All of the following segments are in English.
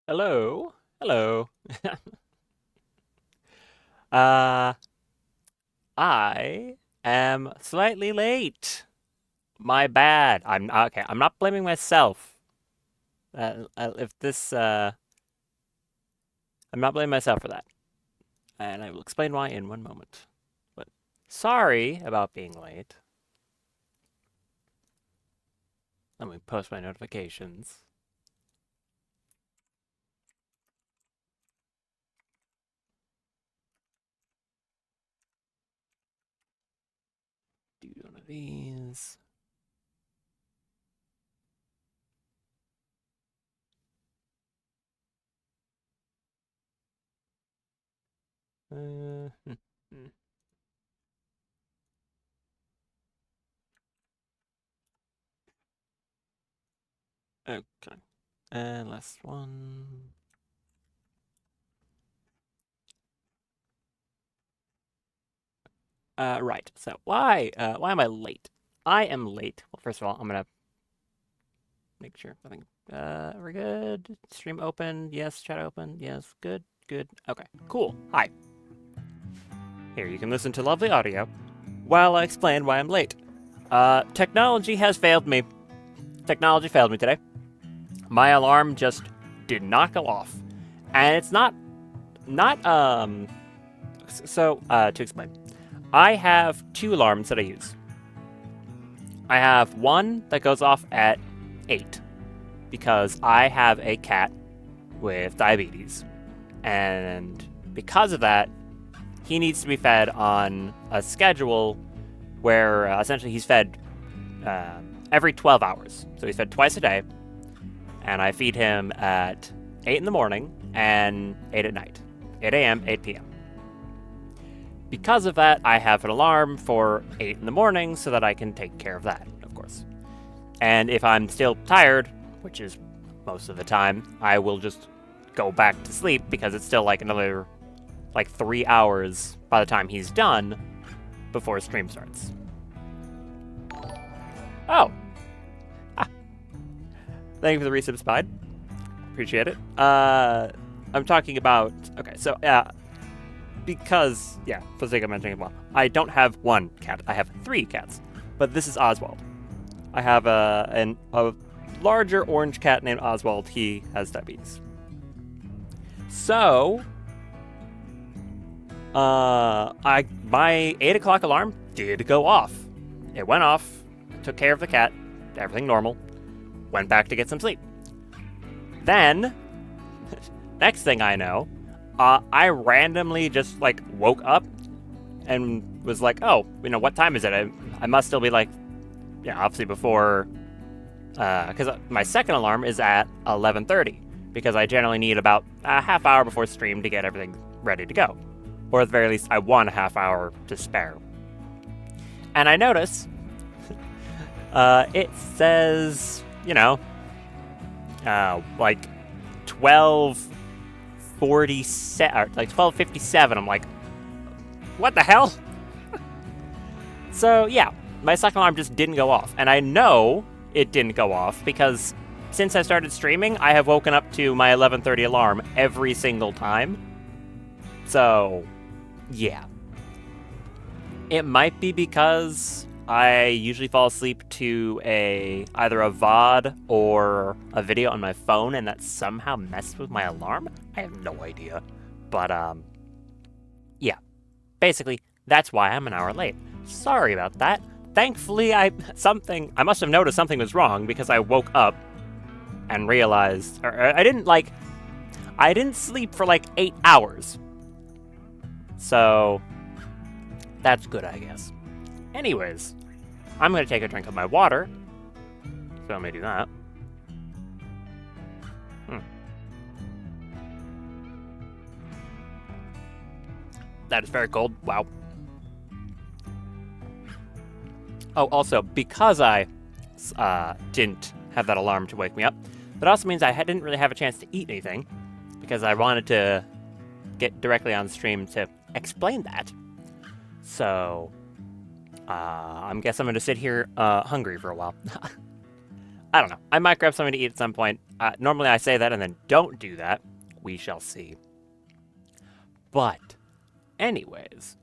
Hello. Hello. uh, I am slightly late. My bad. I'm okay. I'm not blaming myself. If this, I'm not blaming myself for that, and I will explain why in one moment. But sorry about being late. Let me post my notifications. Do one of these. Uh, hmm, hmm. Okay. And last one. Right. So why am I late? I am late. Well, first of all, I'm gonna make sure. I think we're good. Stream open. Yes. Chat open. Yes. Good. Good. Okay. Cool. Hi. Here you can listen to lovely audio while I explain why I'm late. Technology has failed me. Technology failed me today. My alarm just did not go off, and it's not. So to explain, I have two alarms that I use. I have one that goes off at 8 because I have a cat with diabetes. And because of that, he needs to be fed on a schedule where essentially he's fed uh, every 12 hours. So he's fed twice a day. And I feed him at 8 in the morning and 8 at night. 8 a.m., 8 p.m. Because of that, I have an alarm for 8 in the morning so that I can take care of that, of course. And if I'm still tired, which is most of the time, I will just go back to sleep because it's still like another 3 hours by the time he's done before stream starts. Oh, ah, thank you for the resub, Spide. Appreciate it. I'm talking about because for the sake of mentioning it, well, I don't have one cat. I have three cats, but this is Oswald. I have a larger orange cat named Oswald. He has diabetes. So, my 8 o'clock alarm did go off. It went off. Took care of the cat. Everything normal. Went back to get some sleep. Then, next thing I know, I randomly just woke up and was like, oh, what time is it? I must still be obviously before, because my second alarm is at 11:30 because I generally need about a half hour before stream to get everything ready to go, or at the very least, I want a half hour to spare. And I notice, it says, like 12:47 or like 12:57. I'm like, what the hell? So yeah, my second alarm just didn't go off. And I know it didn't go off because since I started streaming, I have woken up to my 11:30 alarm every single time. So, yeah. It might be because I usually fall asleep to either a VOD or a video on my phone, and that somehow messed with my alarm. I have no idea. But yeah. Basically, that's why I'm an hour late. Sorry about that. Thankfully, I must have noticed something was wrong because I woke up and realized, or I didn't sleep for like 8 hours. So, that's good, I guess. Anyways, I'm gonna take a drink of my water. So let me do that. That is very cold. Wow. Oh, also, because I didn't have that alarm to wake me up, that also means I didn't really have a chance to eat anything because I wanted to get directly on stream to explain that. So, I guess I'm going to sit here hungry for a while. I don't know. I might grab something to eat at some point. Normally I say that and then don't do that. We shall see. But, anyways,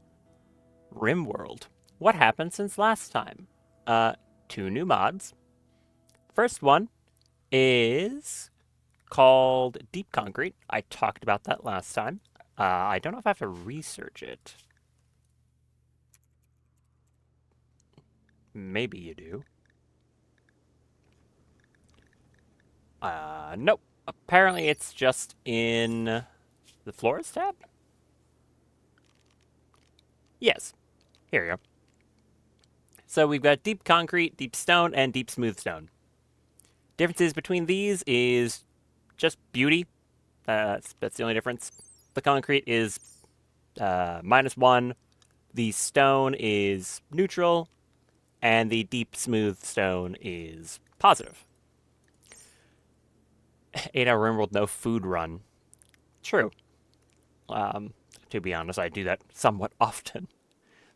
Rimworld. What happened since last time? 2 new mods. First one is called Deep Concrete. I talked about that last time. I don't know if I have to research it. Maybe you do. Nope. Apparently it's just in the Floors tab? Yes. Here we go. So we've got Deep Concrete, Deep Stone, and Deep Smooth Stone. Differences between these is just beauty. That's the only difference. The concrete is -1. The stone is neutral. And the deep smooth stone is positive. 8-hour Rimworld, no food run. True. To be honest, I do that somewhat often.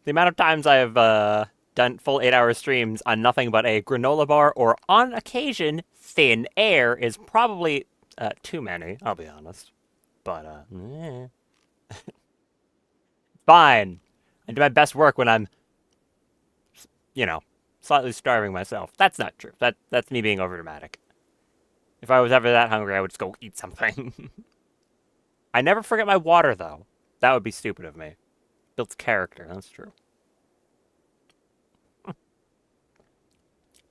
The amount of times I've done full 8-hour streams on nothing but a granola bar or, on occasion, thin air is probably too many, I'll be honest. But, fine. I do my best work when I'm, slightly starving myself. That's not true. That's me being overdramatic. If I was ever that hungry, I would just go eat something. I never forget my water, though. That would be stupid of me. Builds character, that's true.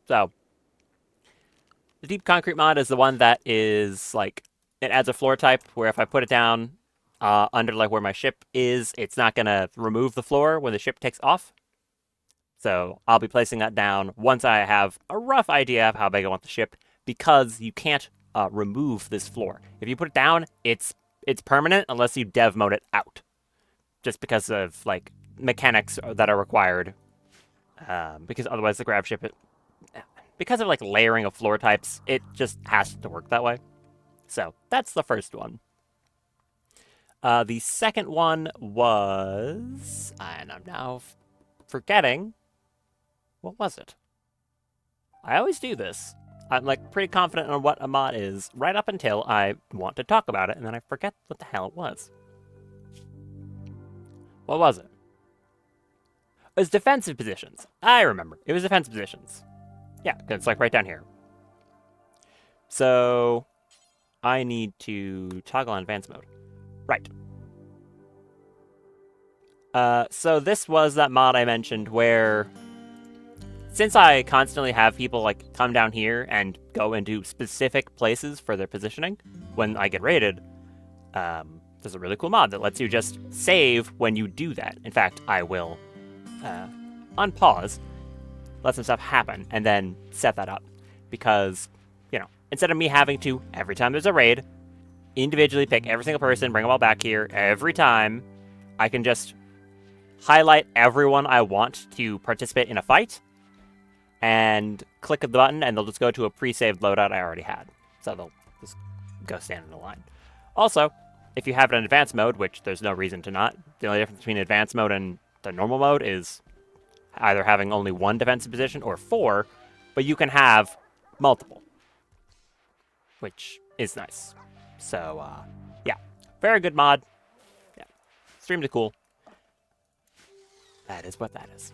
So, the Deep Concrete mod is the one that is, like, it adds a floor type where if I put it down under, like, where my ship is, it's not going to remove the floor when the ship takes off. So, I'll be placing that down once I have a rough idea of how big I want the ship, because you can't remove this floor. If you put it down, it's permanent unless you dev mode it out. Just because of, like, mechanics that are required. Because otherwise the grab ship, because of, like, layering of floor types, it just has to work that way. So, that's the first one. The second one was, and I'm now forgetting, what was it? I always do this. I'm, like, pretty confident on what a mod is, right up until I want to talk about it, and then I forget what the hell it was. What was it? It was defensive positions. I remember. It was defensive positions. Yeah, because it's, like, right down here. So, I need to toggle on advanced mode. Right. So this was that mod I mentioned where, since I constantly have people, like, come down here and go into specific places for their positioning when I get raided, there's a really cool mod that lets you just save when you do that. In fact, I will unpause, let some stuff happen, and then set that up. Because, instead of me having to, every time there's a raid, individually pick every single person, bring them all back here every time, I can just highlight everyone I want to participate in a fight, and click the button, and they'll just go to a pre-saved loadout I already had. So they'll just go stand in a line. Also, if you have it in advanced mode, which there's no reason to not, the only difference between advanced mode and the normal mode is either having only one defensive position or 4, but you can have multiple, which is nice. So, yeah. Very good mod. Yeah. Extremely cool. That is what that is.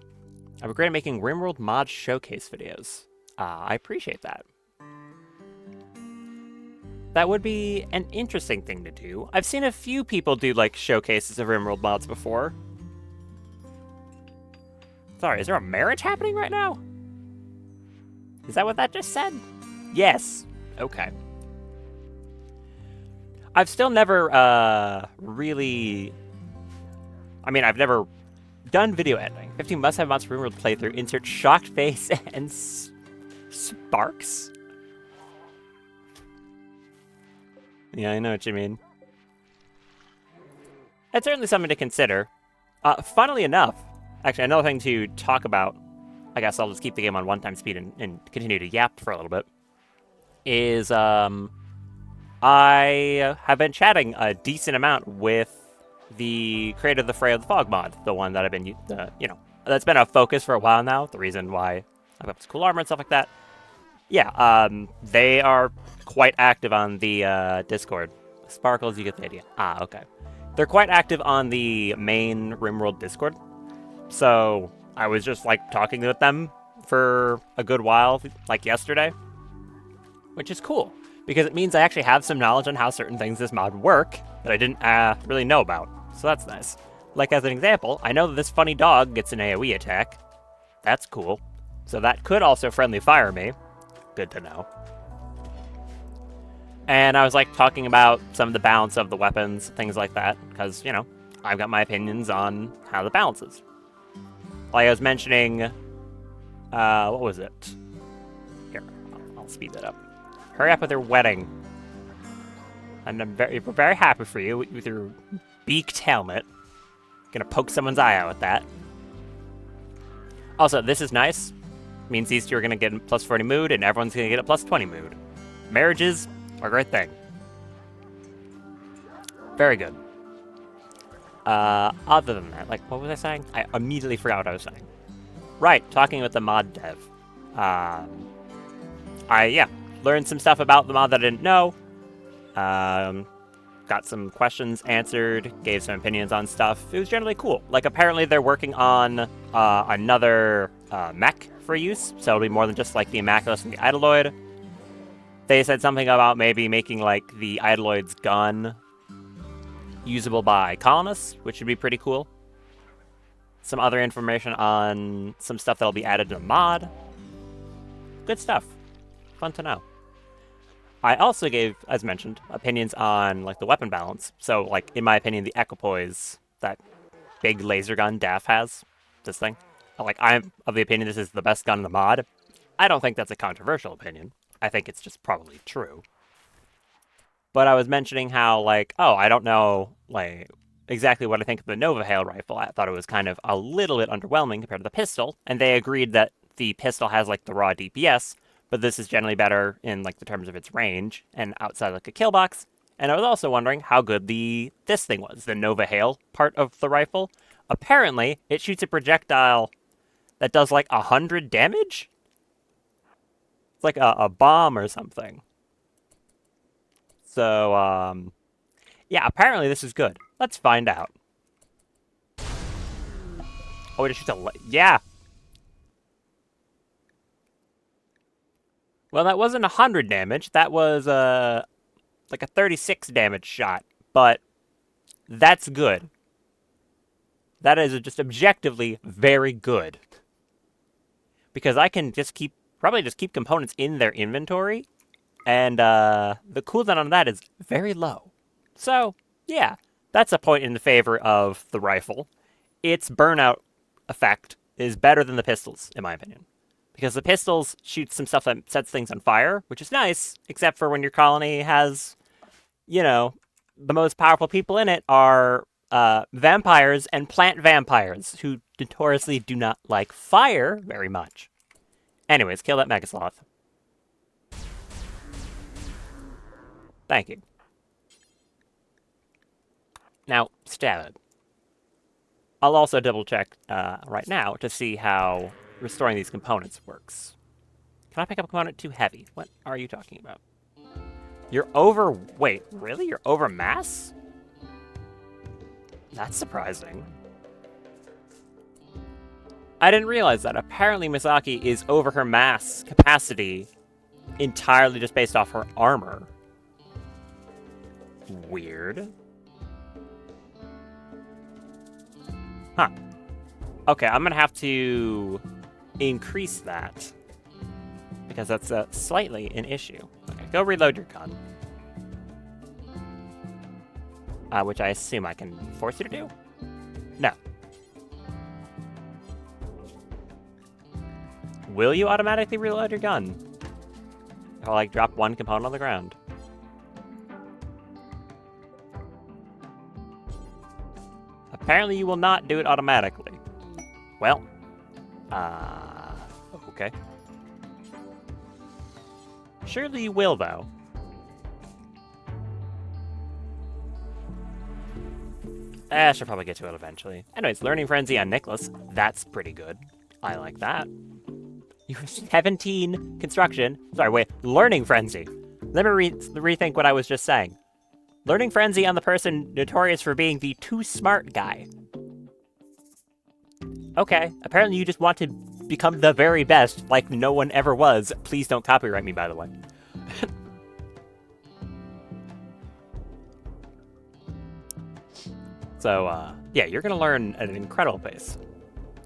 I regret making Rimworld mod showcase videos. I appreciate that. That would be an interesting thing to do. I've seen a few people do, like, showcases of Rimworld mods before. Sorry, is there a marriage happening right now? Is that what that just said? Yes. Okay. I've still never, really... I mean, I've never done video editing. 15 must-have mods for Rimworld playthrough. Insert shocked face and sparks? Yeah, I know what you mean. It's certainly something to consider. Funnily enough, actually, another thing to talk about, I guess I'll just keep the game on one-time speed and continue to yap for a little bit, is, I have been chatting a decent amount with the creator of the Fray of the Fog mod, the one that I've been, that's been a focus for a while now, the reason why I've got this cool armor and stuff like that. Yeah, they are quite active on the Discord. Sparkles, you get the idea. Ah, okay. They're quite active on the main Rimworld Discord. So I was just like talking with them for a good while, like yesterday, which is cool because it means I actually have some knowledge on how certain things this mod work that I didn't really know about. So that's nice. Like as an example, I know that this funny dog gets an AoE attack. That's cool. So that could also friendly fire me. Good to know. And I was like talking about some of the balance of the weapons, things like that, because, you know, I've got my opinions on how the balance is. Like I was mentioning, what was it? Here, I'll speed that up. Hurry up with your wedding. And we're very happy for you with your beaked helmet. Gonna poke someone's eye out with that. Also, this is nice. Means these two are gonna get a plus 40 mood, and everyone's gonna get a plus 20 mood. Marriages are a great thing. Very good. Other than that, like, what was I saying? I immediately forgot what I was saying. Right, talking with the mod dev. I learned some stuff about the mod that I didn't know. Got some questions answered, gave some opinions on stuff. It was generally cool. Like, apparently they're working on another mech for use, so it'll be more than just, like, the Immaculus and the Idoloid. They said something about maybe making, like, the Idoloid's gun usable by colonists, which would be pretty cool. Some other information on some stuff that'll be added to the mod. Good stuff. Fun to know. I also gave, as mentioned, opinions on, like, the weapon balance. So, like, in my opinion, the Equipoise, that big laser gun Daff has, this thing. Like, I'm of the opinion this is the best gun in the mod. I don't think that's a controversial opinion. I think it's just probably true. But I was mentioning how, like, oh, I don't know, like, exactly what I think of the Nova Hail rifle. I thought it was kind of a little bit underwhelming compared to the pistol. And they agreed that the pistol has, like, the raw DPS, but this is generally better in, like, the terms of its range and outside, like, a kill box. And I was also wondering how good this thing was, the Nova Hail part of the rifle. Apparently, it shoots a projectile that does, like, 100 damage? It's like a bomb or something. So, yeah, apparently this is good. Let's find out. Oh, it shoots yeah. Well, that wasn't 100 damage. That was, like a 36 damage shot. But that's good. That is just objectively very good. Because I can probably just keep components in their inventory. And, the cooldown on that is very low. So, yeah, that's a point in the favor of the rifle. Its burnout effect is better than the pistols, in my opinion. Because the pistols shoot some stuff that sets things on fire, which is nice, except for when your colony has, you know, the most powerful people in it are vampires and plant vampires, who notoriously do not like fire very much. Anyways, kill that Megasloth. Thank you. Now, stab it. I'll also double check right now to see how restoring these components works. Can I pick up a component too heavy? What are you talking about? You're over... Wait, really? You're over mass? That's surprising. I didn't realize that. Apparently Misaki is over her mass capacity entirely just based off her armor. Weird. Huh. Okay, I'm gonna have to increase that. Because that's slightly an issue. Okay, go reload your gun. Which I assume I can force you to do? No. Will you automatically reload your gun? If I, like, drop one component on the ground. Apparently you will not do it automatically. Well, okay. Surely you will, though. I should probably get to it eventually. Anyways, Learning Frenzy on Nicholas. That's pretty good. I like that. You have 17 construction. Sorry, wait. Learning frenzy. Let me rethink what I was just saying. Learning frenzy on the person notorious for being the too smart guy. Okay, apparently you just want to become the very best, like no one ever was. Please don't copyright me, by the way. So, yeah, you're gonna learn at an incredible pace.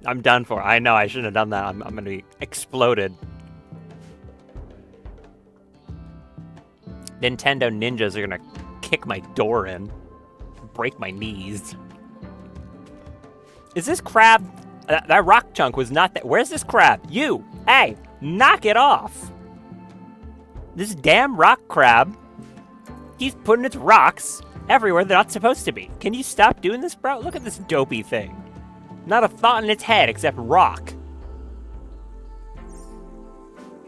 I'm done for. I know I shouldn't have done that. I'm gonna be exploded. Nintendo ninjas are gonna kick my door in, break my knees. Is this crab? That rock chunk was not that. Where's this crab? You! Hey! Knock it off! This damn rock crab keeps putting its rocks everywhere they're not supposed to be. Can you stop doing this, bro? Look at this dopey thing. Not a thought in its head except rock.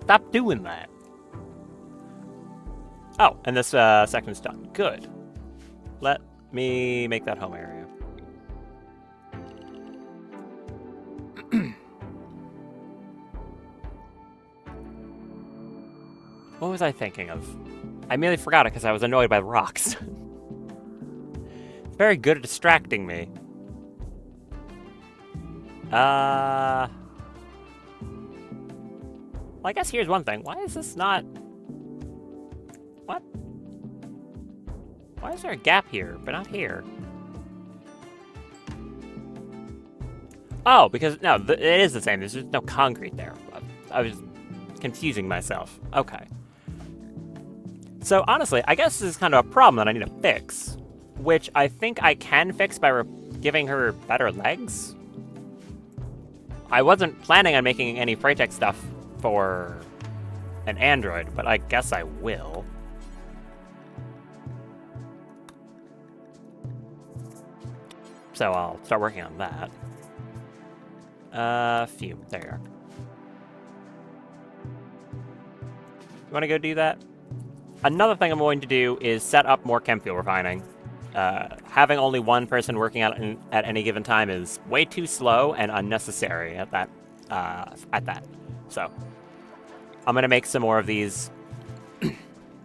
Stop doing that. Oh, and this section's done. Good. Let me make that home area. What was I thinking of? I merely forgot it because I was annoyed by the rocks. It's very good at distracting me. Well, I guess here's one thing. Why is this not... What? Why is there a gap here, but not here? Oh, because... No, it is the same. There's just no concrete there. I was confusing myself. Okay. So, honestly, I guess this is kind of a problem that I need to fix. Which I think I can fix by giving her better legs. I wasn't planning on making any Freitech stuff for an android, but I guess I will. So I'll start working on that. Phew. There you are. You want to go do that? Another thing I'm going to do is set up more chem fuel refining. Having only one person working at any given time is way too slow and unnecessary at that. So I'm gonna make some more of these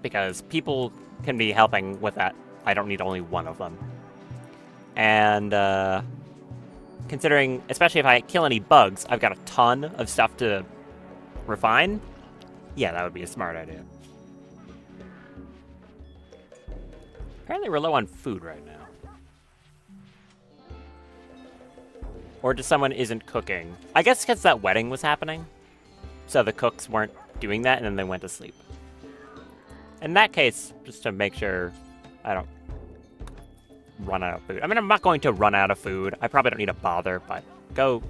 because people can be helping with that. I don't need only one of them. And considering, especially if I kill any bugs, I've got a ton of stuff to refine. Yeah, that would be a smart idea. Apparently we're low on food right now. Or just someone isn't cooking. I guess because that wedding was happening. So the cooks weren't doing that and then they went to sleep. In that case, just to make sure I don't run out of food. I mean, I'm not going to run out of food. I probably don't need to bother, but go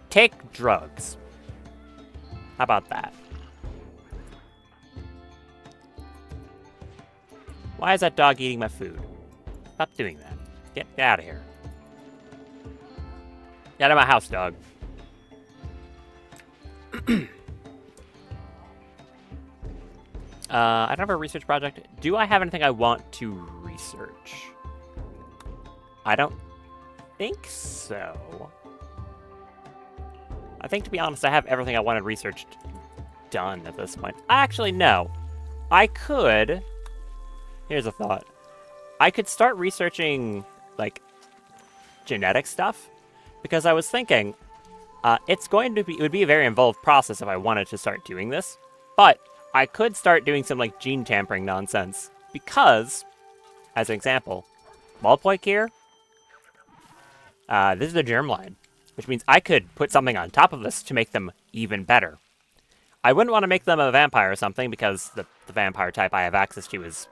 take drugs. How about that? Why is that dog eating my food? Stop doing that. Get out of here. Get out of my house, dog. I don't have a research project. Do I have anything I want to research? I don't think so. I think, to be honest, I have everything I wanted researched done at this point. Actually, no. I could... Here's a thought. I could start researching, like, genetic stuff, because I was thinking, it would be a very involved process if I wanted to start doing this, but I could start doing some, like, gene tampering nonsense, because, as an example, Malpoik here, this is a germline, which means I could put something on top of this to make them even better. I wouldn't want to make them a vampire or something, because the vampire type I have access to is,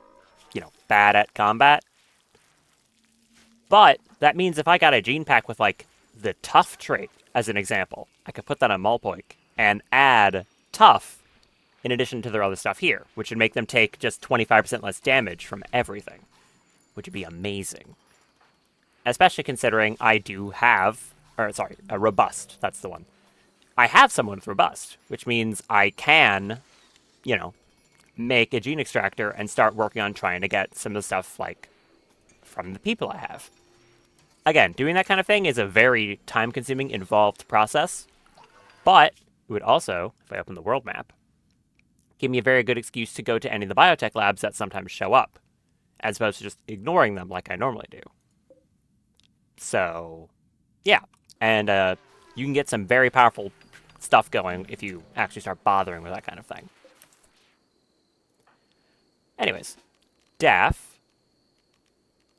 you know, bad at combat. But that means if I got a gene pack with, like, the tough trait, as an example, I could put that on Malpoik and add tough in addition to their other stuff here, which would make them take just 25% less damage from everything, which would be amazing. Especially considering I do have, a robust, that's the one. I have someone with robust, which means I can, you know, make a gene extractor and start working on trying to get some of the stuff, like, from the people I have. Again, doing that kind of thing is a very time-consuming, involved process, but It would also, if I open the world map, give me a very good excuse to go to any of the biotech labs that sometimes show up, as opposed to just ignoring them like I normally do. So, yeah. And you can get some very powerful stuff going if you actually start bothering with that kind of thing. Anyways, Daff.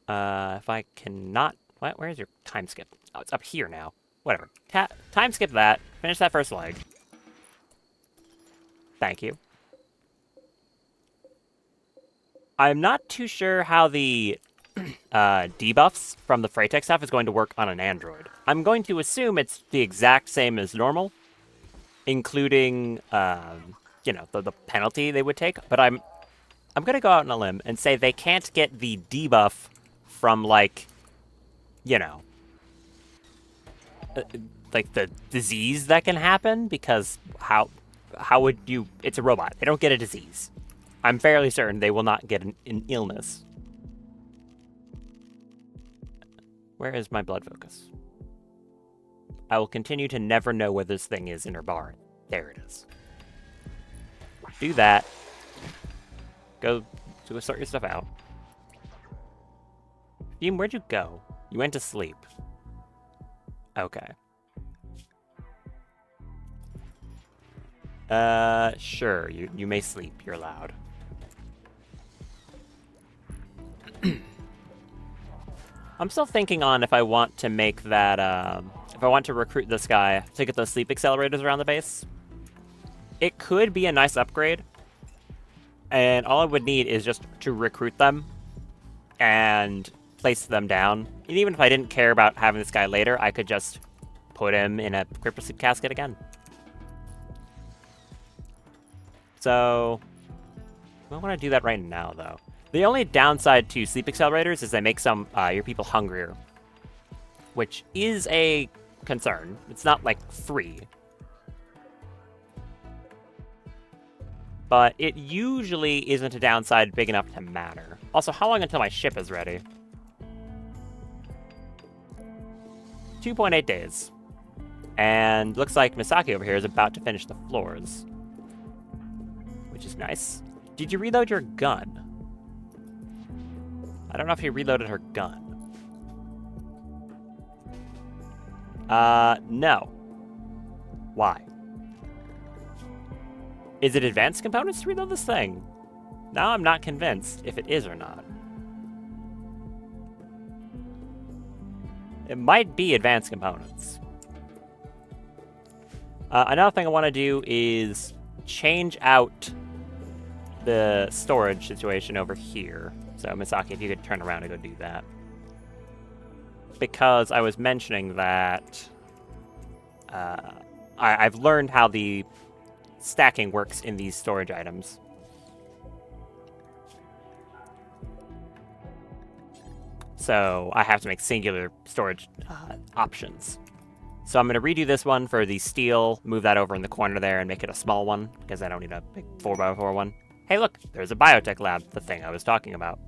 If I cannot... What? Where's your time skip? Oh, it's up here now. Whatever. Time skip that. Finish that first leg. Thank you. I'm not too sure how the debuffs from the Freytech stuff is going to work on an android. I'm going to assume it's the exact same as normal, including, you know, the penalty they would take. But I'm going to go out on a limb and say they can't get the debuff from, like, you know, like the disease that can happen, because how would you... It's a robot. They don't get a disease. I'm fairly certain they will not get an illness. Where is my blood focus? I will continue to never know where this thing is in her bar. There it is. Do that. Go sort your stuff out. Fume, where'd you go? You went to sleep. Okay. Sure, you may sleep. You're allowed. I'm still thinking on if I want to make that, if I want to recruit this guy to get those sleep accelerators around the base. It could be a nice upgrade. And all I would need is just to recruit them and place them down. And even if I didn't care about having this guy later, I could just put him in a cryptosleep casket again. So, I want to do that right now, though. The only downside to sleep accelerators is they make some your people hungrier, which is a concern. It's not, like, free. But it usually isn't a downside big enough to matter. Also, how long until my ship is ready? 2.8 days. And looks like Misaki over here is about to finish the floors, which is nice. Did you reload your gun? I don't know if he reloaded her gun. No. Why? Is it advanced components to reload this thing? Now I'm not convinced if it is or not. It might be advanced components. Another thing I want to do is change out the storage situation over here. So, Misaki, if you could turn around and go do that. Because I was mentioning that I've learned how the stacking works in these storage items. So, I have to make singular storage options. So I'm going to redo this one for the steel, move that over in the corner there and make it a small one, because I don't need a big 4x4 one. Hey look, there's a biotech lab, the thing I was talking about.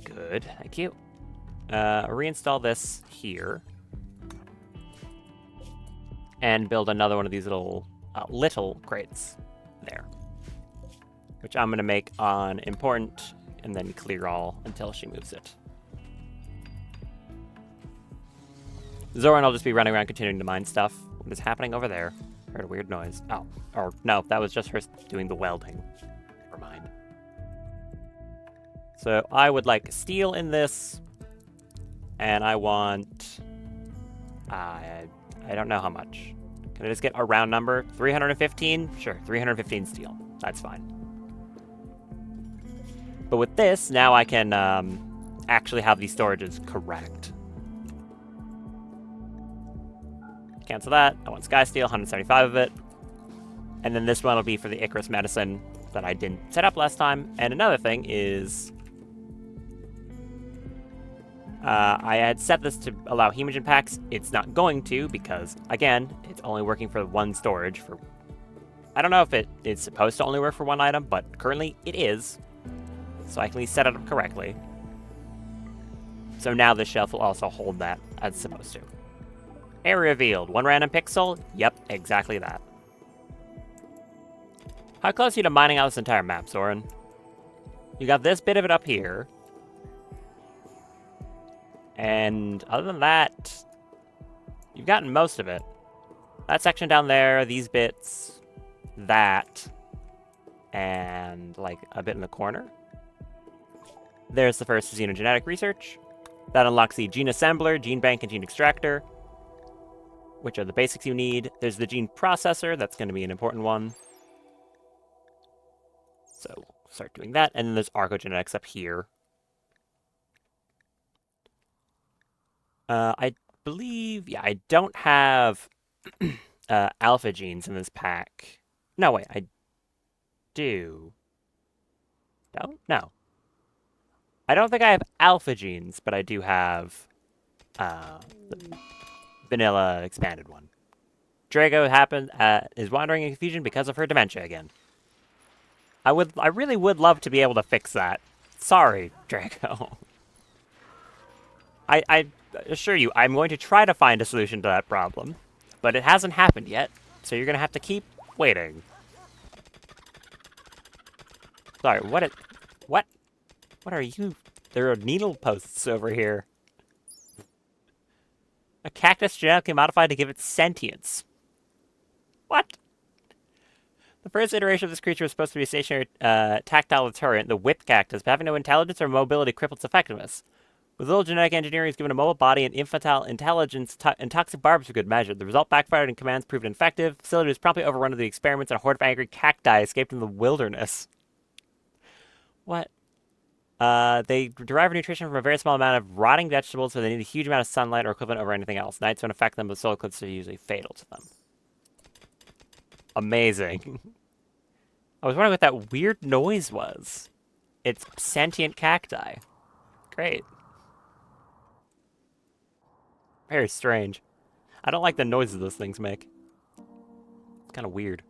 Good, thank you. Reinstall this here. And build another one of these little crates there. Which I'm going to make on important, and then clear all until she moves it. Zoran will just be running around continuing to mine stuff. What is happening over there? Heard a weird noise. Oh, or no, that was just her doing the welding. Never mind. So I would like steel in this, and I want... I don't know how much. Can I just get a round number? 315? Sure, 315 steel. That's fine. But with this, now I can actually have these storages correct. Cancel that. I want Sky Steel, 175 of it. And then this one will be for the Icarus medicine that I didn't set up last time. And another thing is... I had set this to allow hemogen packs. It's not going to because, again, it's only working for one storage. For I don't know if it's supposed to only work for one item, but currently it is. So I can at least set it up correctly. So now this shelf will also hold that as it's supposed to. Area revealed. 1 random pixel? Yep, exactly that. How close are you to mining out this entire map, Soren? You got this bit of it up here. And other than that, you've gotten most of it. That section down there, these bits, that, and like a bit in the corner. There's the first xenogenetic research. That unlocks the gene assembler, gene bank, and gene extractor, which are the basics you need. There's the gene processor, that's going to be an important one. So start doing that. And then there's archogenetics up here. I believe, yeah, I don't have alpha genes in this pack. No, wait, I do. Don't? No. I don't think I have alpha genes, but I do have the vanilla expanded one. Drago is wandering in confusion because of her dementia again. I really would love to be able to fix that. Sorry, Drago. I assure you, I'm going to try to find a solution to that problem, but it hasn't happened yet, so you're going to have to keep waiting. Sorry, what? What are you? There are needle posts over here. A cactus genetically modified to give it sentience. What? The first iteration of this creature was supposed to be a stationary, tactile deterrent, the whip cactus, but having no intelligence or mobility crippled its effectiveness. With little genetic engineering, is given a mobile body and infantile intelligence, and toxic barbs for good measure. The result backfired and commands proved ineffective. The facility was promptly overrun with the experiments, and a horde of angry cacti escaped from the wilderness. What? They derive nutrition from a very small amount of rotting vegetables, so they need a huge amount of sunlight or equivalent over anything else. Nights don't affect them, but solar eclipses are usually fatal to them. Amazing. I was wondering what that weird noise was. It's sentient cacti. Great. Very strange. I don't like the noises those things make. It's kind of weird.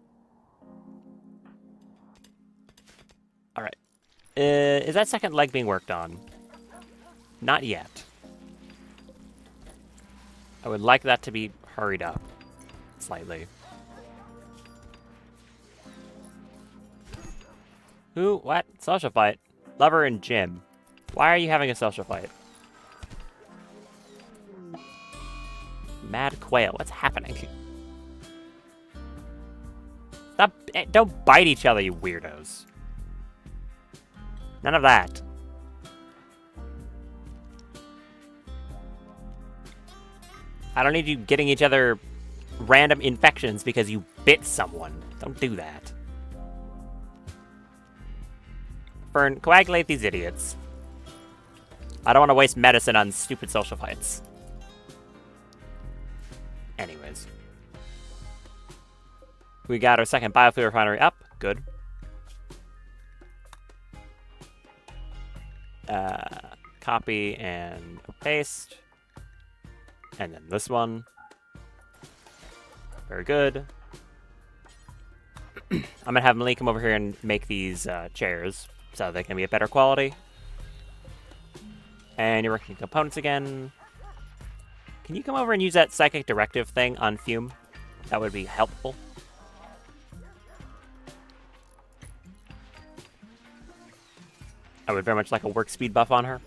Alright. Is that second leg being worked on? Not yet. I would like that to be hurried up. Slightly. Who? What? Social fight. Lover and Jim. Why are you having a social fight? Mad quail. What's happening? Stop! Don't bite each other, you weirdos. None of that. I don't need you getting each other random infections because you bit someone. Don't do that. Fern, coagulate these idiots. I don't want to waste medicine on stupid social fights. Anyways. We got our second biofuel refinery up. Good. Copy and paste. And then this one. Very good. I'm going to have Malik come over here and make these chairs so they can be a better quality. And you're working components again. Can you come over and use that psychic directive thing on Fume? That would be helpful. I would very much like a work speed buff on her.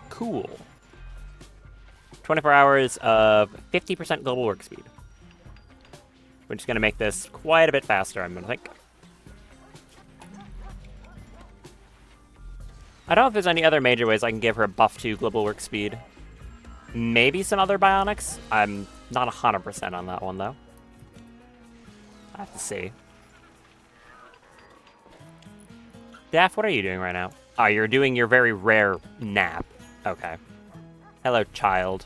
Cool. 24 hours of 50% global work speed. Which is going to make this quite a bit faster, I'm going to think. I don't know if there's any other major ways I can give her a buff to global work speed. Maybe some other bionics? I'm not 100% on that one, though. I have to see. Daff, what are you doing right now? Oh, you're doing your very rare nap. Okay. Hello, child.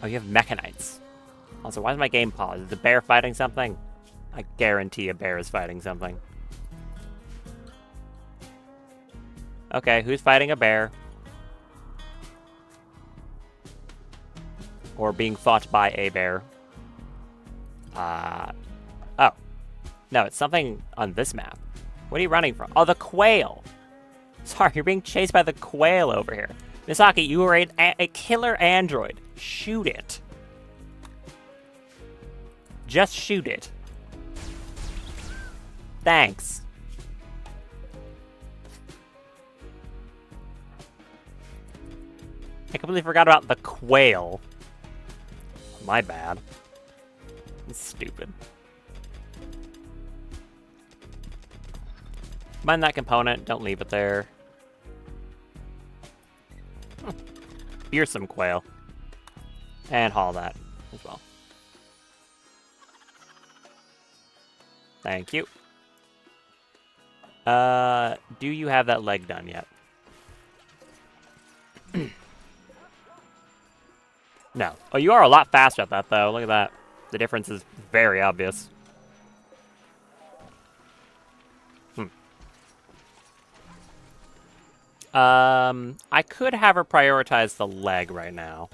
Oh, you have mechanites. Also, why is my game paused? Is the bear fighting something? I guarantee a bear is fighting something. Okay, who's fighting a bear? Or being fought by a bear? Oh. No, it's something on this map. What are you running from? Oh, the quail! Sorry, you're being chased by the quail over here. Misaki, you are a killer android. Shoot it. Just shoot it. Thanks. I completely forgot about the quail. My bad. It's stupid. Mine that component, don't leave it there. Fearsome quail. And haul that as well. Thank you. Do you have that leg done yet? No. Oh, you are a lot faster at that, though. Look at that. The difference is very obvious. I could have her prioritize the leg right now.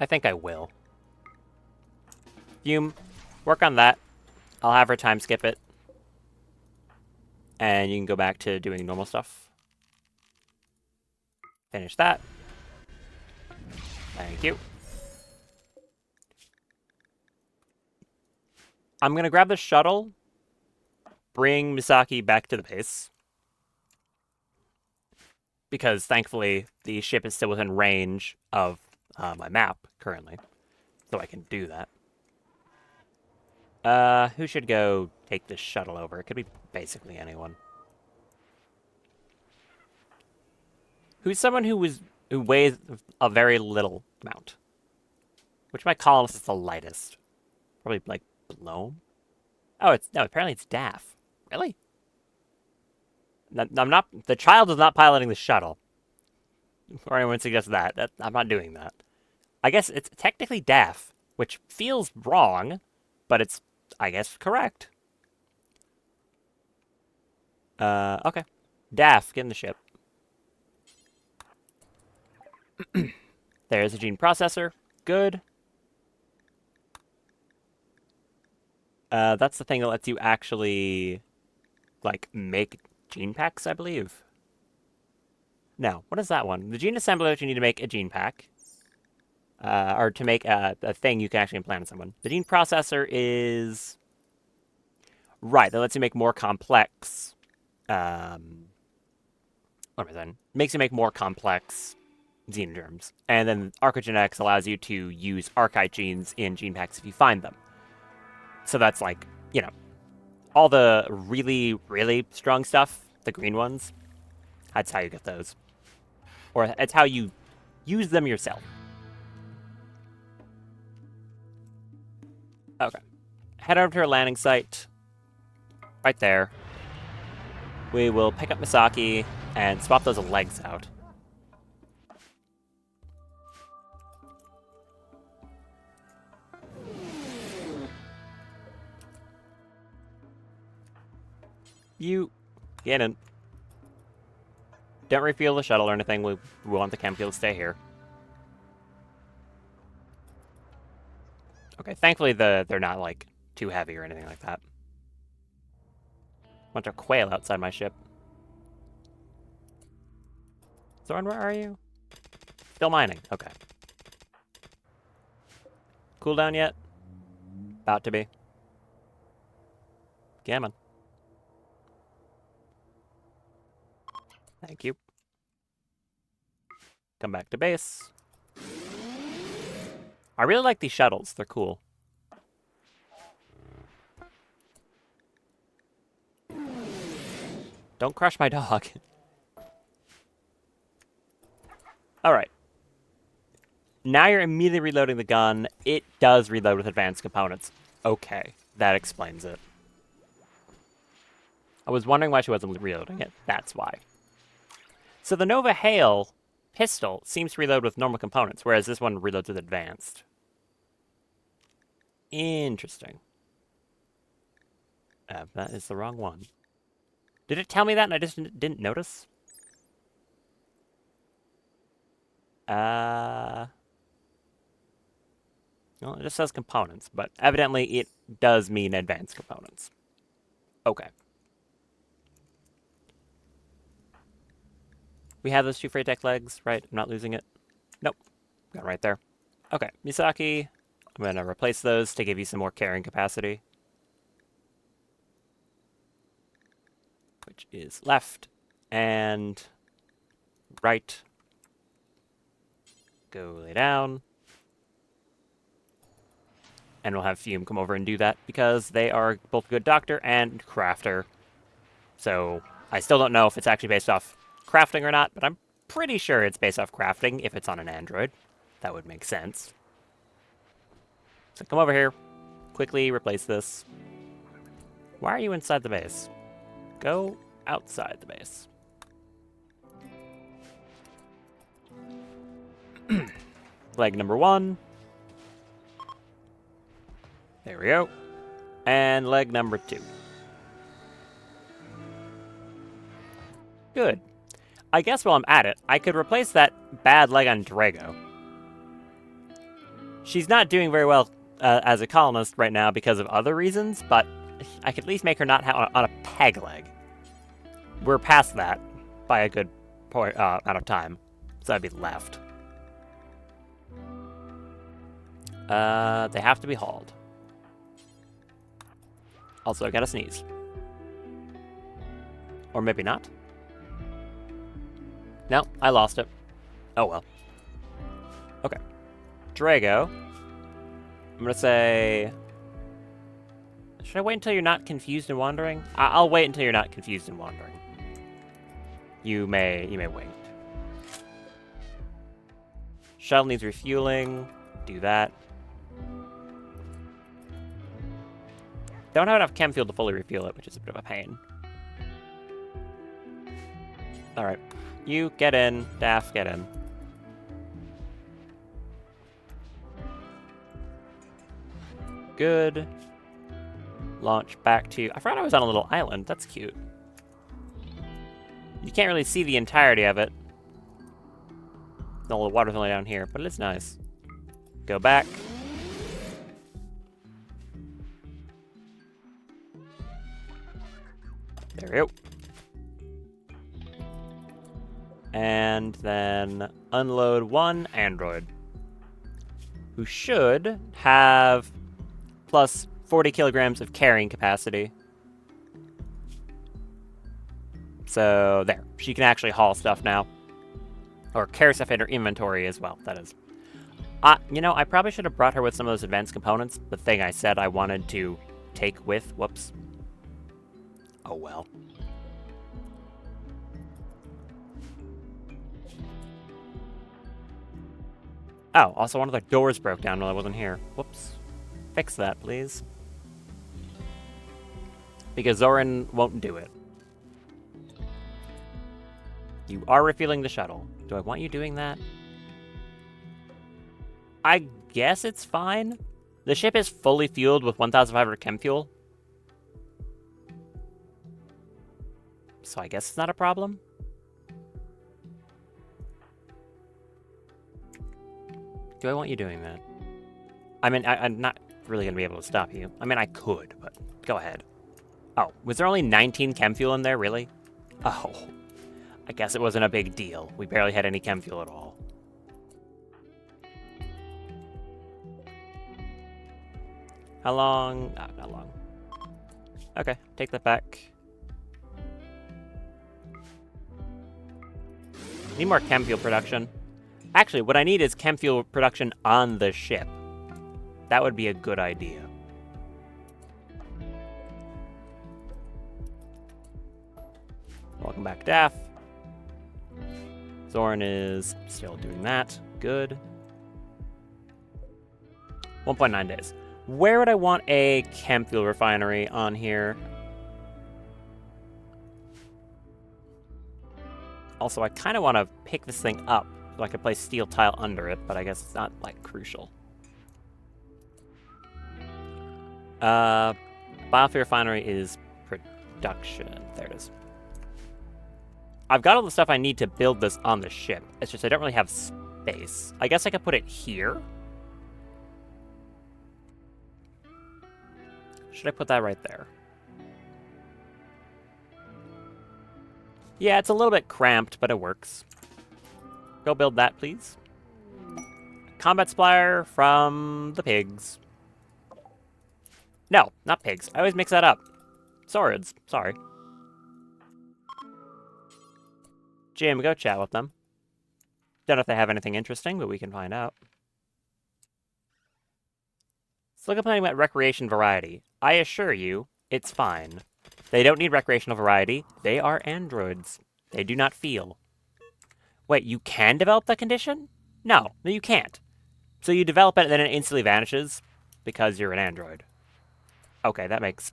I think I will. Fume, work on that. I'll have her time skip it. And you can go back to doing normal stuff. Finish that. Thank you. I'm going to grab the shuttle, bring Misaki back to the base. Because, thankfully, the ship is still within range of my map, currently. So I can do that. Who should go take this shuttle over? It could be basically anyone. Who's someone who weighs a very little amount? Which my columnist is the lightest? Probably, like, Bloom? Oh, apparently it's Daff. Really? I'm not. The child is not piloting the shuttle. Or anyone suggests that. I'm not doing that. I guess it's technically Daff, which feels wrong, but it's, I guess, correct. Okay. Daff, get in the ship. There's the gene processor. Good. That's the thing that lets you actually, like, make gene packs, I believe. No, what is that one? The gene assembler that you need to make a gene pack. Or to make a thing you can actually implant in someone. The gene processor is... Right, that lets you make more complex... what am I saying? Makes you make more complex xenogerms. And then Archogenetics allows you to use archive genes in gene packs if you find them. So that's like, you know, all the really, really strong stuff, the green ones, that's how you get those. Or it's how you use them yourself. Okay. Head over to our landing site. Right there. We will pick up Misaki and swap those legs out. You get in. Don't refuel the shuttle or anything. We want the chem fuel to stay here. Okay, thankfully they're not, like, too heavy or anything like that. Bunch of quail outside my ship. Zorn, where are you? Still mining. Okay. Cooldown yet? About to be. Gammon. Thank you. Come back to base. I really like these shuttles. They're cool. Don't crush my dog. Alright. Now you're immediately reloading the gun. It does reload with advanced components. Okay, that explains it. I was wondering why she wasn't reloading it. That's why. So the Nova Hale pistol seems to reload with normal components, whereas this one reloads with advanced. Interesting. That is the wrong one. Did it tell me that and I just didn't notice? Well, it just says components, but evidently it does mean advanced components. Okay. We have those 2 freight deck legs, right? I'm not losing it. Nope. Got it right there. Okay, Misaki. I'm going to replace those to give you some more carrying capacity. Which is left and right. Go lay down. And we'll have Fume come over and do that because they are both a good doctor and crafter. So I still don't know if it's actually based off crafting or not, but I'm pretty sure it's based off crafting if it's on an android. That would make sense. So come over here. Quickly replace this. Why are you inside the base? Go outside the base. Leg number 1. There we go. And leg number 2. Good. I guess while I'm at it, I could replace that bad leg on Drago. She's not doing very well as a colonist right now because of other reasons, but I could at least make her not on a peg leg. We're past that by a good point, amount of time, so that'd be left. They have to be hauled. Also, I gotta sneeze. Or maybe not. No, I lost it. Oh well. Okay. Drago. I'm gonna say... Should I wait until you're not confused and wandering? I'll wait until you're not confused and wandering. You may wait. Shuttle needs refueling. Do that. Don't have enough chem fuel to fully refuel it, which is a bit of a pain. Alright. You, get in. Daff, get in. Good. Launch back to... I forgot I was on a little island. That's cute. You can't really see the entirety of it. No, the water's only down here, but it is nice. Go back. There we go. And then unload 1 android, who should have plus 40 kilograms of carrying capacity. So there, she can actually haul stuff now. Or carry stuff in her inventory as well, that is. You know, I probably should have brought her with some of those advanced components. The thing I said I wanted to take with. Whoops. Oh well. Oh, also one of the doors broke down while I wasn't here. Whoops. Fix that, please. Because Zoran won't do it. You are refueling the shuttle. Do I want you doing that? I guess it's fine. The ship is fully fueled with 1,500 chem fuel. So I guess it's not a problem. Do I want you doing that? I mean, I'm not really going to be able to stop you. I mean, I could, but go ahead. Oh, was there only 19 chem fuel in there, really? Oh, I guess it wasn't a big deal. We barely had any chem fuel at all. How long? Oh, not long. Okay, take that back. Need more chem fuel production. Actually, what I need is chem fuel production on the ship. That would be a good idea. Welcome back, Daff. Zoran is still doing that. Good. 1.9 days. Where would I want a chem fuel refinery on here? Also, I kind of want to pick this thing up so I could place steel tile under it, but I guess it's not, like, crucial. Biofuel refinery is production. There it is. I've got all the stuff I need to build this on the ship. It's just I don't really have space. I guess I could put it here. Should I put that right there? Yeah, it's a little bit cramped, but it works. Go build that, please. Combat supplier from the pigs. No, not pigs. I always mix that up. Swords. Sorry. Jim, go chat with them. Don't know if they have anything interesting, but we can find out. Let's look up something about recreation variety. I assure you, it's fine. They don't need recreational variety. They are androids. They do not feel. Wait, you can develop that condition? No, you can't. So you develop it and then it instantly vanishes because you're an android. Okay, that makes...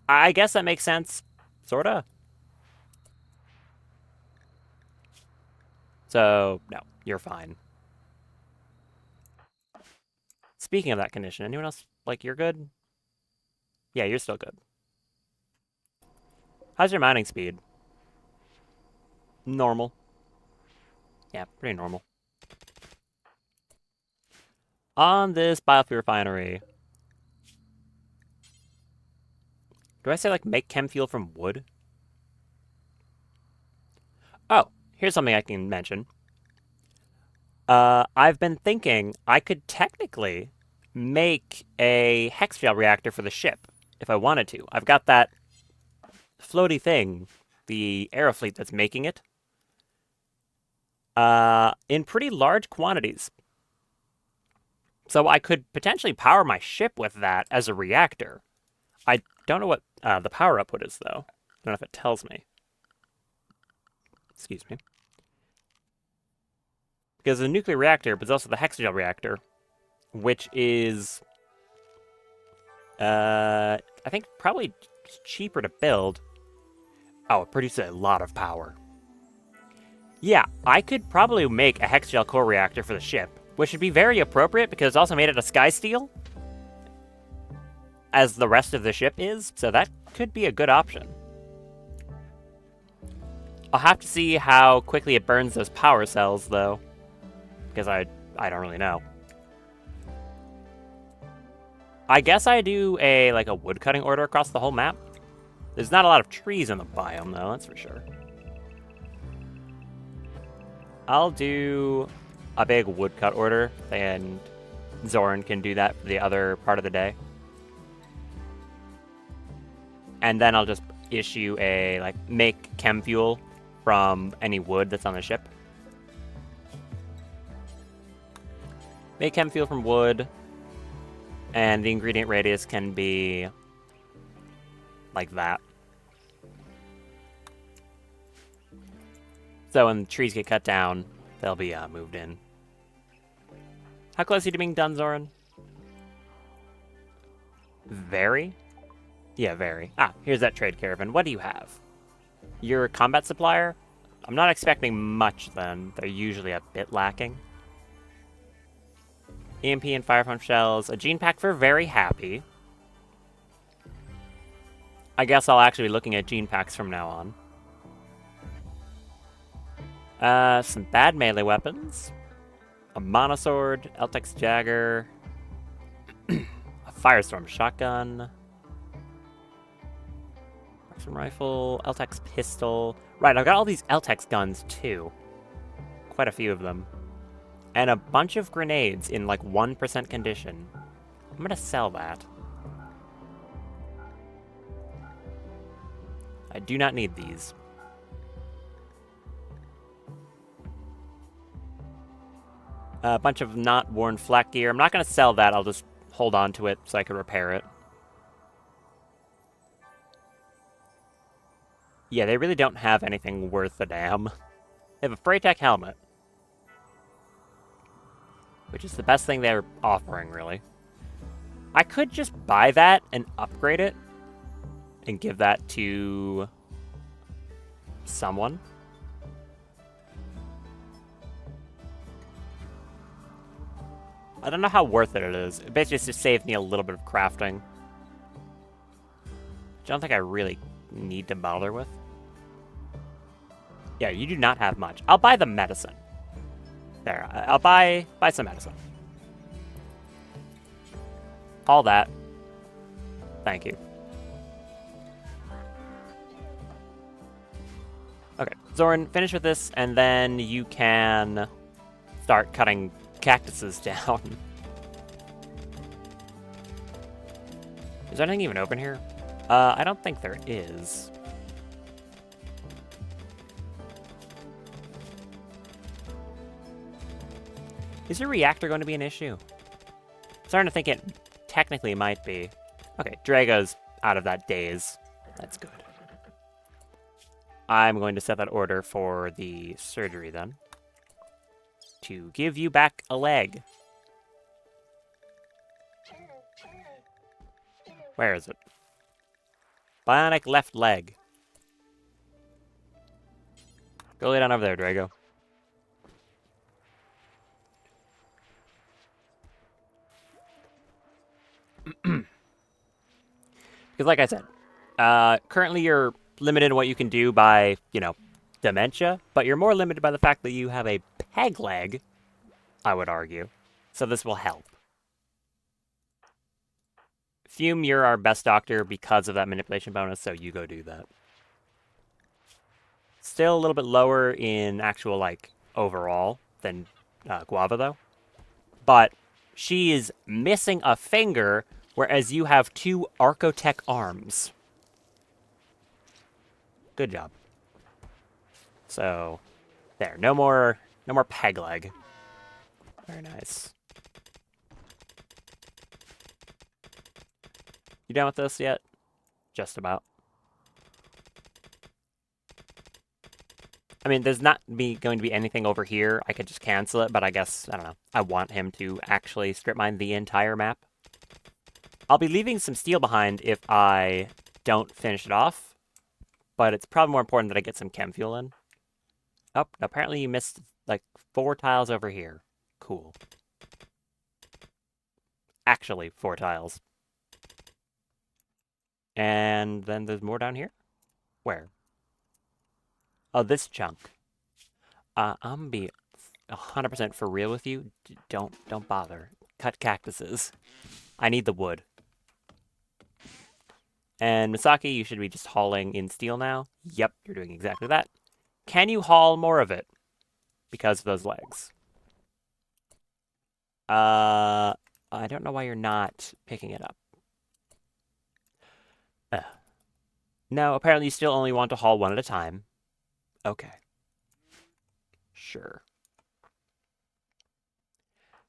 I guess that makes sense. Sorta. So, no, you're fine. Speaking of that condition, anyone else, like, you're good? Yeah, you're still good. How's your mining speed? Normal. Yeah, pretty normal. On this biofuel refinery, do I say, like, make chem fuel from wood? Oh, here's something I can mention. I've been thinking I could technically make a hex gel reactor for the ship if I wanted to. I've got that floaty thing, the Aerofleet that's making it, in pretty large quantities. So I could potentially power my ship with that as a reactor. I don't know what the power output is, though. I don't know if it tells me. Excuse me. Because the nuclear reactor, but it's also the hexagel reactor, which is, I think probably cheaper to build. Oh, it produces a lot of power. Yeah, I could probably make a hexagel core reactor for the ship, which would be very appropriate because it's also made out of sky steel, as the rest of the ship is, so that could be a good option. I'll have to see how quickly it burns those power cells, though, because I don't really know. I guess I do a woodcutting order across the whole map. There's not a lot of trees in the biome, though, that's for sure. I'll do a big woodcut order, and Zoran can do that for the other part of the day. And then I'll just issue a, make chem fuel from any wood that's on the ship. Make chem fuel from wood, and the ingredient radius can be like that. So when trees get cut down, they'll be moved in. How close are you to being done, Zoran? Very? Yeah, very. Ah, here's that trade caravan. What do you have? You're a combat supplier? I'm not expecting much, then. They're usually a bit lacking. EMP and fire pump shells. A gene pack for very happy. I guess I'll actually be looking at gene packs from now on. Some bad melee weapons. A monosword, Eltex Jagger, a Firestorm shotgun, Marksman rifle, Eltex pistol. Right, I've got all these Eltex guns too. Quite a few of them. And a bunch of grenades in 1% condition. I'm gonna sell that. I do not need these. A bunch of not worn flak gear. I'm not going to sell that. I'll just hold on to it so I can repair it. Yeah, they really don't have anything worth a damn. They have a Freytech helmet, which is the best thing they're offering, really. I could just buy that and upgrade it and give that to someone. I don't know how worth it is. It basically just saved me a little bit of crafting, which I don't think I really need to bother with. Yeah, you do not have much. I'll buy the medicine. There, I'll buy some medicine. All that. Thank you. Zoran, finish with this, and then you can start cutting cactuses down. Is there anything even open here? I don't think there is. Is your reactor going to be an issue? Starting to think it technically might be. Okay, Drago's out of that daze. That's good. I'm going to set that order for the surgery then. To give you back a leg. Where is it? Bionic left leg. Go lay down over there, Drago. Because like I said, currently you're limited in what you can do by, you know, dementia, but you're more limited by the fact that you have a peg leg, I would argue. So this will help. Fume, you're our best doctor because of that manipulation bonus, so you go do that. Still a little bit lower in actual, like, overall than Guava, though. But she is missing a finger, whereas you have 2 Archotech arms. Good job. So, there. No more peg leg. Very nice. You done with this yet? Just about. I mean, there's not going to be anything over here. I could just cancel it, but I guess, I don't know. I want him to actually strip mine the entire map. I'll be leaving some steel behind if I don't finish it off, but it's probably more important that I get some chem fuel in. Oh, apparently you missed, like, 4 tiles over here. Cool. Actually, 4 tiles. And then there's more down here? Where? Oh, this chunk. I'm gonna be 100% for real with you. Don't bother. Cut cactuses. I need the wood. And Misaki, you should be just hauling in steel now. Yep, you're doing exactly that. Can you haul more of it? Because of those legs. I don't know why you're not picking it up. No, apparently you still only want to haul 1 at a time. Okay. Sure.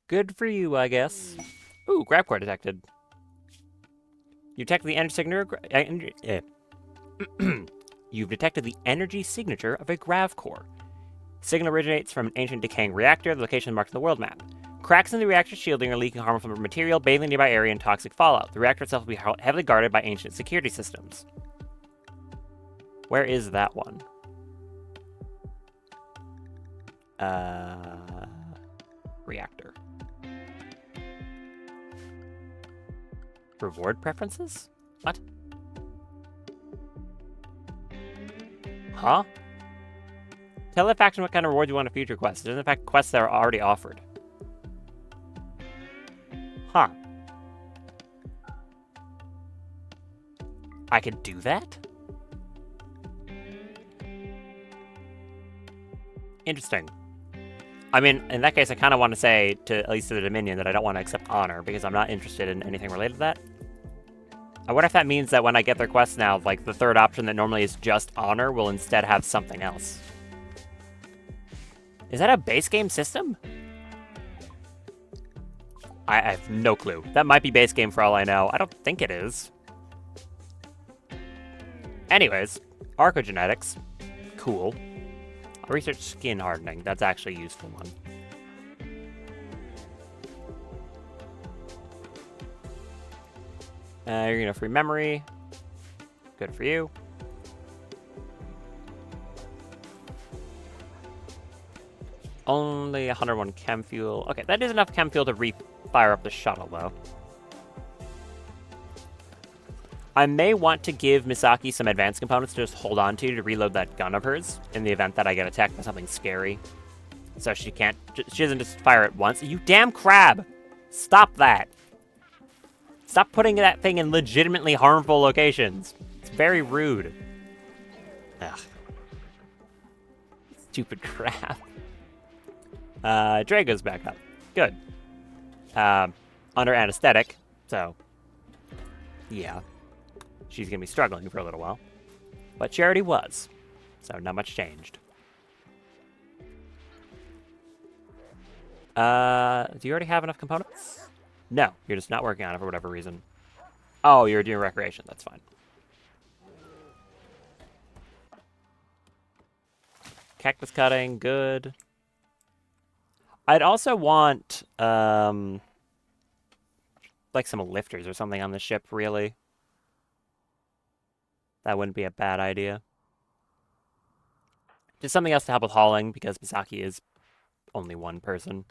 Good for you, I guess. Ooh, grab core detected. You detected the energy signature. You've detected the energy signature of a grav core. Signal originates from an ancient decaying reactor. The location is marked on the world map. Cracks in the reactor shielding are leaking harmful material, bathing the nearby area in toxic fallout. The reactor itself will be heavily guarded by ancient security systems. Where is that one? Reactor. Reward preferences? What? Huh? Tell the faction what kind of reward you want a future quest. There's in fact quests that are already offered. Huh. I could do that? Interesting. I mean, in that case, I kind of want to say, to at least to the Dominion, that I don't want to accept honor, because I'm not interested in anything related to that. I wonder if that means that when I get their quests now, like, the third option that normally is just honor will instead have something else. Is that a base game system? I have no clue. That might be base game for all I know. I don't think it is. Anyways, archogenetics. Cool. I'll research skin hardening. That's actually a useful one. You're gonna free memory. Good for you. Only 101 chem fuel. Okay, that is enough chem fuel to fire up the shuttle, though. I may want to give Misaki some advanced components to just hold on to reload that gun of hers in the event that I get attacked by something scary. So she doesn't just fire it once. You damn crab! Stop that! Stop putting that thing in legitimately harmful locations. It's very rude. Ugh. stupid crap. Drago's back up. Good. Under anesthetic, so yeah. She's going to be struggling for a little while. But she already was, so not much changed. Do you already have enough components? No, you're just not working on it for whatever reason. Oh, you're doing recreation. That's fine. Cactus cutting, good. I'd also want, like some lifters or something on the ship, really. That wouldn't be a bad idea. Just something else to help with hauling, because Misaki is only one person.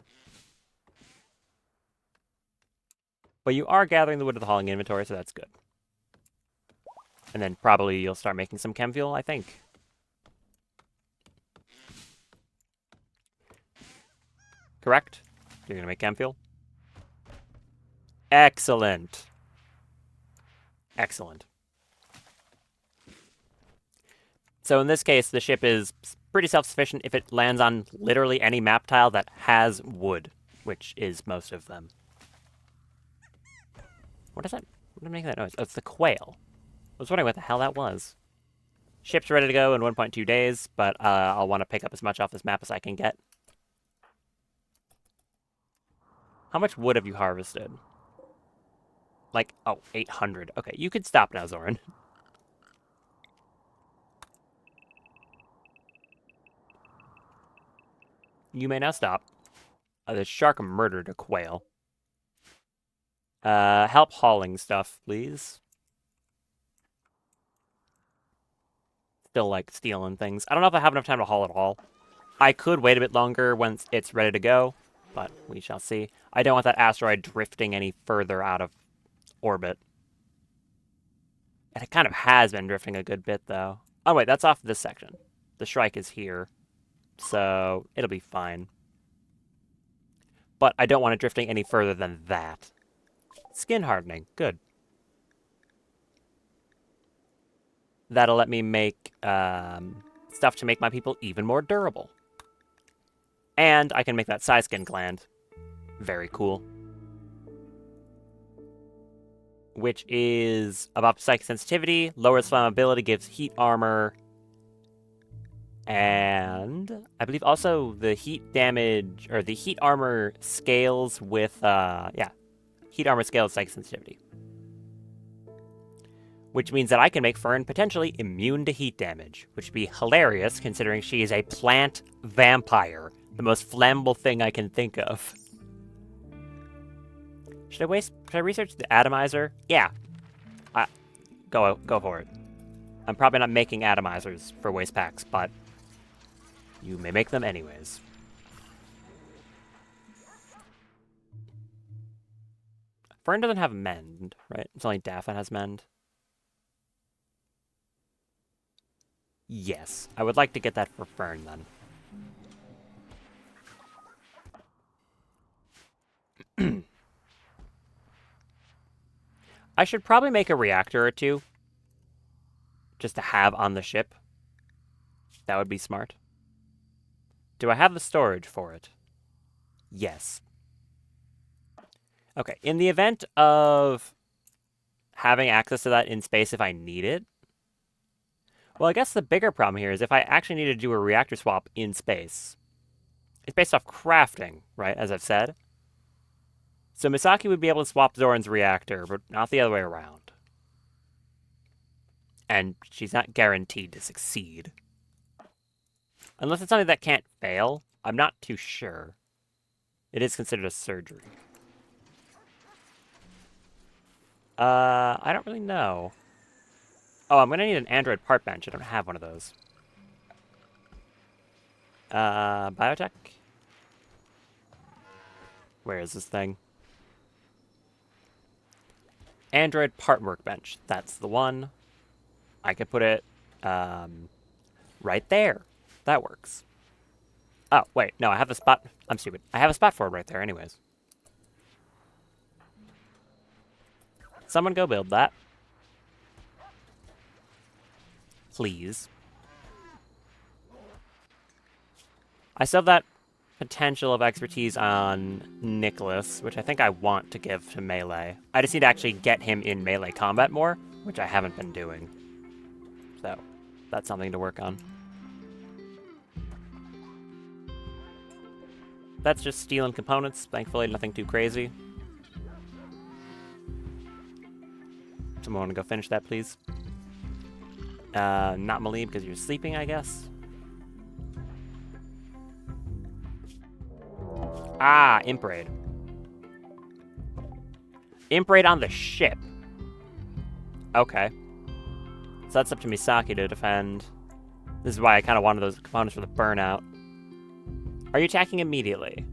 But you are gathering the wood of the hauling inventory, so that's good. And then probably you'll start making some chem fuel, I think. Correct? You're going to make chem fuel? Excellent. Excellent. So in this case, the ship is pretty self-sufficient if it lands on literally any map tile that has wood, which is most of them. What is that? What did make that noise? Oh, it's the quail. I was wondering what the hell that was. Ship's ready to go in 1.2 days, but I'll want to pick up as much off this map as I can get. How much wood have you harvested? Like, oh, 800. Okay, you could stop now, Zoran. You may now stop. The shark murdered a quail. Help hauling stuff, please. Still, like, stealing things. I don't know if I have enough time to haul it all. I could wait a bit longer once it's ready to go, but we shall see. I don't want that asteroid drifting any further out of orbit. And it kind of has been drifting a good bit, though. Oh, wait, that's off this section. The Shrike is here, so it'll be fine. But I don't want it drifting any further than that. Skin hardening, good. That'll let me make stuff to make my people even more durable. And I can make that Psy Skin gland. Very cool. Which is about psychic sensitivity, lowers flammability, gives heat armor, and I believe also the heat damage, or the heat armor scales with, heat armor scales psychic sensitivity. Which means that I can make Fern potentially immune to heat damage, which would be hilarious considering she is a plant vampire, the most flammable thing I can think of. Should I research the atomizer? Yeah. Go for it. I'm probably not making atomizers for waste packs, but you may make them anyways. Fern doesn't have mend, right? It's only Daff that has mend. Yes. I would like to get that for Fern, then. I should probably make a reactor or two. Just to have on the ship. That would be smart. Do I have the storage for it? Yes. Okay, in the event of having access to that in space if I need it, well, I guess the bigger problem here is if I actually need to do a reactor swap in space. It's based off crafting, right, as I've said. So Misaki would be able to swap Zoran's reactor, but not the other way around. And she's not guaranteed to succeed. Unless it's something that can't fail. I'm not too sure. It is considered a surgery. I don't really know. Oh, I'm going to need an Android part bench. I don't have one of those. Biotech? Where is this thing? Android part workbench. That's the one. I could put it right there. That works. Oh, wait. No, I have a spot. I'm stupid. I have a spot for it right there anyways. Someone go build that. Please. I still have that potential of expertise on Nicholas, which I think I want to give to melee. I just need to actually get him in melee combat more, which I haven't been doing. So, that's something to work on. That's just stealing components. Thankfully, nothing too crazy. Someone want to go finish that, please? Not Maleeb, because you're sleeping, I guess. Ah, Imp Raid. Imp Raid on the ship. Okay. So that's up to Misaki to defend. This is why I kind of wanted those components for the burnout. Are you attacking immediately?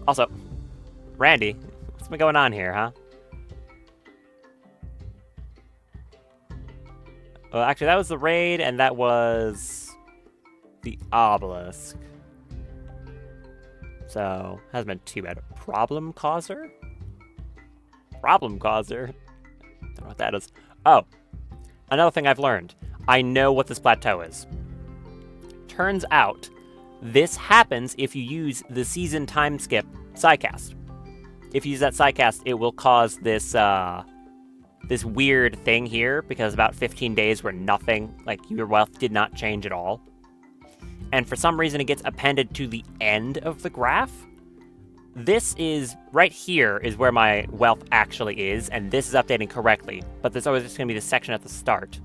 Also, Randy, what's been going on here, huh? Well, actually, that was the raid, and that was the obelisk. So, hasn't been too bad. Problem causer? Problem causer? Don't know what that is. Oh, another thing I've learned. I know what this plateau is. Turns out, this happens if you use the season time skip sidecast. If you use that sidecast, it will cause this this weird thing here, because about 15 days where nothing, like your wealth did not change at all. And for some reason it gets appended to the end of the graph. This is, right here is where my wealth actually is, and this is updating correctly. But there's always just going to be this section at the start,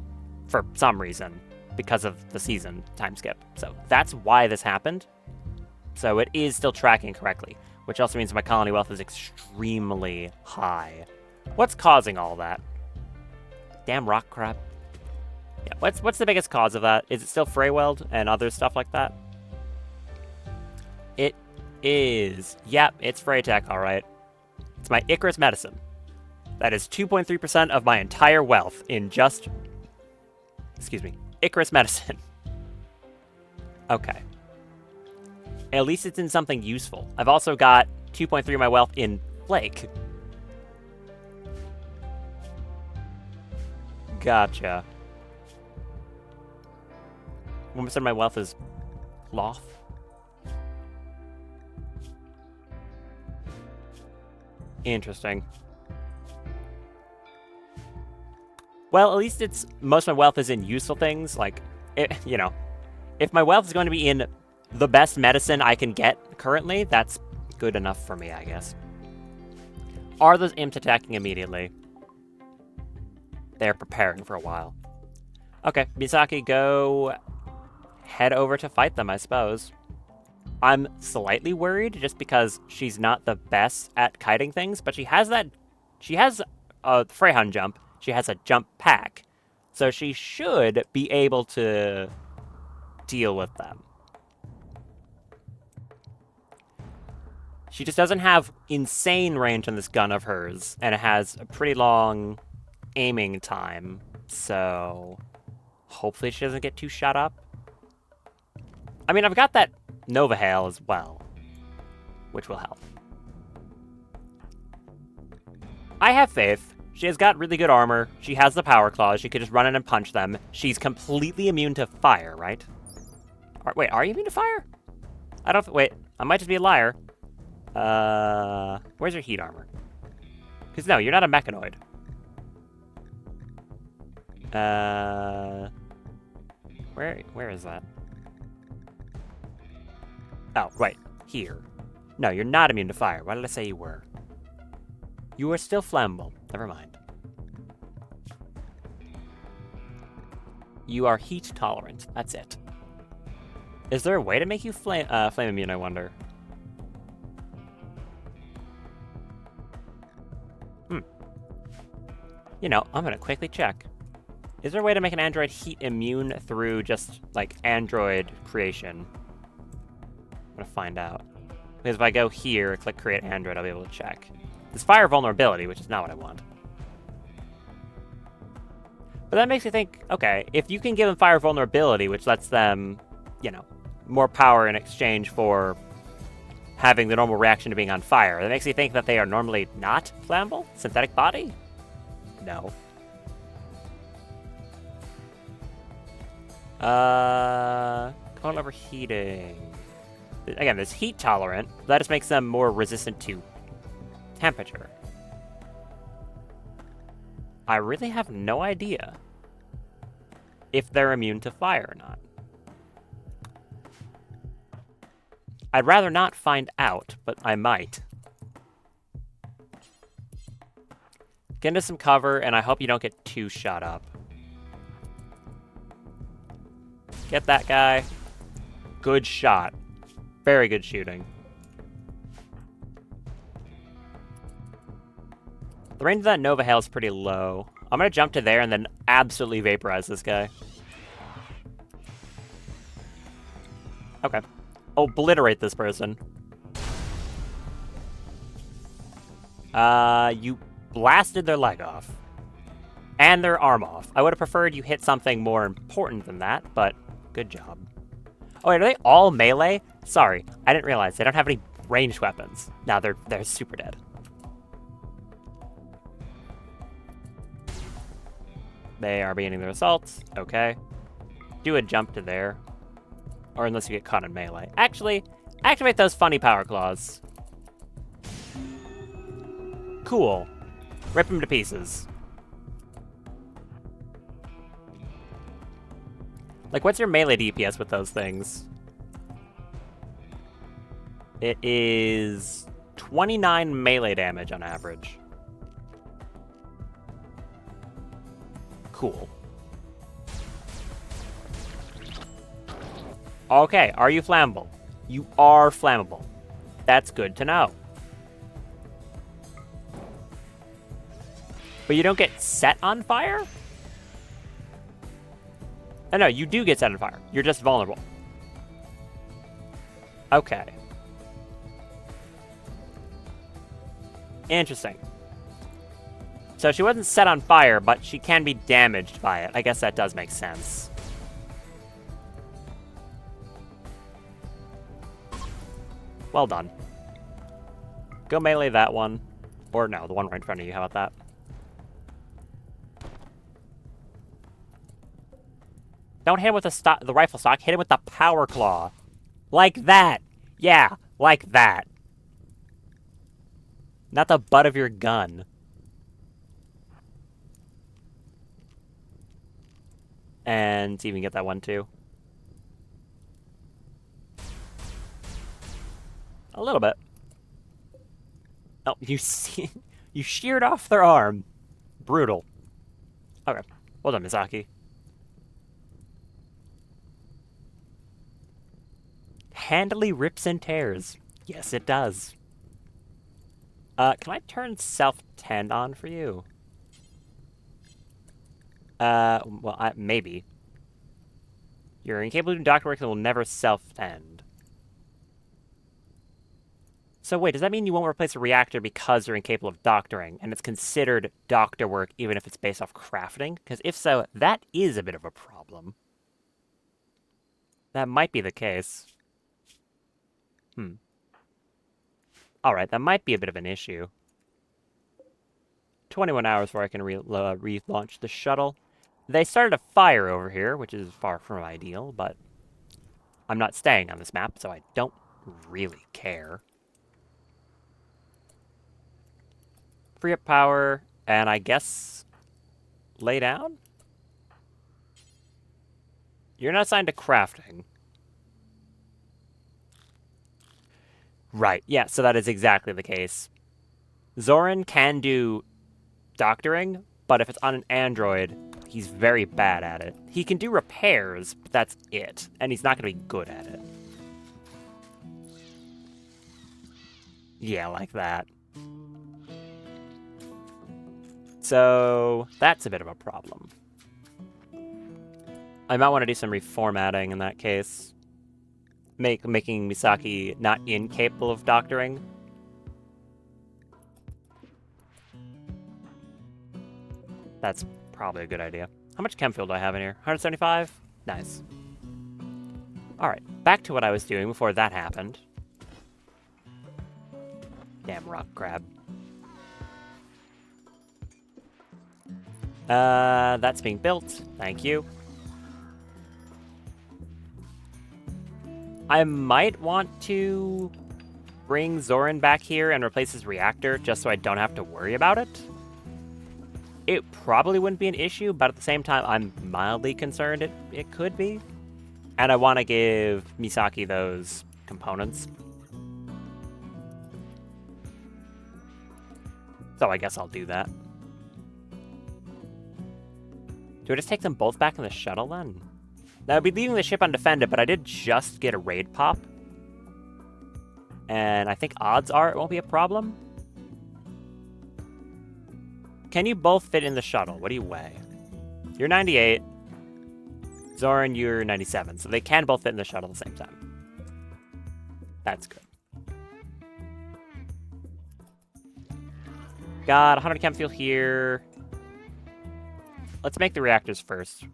for some reason, because of the season time skip. So that's why this happened. So it is still tracking correctly, which also means my colony wealth is extremely high. What's causing all that? Damn rock crap. Yeah, what's the biggest cause of that? Is it still Freyweld and other stuff like that? It is. Yep, it's Freytech, alright. It's my Icarus medicine. That is 2.3% of my entire wealth in just... Excuse me. Icarus medicine. Okay. At least it's in something useful. I've also got 2.3 of my wealth in Flake. Gotcha. 1% of my wealth is cloth. Interesting. Well, at least it's most of my wealth is in useful things. Like, you know, if my wealth is going to be in the best medicine I can get currently, that's good enough for me, I guess. Are those imps attacking immediately? They're preparing for a while. Okay, Misaki, go head over to fight them, I suppose. I'm slightly worried just because she's not the best at kiting things, but she has a Freyhound jump. She has a jump pack. So she should be able to deal with them. She just doesn't have insane range on this gun of hers, and it has a pretty long aiming time, so hopefully she doesn't get too shot up. I mean, I've got that Nova Hail as well, which will help. I have faith. She has got really good armor. She has the power claws. She could just run in and punch them. She's completely immune to fire, right? Wait, are you immune to fire? Wait, I might just be a liar. Where's your heat armor? Because no, you're not a mechanoid. Where is that? Oh, right, here. No, you're not immune to fire. Why did I say you were? You are still flammable. Never mind. You are heat tolerant. That's it. Is there a way to make you flame immune, I wonder? You know, I'm gonna quickly check. Is there a way to make an android heat immune through just, like, android creation? I'm gonna find out. Because if I go here, click create android, I'll be able to check. There's fire vulnerability, which is not what I want. But that makes me think, okay, if you can give them fire vulnerability, which lets them, you know, more power in exchange for having the normal reaction to being on fire, that makes me think that they are normally not flammable? Synthetic body? No. Cold overheating. Again, there's heat tolerant. That just makes them more resistant to temperature. I really have no idea if they're immune to fire or not. I'd rather not find out, but I might. Get into some cover, and I hope you don't get too shot up. Get that guy. Good shot. Very good shooting. The range of that Nova Hail is pretty low. I'm gonna jump to there and then absolutely vaporize this guy. Okay. Obliterate this person. You blasted their leg off. And their arm off. I would have preferred you hit something more important than that, but good job. Oh, wait, are they all melee? Sorry, I didn't realize. They don't have any ranged weapons. Now they're super dead. They are beginning their assaults. Okay. Do a jump to there. Or unless you get caught in melee. Actually, activate those funny power claws. Cool. Rip them to pieces. Like, what's your melee DPS with those things? It is 29 melee damage on average. Cool. Okay, are you flammable? You are flammable. That's good to know. But you don't get set on fire? Oh, no, you do get set on fire. You're just vulnerable. Okay. Interesting. So she wasn't set on fire, but she can be damaged by it. I guess that does make sense. Well done. Go melee that one. Or no, the one right in front of you. How about that? Don't hit him with the rifle stock. Hit him with the power claw. Like that. Yeah, like that. Not the butt of your gun. And see if we can get that one too. A little bit. Oh, you see, you sheared off their arm. Brutal. Okay, well done, Misaki. Handily rips and tears. Yes, it does. Can I turn self-tend on for you? Well, maybe. You're incapable of doing doctor work and will never self-tend. So wait, does that mean you won't replace a reactor because you're incapable of doctoring, and it's considered doctor work even if it's based off crafting? Because if so, that is a bit of a problem. That might be the case. Alright, that might be a bit of an issue. 21 hours before I can relaunch the shuttle. They started a fire over here, which is far from ideal, but I'm not staying on this map, so I don't really care. Free up power, and I guess lay down? You're not assigned to crafting. Right, yeah, so that is exactly the case. Zoran can do doctoring, but if it's on an android, he's very bad at it. He can do repairs, but that's it, and he's not going to be good at it. Yeah, like that. So, that's a bit of a problem. I might want to do some reformatting in that case. Making Misaki not incapable of doctoring. That's probably a good idea. How much chem fuel do I have in here? 175? Nice. Alright, back to what I was doing before that happened. Damn rock crab. That's being built. Thank you. I might want to bring Zoran back here and replace his reactor just so I don't have to worry about it. It probably wouldn't be an issue, but at the same time, I'm mildly concerned it could be. And I want to give Misaki those components. So I guess I'll do that. Do I just take them both back in the shuttle then? Now, I'd be leaving the ship undefended, but I did just get a raid pop. And I think odds are it won't be a problem. Can you both fit in the shuttle? What do you weigh? You're 98. Zoran, you're 97. So they can both fit in the shuttle at the same time. That's good. Got 100 chem fuel here. Let's make the reactors first.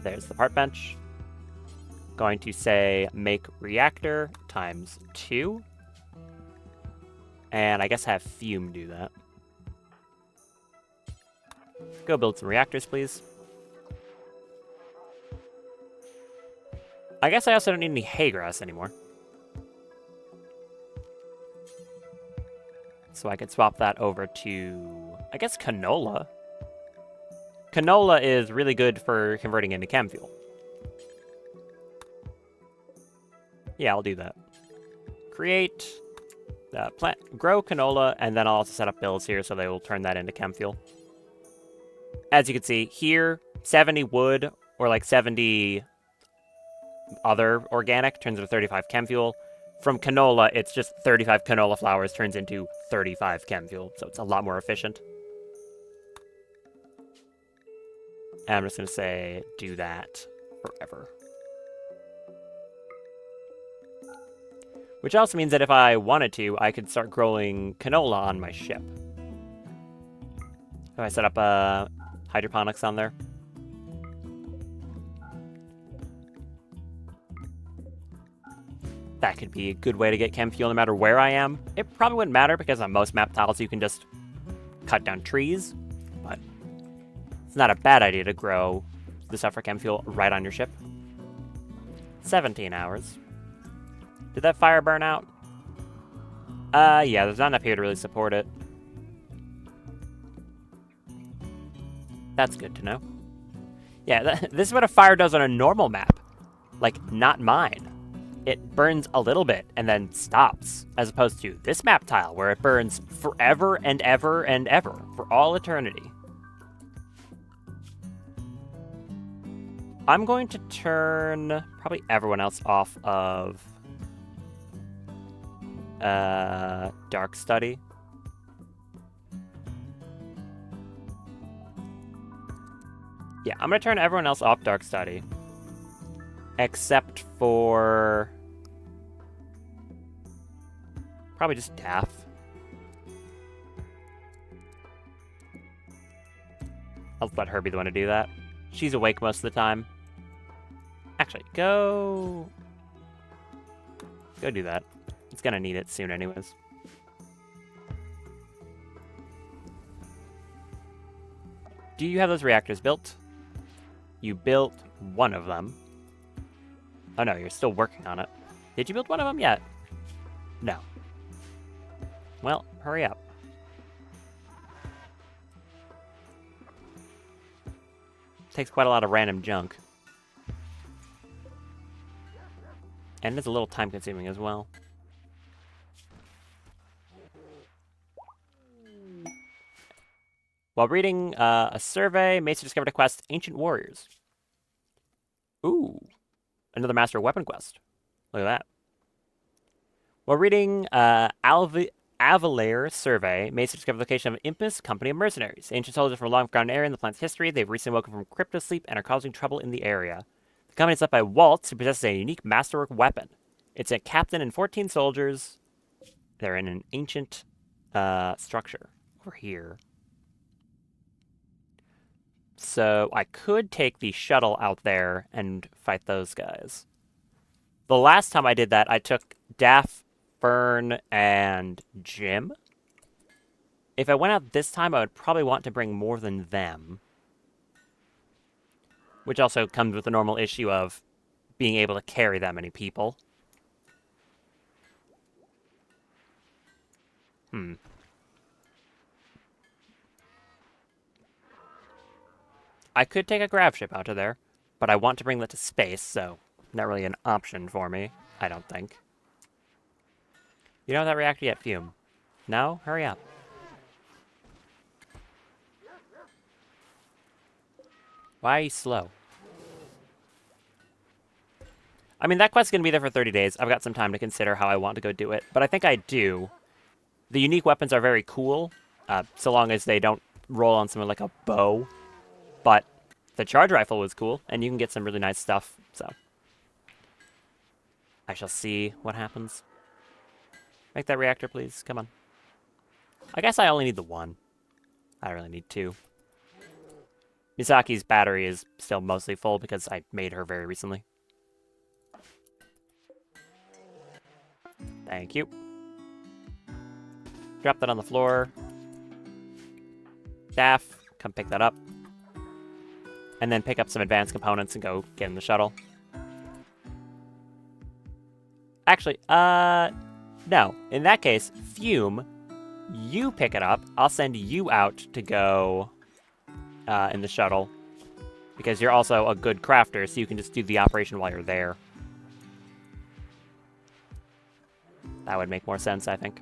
There's the part bench. Going to say make reactor times 2. And I guess have Fume do that. Go build some reactors, please. I guess I also don't need any hay grass anymore. So I could swap that over to, I guess, canola. Canola is really good for converting into chem fuel. Yeah, I'll do that. Create, plant, grow canola, and then I'll also set up builds here so they will turn that into chem fuel. As you can see, here, 70 wood, or like 70 other organic, turns into 35 chem fuel. From canola, it's just 35 canola flowers turns into 35 chem fuel, so it's a lot more efficient. And I'm just going to say, do that forever. Which also means that if I wanted to, I could start growing canola on my ship. If I set up hydroponics on there. That could be a good way to get chem fuel no matter where I am. It probably wouldn't matter because on most map tiles you can just cut down trees, but it's not a bad idea to grow the stuff for chem fuel right on your ship. 17 hours. Did that fire burn out? Yeah, there's not enough here to really support it. That's good to know. Yeah, this is what a fire does on a normal map. Like, not mine. It burns a little bit and then stops, as opposed to this map tile where it burns forever and ever and ever, for all eternity. I'm going to turn probably everyone else off of Dark Study. Yeah, I'm going to turn everyone else off Dark Study. Except for probably just Daff. I'll let her be the one to do that. She's awake most of the time. Actually, go do that. It's gonna need it soon anyways. Do you have those reactors built? You built one of them. Oh no, you're still working on it. Did you build one of them yet? No. Well, hurry up. Takes quite a lot of random junk. And it's a little time consuming as well. While reading a survey, Mesa discovered a quest, Ancient Warriors. Ooh. Another Master Weapon quest. Look at that. While reading Avalair survey, Mesa discovered the location of an infamous company of mercenaries. Ancient soldiers from a long-forgotten area in the planet's history. They've recently woken from cryptosleep and are causing trouble in the area. The company is led by Waltz, who possesses a unique masterwork weapon. It's a captain and 14 soldiers. They're in an ancient structure over here. So I could take the shuttle out there and fight those guys. The last time I did that, I took Daff, Fern, and Jim. If I went out this time, I would probably want to bring more than them. which also comes with the normal issue of being able to carry that many people. Hmm. I could take a grav ship out to there, but I want to bring that to space, so not really an option for me, I don't think. You don't have that reactor yet, Fume. No? Hurry up. Why are you slow? I mean, that quest's going to be there for 30 days. I've got some time to consider how I want to go do it, but I think I do. The unique weapons are very cool, so long as they don't roll on something like a bow. But the charge rifle was cool, and you can get some really nice stuff, so. I shall see what happens. Make that reactor, please. Come on. I guess I only need the one. I really need two. Misaki's battery is still mostly full because I made her very recently. Thank you. Drop that on the floor. Staff, come pick that up. And then pick up some advanced components and go get in the shuttle. Actually, no. In that case, Fume, you pick it up. I'll send you out to go in the shuttle. Because you're also a good crafter, so you can just do the operation while you're there. That would make more sense, I think.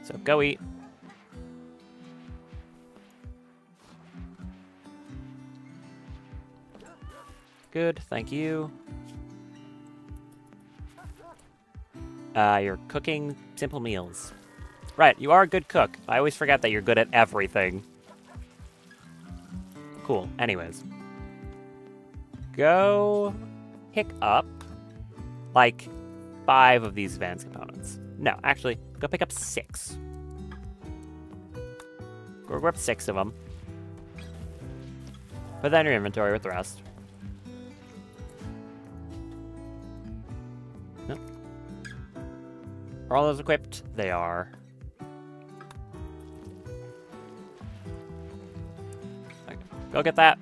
So go eat. Good, thank you. You're cooking simple meals. Right, you are a good cook. I always forget that you're good at everything. Cool, anyways. Go pick up, like, 5 of these advanced components. No, actually, go pick up 6. Go grab 6 of them. Put that in your inventory with the rest. Nope. Are all those equipped? They are. Okay. Go get that.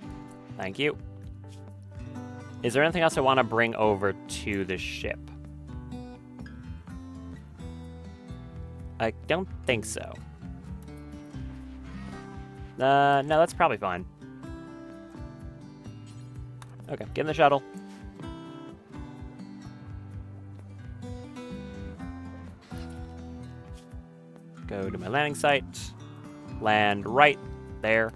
Thank you. Is there anything else I want to bring over to the ship? I don't think so. No, that's probably fine. Okay, get in the shuttle. Go to my landing site. Land right there.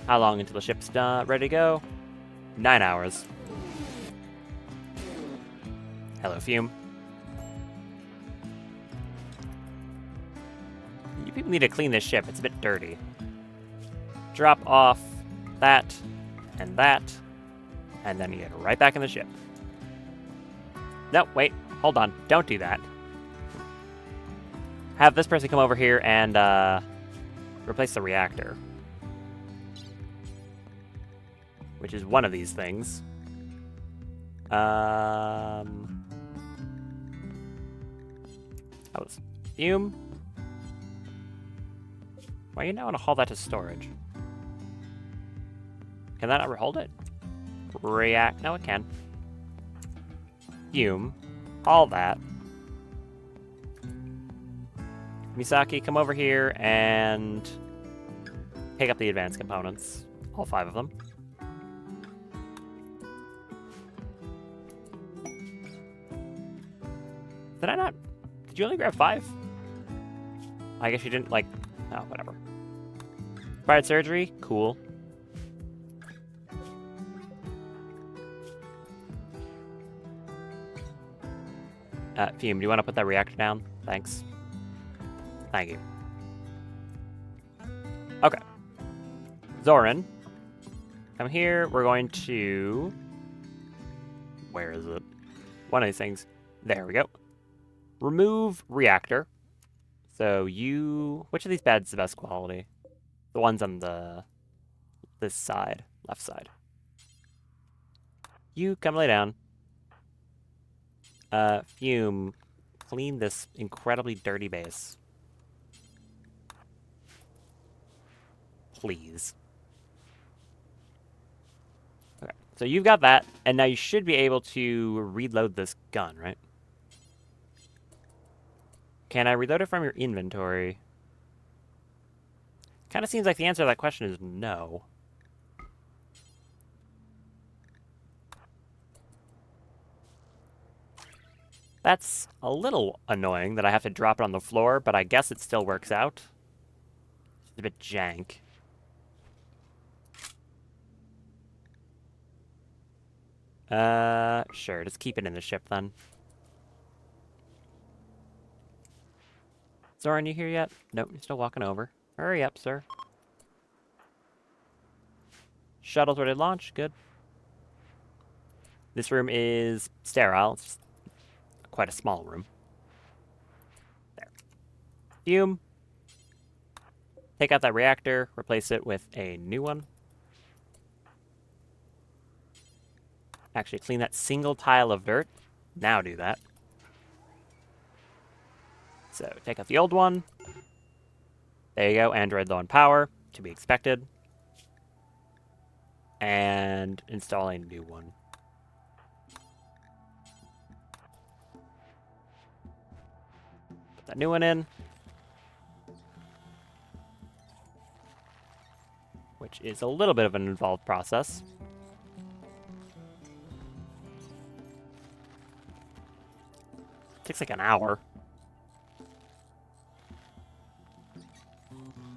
How long until the ship's ready to go? 9 hours. Hello, Fume. You people need to clean this ship. It's a bit dirty. Drop off that, and then you get right back in the ship. No, wait. Hold on. Don't do that. Have this person come over here and replace the reactor. Which is one of these things. I was Fume. Why you now want to haul that to storage? Can that not hold it? React. No, it can. Fume. Haul that. Misaki, come over here and pick up the advanced components. All 5 of them. Did I not? Did you only grab 5? I guess you didn't, like... Oh, whatever. Required surgery? Cool. Fume, do you want to put that reactor down? Thanks. Thank you. Okay. Zoran. Come here. We're going to... Where is it? One of these things. There we go. Remove reactor. So you... Which of these beds is the best quality? The ones on this side. Left side. You come lay down. Fume. Clean this incredibly dirty base. please. Okay, so you've got that, and now you should be able to reload this gun, right? Can I reload it from your inventory? Kind of seems like the answer to that question is no. That's a little annoying that I have to drop it on the floor, but I guess it still works out. It's a bit jank. Sure, just keep it in the ship then. Zoran, you here yet? Nope, you're still walking over. Hurry up, sir. Shuttle's ready to launch, good. This room is sterile, it's quite a small room. There. Fume. Take out that reactor, replace it with a new one. Actually, clean that single tile of dirt. Now do that. So, take out the old one. There you go, Android low on power, to be expected. And install a new one. Put that new one in. Which is a little bit of an involved process. Takes like an hour.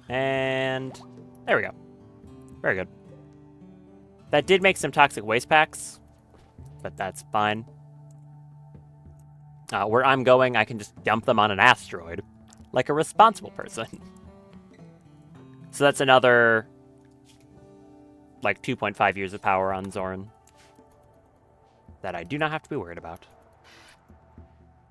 And there we go. Very good. That did make some toxic waste packs, but that's fine. Where I'm going, I can just dump them on an asteroid, like a responsible person. So that's another, like, 2.5 years of power on Zoran that I do not have to be worried about.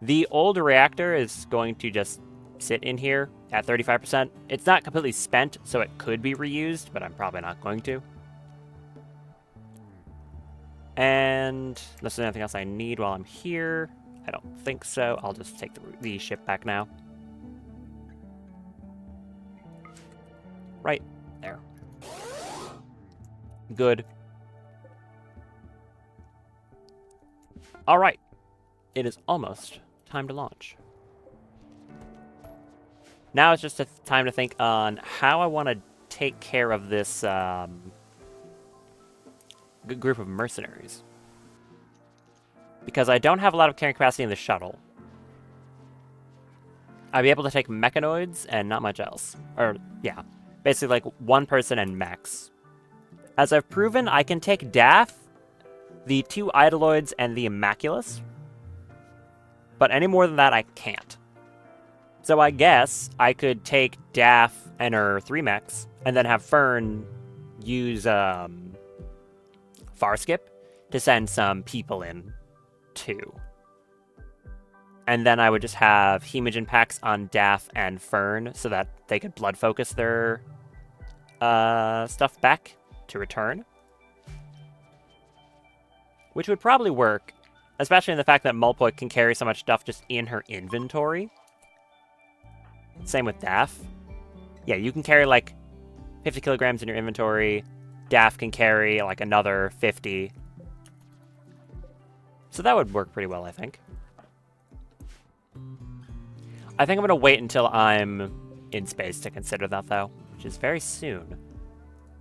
The old reactor is going to just sit in here at 35%. It's not completely spent, so it could be reused, but I'm probably not going to. And unless there's anything else I need while I'm here, I don't think so. I'll just take the ship back now. Right there. Good. All right. It is almost time to launch. Now it's just a time to think on how I want to take care of this group of mercenaries. Because I don't have a lot of carrying capacity in the shuttle. I'd be able to take mechanoids and not much else. Or, yeah. Basically, like, one person and mechs. As I've proven, I can take Daff, the 2 Idoloids, and the Immaculus. But any more than that, I can't. So I guess I could take Daff and her 3 mechs, and then have Fern use Farskip to send some people in, too. And then I would just have Hemogen packs on Daff and Fern, so that they could blood focus their stuff back to return. Which would probably work, especially in the fact that Mulpoy can carry so much stuff just in her inventory. Same with Daff. Yeah, you can carry like 50 kilograms in your inventory. Daff can carry like another 50. So that would work pretty well, I think. I think I'm going to wait until I'm in space to consider that, though, which is very soon.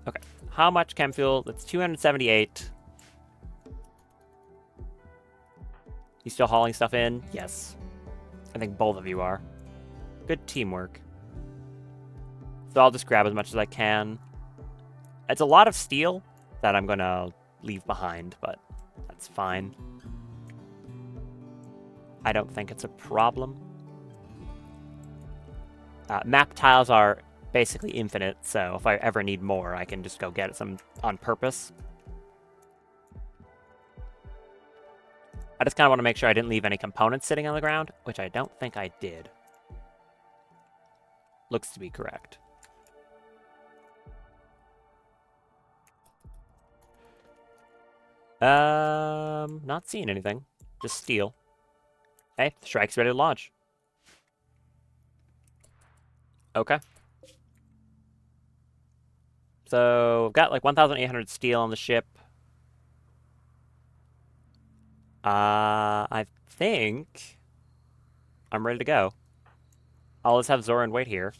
Okay, how much chem fuel? That's 278. You still hauling stuff in? Yes. I think both of you are. Good teamwork. So I'll just grab as much as I can. It's a lot of steel that I'm going to leave behind, but that's fine. I don't think it's a problem. Map tiles are basically infinite, so if I ever need more, I can just go get some on purpose. I just kind of want to make sure I didn't leave any components sitting on the ground, which I don't think I did. Looks to be correct. Not seeing anything. Just steel. Hey, the strike's ready to launch. Okay. So we've got like 1,800 steel on the ship. I think I'm ready to go. I'll just have Zoran wait here.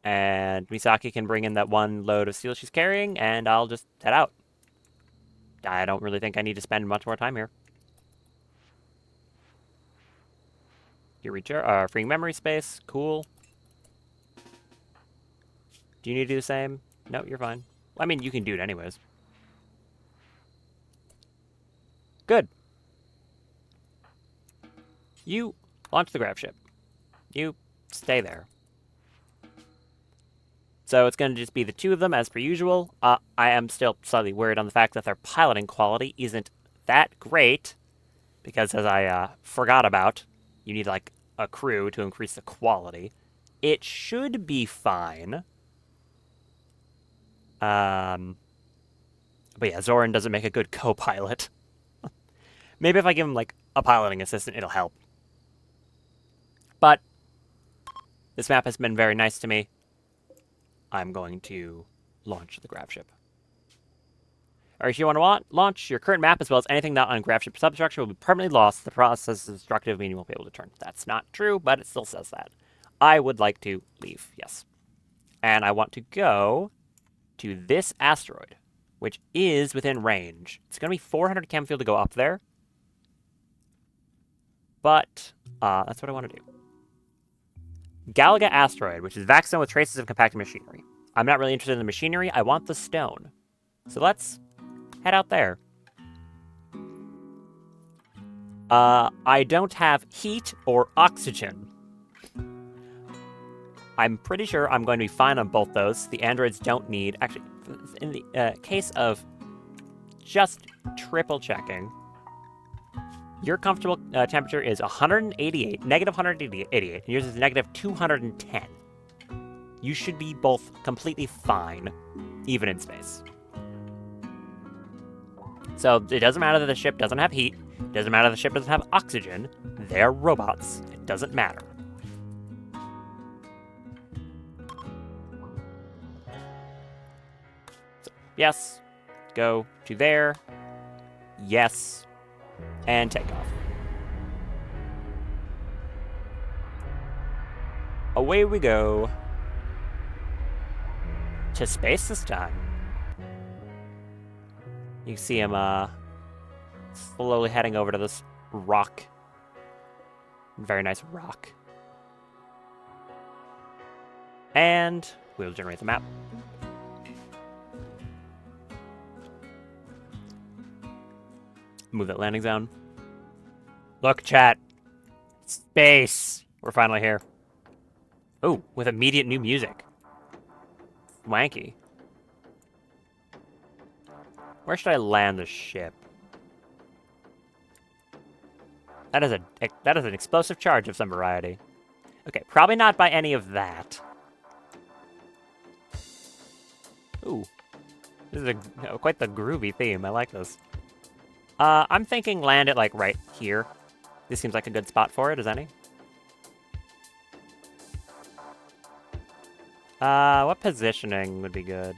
And Misaki can bring in that one load of steel she's carrying, and I'll just head out. I don't really think I need to spend much more time here. You reach freeing memory space. Cool. Do you need to do the same? No, you're fine. I mean, you can do it anyways. Good. You launch the grav ship. You stay there. So it's going to just be the two of them as per usual. I am still slightly worried on the fact that their piloting quality isn't that great. Because as I forgot about, you need like a crew to increase the quality. It should be fine. But yeah, Zoran doesn't make a good co-pilot. Maybe if I give him like a piloting assistant, it'll help. But this map has been very nice to me. I'm going to launch the grav ship. Or if you want to launch your current map as well as anything not on grav ship substructure will be permanently lost. The process is destructive, meaning you won't be able to turn. That's not true, but it still says that. I would like to leave, yes. And I want to go to this asteroid, which is within range. It's going to be 400 chem fuel to go up there. But that's what I want to do. Galaga asteroid, which is Vaxstone with traces of compacted machinery. I'm not really interested in the machinery. I want the stone. So let's head out there. I don't have heat or oxygen. I'm pretty sure I'm going to be fine on both those. The androids don't need... Actually, in the case of just triple checking, your comfortable temperature is 188, negative 188, and yours is negative 210. You should be both completely fine, even in space. So it doesn't matter that the ship doesn't have heat. It doesn't matter that the ship doesn't have oxygen. They're robots. It doesn't matter. So, yes. Go to there. Yes. And take off. Away we go. To space this time. You see him slowly heading over to this rock. Very nice rock. And we'll generate the map. Move that landing zone. Look, chat. Space. We're finally here. Oh, with immediate new music. Wanky. Where should I land the ship? That is an explosive charge of some variety. Okay, probably not by any of that. Ooh. This is quite the groovy theme. I like this. I'm thinking land it, like, right here. This seems like a good spot for it, is any? What positioning would be good?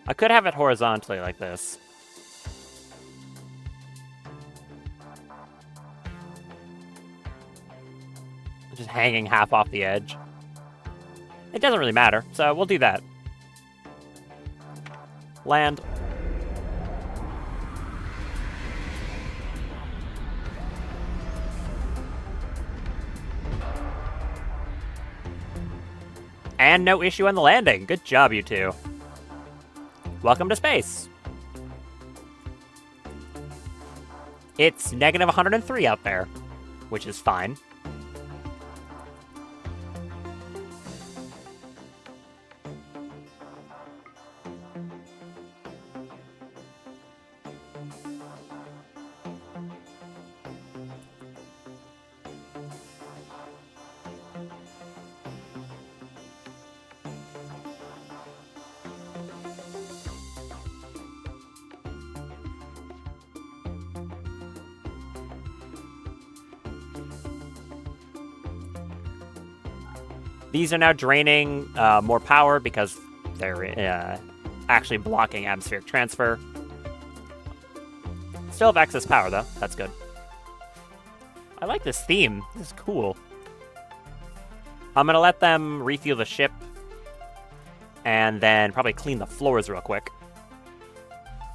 I could have it horizontally like this. Just hanging half off the edge. It doesn't really matter, so we'll do that. Land. And no issue on the landing. Good job, you two. Welcome to space. It's negative 103 out there, which is fine. These are now draining more power because They're actually blocking atmospheric transfer. Still have excess power, though. That's good. I like this theme. This is cool. I'm going to let them refuel the ship and then probably clean the floors real quick.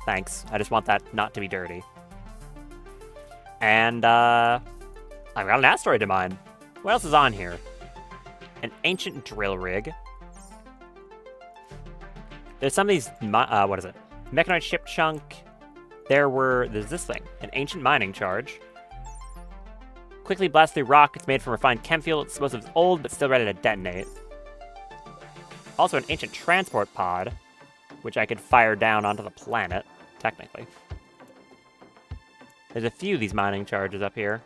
Thanks. I just want that not to be dirty. And I've got an asteroid to mine. What else is on here? An ancient drill rig. There's some of these, what is it? Mechanoid ship chunk. There's this thing. An ancient mining charge. Quickly blast through rock. It's made from refined chem fuel. It's supposed to be old, but still ready to detonate. Also an ancient transport pod, which I could fire down onto the planet, technically. There's a few of these mining charges up here.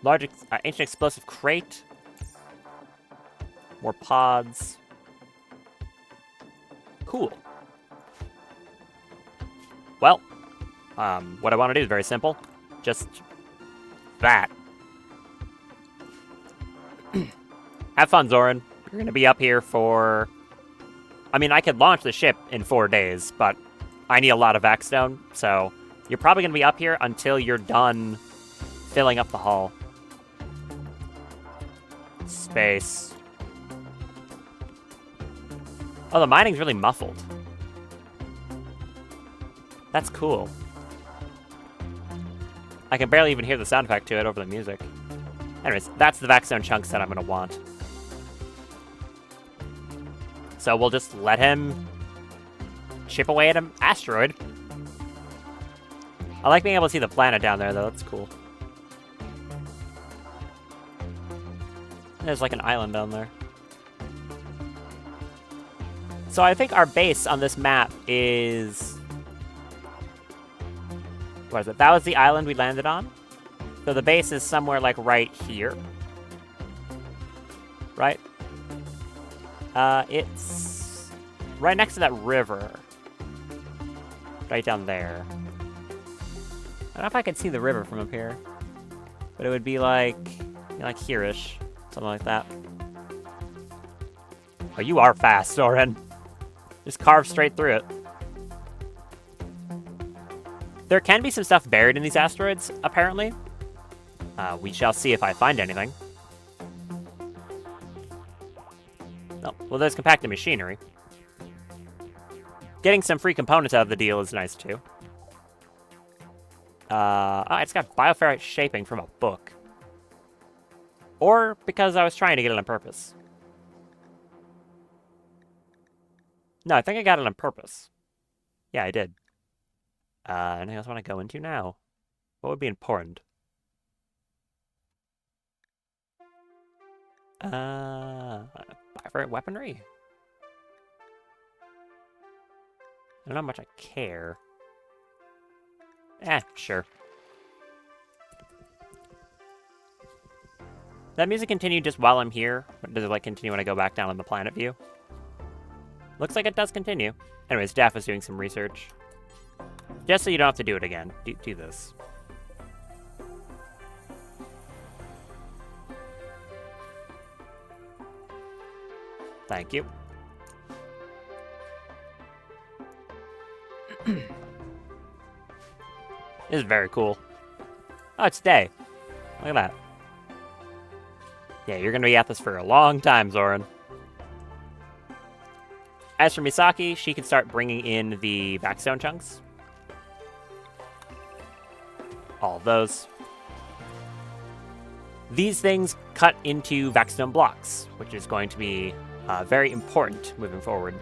Large ancient explosive crate. More pods. Cool. Well, what I want to do is very simple. Just that. Have fun, Zoran. You're going to be up here for... I mean, I could launch the ship in 4 days, but I need a lot of Vaxstone, so you're probably going to be up here until you're done filling up the hull. Space. Oh, the mining's really muffled. That's cool. I can barely even hear the sound effect to it over the music. Anyways, that's the Vaxstone chunks that I'm going to want. So we'll just let him chip away at an asteroid. I like being able to see the planet down there, though. That's cool. There's like an island down there. So I think our base on this map is... What is it? That was the island we landed on. So the base is somewhere like right here. Right? It's right next to that river. Right down there. I don't know if I can see the river from up here. But it would be like here-ish. Something like that. Oh, you are fast, Soren. Just carve straight through it. There can be some stuff buried in these asteroids, apparently. We shall see if I find anything. Oh, well, there's compacted machinery. Getting some free components out of the deal is nice, too. It's got bioferrite shaping from a book. Or because I was trying to get it on purpose. No, I think I got it on purpose. Yeah, I did. Anything else I want to go into now? What would be important? Bioferrite weaponry? I don't know how much I care. Sure. That music continue just while I'm here? Or does it, like, continue when I go back down on the planet view? Looks like it does continue. Anyways, Daff was doing some research. Just so you don't have to do it again. Do this. Thank you. This is very cool. Oh, it's day. Look at that. Yeah, you're going to be at this for a long time, Zoran. As for Misaki, she can start bringing in the Vaxstone chunks. All of those. These things cut into Vaxstone blocks, which is going to be very important moving forward.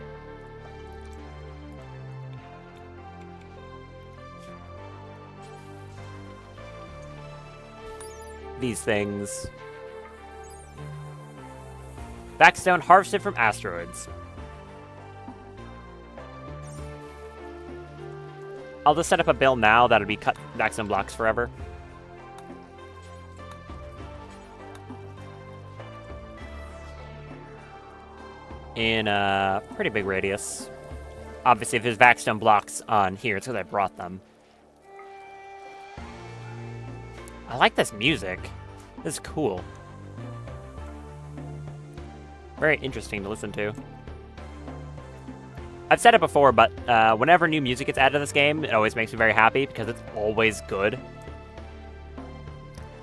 These things. Vaxstone harvested from asteroids. I'll just set up a build now that'll be cut Vaxstone blocks forever. In a pretty big radius. Obviously, if there's Vaxstone blocks on here, it's because I brought them. I like this music. This is cool. Very interesting to listen to. I've said it before, but whenever new music gets added to this game, it always makes me very happy because it's always good.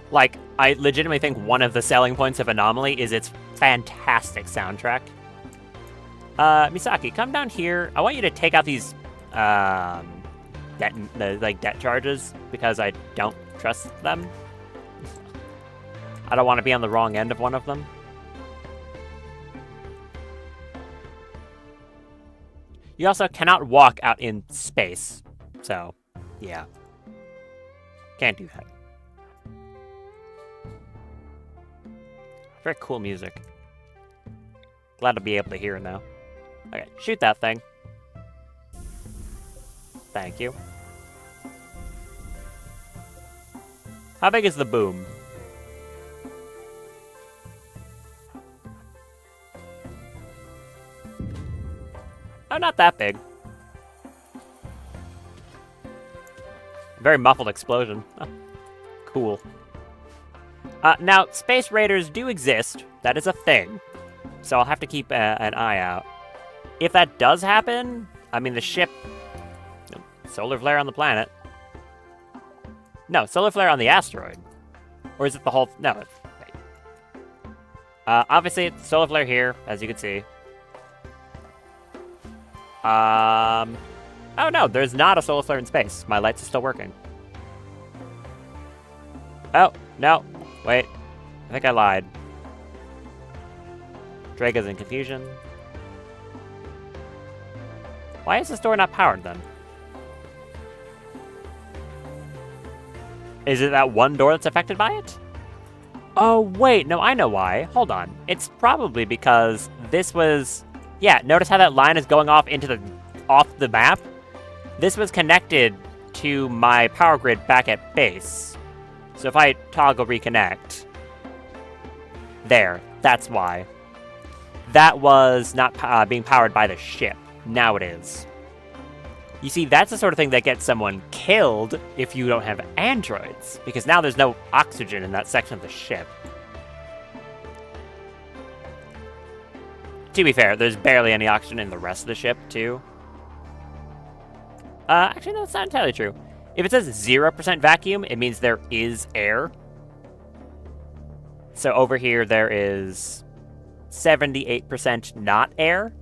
Like, I legitimately think one of the selling points of Anomaly is its fantastic soundtrack. Misaki, come down here. I want you to take out these debt charges because I don't trust them. I don't want to be on the wrong end of one of them. You also cannot walk out in space. So, yeah. Can't do that. Very cool music. Glad to be able to hear it now. Okay, shoot that thing. Thank you. How big is the boom? Oh, not that big. Very muffled explosion. Oh, cool. Now, space raiders do exist. That is a thing. So I'll have to keep an eye out. If that does happen, I mean, the ship... Solar flare on the planet. No, solar flare on the asteroid. Or is it the whole... No. Wait. Obviously, it's solar flare here, as you can see. Oh no, there's not a solar flare in space. My lights are still working. Oh, no. Wait. I think I lied. Drago's in confusion. Why is this door not powered then? Is it that one door that's affected by it? Oh, wait. No, I know why. Hold on. It's probably because this was... Yeah, notice how that line is going off the map? This was connected to my power grid back at base. So if I toggle reconnect... There. That's why. That was not being powered by the ship. Now it is. You see, that's the sort of thing that gets someone killed if you don't have androids. Because now there's no oxygen in that section of the ship. To be fair, there's barely any oxygen in the rest of the ship, too. Actually, no, that's not entirely true. If it says 0% vacuum, it means there is air. So over here, there is 78% not air.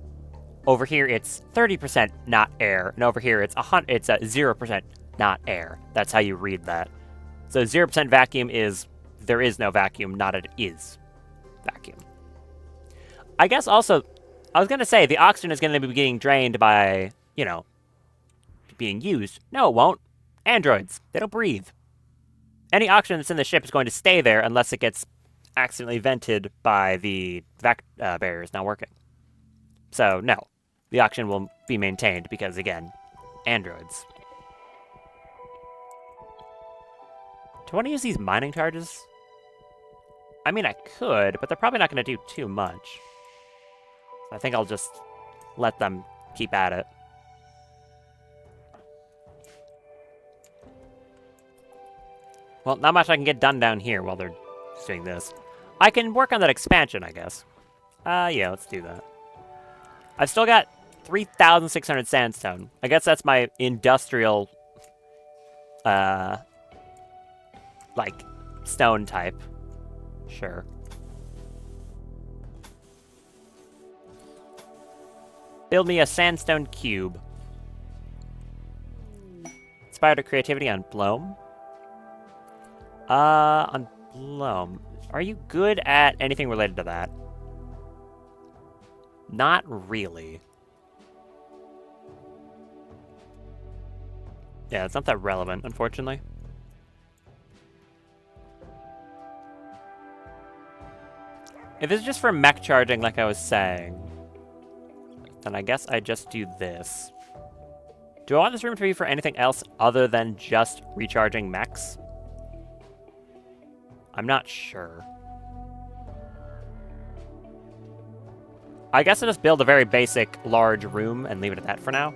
Over here, it's 30% not air. And over here, it's 0% not air. That's how you read that. So 0% vacuum is there is no vacuum, not it is vacuum. I guess also, I was going to say, the oxygen is going to be getting drained by, you know, being used. No, it won't. Androids, they don't breathe. Any oxygen that's in the ship is going to stay there unless it gets accidentally vented by the vac barriers not working. So, no. The oxygen will be maintained because, again, androids. Do I want to use these mining charges? I mean, I could, but they're probably not going to do too much. I think I'll just let them keep at it. Well, not much I can get done down here while they're doing this. I can work on that expansion, I guess. Yeah, let's do that. I've still got 3,600 sandstone. I guess that's my industrial, like, stone type. Sure. Build me a sandstone cube. Inspired creativity on Bloom. On Bloom. Are you good at anything related to that? Not really. Yeah, it's not that relevant, unfortunately. If it's just for mech charging, like I was saying, then I guess I just do this. Do I want this room to be for anything else other than just recharging mechs? I'm not sure. I guess I'll just build a very basic, large room and leave it at that for now.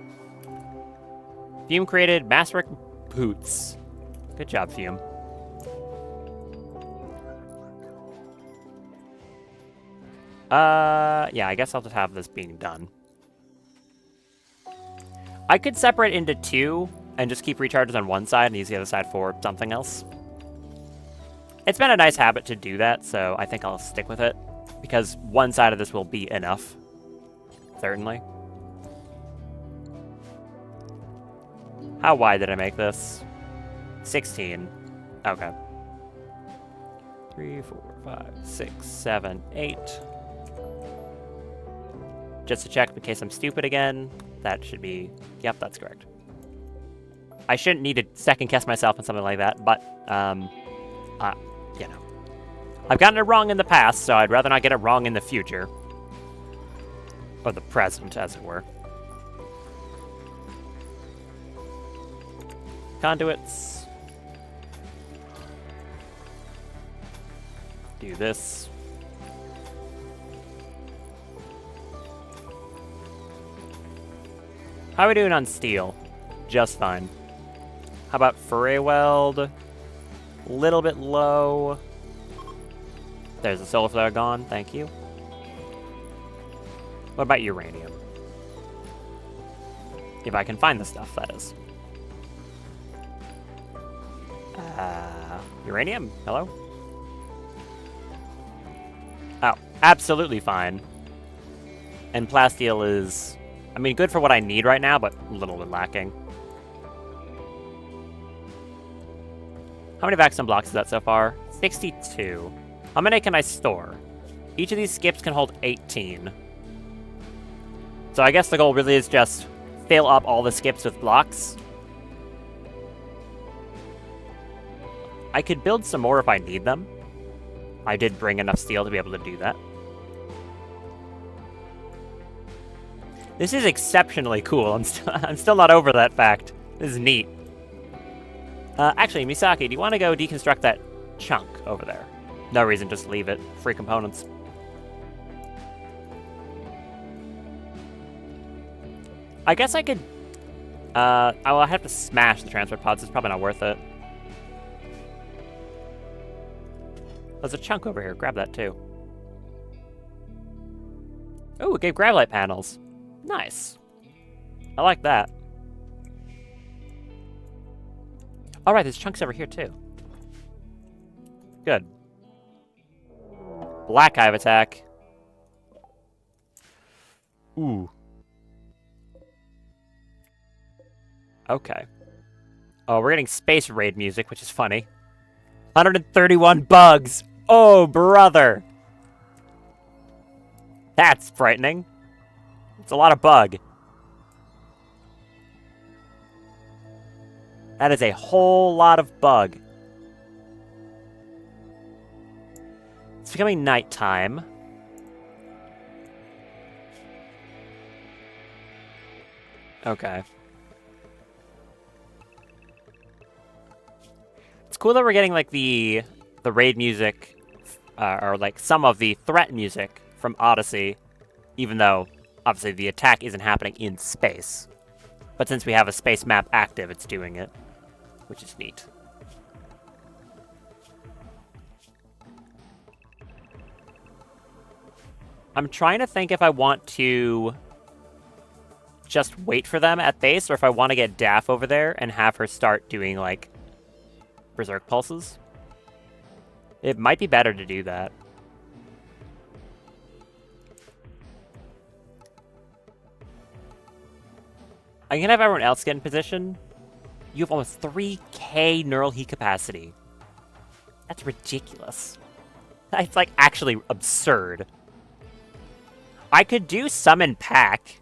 Fume created Masterwork Boots. Good job, Fume. Yeah, I guess I'll just have this being done. I could separate into 2 and just keep recharges on one side and use the other side for something else. It's been a nice habit to do that, so I think I'll stick with it. Because one side of this will be enough. Certainly. How wide did I make this? 16. Okay. 3, 4, 5, 6, 7, 8. Just to check in case I'm stupid again. That should be... Yep, that's correct. I shouldn't need to second guess myself on something like that, but, you know. I've gotten it wrong in the past, so I'd rather not get it wrong in the future. Or the present, as it were. Conduits. Do this. How are we doing on steel? Just fine. How about foray weld? A little bit low. There's the solar flare gone, thank you. What about uranium? If I can find the stuff, that is. Uranium? Hello? Oh, absolutely fine. And plasteel is, I mean, good for what I need right now, but a little bit lacking. How many vacuum blocks is that so far? 62. How many can I store? Each of these skips can hold 18. So I guess the goal really is just fill up all the skips with blocks. I could build some more if I need them. I did bring enough steel to be able to do that. This is exceptionally cool. I'm still not over that fact. This is neat. Actually, Misaki, do you want to go deconstruct that chunk over there? No reason, just leave it. Free components. I guess I could... I'll have to smash the transport pods. It's probably not worth it. There's a chunk over here. Grab that, too. Oh, it gave gravite panels. Nice. I like that. Alright, there's chunks over here, too. Good. Black hive attack. Ooh. Okay. Oh, we're getting space raid music, which is funny. 131 bugs! Oh, brother! That's frightening. It's a lot of bug. That is a whole lot of bug. It's becoming nighttime. Okay. It's cool that we're getting, like, the raid music, or, like, some of the threat music from Odyssey, even though, obviously, the attack isn't happening in space. But since we have a space map active, it's doing it, which is neat. I'm trying to think if I want to just wait for them at base, or if I want to get Daff over there and have her start doing, like, Berserk Pulses. It might be better to do that. I can have everyone else get in position. You have almost 3k neural heat capacity. That's ridiculous. That's, like, actually absurd. I could do summon pack.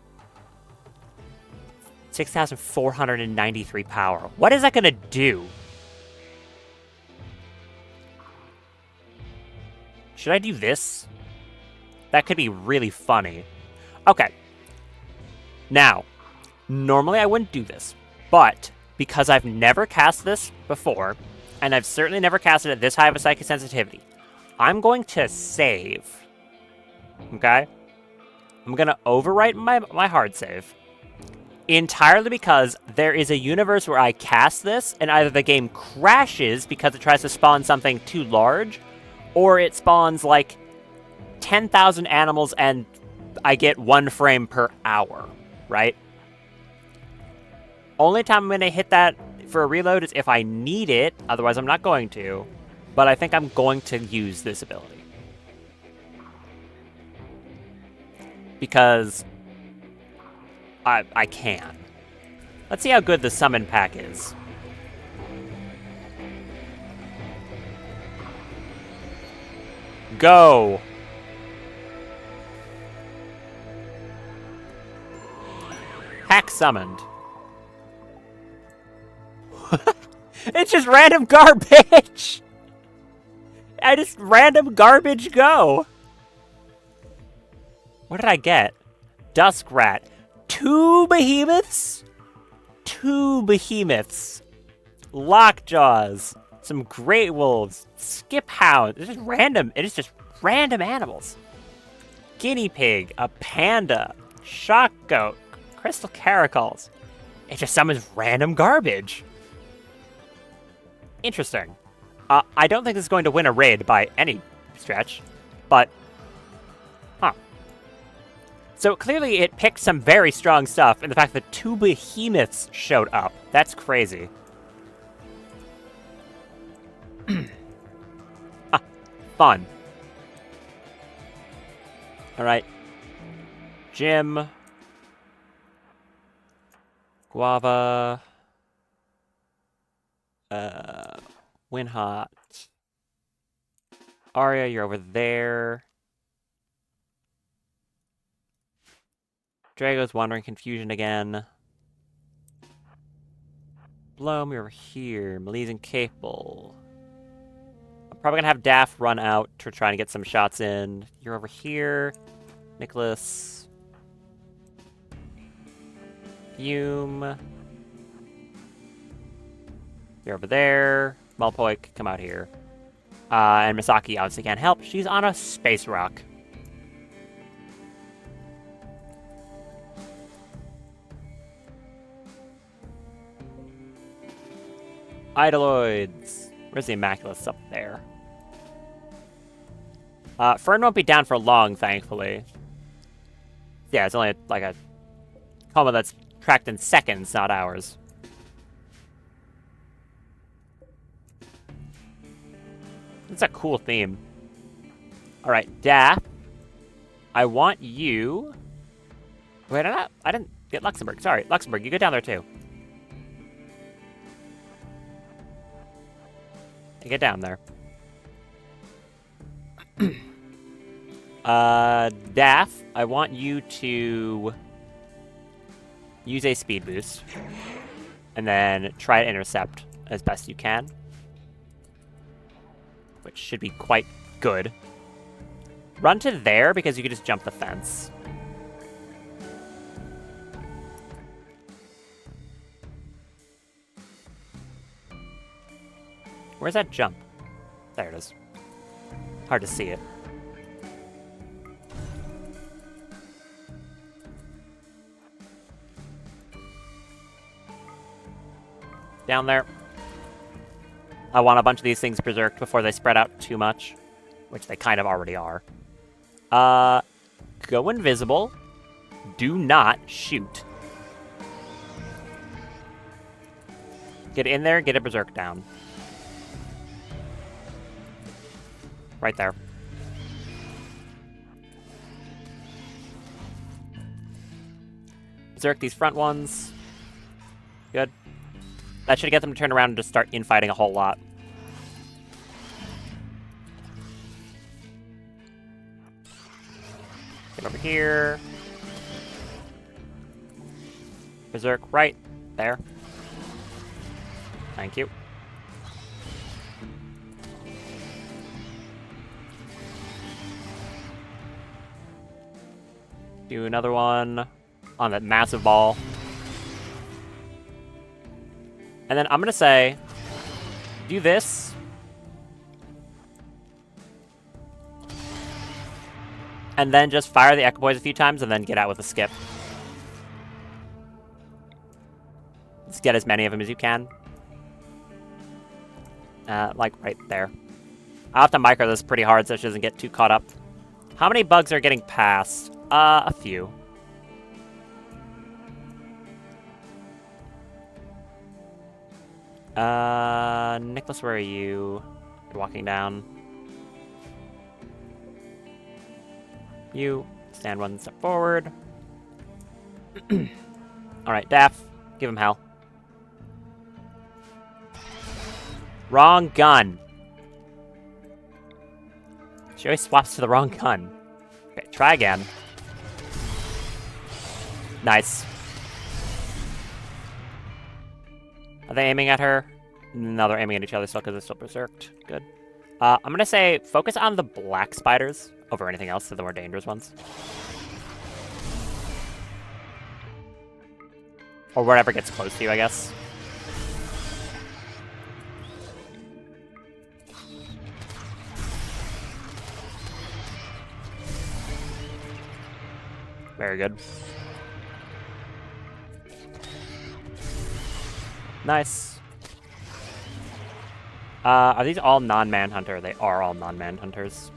6,493 power. What is that gonna do? Should I do this? That could be really funny. Okay. Now, normally I wouldn't do this, but because I've never cast this before, and I've certainly never cast it at this high of a psychic sensitivity, I'm going to save. Okay? I'm going to overwrite my hard save. Entirely because there is a universe where I cast this, and either the game crashes because it tries to spawn something too large, or it spawns, like, 10,000 animals and I get 1 frame per hour, right? Only time I'm going to hit that for a reload is if I need it. Otherwise, I'm not going to. But I think I'm going to use this ability. Because I can. Let's see how good the summon pack is. Go! Pack summoned. It's just random garbage! I just random garbage go! What did I get? Duskrat. 2 behemoths? 2 behemoths. Lockjaws. Some great wolves. Skip hounds. It's just random. It is just random animals. Guinea pig. A panda. Shock goat. Crystal caracoles. It just summons random garbage. Interesting. I don't think this is going to win a raid by any stretch, but... Huh. So clearly it picked some very strong stuff, and the fact that 2 behemoths showed up. That's crazy. Fun. Alright. Jim. Guava. Winhot. Arya, you're over there. Drago's wandering confusion again. Bloom, you're over here. Melee's incapable. I'm probably gonna have Daff run out to try and get some shots in. You're over here. Nicholas. Fume. You're over there. Malpoik, come out here. And Misaki obviously can't help. She's on a space rock. Idoloids. Where's the Immaculus? Up there. Fern won't be down for long, thankfully. Yeah, it's only like a coma that's tracked in seconds, not hours. It's a cool theme. Alright, Daff. I want you... Wait, I didn't get Luxembourg. Sorry, Luxembourg, you go down there too. You get down there. Daff, I want you to use a speed boost. And then try to intercept as best you can. Which should be quite good. Run to there because you can just jump the fence. Where's that jump? There it is. Hard to see it. Down there. I want a bunch of these things berserked before they spread out too much, which they kind of already are. Go invisible. Do not shoot. Get in there, get a berserk down. Right there. Berserk these front ones. Good. That should get them to turn around and just start infighting a whole lot. Get over here. Berserk right there. Thank you. Do another one on that massive ball. And then I'm going to say, do this. And then just fire the Echo Boys a few times and then get out with a skip. Just get as many of them as you can. Like right there. I'll have to micro this pretty hard so she doesn't get too caught up. How many bugs are getting past? A few. Nicholas, where are you? You're walking down. You stand one step forward. Alright, Daff, give him hell. Wrong gun. She always swaps to the wrong gun. Okay, try again. Nice. Are they aiming at her? No, they're aiming at each other still because they're still berserked. Good. I'm gonna say focus on the black spiders over anything else, they're the more dangerous ones. Or whatever gets close to you, I guess. Very good. Nice. Are these all non-manhunter? They are all non-manhunters.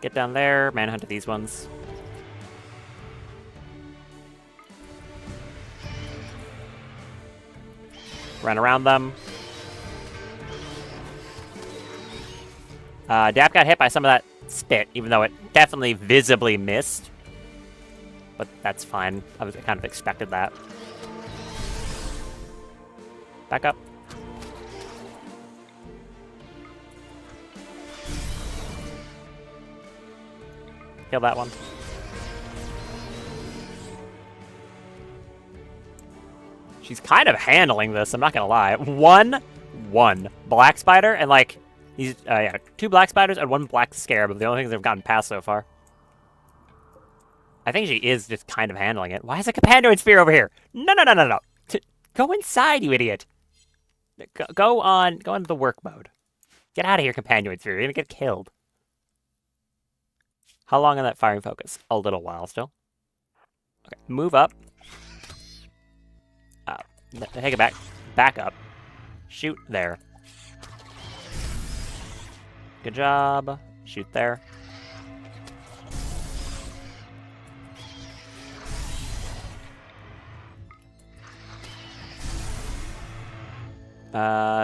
Get down there, manhunt these ones. Run around them. Dap got hit by some of that spit, even though it definitely visibly missed. But that's fine. I kind of expected that. Back up. Kill that one. She's kind of handling this, I'm not gonna lie. One black spider and like these yeah, 2 black spiders and 1 black scarab are the only things they've gotten past so far. I think she is just kind of handling it. Why is a companion spear over here? No. Go inside, you idiot. Go into the work mode. Get out of here, companion spear. You're gonna get killed. How long on that firing focus? A little while still. Okay, move up. Take it back. Back up. Shoot there. Good job. Shoot there.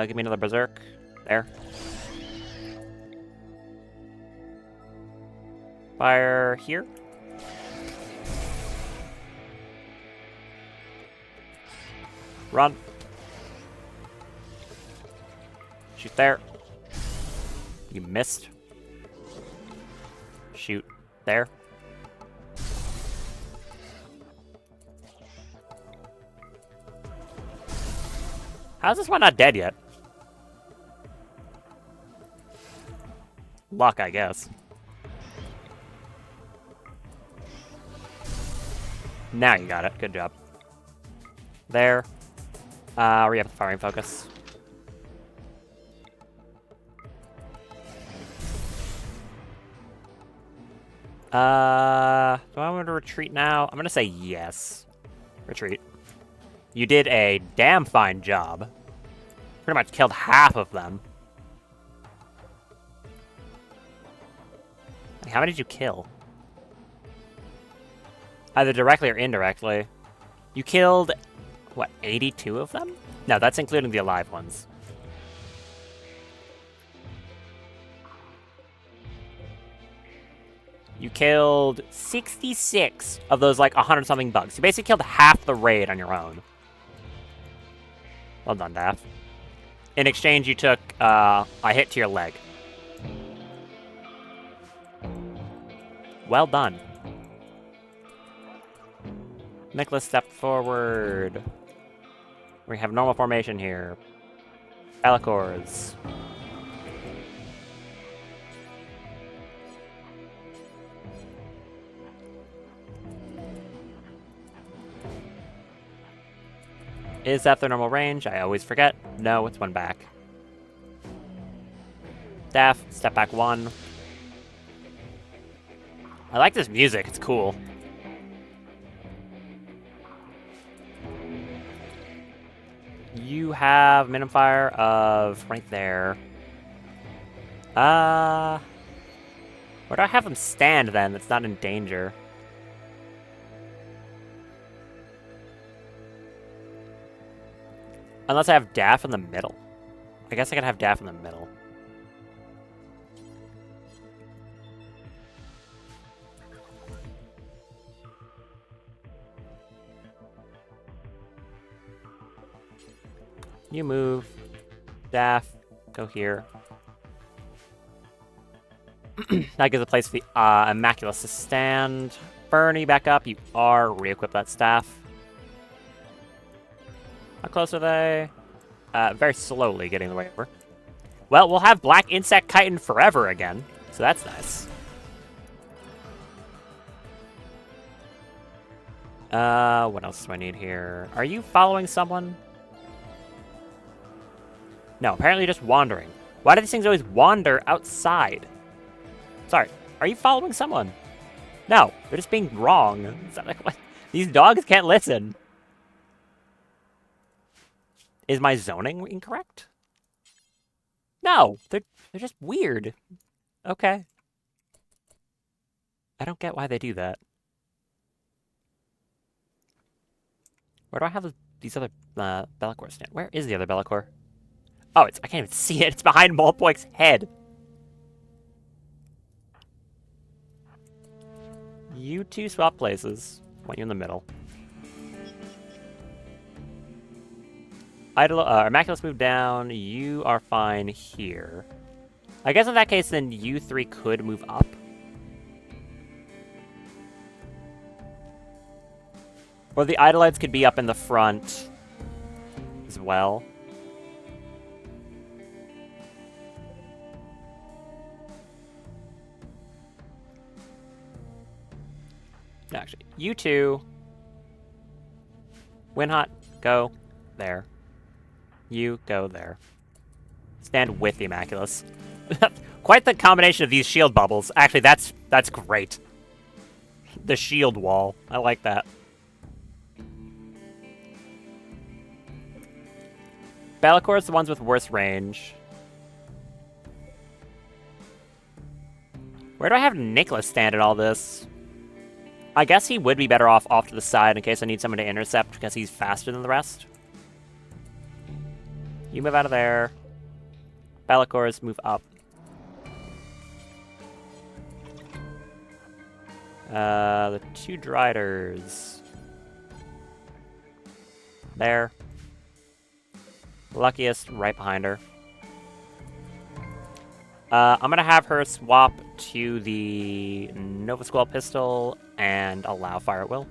Give me another berserk. There. Fire here. Run. Shoot there. You missed. Shoot there. How's this one not dead yet? Luck, I guess. Now you got it. Good job. There. Re up the firing focus. Do I want to retreat now? I'm gonna say yes. Retreat. You did a damn fine job. Pretty much killed half of them. How many did you kill? Either directly or indirectly. You killed, what, 82 of them? No, that's including the alive ones. You killed 66 of those, like, 100-something bugs. You basically killed half the raid on your own. Well done, Daff. In exchange, you took a hit to your leg. Well done. Nicholas, step forward. We have normal formation here. Alicors. Is that the normal range? I always forget. No, it's 1 back. Daff, step back 1. I like this music, it's cool. You have minimum fire of right there. Where do I have them stand then that's not in danger? Unless I have Daff in the middle. I guess I could have Daff in the middle. You move. Daff, go here. That gives a place for the Immaculus to stand. Bernie, back up. You are re-equip that staff. How close are they? Very slowly getting the way over. Well, we'll have Black Insect Chitin forever again, so that's nice. What else do I need here? Are you following someone? No, apparently just wandering. Why do these things always wander outside? Sorry, are you following someone? No, they're just being wrong. It's not like, what? These dogs can't listen. Is my zoning incorrect? No, they're just weird. Okay. I don't get why they do that. Where do I have these other Bellicor stand? Where is the other Bellicor? Oh, I can't even see it. It's behind Molpoik's head. You two swap places. Want you in the middle. Immaculus move down. You are fine here. I guess in that case, then you three could move up. Or the Idolites could be up in the front as well. No, actually, you two. Winhot, go there. You go there. Stand with the Immaculus. Quite the combination of these shield bubbles. Actually, that's great. The shield wall. I like that. Bellicor is the ones with worse range. Where do I have Nicholas stand in all this? I guess he would be better off to the side in case I need someone to intercept because he's faster than the rest. You move out of there. Bellicors move up. The two Driders. There. Luckiest right behind her. I'm gonna have her swap to the Nova Squall pistol and allow fire at will.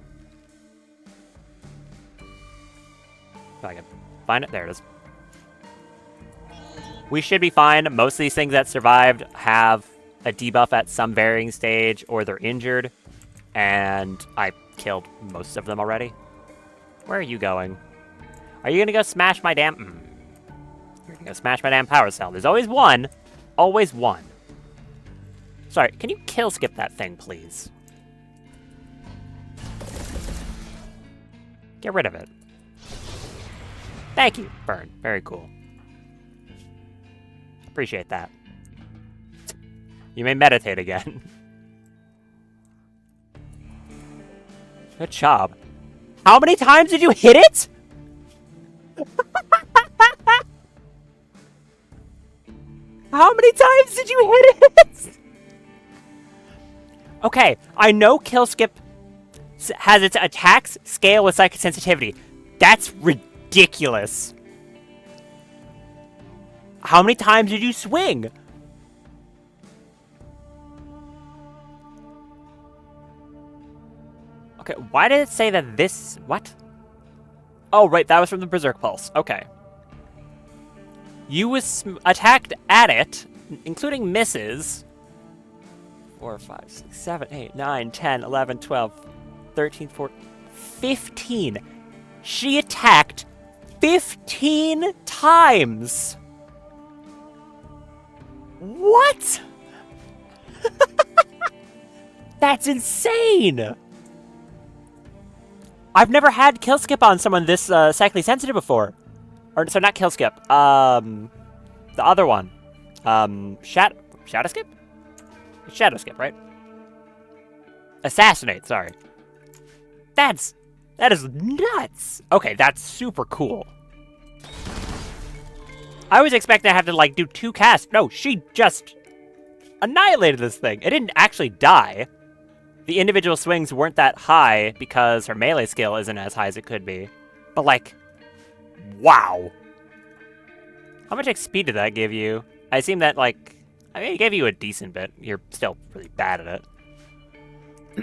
If I can find it, there it is. We should be fine. Most of these things that survived have a debuff at some varying stage, or they're injured, and I killed most of them already. Where are you going? Are you gonna go smash my damn... You're gonna go smash my damn power cell. There's always one. Always one. Sorry, can you kill skip that thing, please? Get rid of it. Thank you, Burn. Very cool. Appreciate that. You may meditate again. Good job. How many times did you hit it? How many times did you hit it? Okay, I know Kill Skip has its attacks scale with psychic sensitivity. That's ridiculous. How many times did you swing? Okay, why did it say that this... What? Oh, right, that was from the Berserk Pulse. Okay. You was attacked at it, including misses. 4, 5, 6, 7, 8, 9, 10, 11, 12, 13, 14, 15. She attacked 15 times. What? That's insane. I've never had kill skip on someone this psychically sensitive before. Or, so not kill skip. The other one. Shadow skip? Shadow skip, right? Assassinate, sorry. That is nuts. Okay, that's super cool. I was expecting to have to, like, do 2 casts. No, she just annihilated this thing. It didn't actually die. The individual swings weren't that high because her melee skill isn't as high as it could be. But, like, wow. How much XP did that give you? I assume that, like, I mean, it gave you a decent bit. You're still really bad at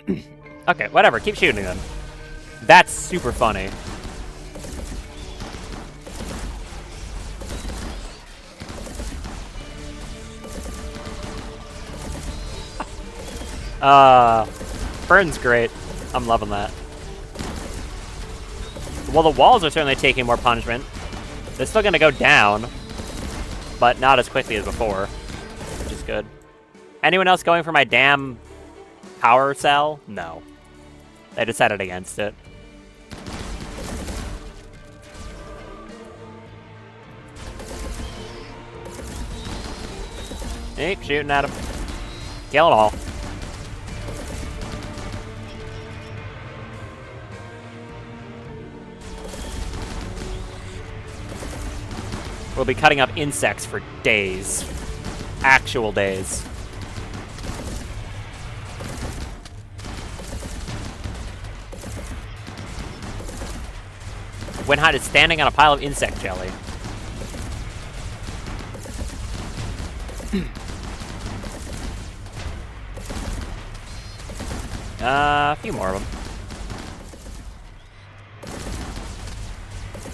it. Okay, whatever. Keep shooting them. That's super funny. Burn's great. I'm loving that. Well, the walls are certainly taking more punishment. They're still gonna go down, but not as quickly as before, which is good. Anyone else going for my damn power cell? No. They decided against it. Keep shooting at him. Kill them all. We'll be cutting up insects for days. Actual days. Winhide is standing on a pile of insect jelly. A few more of them.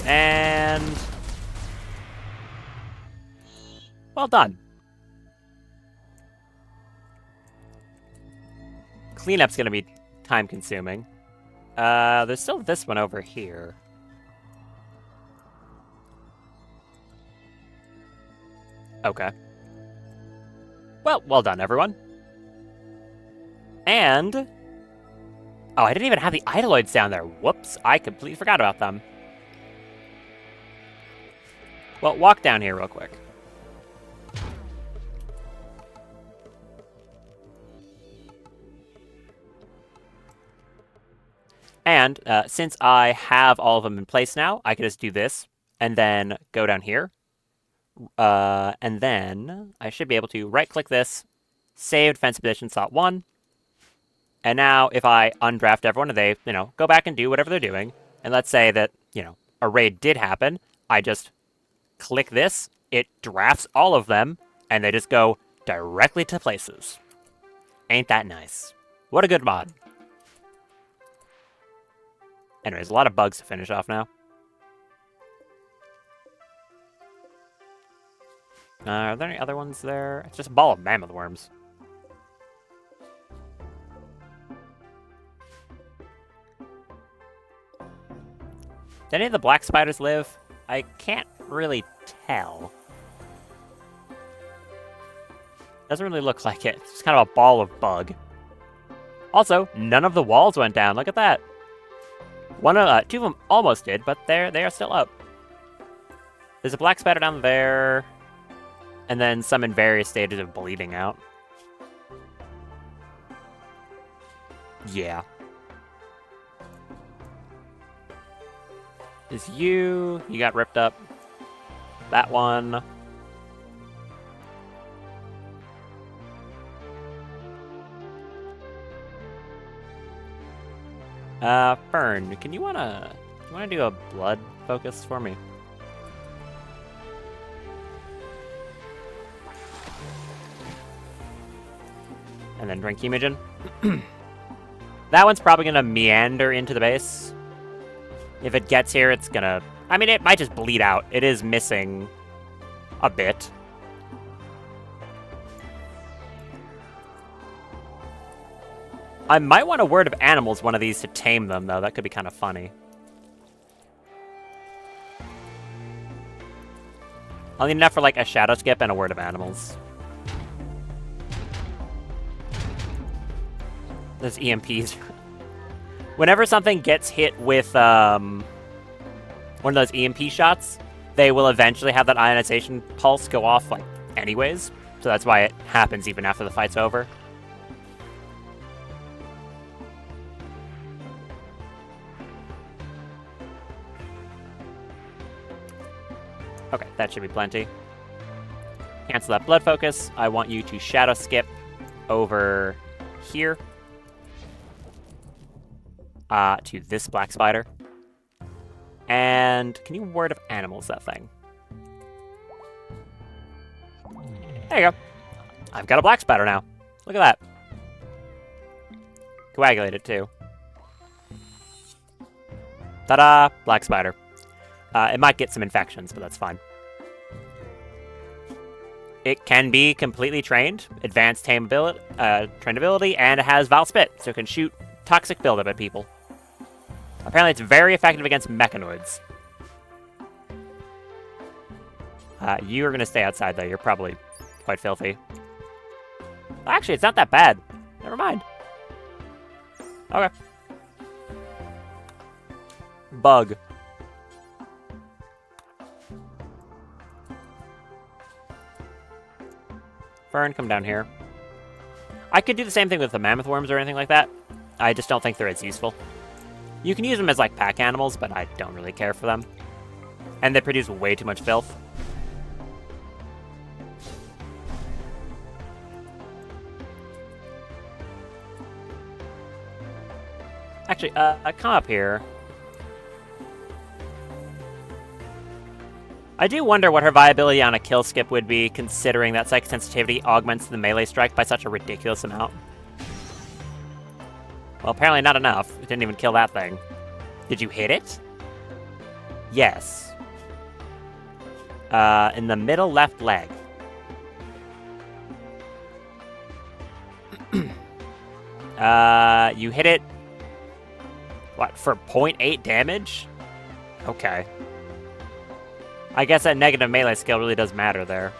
And... well done. Cleanup's gonna be time-consuming. There's still this one over here. Okay. Well done, everyone. And... oh, I didn't even have the Idoloids down there. Whoops, I completely forgot about them. Well, walk down here real quick. And since I have all of them in place now, I can just do this and then go down here. And then I should be able to right-click this, save defense position slot 1. And now if I undraft everyone and they, go back and do whatever they're doing, and let's say that, a raid did happen, I just click this, it drafts all of them, and they just go directly to places. Ain't that nice? What a good mod. Anyways, a lot of bugs to finish off now. Are there any other ones there? It's just a ball of mammoth worms. Do any of the black spiders live? I can't really tell. Doesn't really look like it. It's just kind of a ball of bug. Also, none of the walls went down. Look at that. Two of them almost did, but they are still up. There's a black spider down there, and then some in various stages of bleeding out. Yeah. Is you got ripped up. That one. Fern, do you wanna do a blood focus for me? And then drink Hemogen. That one's probably gonna meander into the base. If it gets here, it's gonna... I mean, it might just bleed out. It is missing a bit. I might want a Word of Animals, one of these, to tame them, though. That could be kind of funny. I'll need enough for, like, a Shadow Skip and a Word of Animals. There's EMPs. Whenever something gets hit with one of those EMP shots, they will eventually have that ionization pulse go off, like, anyways. So that's why it happens even after the fight's over. Okay, that should be plenty. Cancel that blood focus. I want you to shadow skip over here to this black spider. And can you word of animals that thing? There you go. I've got a black spider now. Look at that. Coagulate it too. Ta-da! Black spider. It might get some infections, but that's fine. It can be completely trained, advanced trainability, and it has Vile Spit, so it can shoot toxic buildup at people. Apparently it's very effective against mechanoids. You are going to stay outside, though. You're probably quite filthy. Actually, it's not that bad. Never mind. Okay. Bug. Fern, come down here. I could do the same thing with the mammoth worms or anything like that. I just don't think they're as useful. You can use them as, like, pack animals, but I don't really care for them. And they produce way too much filth. Actually, come up here. I do wonder what her viability on a kill skip would be, considering that psychic sensitivity augments the melee strike by such a ridiculous amount. Well, apparently not enough. It didn't even kill that thing. Did you hit it? Yes. In the middle left leg. You hit it... What, for 0.8 damage? Okay. I guess that negative melee skill really does matter there.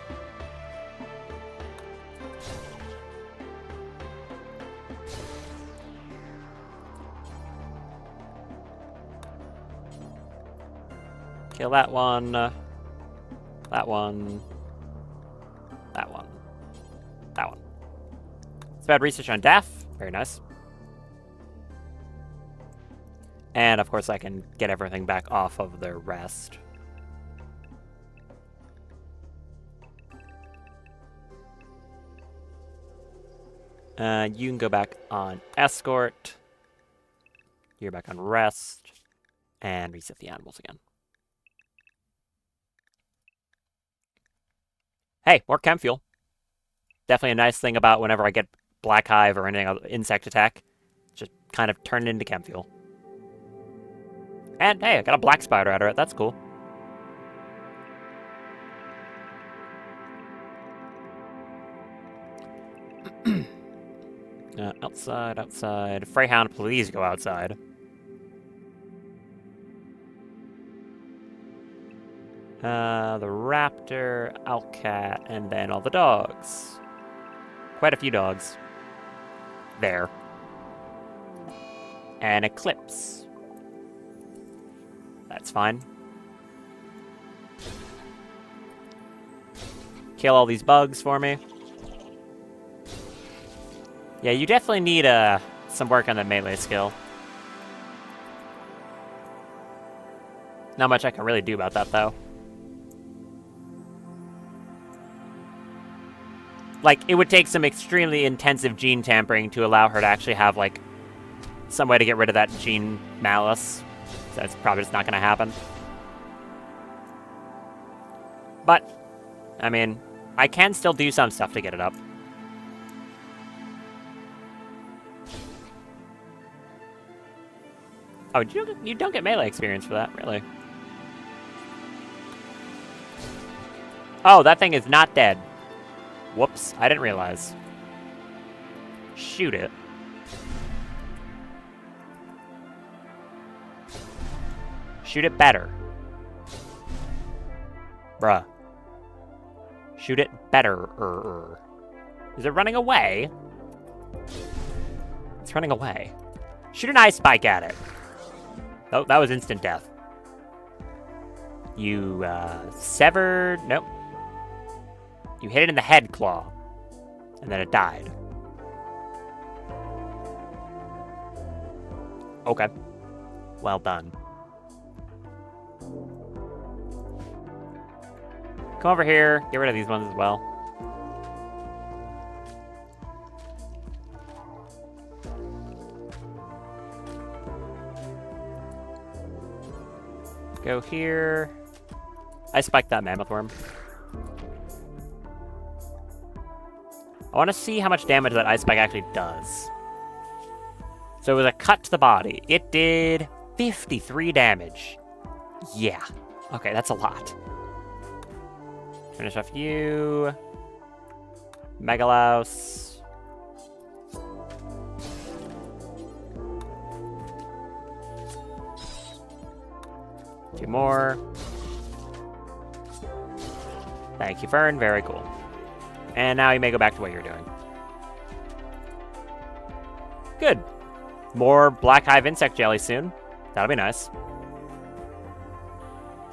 Kill that one. That one. That one. That one. It's bad research on death. Very nice. And, of course, I can get everything back off of their rest. You can go back on escort. You're back on rest. And reset the animals again. Hey, more chem fuel. Definitely a nice thing about whenever I get black hive or anything insect attack. Just kind of turn it into chem fuel. And hey, I got a black spider out of it. That's cool. Outside, outside. Freyhound, please go outside. The raptor, Owlcat, and then all the dogs. Quite a few dogs. There. And Eclipse. That's fine. Kill all these bugs for me. Yeah, you definitely need some work on the melee skill. Not much I can really do about that, though. Like, it would take some extremely intensive gene tampering to allow her to actually have, like, some way to get rid of that gene malice. So it's probably just not going to happen. But, I mean, I can still do some stuff to get it up. Oh, you don't get melee experience for that, really. Oh, that thing is not dead. Whoops, I didn't realize. Shoot it. Shoot it better. Bruh. Shoot it better. Is it running away? It's running away. Shoot an ice spike at it. Oh, that was instant death. You, severed... Nope. You hit it in the head claw. And then it died. Okay. Well done. Come over here. Get rid of these ones as well. Go here. I spiked that mammoth worm. I want to see how much damage that ice spike actually does. So it was a cut to the body. It did 53 damage. Yeah. Okay, that's a lot. Finish off you. Megalouse. Two more. Thank you, Fern. Very cool. And now you may go back to what you're doing. Good. More Black Hive insect jelly soon. That'll be nice.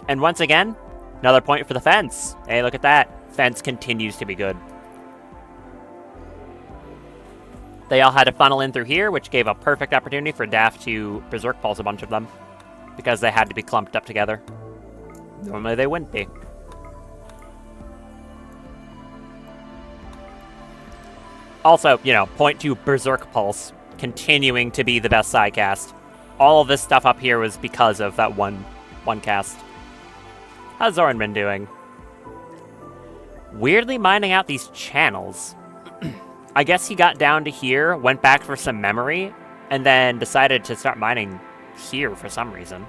And once again, another point for the fence. Hey, look at that. Fence continues to be good. They all had to funnel in through here, which gave a perfect opportunity for Daft to Berserk Pulse a bunch of them. Because they had to be clumped up together. Normally they wouldn't be. Also, you know, point to Berserk Pulse continuing to be the best side cast. All of this stuff up here was because of that one cast. How's Zoran been doing? Weirdly mining out these channels. I guess he got down to here, went back for some memory, and then decided to start mining here for some reason.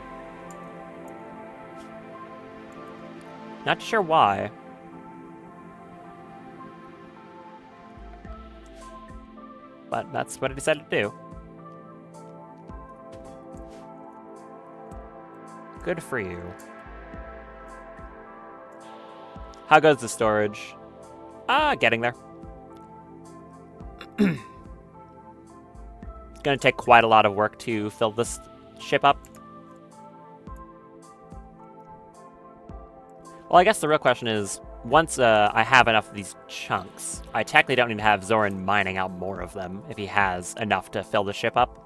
Not sure why. But that's what I decided to do. Good for you. How goes the storage? Getting there. It's gonna take quite a lot of work to fill this ship up. Well, I guess the real question is, once I have enough of these chunks, I technically don't need to have Zoran mining out more of them if he has enough to fill the ship up.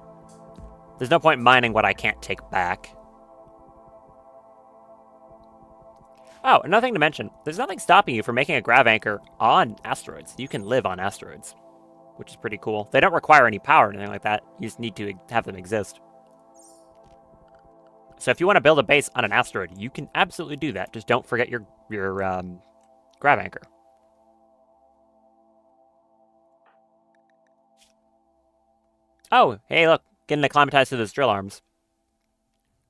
There's no point mining what I can't take back. Oh, another thing to mention, there's nothing stopping you from making a grav anchor on asteroids. You can live on asteroids, which is pretty cool. They don't require any power or anything like that. You just need to have them exist. So if you want to build a base on an asteroid, you can absolutely do that. Just don't forget your grav anchor. Oh, hey, look. Getting acclimatized to those drill arms.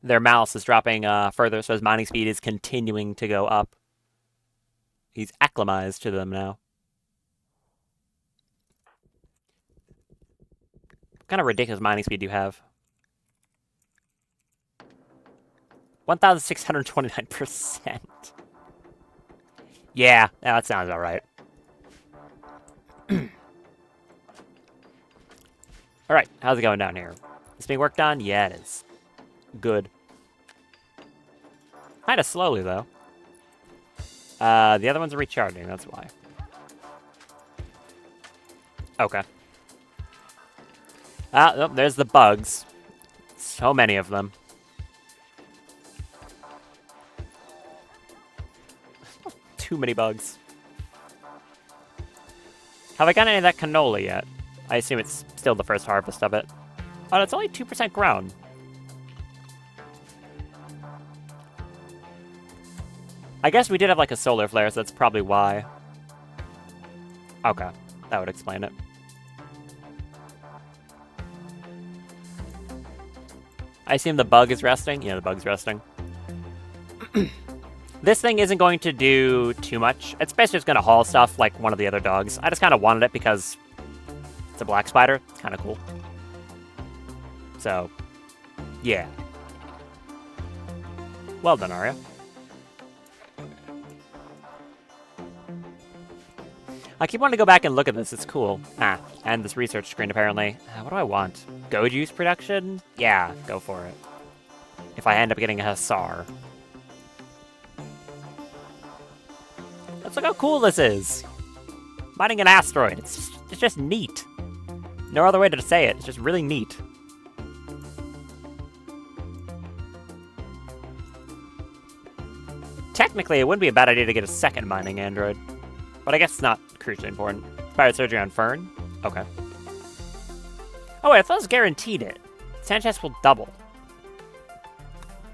Their mouse is dropping further, so his mining speed is continuing to go up. He's acclimatized to them now. What kind of ridiculous mining speed do you have? 1,629%. Yeah, that sounds about right. Alright, how's it going down here? Is being worked on? Yeah, it is. Good. Kinda slowly, though. The other ones are recharging, that's why. Okay. Oh, there's the bugs. So many of them. Too many bugs. Have I got any of that canola yet? I assume it's still the first harvest of it. Oh, it's only 2% grown. I guess we did have like a solar flare, so that's probably why. Okay, that would explain it. I assume the bug is resting? Yeah, the bug's resting. This thing isn't going to do too much. It's basically just going to haul stuff like one of the other dogs. I just kind of wanted it because it's a black spider. It's kind of cool. So, yeah. Well done, Arya. I keep wanting to go back and look at this. It's cool. And this research screen, apparently. What do I want? Go juice production? Yeah, go for it. If I end up getting a Hussar. Let's look how cool this is. Mining an asteroid. It's just neat. No other way to say it. It's just really neat. Technically, it wouldn't be a bad idea to get a second mining android. But I guess it's not crucially important. Inspired surgery on Fern? Okay. Oh wait, I thought it was guaranteed it. Sanchez will double.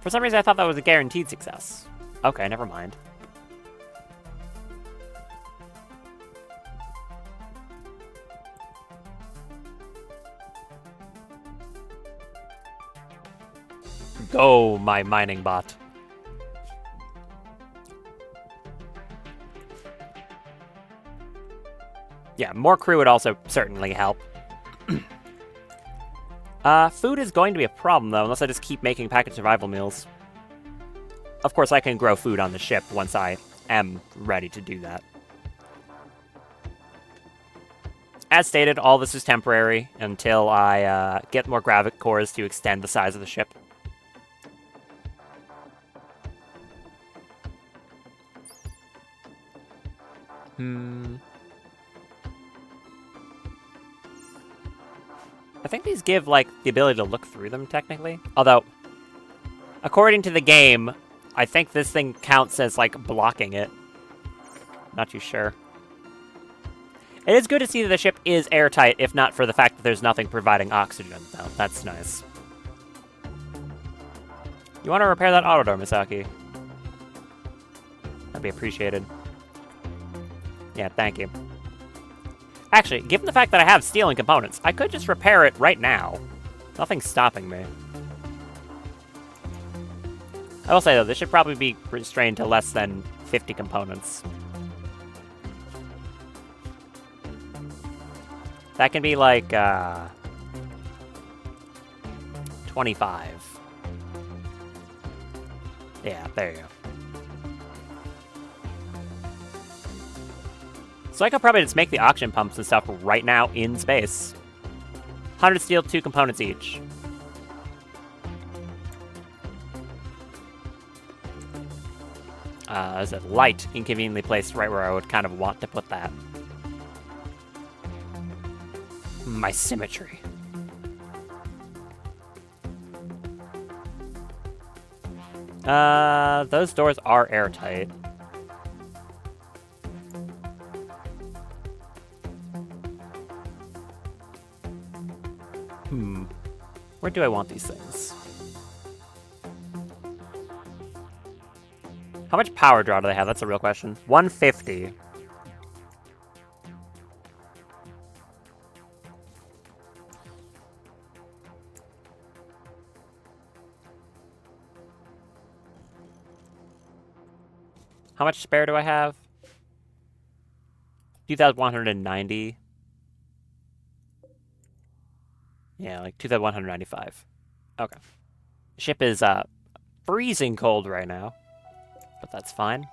For some reason, I thought that was a guaranteed success. Okay, never mind. Go, my mining bot. Yeah, more crew would also certainly help. Food is going to be a problem, though, unless I just keep making packaged survival meals. Of course, I can grow food on the ship once I am ready to do that. As stated, all this is temporary until I get more gravic cores to extend the size of the ship. I think these give, like, the ability to look through them, technically. Although, according to the game, I think this thing counts as, like, blocking it. Not too sure. It is good to see that the ship is airtight, if not for the fact that there's nothing providing oxygen, though. That's nice. You want to repair that auto door, Misaki? That'd be appreciated. Yeah, thank you. Actually, given the fact that I have steel and components, I could just repair it right now. Nothing's stopping me. I will say, though, this should probably be restrained to less than 50 components. That can be like, 25. Yeah, there you go. So I could probably just make the oxygen pumps and stuff right now in space. 100 steel, 2 components each. There's a light inconveniently placed right where I would kind of want to put that. My symmetry. Those doors are airtight. Where do I want these things? How much power draw do they have? That's a real question. 150. How much spare do I have? 2,190. Yeah, like 2,195. Okay. Ship is freezing cold right now, but that's fine.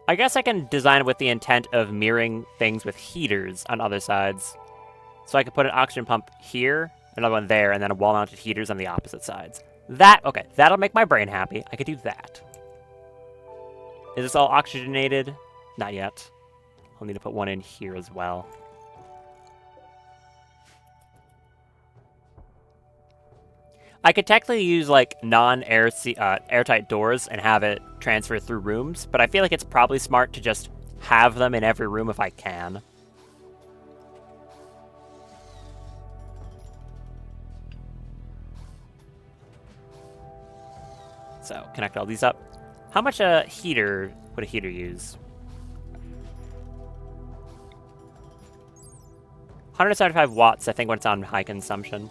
I guess I can design it with the intent of mirroring things with heaters on other sides. So I could put an oxygen pump here, another one there, and then a wall-mounted heaters on the opposite sides. Okay, that'll make my brain happy. I could do that. Is this all oxygenated? Not yet. I'll need to put one in here as well. I could technically use, like, airtight doors and have it transfer through rooms, but I feel like it's probably smart to just have them in every room if I can. So, connect all these up. How much heater would a heater use? 175 watts, I think, when it's on high consumption.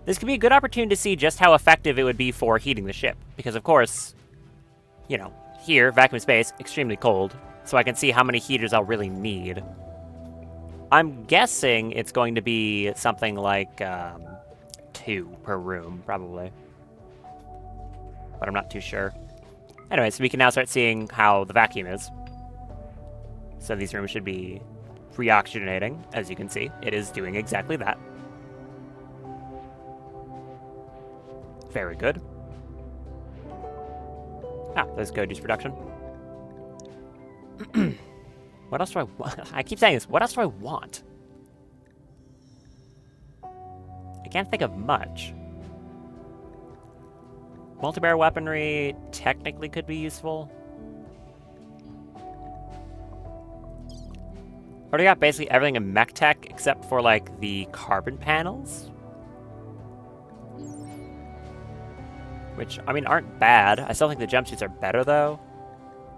This could be a good opportunity to see just how effective it would be for heating the ship. Because, of course, you know, here, vacuum space, extremely cold. So I can see how many heaters I'll really need. I'm guessing it's going to be something like 2 per room, probably. But I'm not too sure. Anyway, so we can now start seeing how the vacuum is. So these rooms should be reoxygenating, as you can see. It is doing exactly that. Very good. There's code use production. What else do I want? I keep saying this. What else do I want? I can't think of much. Multi-barrel weaponry technically could be useful. Already got basically everything in mech tech except for like the carbon panels. Which, I mean, aren't bad. I still think the jumpsuits are better though.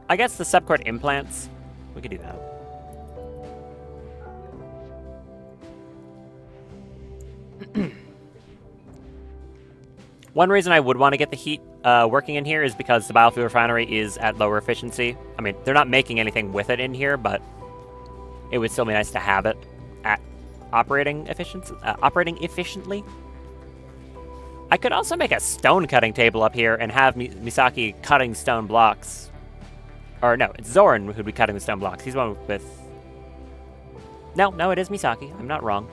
I guess the subcord implants, we could do that. One reason I would want to get the heat working in here is because the biofuel refinery is at lower efficiency. I mean, they're not making anything with it in here, but it would still be nice to have it at operating efficiently. I could also make a stone cutting table up here and have Misaki cutting stone blocks. Or no, it's Zoran who'd be cutting the stone blocks. He's the one with... No, it is Misaki. I'm not wrong.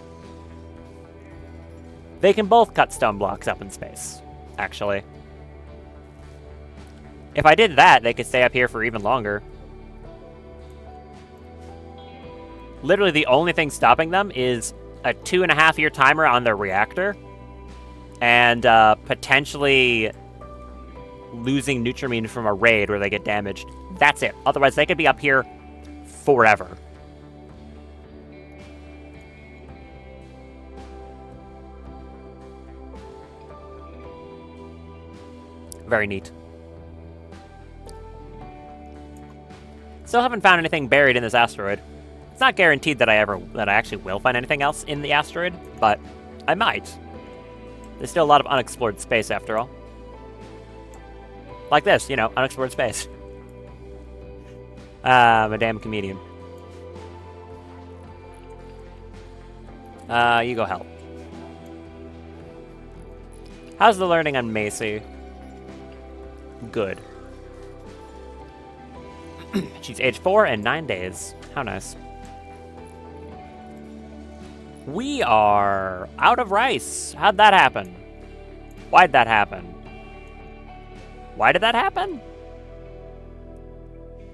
They can both cut stone blocks up in space, actually. If I did that, they could stay up here for even longer. Literally the only thing stopping them is a 2.5-year timer on their reactor and potentially losing Nutramine from a raid where they get damaged. That's it. Otherwise, they could be up here forever. Very neat. Still haven't found anything buried in this asteroid. It's not guaranteed that I actually will find anything else in the asteroid, but I might. There's still a lot of unexplored space after all. Like this, you know, unexplored space. I'm a damn comedian. You go help. How's the learning on Macy? Good. She's age 4 and 9 days. How nice. We are out of rice. How'd that happen? Why'd that happen? Why did that happen?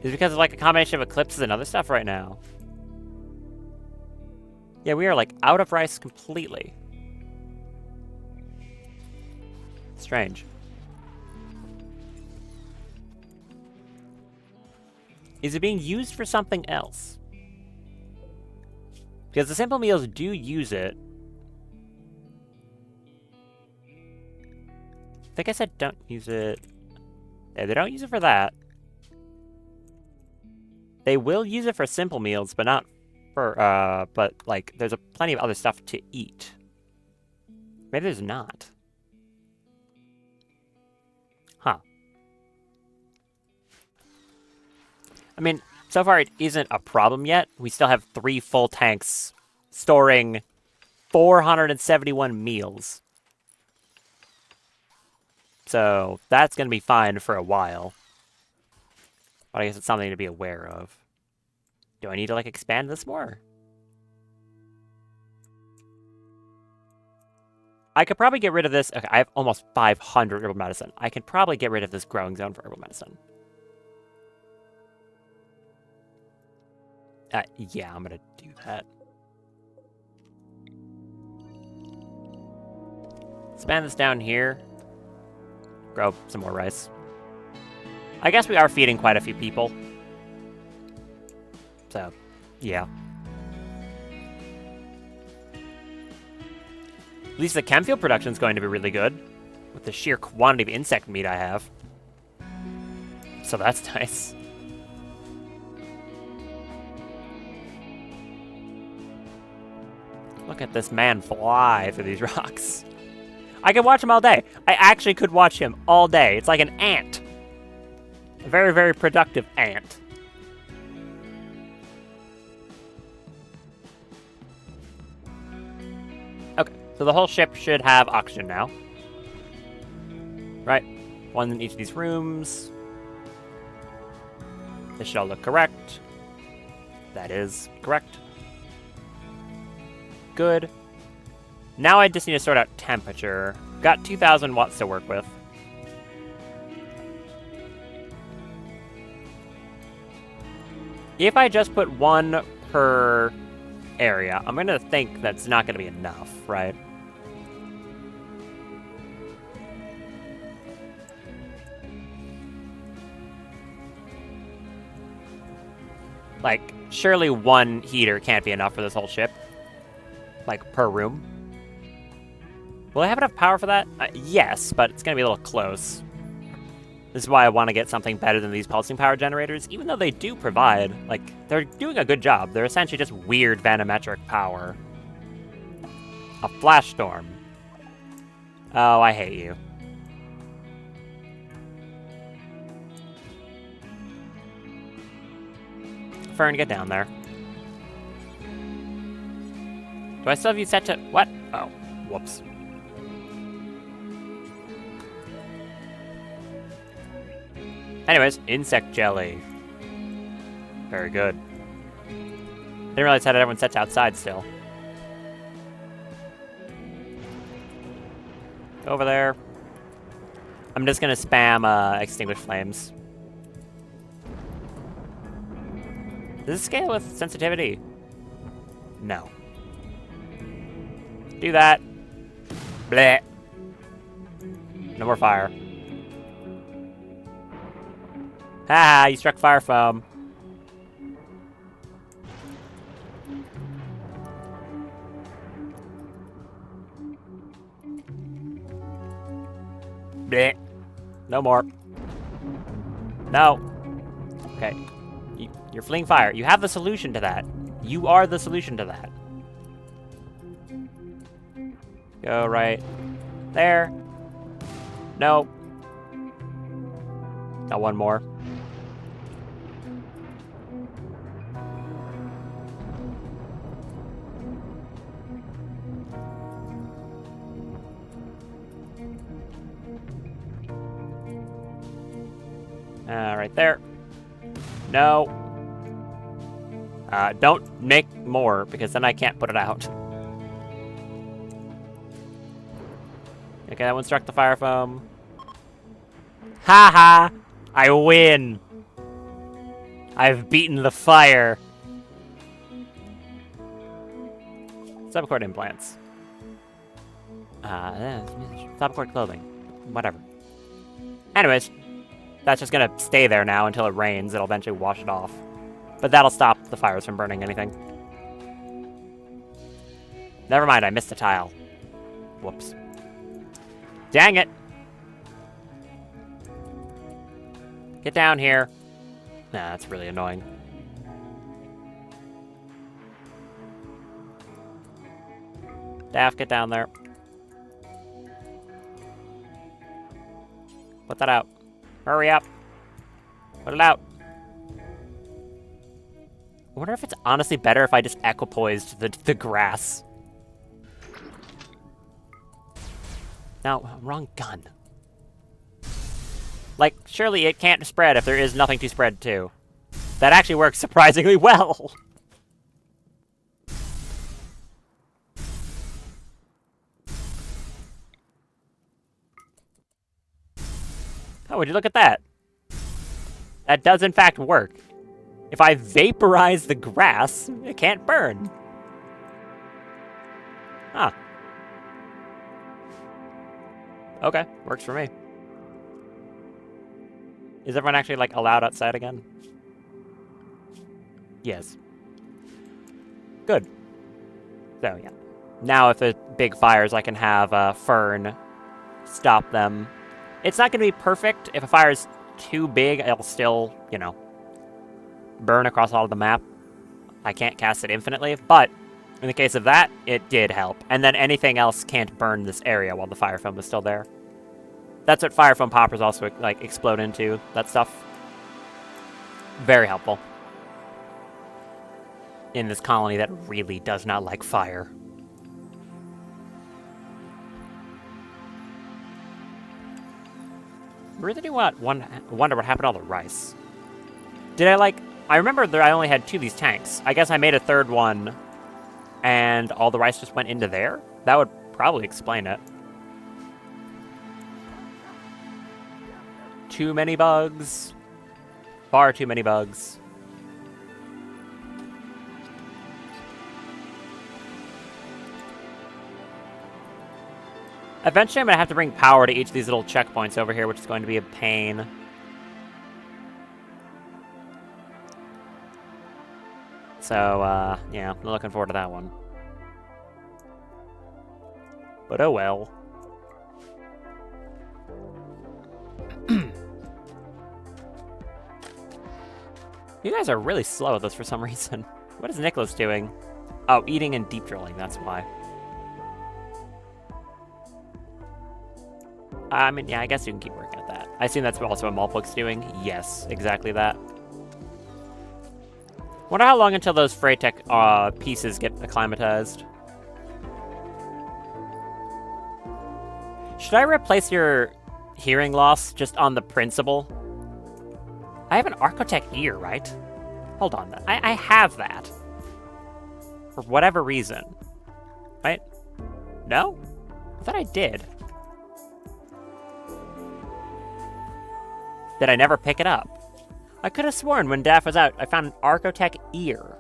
Is it because of like a combination of eclipses and other stuff right now? Yeah, we are like out of rice completely. Strange. Is it being used for something else? Because the simple meals do use it. I think I said don't use it. Yeah, they don't use it for that. They will use it for simple meals, but not for, but, like, there's plenty of other stuff to eat. Maybe there's not. Huh. I mean, so far it isn't a problem yet. We still have 3 full tanks storing 471 meals. So that's going to be fine for a while. But I guess it's something to be aware of. Do I need to, like, expand this more? I could probably get rid of this. Okay, I have almost 500 herbal medicine. I could probably get rid of this growing zone for herbal medicine. Yeah, I'm gonna do that. Expand this down here. Grow some more rice. I guess we are feeding quite a few people. So, yeah. At least the chem fuel production is going to be really good with the sheer quantity of insect meat I have. So that's nice. Look at this man fly through these rocks. I could watch him all day. I actually could watch him all day. It's like an ant. A very, very productive ant. Okay, so the whole ship should have oxygen now. Right? One in each of these rooms. This should all look correct. That is correct. Good. Now I just need to sort out temperature. Got 2,000 watts to work with. If I just put 1 per area, I'm going to think that's not going to be enough, right? Like, Surely one heater can't be enough for this whole ship. Like, per room. Will I have enough power for that? Yes, but it's going to be a little close. This is why I want to get something better than these pulsing power generators, even though they do provide, like, they're doing a good job. They're essentially just weird vanometric power. A flash storm. Oh, I hate you. Fern, get down there. Do I still have you set to... What? Oh, whoops. Anyways, insect jelly. Very good. Didn't realize how everyone sets outside still. Over there. I'm just gonna spam extinguish flames. Does this scale with sensitivity? No. Do that. Bleh. No more fire. Ha! You struck fire foam. Bleh. No more. No. Okay. You're fleeing fire. You have the solution to that. You are the solution to that. Go right there. No. Got one more. Right there. No. Don't make more, because then I can't put it out. Okay, that one struck the fire foam. Ha ha! I win! I've beaten the fire! Subcord implants. Subcord clothing. Whatever. Anyways, that's just gonna stay there now until it rains. It'll eventually wash it off. But that'll stop the fires from burning anything. Never mind, I missed a tile. Whoops. Dang it! Get down here. Nah, that's really annoying. Daff, get down there. Put that out. Hurry up. Put it out. I wonder if it's honestly better if I just equipoised the grass. No, wrong gun. Like, surely it can't spread if there is nothing to spread to. That actually works surprisingly well. Oh, would you look at that? That does in fact work. If I vaporize the grass, it can't burn. Huh. Okay, works for me. Is everyone actually, like, allowed outside again? Yes. Good. So, yeah. Now if there's big fires, I can have Fern stop them. It's not going to be perfect. If a fire is too big, it'll still, you know, burn across all of the map. I can't cast it infinitely, but in the case of that, it did help. And then anything else can't burn this area while the fire foam is still there. That's what fire foam poppers also, like, explode into. That stuff. Very helpful. In this colony that really does not like fire. Really do wonder what happened to all the rice. Did I, like... I remember that I only had 2 of these tanks. I guess I made a 3rd one, and all the rice just went into there? That would probably explain it. Too many bugs. Far too many bugs. Eventually I'm going to have to bring power to each of these little checkpoints over here, which is going to be a pain. So, yeah, I'm looking forward to that one. But oh well. You guys are really slow at this for some reason. What is Nicholas doing? Oh, eating and deep drilling, that's why. I mean, yeah, I guess you can keep working at that. I assume that's also what Malpuk's doing. Yes, exactly that. Wonder how long until those Freytech pieces get acclimatized. Should I replace your hearing loss just on the principle? I have an Archotech ear, right? Hold on. I have that. For whatever reason. Right? No? I thought I did. Did I never pick it up? I could have sworn when Daff was out, I found an Archotech ear.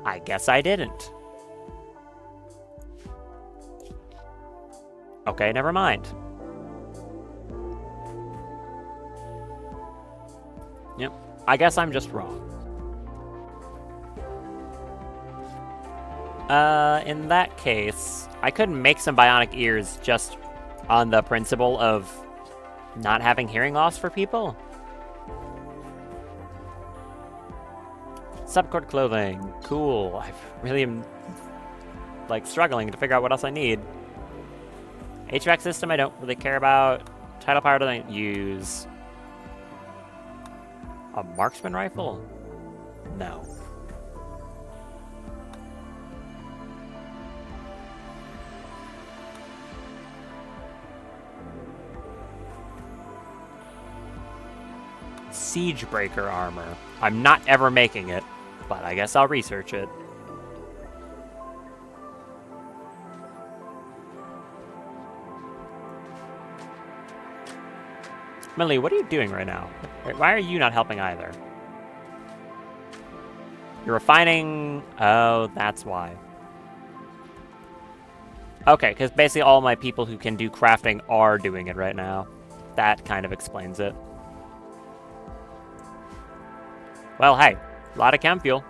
I guess I didn't. Okay, never mind. Yep, I guess I'm just wrong. In that case, I could make some bionic ears just on the principle of not having hearing loss for people. Subcord clothing, cool. I really am, like, struggling to figure out what else I need. HVAC system I don't really care about. Tidal power doesn't use. A marksman rifle? No. Siegebreaker armor. I'm not ever making it, but I guess I'll research it. Millie, what are you doing right now? Why are you not helping either? You're refining... Oh, that's why. Okay, because basically all my people who can do crafting are doing it right now. That kind of explains it. Well, hey, a lot of chem fuel.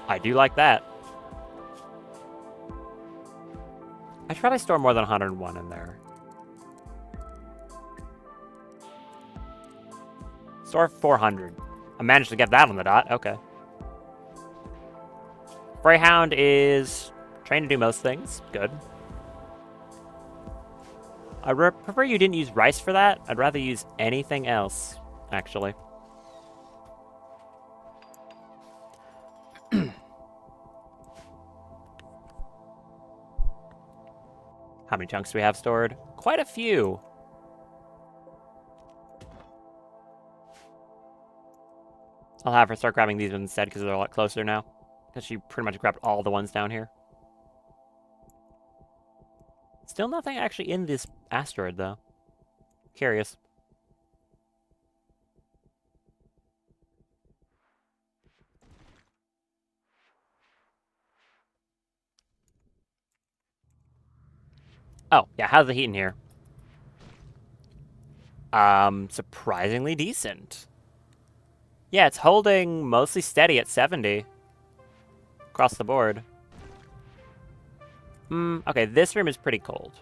I do like that. I should probably store more than 101 in there. Store 400. I managed to get that on the dot. Okay. Greyhound is trained to do most things. Good. I prefer you didn't use rice for that. I'd rather use anything else, actually. How many chunks do we have stored? Quite a few. I'll have her start grabbing these ones instead because they're a lot closer now. Because she pretty much grabbed all the ones down here. Still nothing actually in this asteroid, though. Curious. Oh, yeah, how's the heat in here? Surprisingly decent. Yeah, it's holding mostly steady at 70. Across the board. Okay, this room is pretty cold.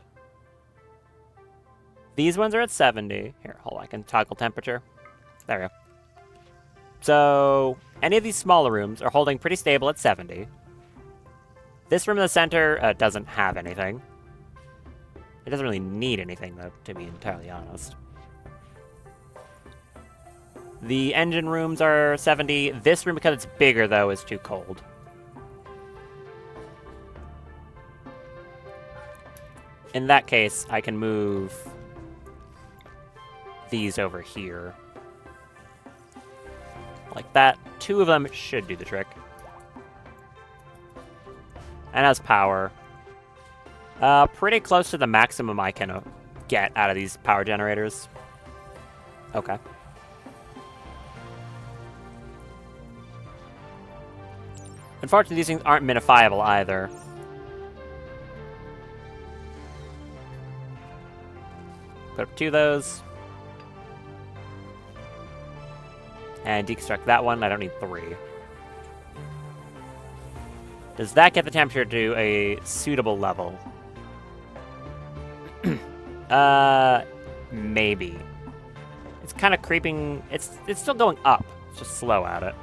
These ones are at 70. Here, hold on, I can toggle temperature. There we go. So, any of these smaller rooms are holding pretty stable at 70. This room in the center doesn't have anything. It doesn't really need anything, though, to be entirely honest. The engine rooms are 70. This room, because it's bigger, though, is too cold. In that case, I can move these over here. Like that. 2 of them should do the trick. And has power. Pretty close to the maximum I can get out of these power generators. Okay. Unfortunately, these things aren't minifiable either. Put up 2 of those. And deconstruct that one. I don't need 3. Does that get the temperature to a suitable level? Maybe. It's kind of creeping. It's still going up. It's just slow at it.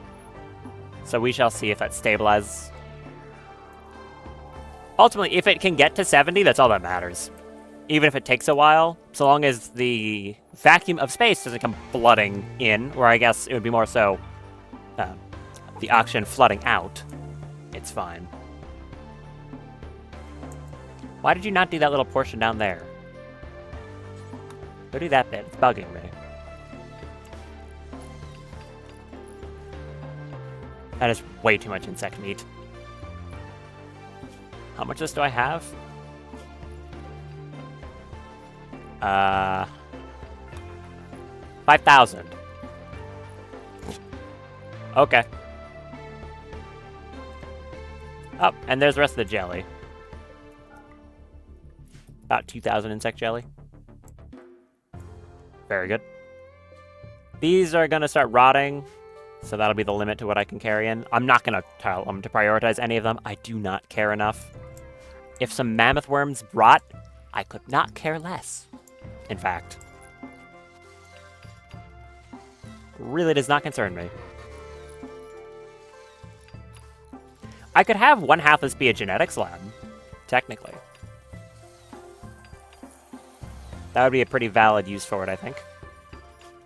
So we shall see if that stabilizes. Ultimately, if it can get to 70, that's all that matters. Even if it takes a while, so long as the vacuum of space doesn't come flooding in, or I guess it would be more so the oxygen flooding out, it's fine. Why did you not do that little portion down there? Go do that bit. It's bugging me. That is way too much insect meat. How much of this do I have? 5,000. Okay. Oh, and there's the rest of the jelly. About 2,000 insect jelly. Very good. These are gonna start rotting, so that'll be the limit to what I can carry in. I'm not gonna tell them to prioritize any of them. I do not care enough. If some mammoth worms rot, I could not care less. In fact. Really does not concern me. I could have one half this be a genetics lab, technically. That would be a pretty valid use for it, I think.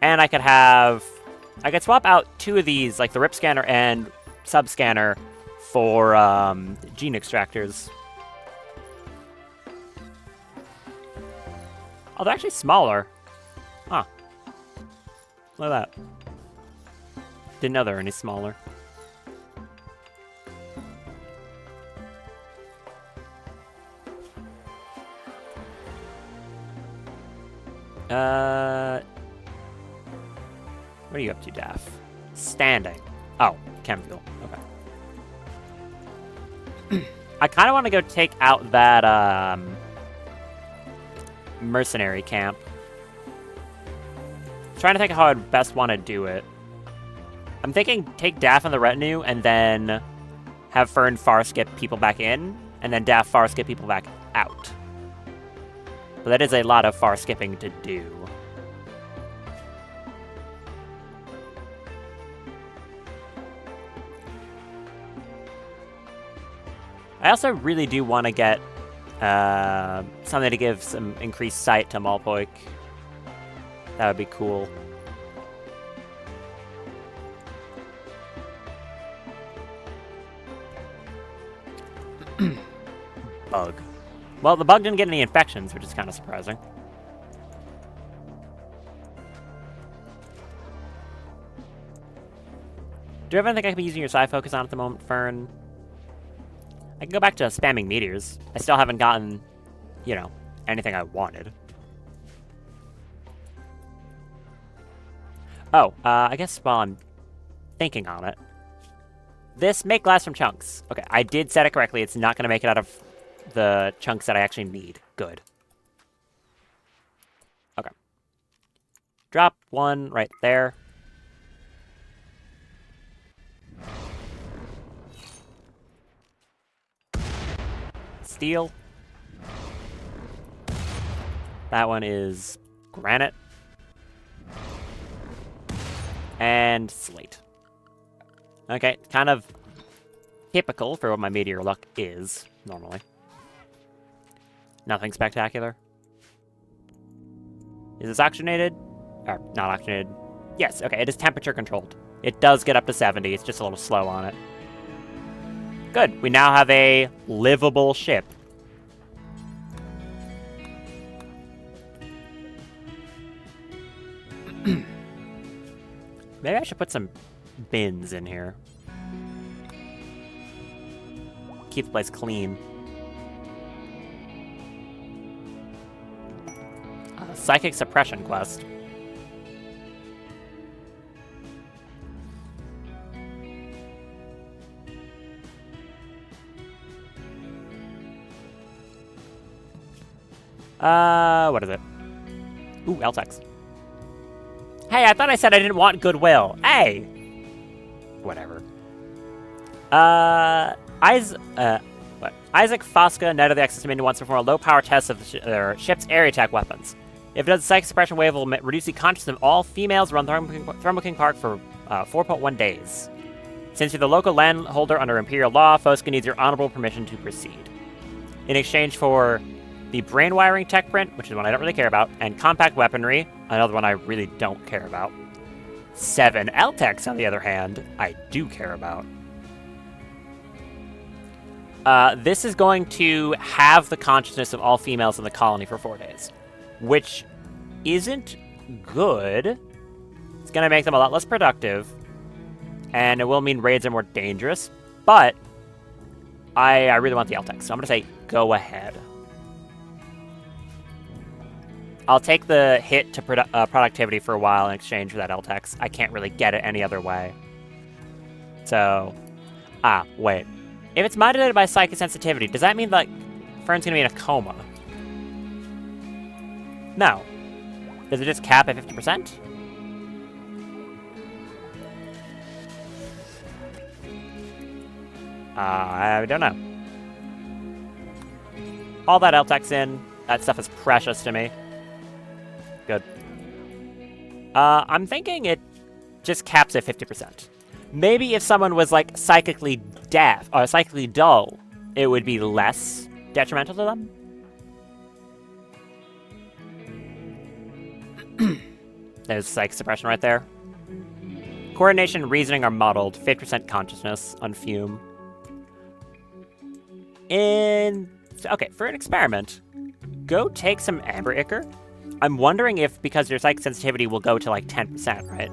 And I could swap out 2 of these, like the rip scanner and sub scanner, for gene extractors. Oh, they're actually smaller. Huh. Look at that. Didn't know they were any smaller. What are you up to, Daff? Standing. Oh, chem fuel. Okay. I kind of want to go take out that, mercenary camp. Trying to think how I'd best want to do it. I'm thinking take Daff and the retinue, and then have Fern far skip people back in, and then Daff far skip people back out. But that is a lot of far skipping to do. I also really do want to get something to give some increased sight to Malpoik. That would be cool. Bug. Well, the bug didn't get any infections, which is kind of surprising. Do you ever think I could be using your psi focus on at the moment, Fern? I can go back to spamming meteors. I still haven't gotten, you know, anything I wanted. Oh, I guess while I'm thinking on it. This make glass from chunks. Okay, I did set it correctly. It's not going to make it out of the chunks that I actually need. Good. Okay. Drop 1 right there. Steel. That one is granite. And slate. Okay, kind of typical for what my meteor luck is, normally. Nothing spectacular. Is this oxygenated? Or, not oxygenated. Yes, okay, it is temperature controlled. It does get up to 70, it's just a little slow on it. Good, we now have a livable ship. Maybe I should put some bins in here. Keep the place clean. Psychic suppression quest. What is it? Ooh, L-Tex. Hey, I thought I said I didn't want goodwill. Hey! Whatever. Isaac Fosca, Knight of the Access Dominion, wants to perform a low-power test of their ship's area attack weapons. If it does, the psychic suppression wave will reduce the consciousness of all females around Thermo King Park for 4.1 days. Since you're the local landholder under Imperial law, Fosca needs your honorable permission to proceed. In exchange for the brain wiring tech print, which is one I don't really care about, and compact weaponry, another one I really don't care about. 7 L-Techs, on the other hand, I do care about. This is going to have the consciousness of all females in the colony for 4 days, which isn't good. It's going to make them a lot less productive, and it will mean raids are more dangerous, but I really want the L-Tech, so I'm going to say go ahead. I'll take the hit to productivity for a while in exchange for that L-Tech. I can't really get it any other way. So, wait. If it's modulated by psychic sensitivity, does that mean, like, Fern's going to be in a coma? No. Does it just cap at 50%? I don't know. All that L-Tech's in. That stuff is precious to me. Good. I'm thinking it just caps at 50%. Maybe if someone was, like, psychically deaf, or psychically dull, it would be less detrimental to them. There's psych suppression right there. Coordination and reasoning are muddled. 50% consciousness on Fume. Okay, for an experiment, go take some Amber Ichor. I'm wondering if, because your psychic sensitivity will go to like 10%, right?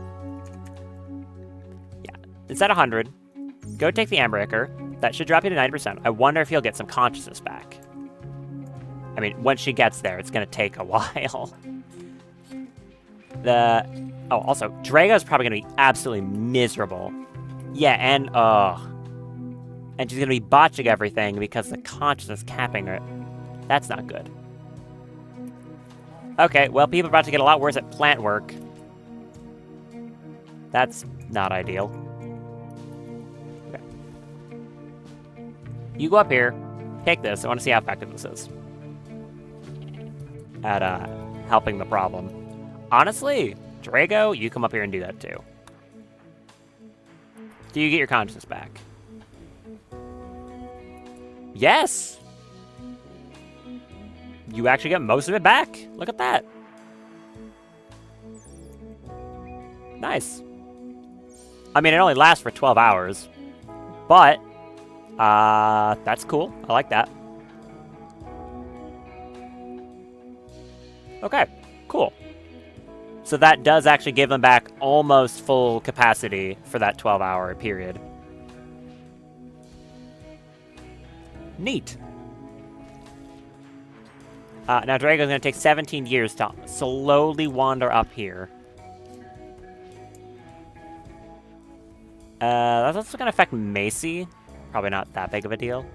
Yeah, it's at 100. Go take the Amber Ichor. That should drop you to 90%. I wonder if you'll get some consciousness back. I mean, once she gets there, it's going to take a while. Oh, also, Drago's probably going to be absolutely miserable. Yeah, and she's going to be botching everything because the consciousness capping her. That's not good. Okay, well, people are about to get a lot worse at plant work. That's not ideal. Okay. You go up here, take this. I want to see how effective this is at helping the problem. Honestly, Drago, you come up here and do that too. Do you get your consciousness back? Yes! You actually get most of it back. Look at that. Nice. I mean, it only lasts for 12 hours. But, that's cool. I like that. Okay, cool. So that does actually give them back almost full capacity for that 12-hour period. Neat. Now Drago's going to take 17 years to slowly wander up here. That's also going to affect Macy. Probably not that big of a deal.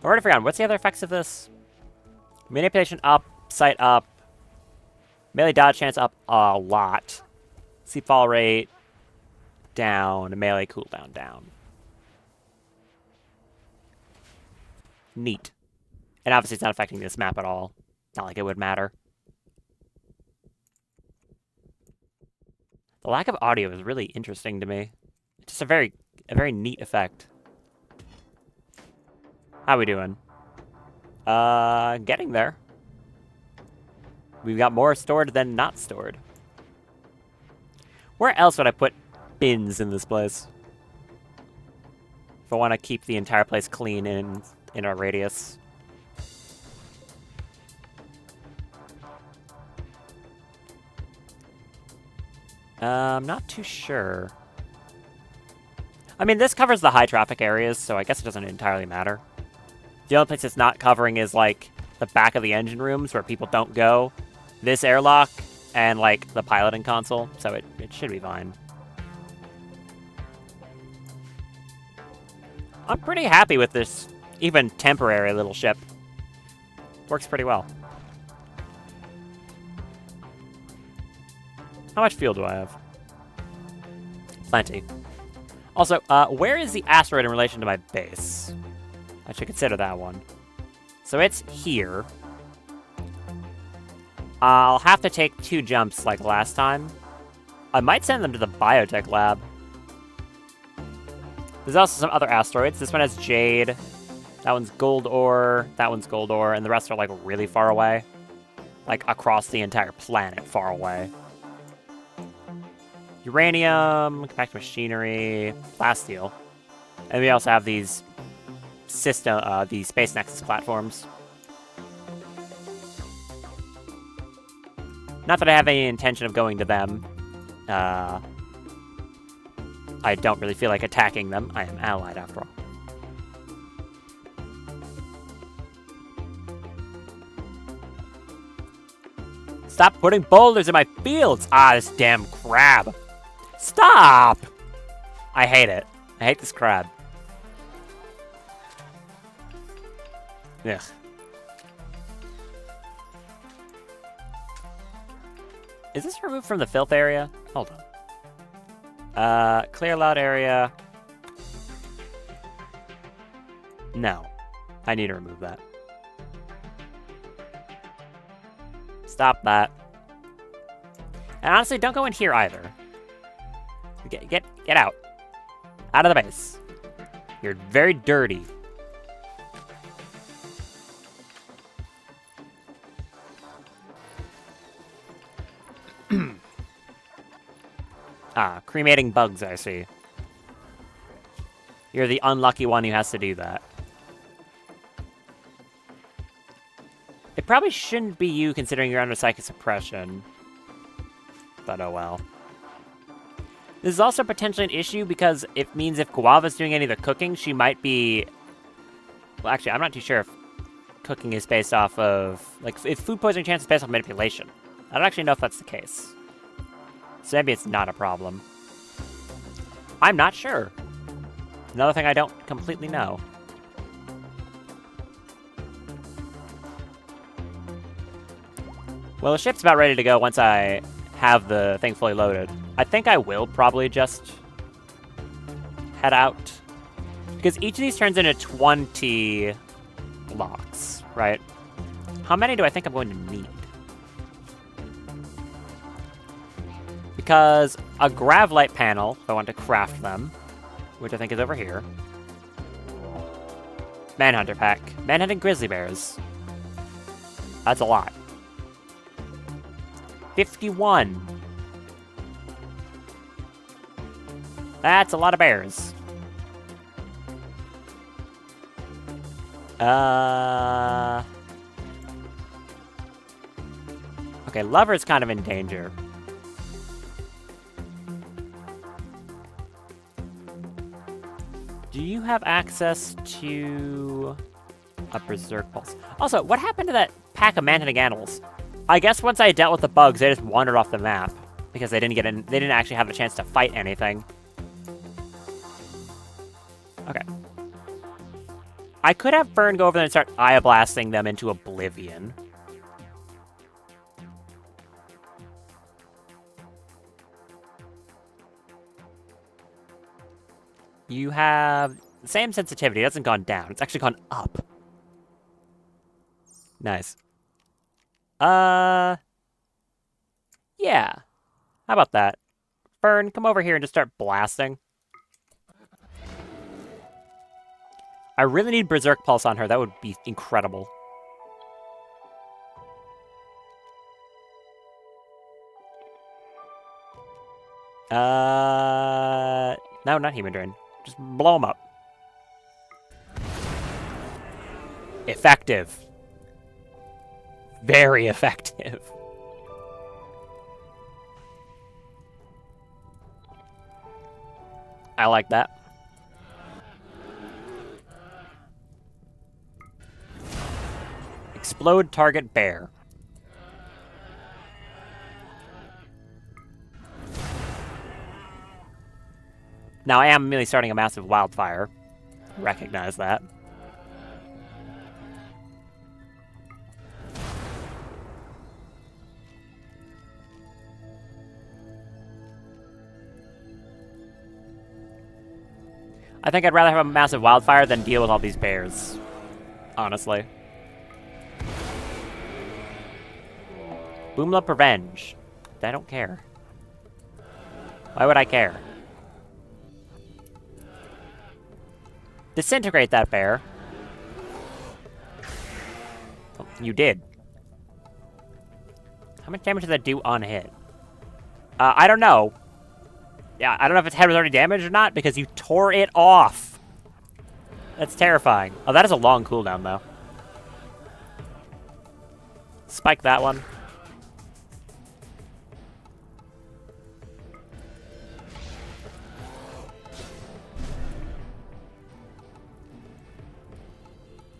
I already forgot. What's the other effects of this? Manipulation up, sight up. Melee dodge chance up a lot. Sleep fall rate down. Melee cooldown down. Neat. And obviously it's not affecting this map at all. Not like it would matter. The lack of audio is really interesting to me. It's just a very neat effect. How we doing? Getting there. We've got more stored than not stored. Where else would I put bins in this place? If I want to keep the entire place clean in our radius. I'm not too sure. I mean, this covers the high traffic areas, so I guess it doesn't entirely matter. The only place it's not covering is, like, the back of the engine rooms where people don't go. This airlock and, like, the piloting console, so it should be fine. I'm pretty happy with this even temporary little ship. Works pretty well. How much fuel do I have? Plenty. Also, where is the asteroid in relation to my base? I should consider that one. So it's here. I'll have to take 2 jumps like last time. I might send them to the biotech lab. There's also some other asteroids. This one has jade. That one's gold ore. That one's gold ore. And the rest are like really far away. Like across the entire planet far away. Uranium, compact machinery, plasteel. And we also have these these Space Nexus platforms. Not that I have any intention of going to them. I don't really feel like attacking them. I am allied after all. Stop putting boulders in my fields! Ah, this damn crab. Stop! I hate it. I hate this crab. Ugh. Is this removed from the filth area? Hold on. Clear loud area. No. I need to remove that. Stop that. And honestly, don't go in here either. Get out. Out of the base. You're very dirty. Ah, cremating bugs, I see. You're the unlucky one who has to do that. It probably shouldn't be you, considering you're under psychic suppression. But oh well. This is also potentially an issue because it means if Guava's doing any of the cooking, she might be... Well, actually, I'm not too sure if cooking is based off of... Like, if food poisoning chance is based off manipulation. I don't actually know if that's the case. So maybe it's not a problem. I'm not sure. Another thing I don't completely know. Well, the ship's about ready to go once I have the thing fully loaded. I think I will probably just head out. Because each of these turns into 20 blocks, right? How many do I think I'm going to need? Because a gravlite panel, if I want to craft them, which I think is over here. Manhunter pack. Manhunting grizzly bears. That's a lot. 51. That's a lot of bears. Okay, Lover's kind of in danger. Do you have access to a Berserk Pulse? Also, what happened to that pack of man-hunting animals? I guess once I dealt with the bugs, they just wandered off the map because they didn't get in. They didn't actually have a chance to fight anything. Okay. I could have Fern go over there and start eye blasting them into oblivion. You have the same sensitivity. It hasn't gone down. It's actually gone up. Nice. Yeah. How about that? Fern, come over here and just start blasting. I really need Berserk Pulse on her. That would be incredible. No, not Human Drain. Just blow them up. Effective. Very effective. I like that. Explode target bear. Now, I am immediately starting a massive wildfire. Recognize that. I think I'd rather have a massive wildfire than deal with all these bears. Honestly. Boomlup Revenge. I don't care. Why would I care? Disintegrate that bear. Oh, you did. How much damage does that do on hit? I don't know. Yeah, I don't know if its head was already damaged or not, because you tore it off. That's terrifying. Oh, that is a long cooldown, though. Spike that one.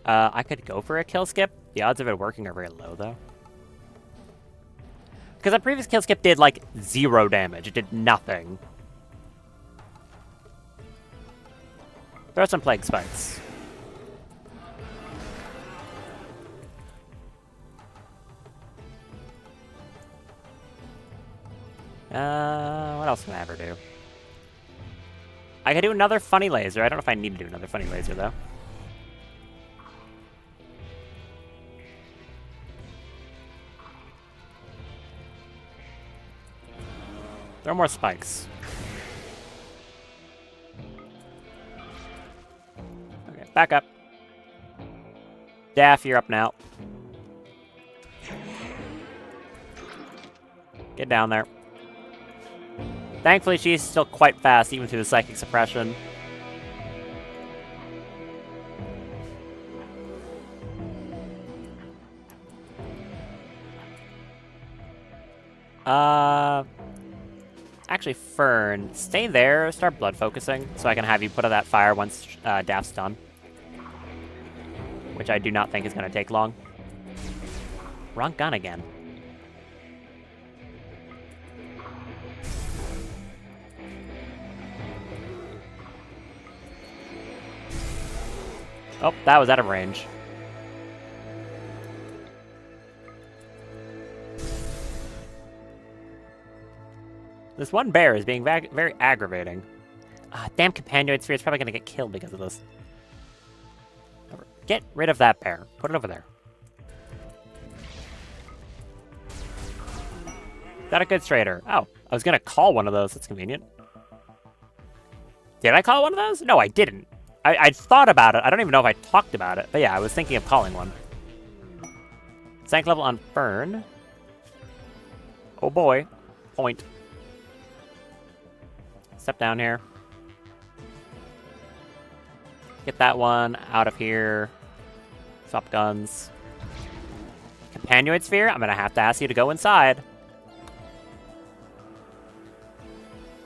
I could go for a kill skip. The odds of it working are very low, though. Because the previous kill skip did, like, 0 damage. It did nothing. Throw some Plague Spikes. What else can I ever do? I could do another Funny Laser. I don't know if I need to do another Funny Laser, though. Throw more spikes. Okay, back up. Daff, you're up now. Get down there. Thankfully, she's still quite fast, even through the psychic suppression. Actually, Fern, stay there, start blood focusing, so I can have you put out that fire once Daff's done. Which I do not think is going to take long. Wrong gun again. Oh, that was out of range. This one bear is being very aggravating. Damn Companion Sphere is probably going to get killed because of this. Get rid of that bear. Put it over there. Got a good straighter. Oh, I was going to call one of those. That's convenient. Did I call one of those? No, I didn't. I thought about it. I don't even know if I talked about it. But yeah, I was thinking of calling one. Sank level on Fern. Oh boy. Point. Step down here. Get that one out of here. Swap guns. Companion Sphere, I'm going to have to ask you to go inside.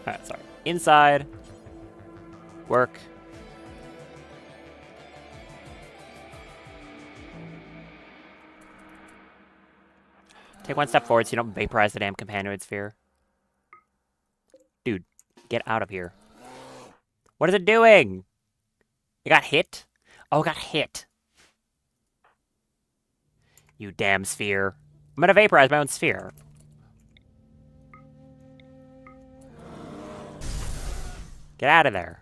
Alright, sorry. Inside. Work. Take one step forward so you don't vaporize the damn Companion Sphere. Dude, get out of here. What is it doing? It got hit? Oh, it got hit. You damn sphere. I'm gonna vaporize my own sphere. Get out of there.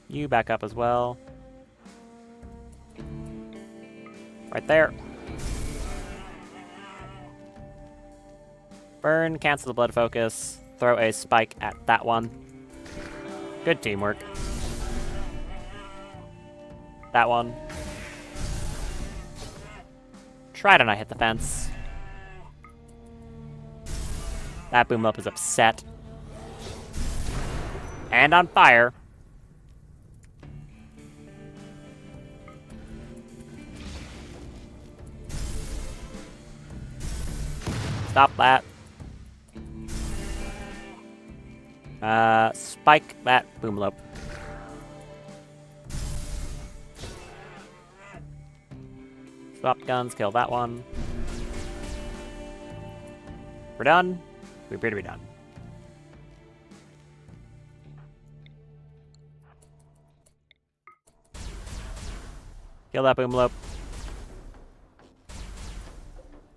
You back up as well. Right there. Burn, cancel the blood focus. Throw a spike at that one. Good teamwork. That one. Try to not hit the fence. That Boomlup is upset. And on fire. Stop that. Spike that Boomlup. Swap guns, kill that one. We're done. We appear to be done. Kill that Boomlup.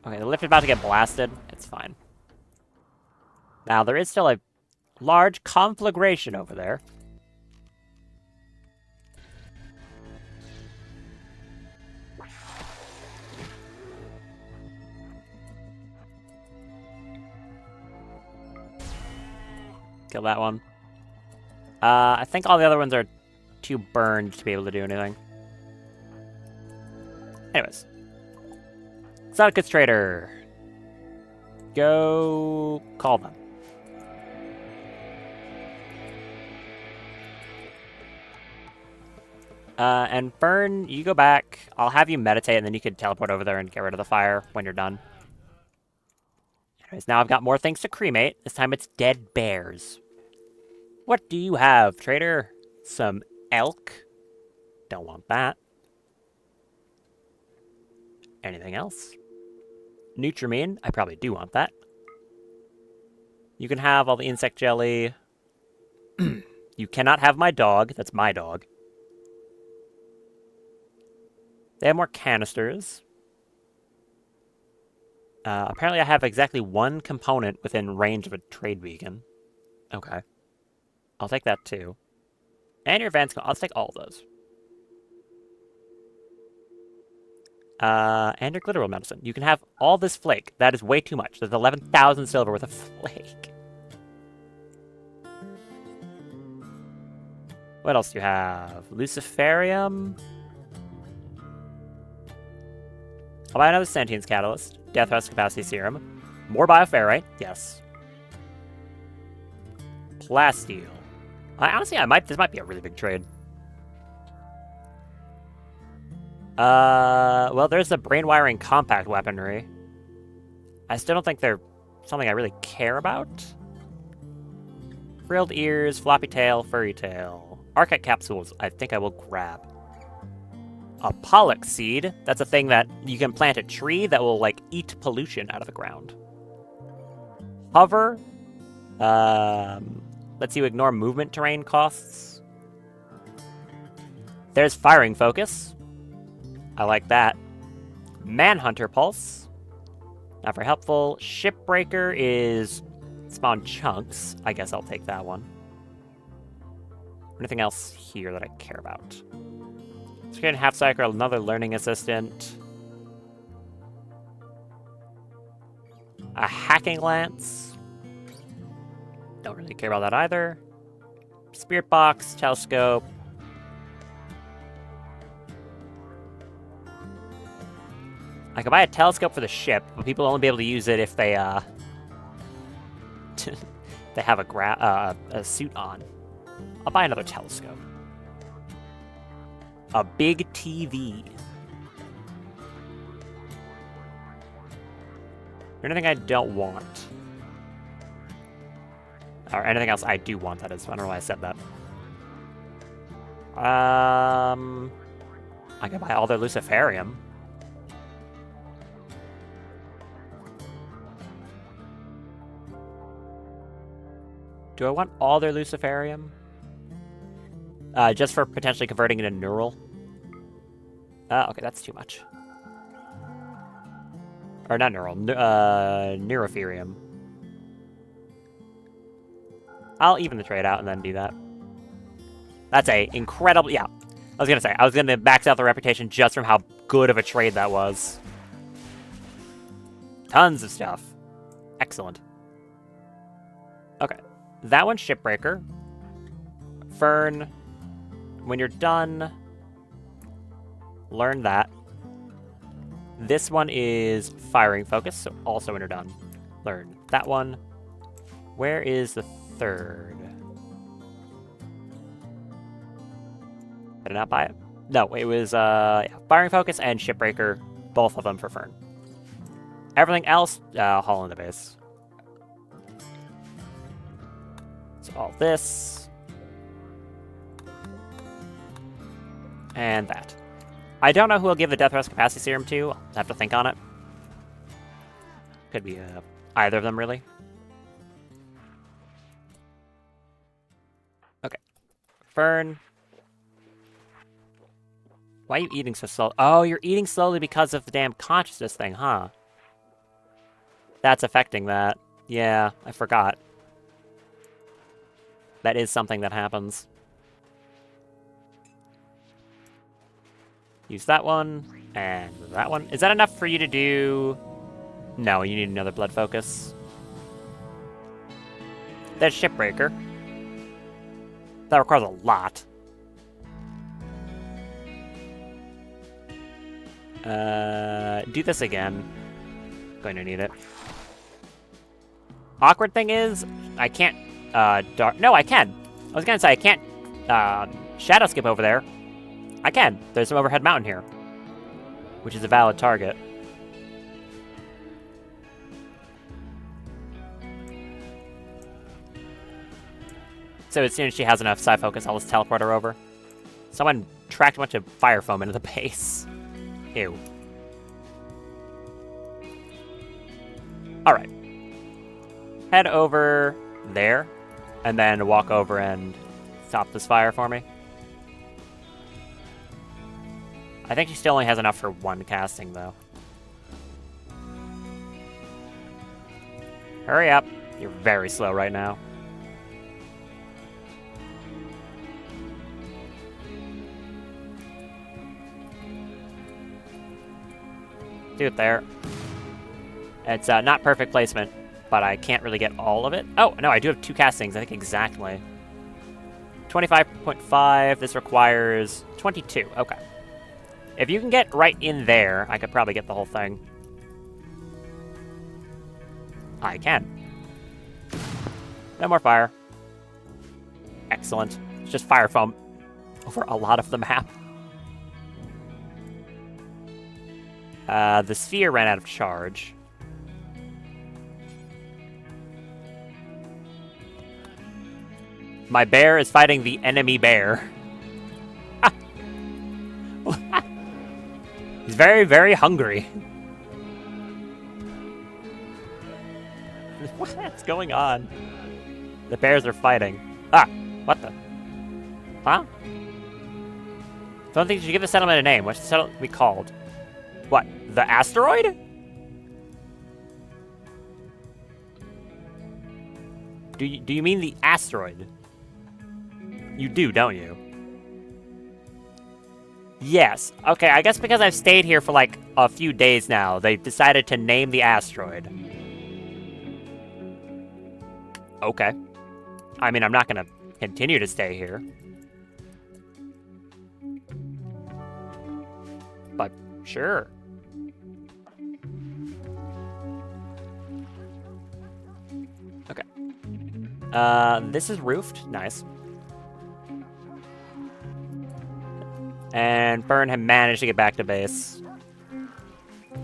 Okay, the lift is about to get blasted. It's fine. Now, there is still a large conflagration over there. Kill that one. I think all the other ones are too burned to be able to do anything. Anyways. Exotic Goods Trader. Go call them. And Fern, you go back. I'll have you meditate, and then you can teleport over there and get rid of the fire when you're done. Anyways, now I've got more things to cremate. This time it's dead bears. What do you have, trader? Some elk? Don't want that. Anything else? Nutrimine? I probably do want that. You can have all the insect jelly. You cannot have my dog. That's my dog. They have more canisters. Apparently I have exactly one component within range of a trade beacon. Okay. I'll take that too. And your advanced... I'll take all of those. And your glitter medicine. You can have all this flake. That is way too much. There's 11,000 silver worth of flake. What else do you have? Luciferium. I'll buy another Sentience Catalyst. Death Rest Capacity Serum. More Bioferrite. Yes. Plasteel. Honestly, this might be a really big trade. Well, there's the brain wiring compact weaponry. I still don't think they're something I really care about. Frilled ears, floppy tail, furry tail. Archite capsules, I think I will grab. A pollock seed. That's a thing that you can plant a tree that will, like, eat pollution out of the ground. Hover. Let's you ignore movement terrain costs. There's firing focus. I like that. Manhunter pulse. Not very helpful. Shipbreaker is spawn chunks. I guess I'll take that one. Anything else here that I care about? Second half cycle, another learning assistant. A hacking lance. Don't really care about that either. Spirit box, telescope. I could buy a telescope for the ship, but people will only be able to use it if they they have a suit on. I'll buy another telescope. A big TV. Anything I don't want? Or anything else I do want, that is. I don't know why I said that. I can buy all their Luciferium. Do I want all their Luciferium? Just for potentially converting it into neural? Okay, that's too much. Or not neural, neurotherium. I'll even the trade out and then do that. That's a incredible... Yeah, I was gonna max out the reputation just from how good of a trade that was. Tons of stuff. Excellent. Okay. That one's Shipbreaker. Fern, when you're done, learn that. This one is Firing Focus, so also when you're done, learn that one. Where is the third? Did I not buy it? No, it was yeah, Firing Focus and Shipbreaker, both of them for Fern. Everything else, haul in the base. So all this. And that. I don't know who I'll give the Death Rest Capacity Serum to. I'll have to think on it. Could be either of them, really. Okay. Fern. Why are you eating so slow? Oh, you're eating slowly because of the damn consciousness thing, huh? That's affecting that. Yeah, I forgot. That is something that happens. Use that one, and that one. Is that enough for you to do... No, you need another blood focus. That's Shipbreaker. That requires a lot. Do this again. Going to need it. Awkward thing is, I can't, no, I can. I was gonna say, I can't, shadow skip over there. I can. There's an overhead mountain here, which is a valid target. So as soon as she has enough psi focus, I'll just teleport her over. Someone tracked a bunch of fire foam into the base. Ew. Alright. Head over there, and then walk over and stop this fire for me. I think she still only has enough for one casting, though. Hurry up. You're very slow right now. Do it there. It's not perfect placement, but I can't really get all of it. Oh, no, I do have 2 castings, I think exactly. 25.5, this requires 22, okay. If you can get right in there, I could probably get the whole thing. I can. No more fire. Excellent. It's just fire foam over a lot of the map. The sphere ran out of charge. My bear is fighting the enemy bear. He's very, very hungry. What's going on? The bears are fighting. Ah, what the? Huh? Don't think you should give the settlement a name. What should the settlement be called? What? The asteroid? Do you mean the asteroid? You do, don't you? Yes. Okay, I guess because I've stayed here for like a few days now, they've decided to name the asteroid. Okay. I mean, I'm not gonna continue to stay here. But sure. Okay. This is roofed. Nice. And Burn had managed to get back to base.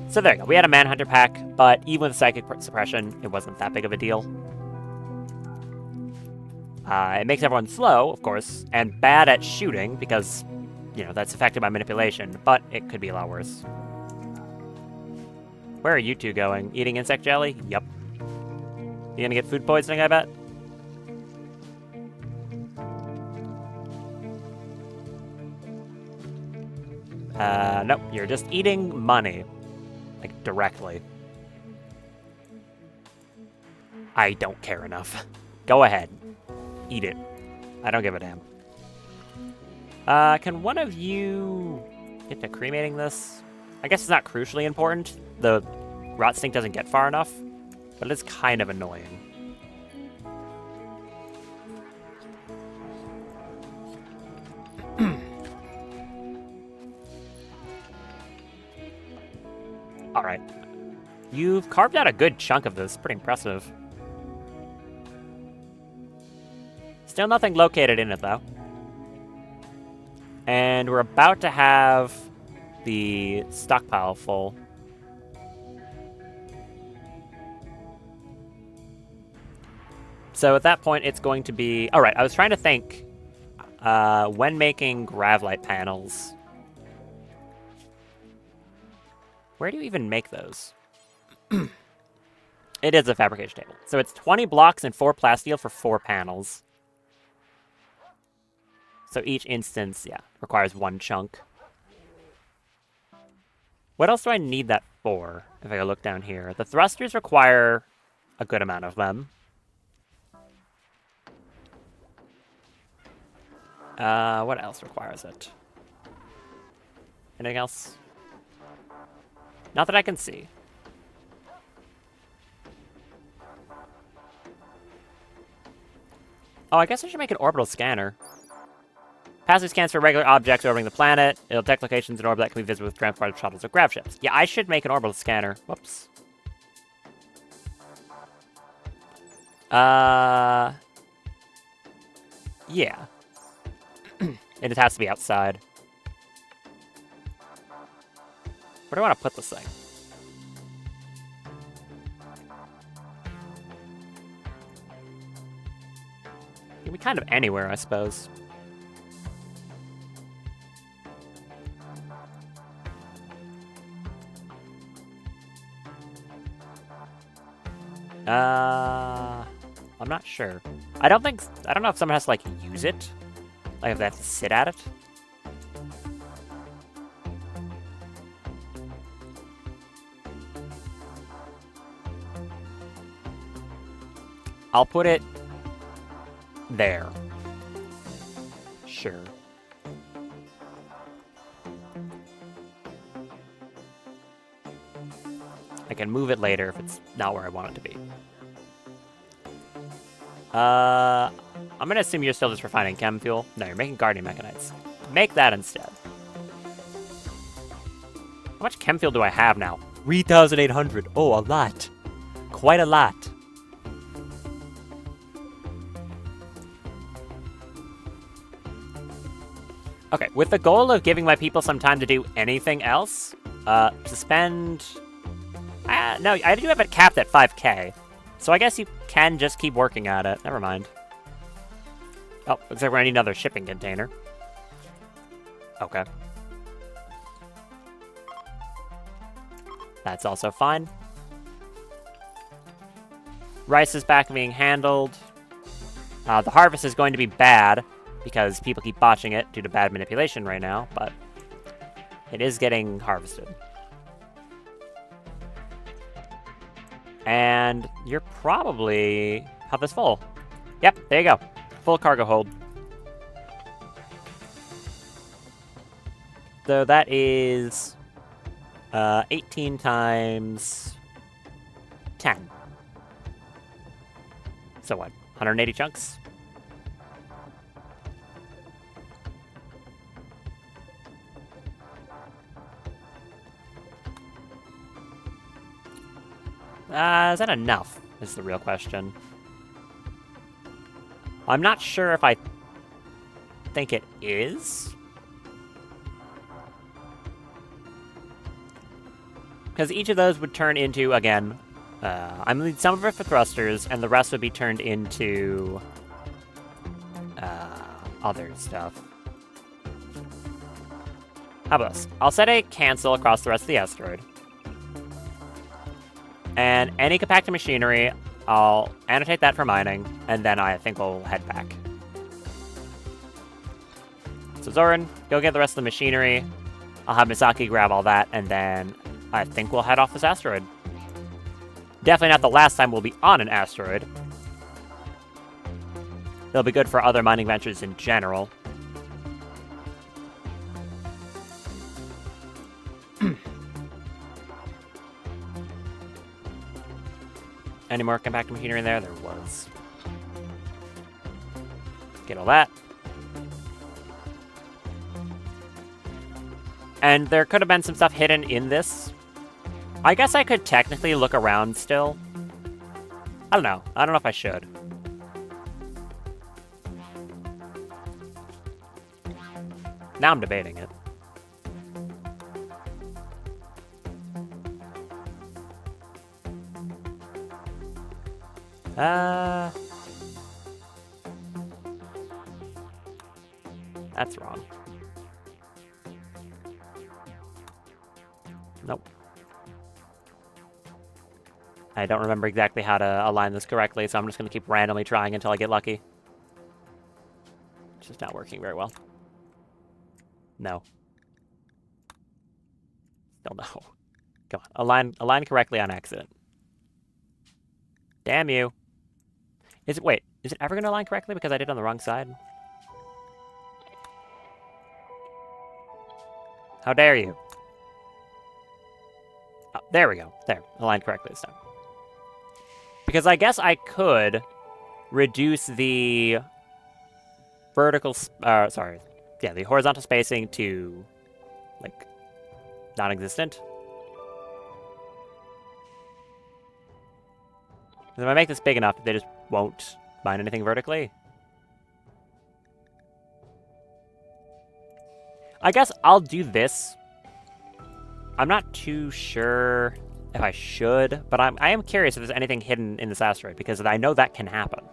So there you go. We had a Manhunter pack, but even with Psychic Suppression, it wasn't that big of a deal. It makes everyone slow, of course, and bad at shooting, because, you know, that's affected by manipulation, but it could be a lot worse. Where are you two going? Eating insect jelly? Yup. You gonna get food poisoning, I bet? Nope, you're just eating money. Like, directly. I don't care enough. Go ahead. Eat it. I don't give a damn. Can one of you get to cremating this? I guess it's not crucially important. The rot stink doesn't get far enough, but it's kind of annoying. Alright. You've carved out a good chunk of this. Pretty impressive. Still nothing located in it, though. And we're about to have the stockpile full. So at that point, it's going to be... Alright, I was trying to think, when making Gravlite panels... Where do you even make those? It is a fabrication table. So it's 20 blocks and 4 plasteel for 4 panels. So each instance, yeah, requires 1 chunk. What else do I need that for? If I look down here. The thrusters require a good amount of them. What else requires it? Anything else? Not that I can see. Oh, I guess I should make an orbital scanner. Passively scans for regular objects orbiting the planet. It'll detect locations in orbit that can be visited with transport shuttles or grav ships. Yeah, I should make an orbital scanner. Whoops. Yeah. It has to be outside. Where do I want to put this thing? It can be kind of anywhere, I suppose. I'm not sure. I don't know if someone has to, like, use it. Like, if they have to sit at it. I'll put it there. Sure. I can move it later if it's not where I want it to be. I'm gonna assume you're still just refining chem fuel. No, you're making guardian mechanites. Make that instead. How much chem fuel do I have now? 3,800. Oh, a lot. Quite a lot. Okay, with the goal of giving my people some time to do anything else, suspend... no, I do have it capped at 5k. So I guess you can just keep working at it. Never mind. Oh, looks like we're gonna need another shipping container. Okay. That's also fine. Rice is back being handled. The harvest is going to be bad, because people keep botching it due to bad manipulation right now, but it is getting harvested. And you're probably... Hub is full. Yep, there you go. Full cargo hold. So that is 18 times 10. So what, 180 chunks? Is that enough, is the real question. I'm not sure if I think it is. Because each of those would turn into, again, I'm gonna need some of it for thrusters, and the rest would be turned into other stuff. How about this? I'll set a cancel across the rest of the asteroid. And any compacted machinery, I'll annotate that for mining, and then I think we'll head back. So Zoran, go get the rest of the machinery. I'll have Misaki grab all that, and then I think we'll head off this asteroid. Definitely not the last time we'll be on an asteroid. It'll be good for other mining ventures in general. Any more compacted machinery in there? There was. Get all that. And there could have been some stuff hidden in this. I guess I could technically look around still. I don't know. I don't know if I should. Now I'm debating it. That's wrong. Nope. I don't remember exactly how to align this correctly, so I'm just going to keep randomly trying until I get lucky. It's just not working very well. No. Still no. Come on, align correctly on accident. Damn you. Wait, is it ever going to align correctly because I did it on the wrong side? How dare you? Oh, there we go. There, aligned correctly this time. Because I guess I could reduce the the horizontal spacing to, like, non-existent. If I make this big enough, they just won't mine anything vertically. I guess I'll do this. I'm not too sure if I should, but I am curious if there's anything hidden in this asteroid, because I know that can happen.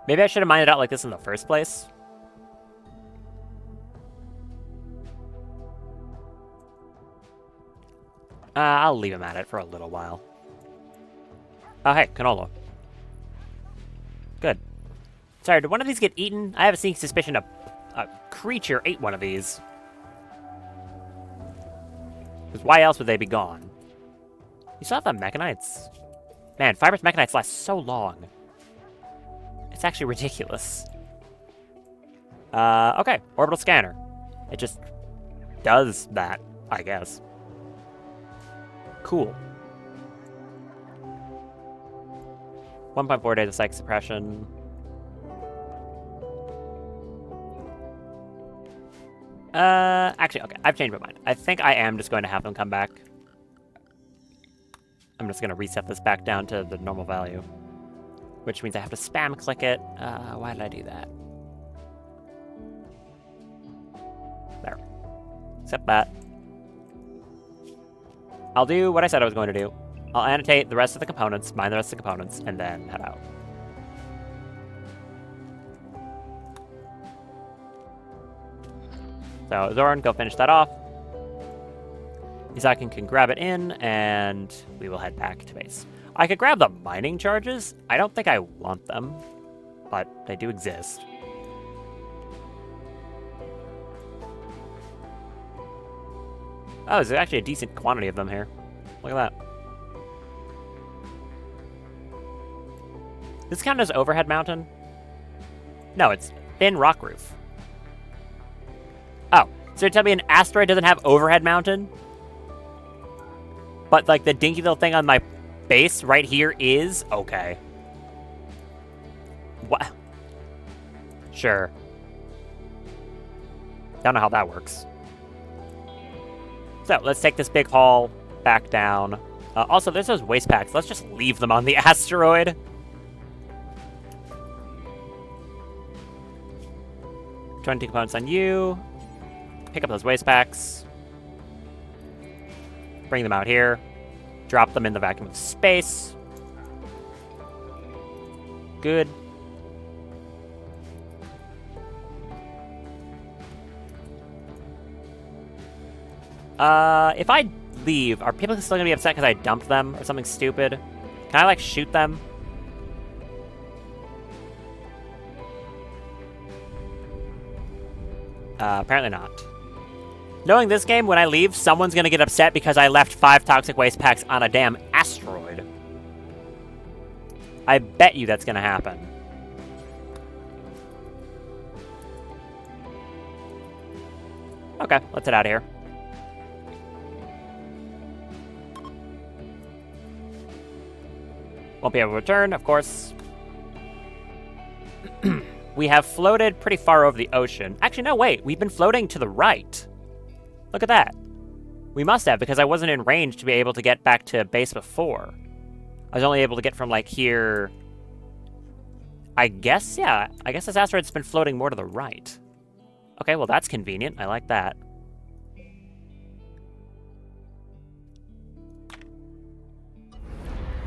Maybe I should have mined it out like this in the first place. I'll leave him at it for a little while. Oh, hey, canola. Good. Sorry, did one of these get eaten? I have a sneaking suspicion a creature ate one of these. Because why else would they be gone? You still have the mechanites? Man, fibrous mechanites last so long. It's actually ridiculous. Okay, orbital scanner. It just does that, I guess. Cool. 1.4 days of psych suppression. Actually, okay, I've changed my mind. I think I am just going to have them come back. I'm just going to reset this back down to the normal value. Which means I have to spam click it. Why did I do that? There. Accept that. I'll do what I said I was going to do. I'll annotate the rest of the components, mine the rest of the components, and then head out. So, Zoran, go finish that off. Isaacin can grab it in, and we will head back to base. I could grab the mining charges. I don't think I want them, but they do exist. Oh, there's actually a decent quantity of them here. Look at that. This count as overhead mountain? No, it's thin rock roof. Oh, so you're telling me an asteroid doesn't have overhead mountain? But, like, the dinky little thing on my base right here is? Okay. What? Sure. Don't know how that works. So, let's take this big haul back down. Also, there's those waste packs. Let's just leave them on the asteroid. $20 components on you. Pick up those waste packs. Bring them out here. Drop them in the vacuum of space. Good. If I leave, are people still gonna be upset because I dumped them or something stupid? Can I, like, shoot them? Apparently not. Knowing this game, when I leave, someone's gonna get upset because I left 5 toxic waste packs on a damn asteroid. I bet you that's gonna happen. Okay, let's get out of here. Won't be able to return, of course. We have floated pretty far over the ocean. Actually, no, wait. We've been floating to the right. Look at that. We must have, because I wasn't in range to be able to get back to base before. I was only able to get from, like, here. I guess, yeah. I guess this asteroid's been floating more to the right. Okay, well, that's convenient. I like that.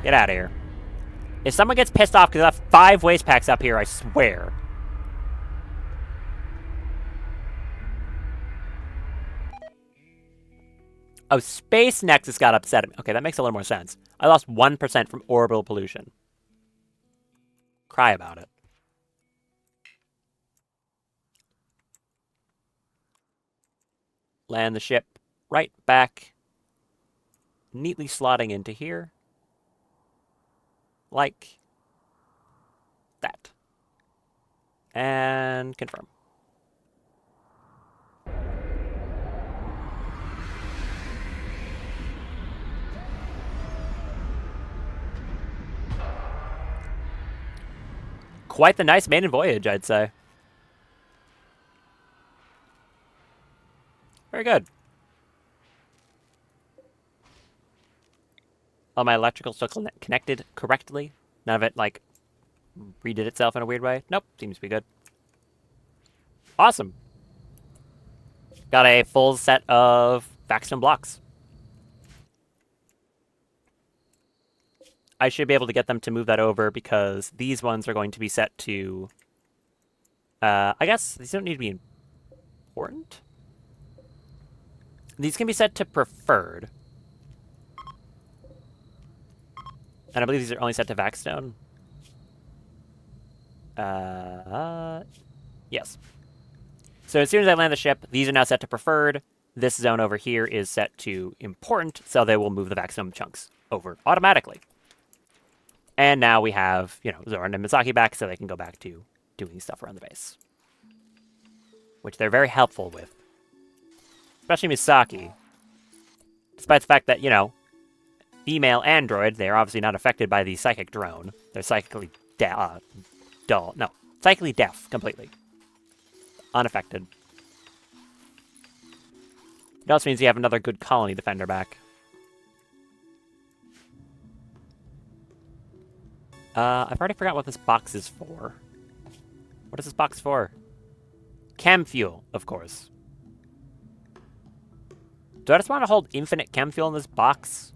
Get out of here. If someone gets pissed off because I left 5 waste packs up here, I swear. Oh, Space Nexus got upset at me. Okay, that makes a little more sense. I lost 1% from orbital pollution. Cry about it. Land the ship right back, neatly slotting into here. Like that. And confirm. Quite the nice maiden voyage, I'd say. Very good. All my electrical still connected correctly. None of it, like, redid itself in a weird way. Nope, seems to be good. Awesome. Got a full set of backstone blocks. I should be able to get them to move that over because these ones are going to be set to... I guess these don't need to be important. These can be set to preferred. And I believe these are only set to Vaxstone. Yes. So as soon as I land the ship, these are now set to preferred. This zone over here is set to important, so they will move the Vaxstone chunks over automatically. And now we have, you know, Zoran and Misaki back, so they can go back to doing stuff around the base. Which they're very helpful with. Especially Misaki. Despite the fact that, you know, female android, they are obviously not affected by the psychic drone. They're psychically dull. No, psychically deaf, completely. Unaffected. It also means you have another good colony defender back. I've already forgot what this box is for. What is this box for? Chem fuel, of course. Do I just want to hold infinite chem fuel in this box?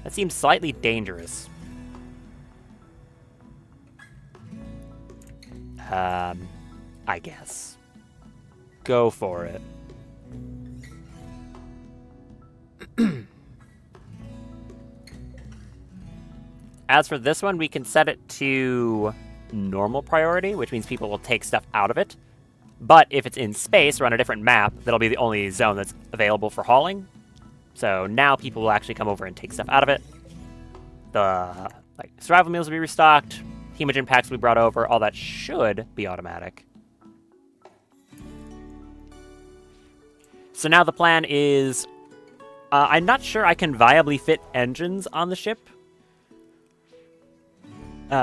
That seems slightly dangerous. I guess. Go for it. As for this one, we can set it to normal priority, which means people will take stuff out of it. But if it's in space or on a different map, that'll be the only zone that's available for hauling. So now people will actually come over and take stuff out of it. The survival meals will be restocked, hemogen packs will be brought over, all that should be automatic. So now the plan is, I'm not sure I can viably fit engines on the ship.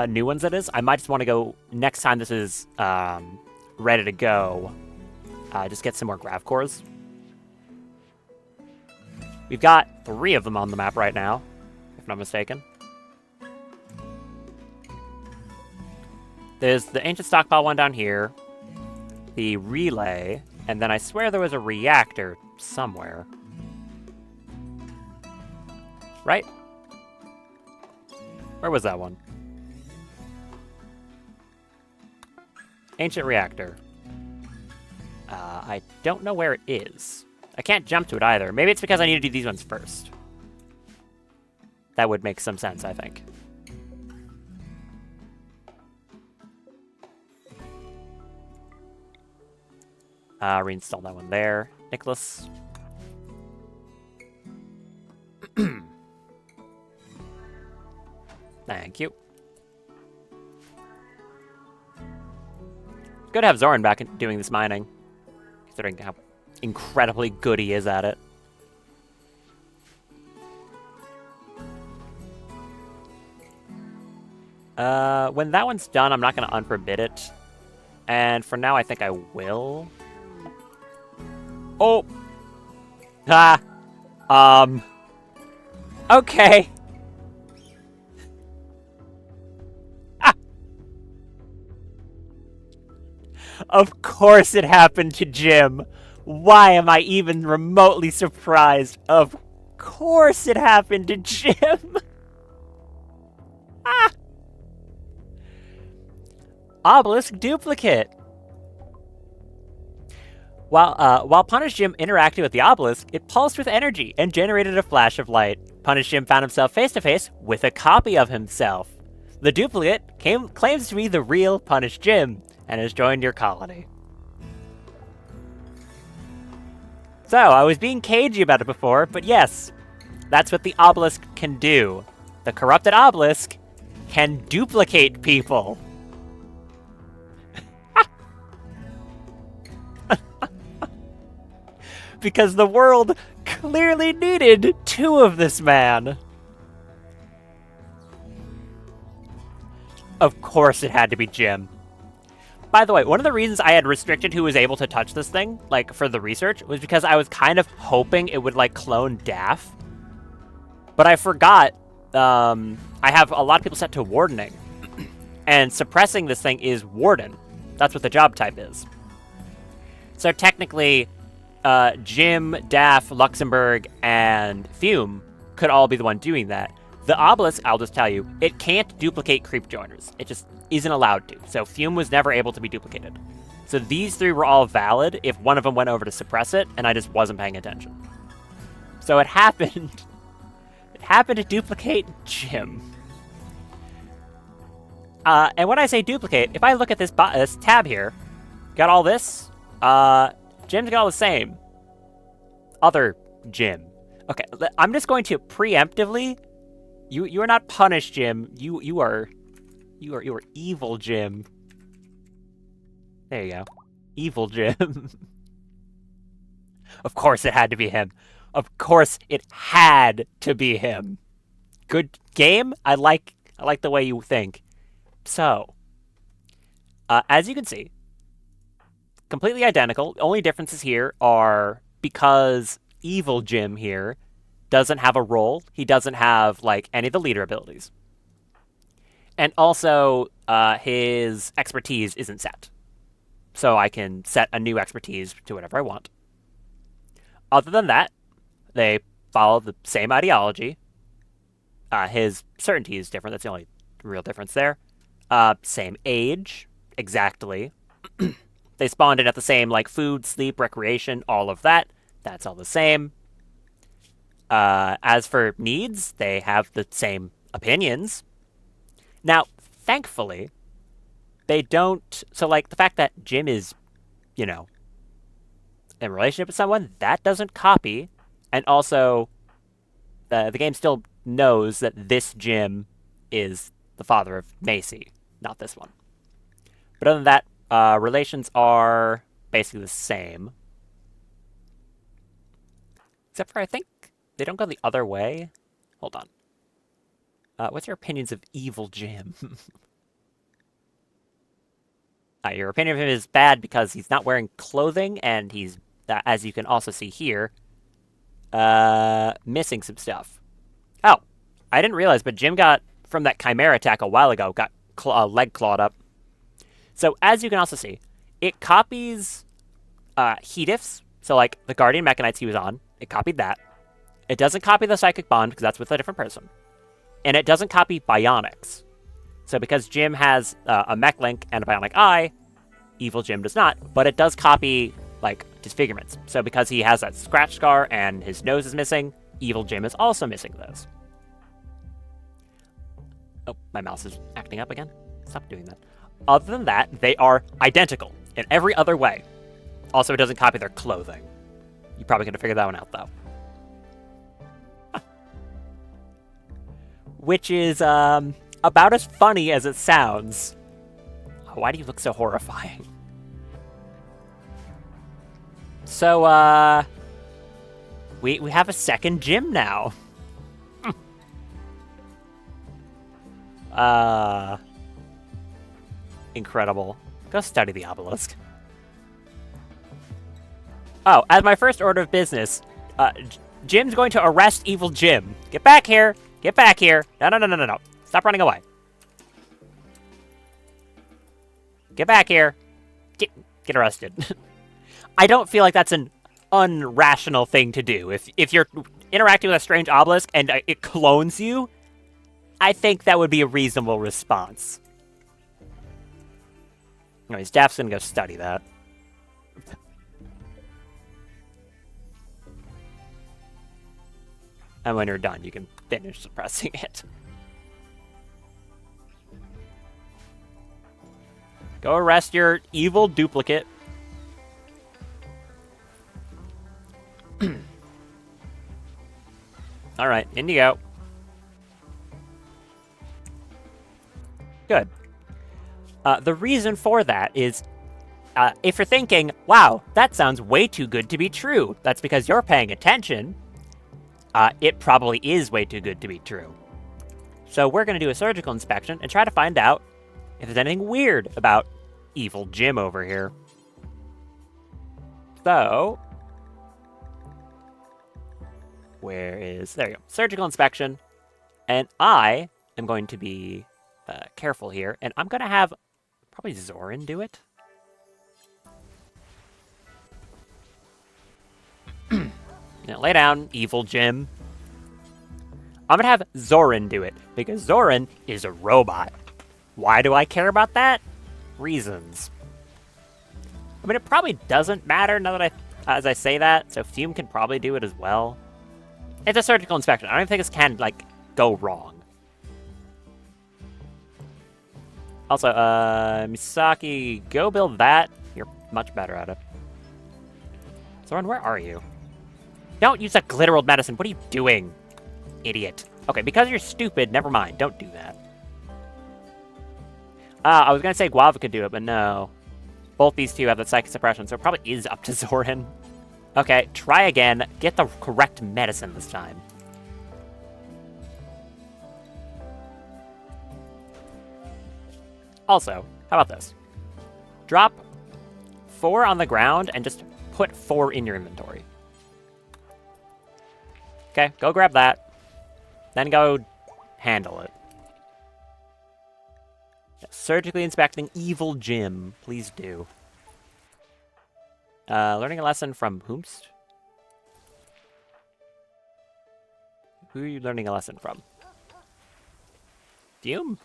New ones, that is. I might just want to go, next time this is ready to go, just get some more grav cores. We've got 3 of them on the map right now, if I'm not mistaken. There's the ancient stockpile one down here, the relay, and then I swear there was a reactor somewhere. Right? Where was that one? Ancient reactor. I don't know where it is. I can't jump to it either. Maybe it's because I need to do these ones first. That would make some sense, I think. Reinstall that one there. Nicholas. Thank you. Good to have Zoran back doing this mining, considering how incredibly good he is at it. When that one's done, I'm not going to unforbid it. And for now, I think I will. Oh! Ha! Okay. Of course it happened to Jim. Why am I even remotely surprised? Of course it happened to Jim. Ah! Obelisk duplicate. While Punish Jim interacted with the obelisk, it pulsed with energy and generated a flash of light. Punish Jim found himself face to face with a copy of himself. The duplicate claims to be the real Punish Jim and has joined your colony. So, I was being cagey about it before, but yes, that's what the obelisk can do. The corrupted obelisk can duplicate people. Because the world clearly needed 2 of this man. Of course it had to be Jim. By the way, one of the reasons I had restricted who was able to touch this thing, like, for the research, was because I was kind of hoping it would, like, clone Daff. But I forgot, I have a lot of people set to Wardening. And suppressing this thing is Warden. That's what the job type is. So technically, Jim, Daff, Luxembourg, and Fume could all be the one doing that. The obelisk, I'll just tell you, it can't duplicate creep joiners. It just isn't allowed to. So Fume was never able to be duplicated. So these 3 were all valid if one of them went over to suppress it, and I just wasn't paying attention. So it happened. It happened to duplicate Jim. And when I say duplicate, if I look at this tab here, got all this, Jim's got all the same. Other Jim. Okay, I'm just going to preemptively. You are not punished, Jim. You are evil, Jim. There you go, evil Jim. Of course, it had to be him. Of course, it had to be him. Good game. I like the way you think. So, as you can see, completely identical. The only differences here are because evil Jim here doesn't have a role. He doesn't have, like, any of the leader abilities. And also, his expertise isn't set. So I can set a new expertise to whatever I want. Other than that, they follow the same ideology. His certainty is different. That's the only real difference there. Same age, exactly. They spawned in at the same, like, food, sleep, recreation, all of that. That's all the same. As for needs, they have the same opinions. Now, thankfully, they don't... So, like, the fact that Jim is, you know, in a relationship with someone, that doesn't copy. And also, the game still knows that this Jim is the father of Macy, not this one. But other than that, relations are basically the same. Except for, I think, they don't go the other way. Hold on. What's your opinions of evil Jim? Your opinion of him is bad because he's not wearing clothing, and he's, as you can also see here, missing some stuff. Oh, I didn't realize, but Jim got, from that Chimera attack a while ago, got leg clawed up. So, as you can also see, it copies Hedif's, so like the Guardian Mechanites he was on, it copied that. It doesn't copy the Psychic Bond, because that's with a different person. And it doesn't copy Bionics. So because Jim has a Mech Link and a Bionic Eye, evil Jim does not, but it does copy, like, disfigurements. So because he has that scratch scar and his nose is missing, evil Jim is also missing those. Oh, my mouse is acting up again. Stop doing that. Other than that, they are identical in every other way. Also, it doesn't copy their clothing. You probably could have figured that one out, though. Which is, about as funny as it sounds. Oh, why do you look so horrifying? So, we have a second Jim now. Incredible. Go study the obelisk. Oh, as my first order of business, Jim's going to arrest evil Jim. Get back here! Get back here! No. Stop running away. Get back here. Get arrested. I don't feel like that's an unrational thing to do. If you're interacting with a strange obelisk and it clones you, I think that would be a reasonable response. Anyways, Daph's gonna go study that. And when you're done, you can finish suppressing it. Go arrest your evil duplicate. Alright, in you go. Good. The reason for that is, if you're thinking, wow, that sounds way too good to be true, that's because you're paying attention. It probably is way too good to be true. So we're going to do a surgical inspection and try to find out if there's anything weird about evil Jim over here. So, there you go, surgical inspection. And I am going to be careful here, and I'm going to have probably Zoran do it. Now, lay down, evil Jim. I'm going to have Zoran do it, because Zoran is a robot. Why do I care about that? Reasons. I mean, it probably doesn't matter now that as I say that, so Fume can probably do it as well. It's a surgical inspection. I don't even think this can, like, go wrong. Also, Misaki, go build that. You're much better at it. Zoran, where are you? Don't use that glitter old medicine. What are you doing? Idiot. Okay, because you're stupid, never mind. Don't do that. I was gonna say Guava could do it, but no. Both these two have the psychic suppression, so it probably is up to Zoran. Okay, try again. Get the correct medicine this time. Also, how about this? Drop 4 on the ground and just put 4 in your inventory. Okay, go grab that. Then go handle it. Surgically inspecting evil Jim. Please do. Learning a lesson from whomst? Who are you learning a lesson from? Fume?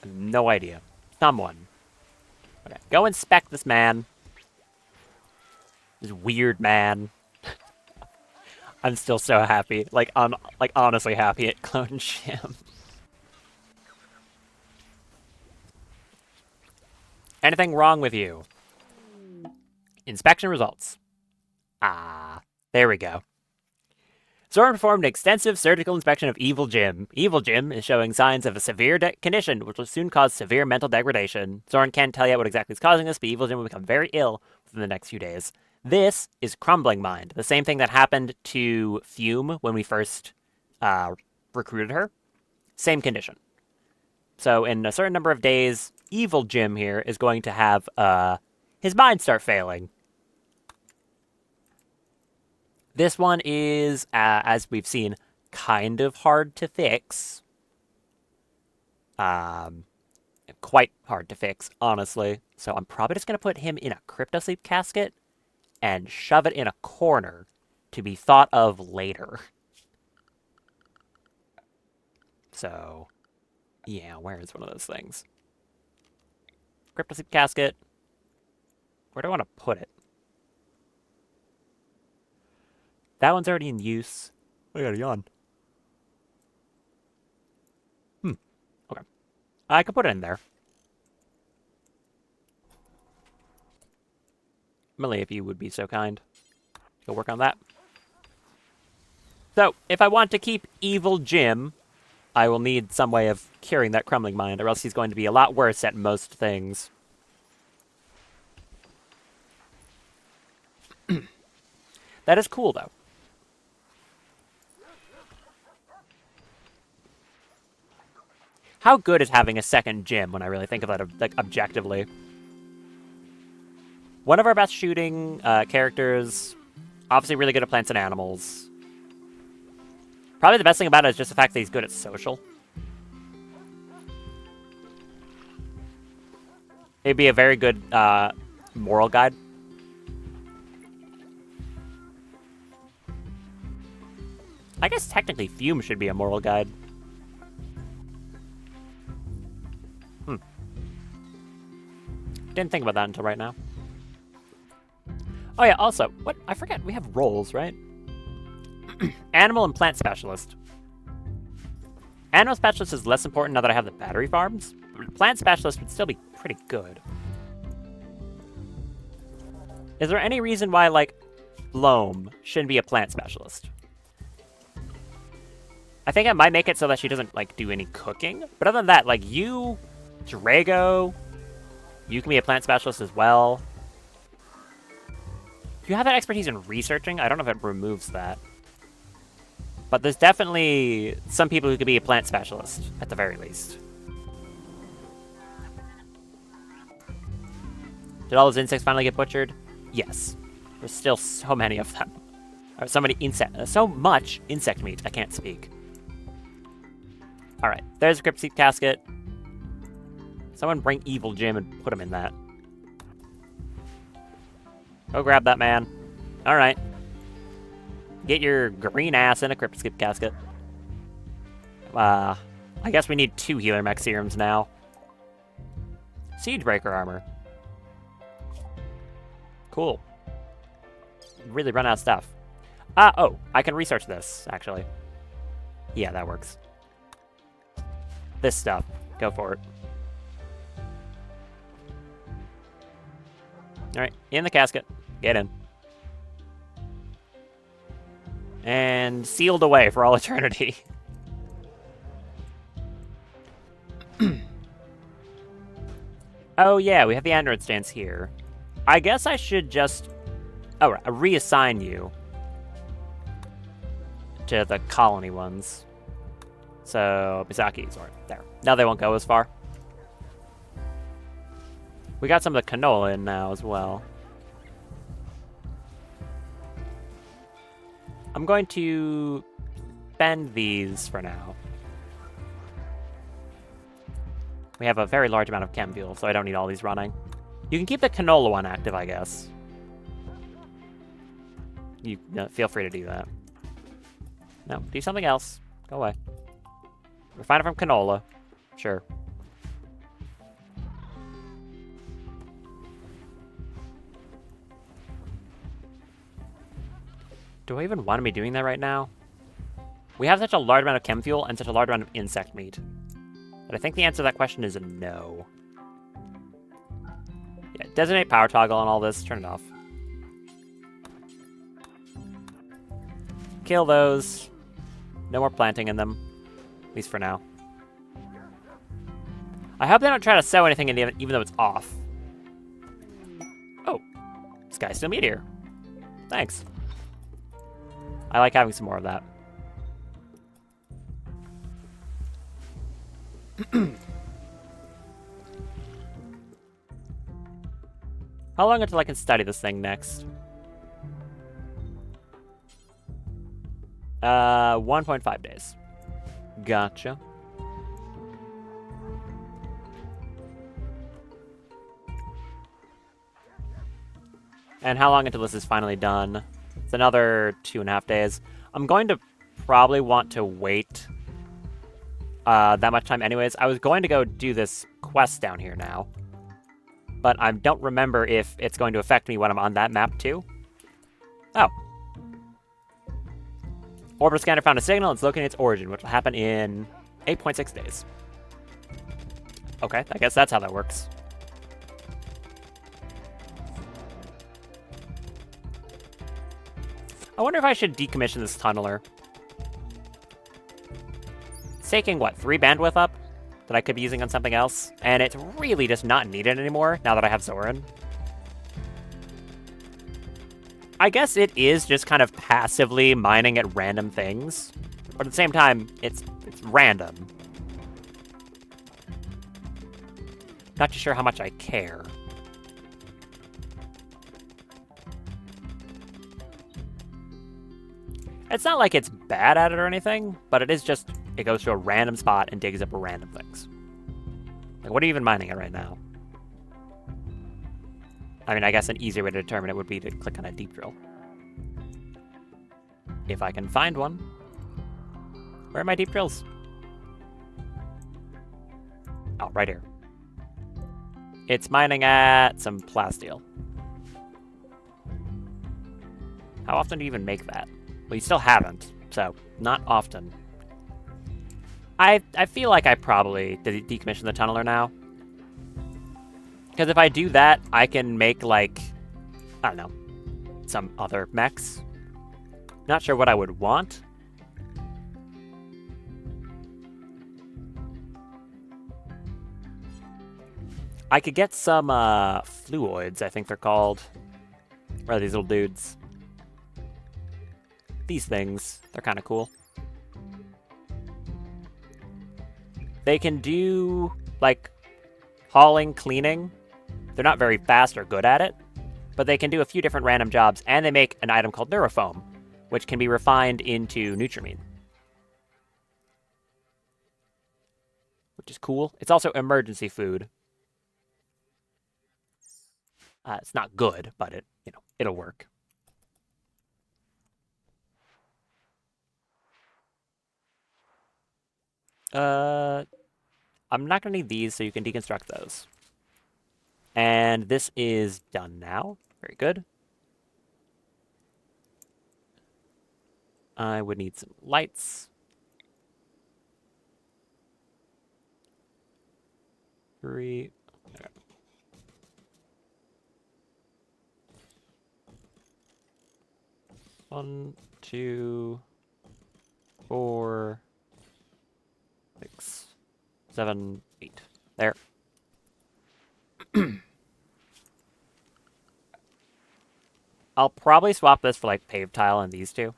I have no idea. Someone. Okay, go inspect this man. This weird man. I'm still so happy. Like, honestly happy at Clone Jim. Anything wrong with you? Inspection results. There we go. Zoran performed an extensive surgical inspection of Evil Jim. Evil Jim is showing signs of a severe condition, which will soon cause severe mental degradation. Zoran can't tell yet what exactly is causing this, but Evil Jim will become very ill within the next few days. This is Crumbling Mind, the same thing that happened to Fume when we first recruited her. Same condition. So in a certain number of days, Evil Jim here is going to have his mind start failing. This one is, as we've seen, kind of hard to fix. Quite hard to fix, honestly. So I'm probably just going to put him in a cryptosleep casket and shove it in a corner to be thought of later. So, yeah, where is one of those things? Cryptosleep casket. Where do I want to put it? That one's already in use. I got a yawn. Okay. I could put it in there. Emily, if you would be so kind. Go work on that. So, if I want to keep Evil Jim, I will need some way of curing that Crumbling Mind, or else he's going to be a lot worse at most things. That is cool, though. How good is having a second Jim when I really think of that, like, objectively? One of our best shooting characters, obviously really good at plants and animals. Probably the best thing about it is just the fact that he's good at social. It'd be a very good moral guide. I guess technically Fume should be a moral guide. Didn't think about that until right now. Oh yeah, also, what? I forget, we have roles, right? Animal and plant specialist. Animal specialist is less important now that I have the battery farms. Plant specialist would still be pretty good. Is there any reason why, like, Loam shouldn't be a plant specialist? I think I might make it so that she doesn't, like, do any cooking. But other than that, like, you, Drago, you can be a plant specialist as well. If you have that expertise in researching, I don't know if it removes that. But there's definitely some people who could be a plant specialist, at the very least. Did all those insects finally get butchered? Yes. There's still so many of them. Or so much insect meat, I can't speak. Alright, there's a Crypt casket. Someone bring Evil Jim and put him in that. Go grab that man. Alright. Get your green ass in a Crypt casket. I guess we need 2 healer mech serums now. Siegebreaker armor. Cool. Really run out of stuff. Oh, I can research this, actually. Yeah, that works. This stuff. Go for it. Alright, in the casket. Get in. And sealed away for all eternity. Oh yeah, we have the android stance here. I guess I should just... Oh, right, reassign you to the colony ones. So, Misaki's are there. Now they won't go as far. We got some of the canola in now as well. I'm going to bend these for now. We have a very large amount of chem fuel, so I don't need all these running. You can keep the canola one active, I guess. You feel free to do that. No, do something else. Go away. Refine it from canola. Sure. Do I even want to be doing that right now? We have such a large amount of chem fuel and such a large amount of insect meat. But I think the answer to that question is a no. Yeah, designate power toggle on all this. Turn it off. Kill those. No more planting in them. At least for now. I hope they don't try to sew anything in the oven, even though it's off. Oh. Sky Steel Meteor. Thanks. I like having some more of that. How long until I can study this thing next? 1.5 days. Gotcha. And how long until this is finally done? It's another 2.5 days. I'm going to probably want to wait that much time anyways. I was going to go do this quest down here now. But I don't remember if it's going to affect me when I'm on that map too. Oh. Orbiter scanner found a signal. It's locating its origin, which will happen in 8.6 days. Okay, I guess that's how that works. I wonder if I should decommission this tunneler. It's taking, what, 3 bandwidth up? That I could be using on something else? And it's really just not needed anymore, now that I have Zoran. I guess it is just kind of passively mining at random things. But at the same time, it's random. Not too sure how much I care. It's not like it's bad at it or anything, but it is just, it goes to a random spot and digs up random things. Like, what are you even mining it right now? I mean, I guess an easier way to determine it would be to click on a deep drill. If I can find one. Where are my deep drills? Oh, right here. It's mining at some plasteel. How often do you even make that? Well, you still haven't, so not often. I feel like I probably decommission the tunneler now. Because if I do that, I can make, like, I don't know, some other mechs. Not sure what I would want. I could get some fluoids, I think they're called. What are these little dudes? These things. They're kind of cool. They can do, like, hauling, cleaning. They're not very fast or good at it, but they can do a few different random jobs, and they make an item called Neurofoam, which can be refined into Nutrimine. Which is cool. It's also emergency food. It's not good, but it'll work. I'm not gonna need these, so you can deconstruct those. And this is done now. Very good. I would need some lights. 3. Okay. 1, 2, 4, 6, 7, 8. There. I'll probably swap this for like paved tile and these two.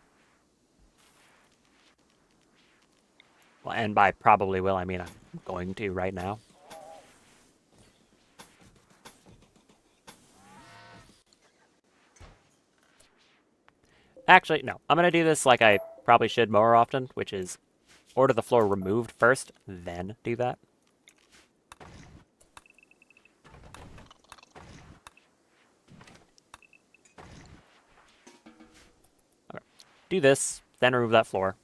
Well, and by probably will, I mean I'm going to right now. Actually, no. I'm going to do this like I probably should more often, which is order the floor removed first, then do that. Okay. Do this, then remove that floor.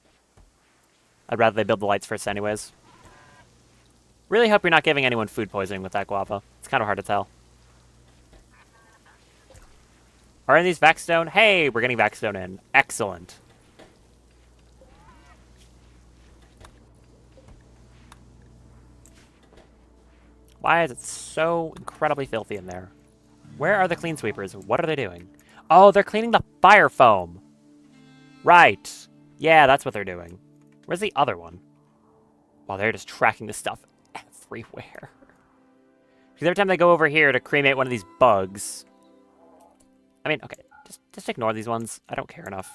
I'd rather they build the lights first anyways. Really hope you're not giving anyone food poisoning with that guava. It's kind of hard to tell. Are any of these Vaxstone? Hey, we're getting Vaxstone in. Excellent. Why is it so incredibly filthy in there? Where are the clean sweepers? What are they doing? Oh, they're cleaning the fire foam. Right. Yeah, that's what they're doing. Where's the other one? Well, they're just tracking this stuff everywhere. Because every time they go over here to cremate one of these bugs... I mean, okay, just ignore these ones. I don't care enough.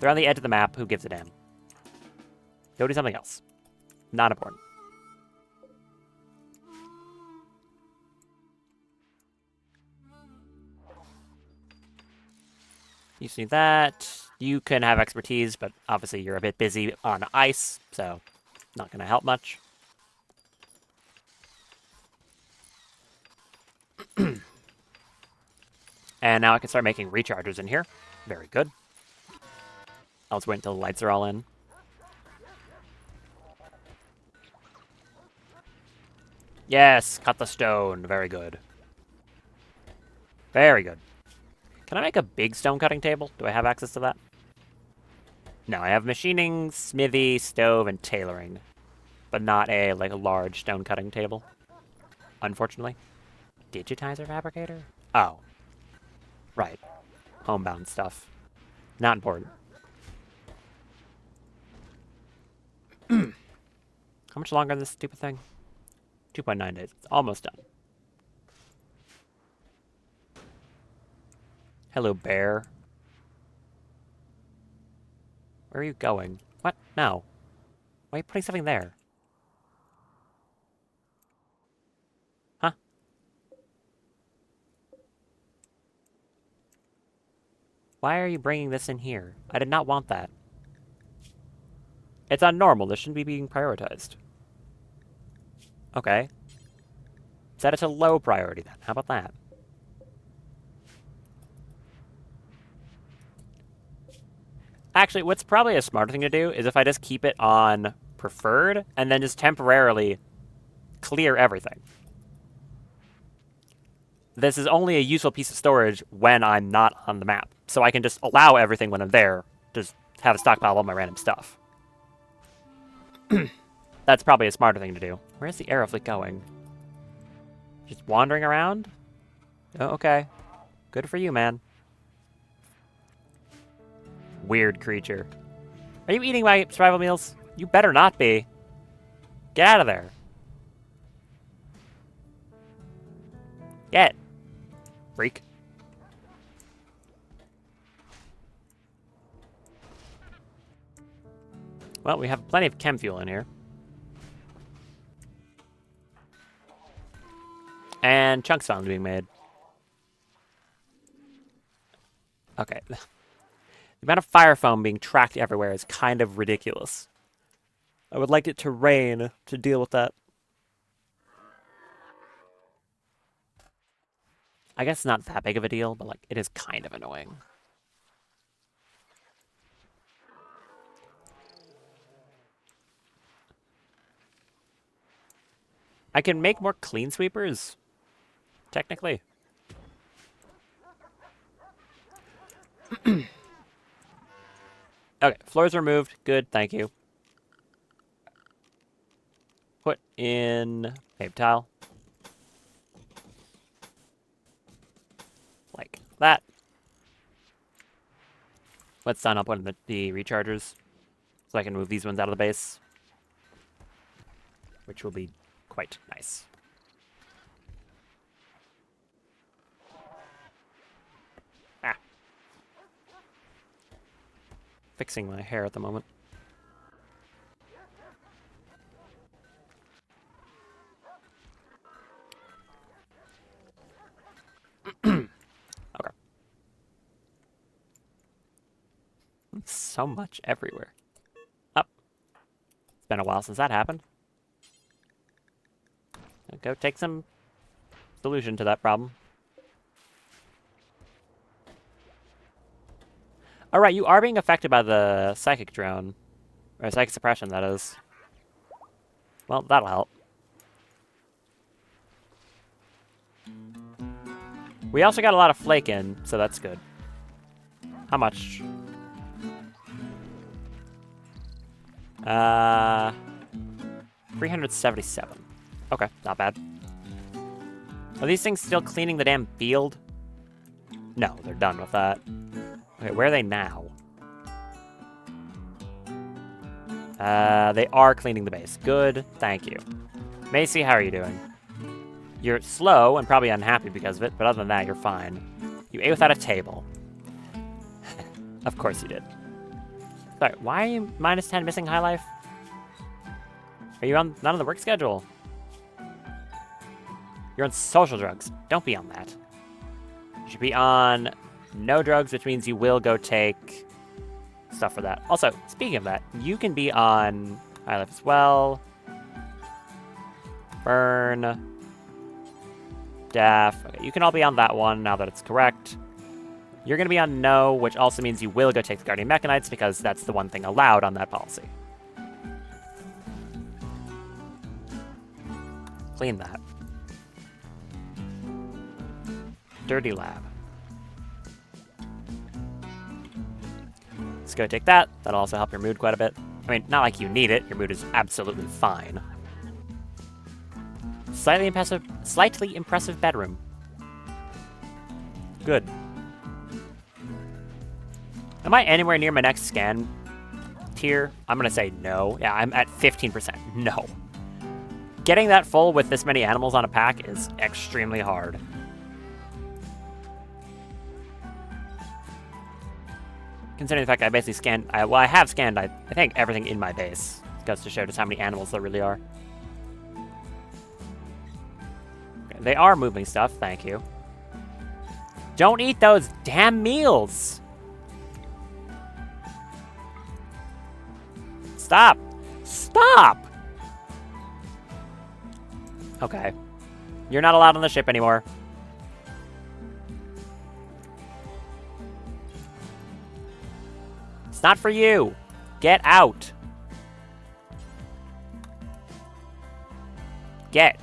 They're on the edge of the map. Who gives a damn? Go do something else. Not important. You see that. You can have expertise, but obviously you're a bit busy on ice, so not going to help much. And now I can start making rechargers in here. Very good. I'll just wait until the lights are all in. Yes, cut the stone. Very good. Very good. Can I make a big stone cutting table? Do I have access to that? No, I have machining, smithy, stove, and tailoring. But not a large stone cutting table. Unfortunately. Digitizer fabricator? Oh. Right. Homebound stuff. Not important. How much longer is this stupid thing? 2.9 days. It's almost done. Hello, bear. Where are you going? What? No. Why are you putting something there? Huh? Why are you bringing this in here? I did not want that. It's on normal. This shouldn't be being prioritized. Okay. Set it to low priority then. How about that? Actually, what's probably a smarter thing to do is if I just keep it on preferred and then just temporarily clear everything. This is only a useful piece of storage when I'm not on the map. So I can just allow everything when I'm there. Just have a stockpile of all my random stuff. That's probably a smarter thing to do. Where's the arrow fleet going? Just wandering around? Oh, okay. Good for you, man. Weird creature. Are you eating my survival meals? You better not be. Get out of there. Get! Freak. Well, we have plenty of chem fuel in here. And chunks found being made. Okay. The amount of fire foam being tracked everywhere is kind of ridiculous. I would like it to rain to deal with that. I guess it's not that big of a deal, but like it is kind of annoying. I can make more clean sweepers, technically. Okay, floors removed. Good, thank you. Put in paper tile. Like that. Let's sign up on the rechargers so I can move these ones out of the base, which will be quite nice. Ah. Fixing my hair at the moment. Okay. So much everywhere. Up. It's been a while since that happened. Go take some solution to that problem. Alright, you are being affected by the psychic drone. Or psychic suppression, that is. Well, that'll help. We also got a lot of flake in, so that's good. How much? 377. Okay, not bad. Are these things still cleaning the damn field? No, they're done with that. Okay, where are they now? They are cleaning the base. Good, thank you. Macy, how are you doing? You're slow and probably unhappy because of it, but other than that, you're fine. You ate without a table. Of course you did. Sorry, why are you minus 10 missing high life? Are you not on the work schedule? You're on social drugs. Don't be on that. You should be on no drugs, which means you will go take stuff for that. Also, speaking of that, you can be on high life as well. Burn. Daff. Okay, you can all be on that one now that it's correct. You're going to be on no, which also means you will go take the Guardian Mechanites because that's the one thing allowed on that policy. Clean that. Dirty lab. Let's go take that. That'll also help your mood quite a bit. I mean, not like you need it. Your mood is absolutely fine. Slightly impressive bedroom. Good. Am I anywhere near my next scan tier? I'm gonna say no. Yeah, I'm at 15%. No. Getting that full with this many animals on a pack is extremely hard. Considering the fact I basically scanned, well, I have scanned, I think, everything in my base. It goes to show just how many animals there really are. Okay, they are moving stuff, thank you. Don't eat those damn meals! Stop! Stop! Okay. You're not allowed on the ship anymore. It's not for you. Get out. Get.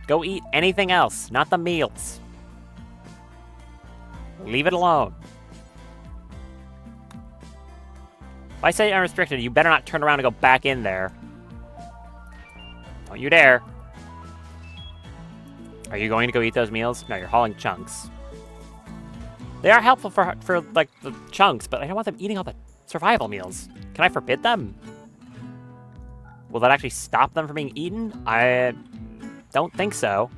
Go eat anything else, not the meals. Leave it alone. If I say unrestricted, you better not turn around and go back in there. Don't you dare. Are you going to go eat those meals? No, you're hauling chunks. They are helpful for like, the chunks, but I don't want them eating all the survival meals. Can I forbid them? Will that actually stop them from being eaten? I don't think so.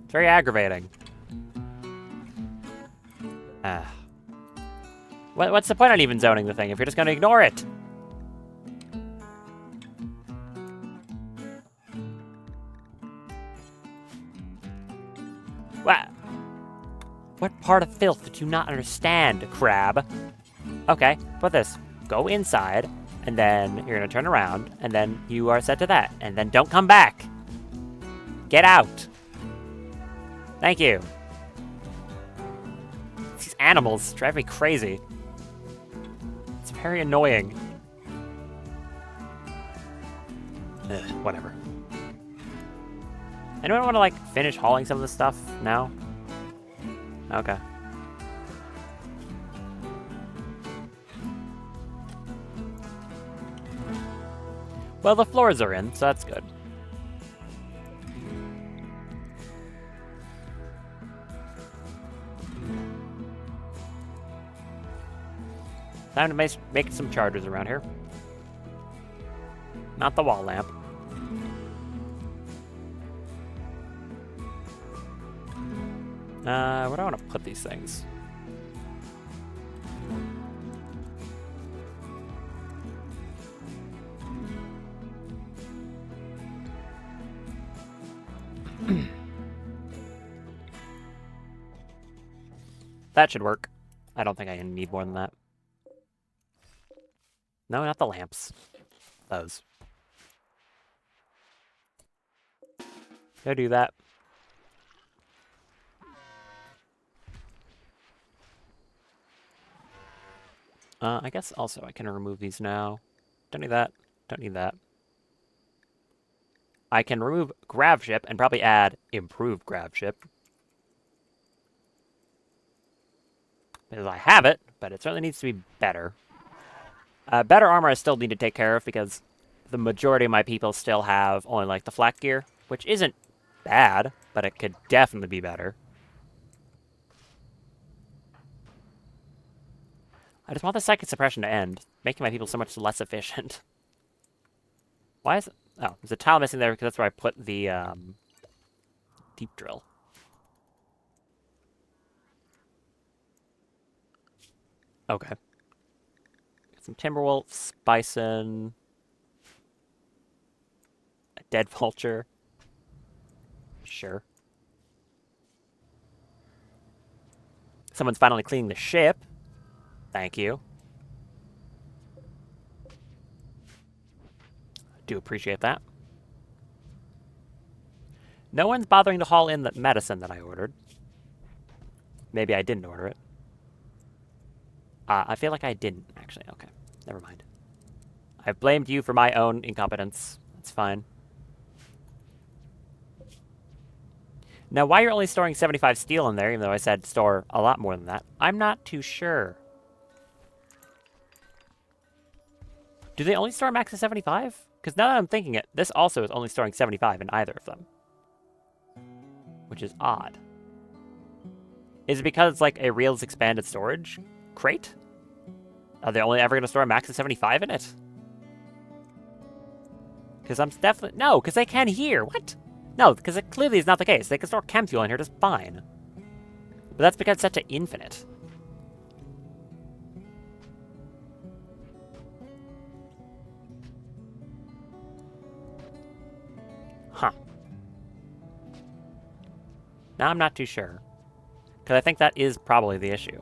It's very aggravating. What's the point on even zoning the thing if you're just going to ignore it? What part of filth did you not understand, crab? Okay, put this. Go inside, and then you're gonna turn around, and then you are set to that, and then don't come back. Get out. Thank you. These animals drive me crazy. It's very annoying. Whatever. Anyone want to, like, finish hauling some of this stuff now? Okay. Well, the floors are in, so that's good. Time to make some chargers around here. Not the wall lamp. Where do I want to put these things? That should work. I don't think I need more than that. No, not the lamps. Those. Go do that. I guess also I can remove these now. Don't need that. Don't need that. I can remove grav ship and probably add improve grav ship. Because I have it, but it certainly needs to be better. Better armor I still need to take care of because the majority of my people still have only like the flak gear, which isn't bad, but it could definitely be better. I just want the psychic suppression to end, making my people so much less efficient. Why is it? Oh, there's a tile missing there because that's where I put the deep drill. Okay. Got some timberwolves, bison, a dead vulture. Sure. Someone's finally cleaning the ship. Thank you. I do appreciate that. No one's bothering to haul in the medicine that I ordered. Maybe I didn't order it. I feel like I didn't, actually. Okay, never mind. I've blamed you for my own incompetence. It's fine. Now, why you're only storing 75 steel in there, even though I said store a lot more than that, I'm not too sure. Do they only store max of 75? Because now that I'm thinking it, this also is only storing 75 in either of them. Which is odd. Is it because it's like a Real's expanded storage crate? Are they only ever going to store a max of 75 in it? Because I'm definitely... No, because they can here. What? No, because it clearly is not the case. They can store chem fuel in here just fine. But that's because it's set to infinite. Huh. Now I'm not too sure. Because I think that is probably the issue.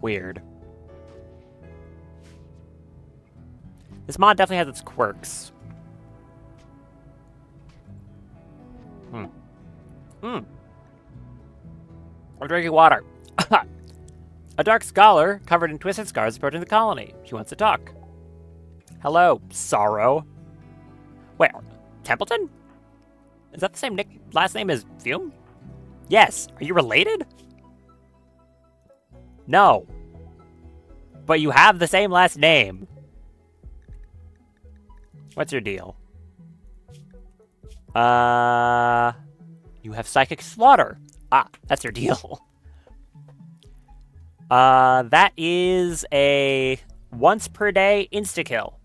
Weird. This mod definitely has its quirks. I'm drinking water. A dark scholar covered in twisted scars approaching the colony. She wants to talk. Hello, Sorrow. Wait, Templeton? Is that the same last name as Fume? Yes. Are you related? No. But you have the same last name. What's your deal? You have Psychic Slaughter. Ah, that's your deal. That is a once per day insta-kill.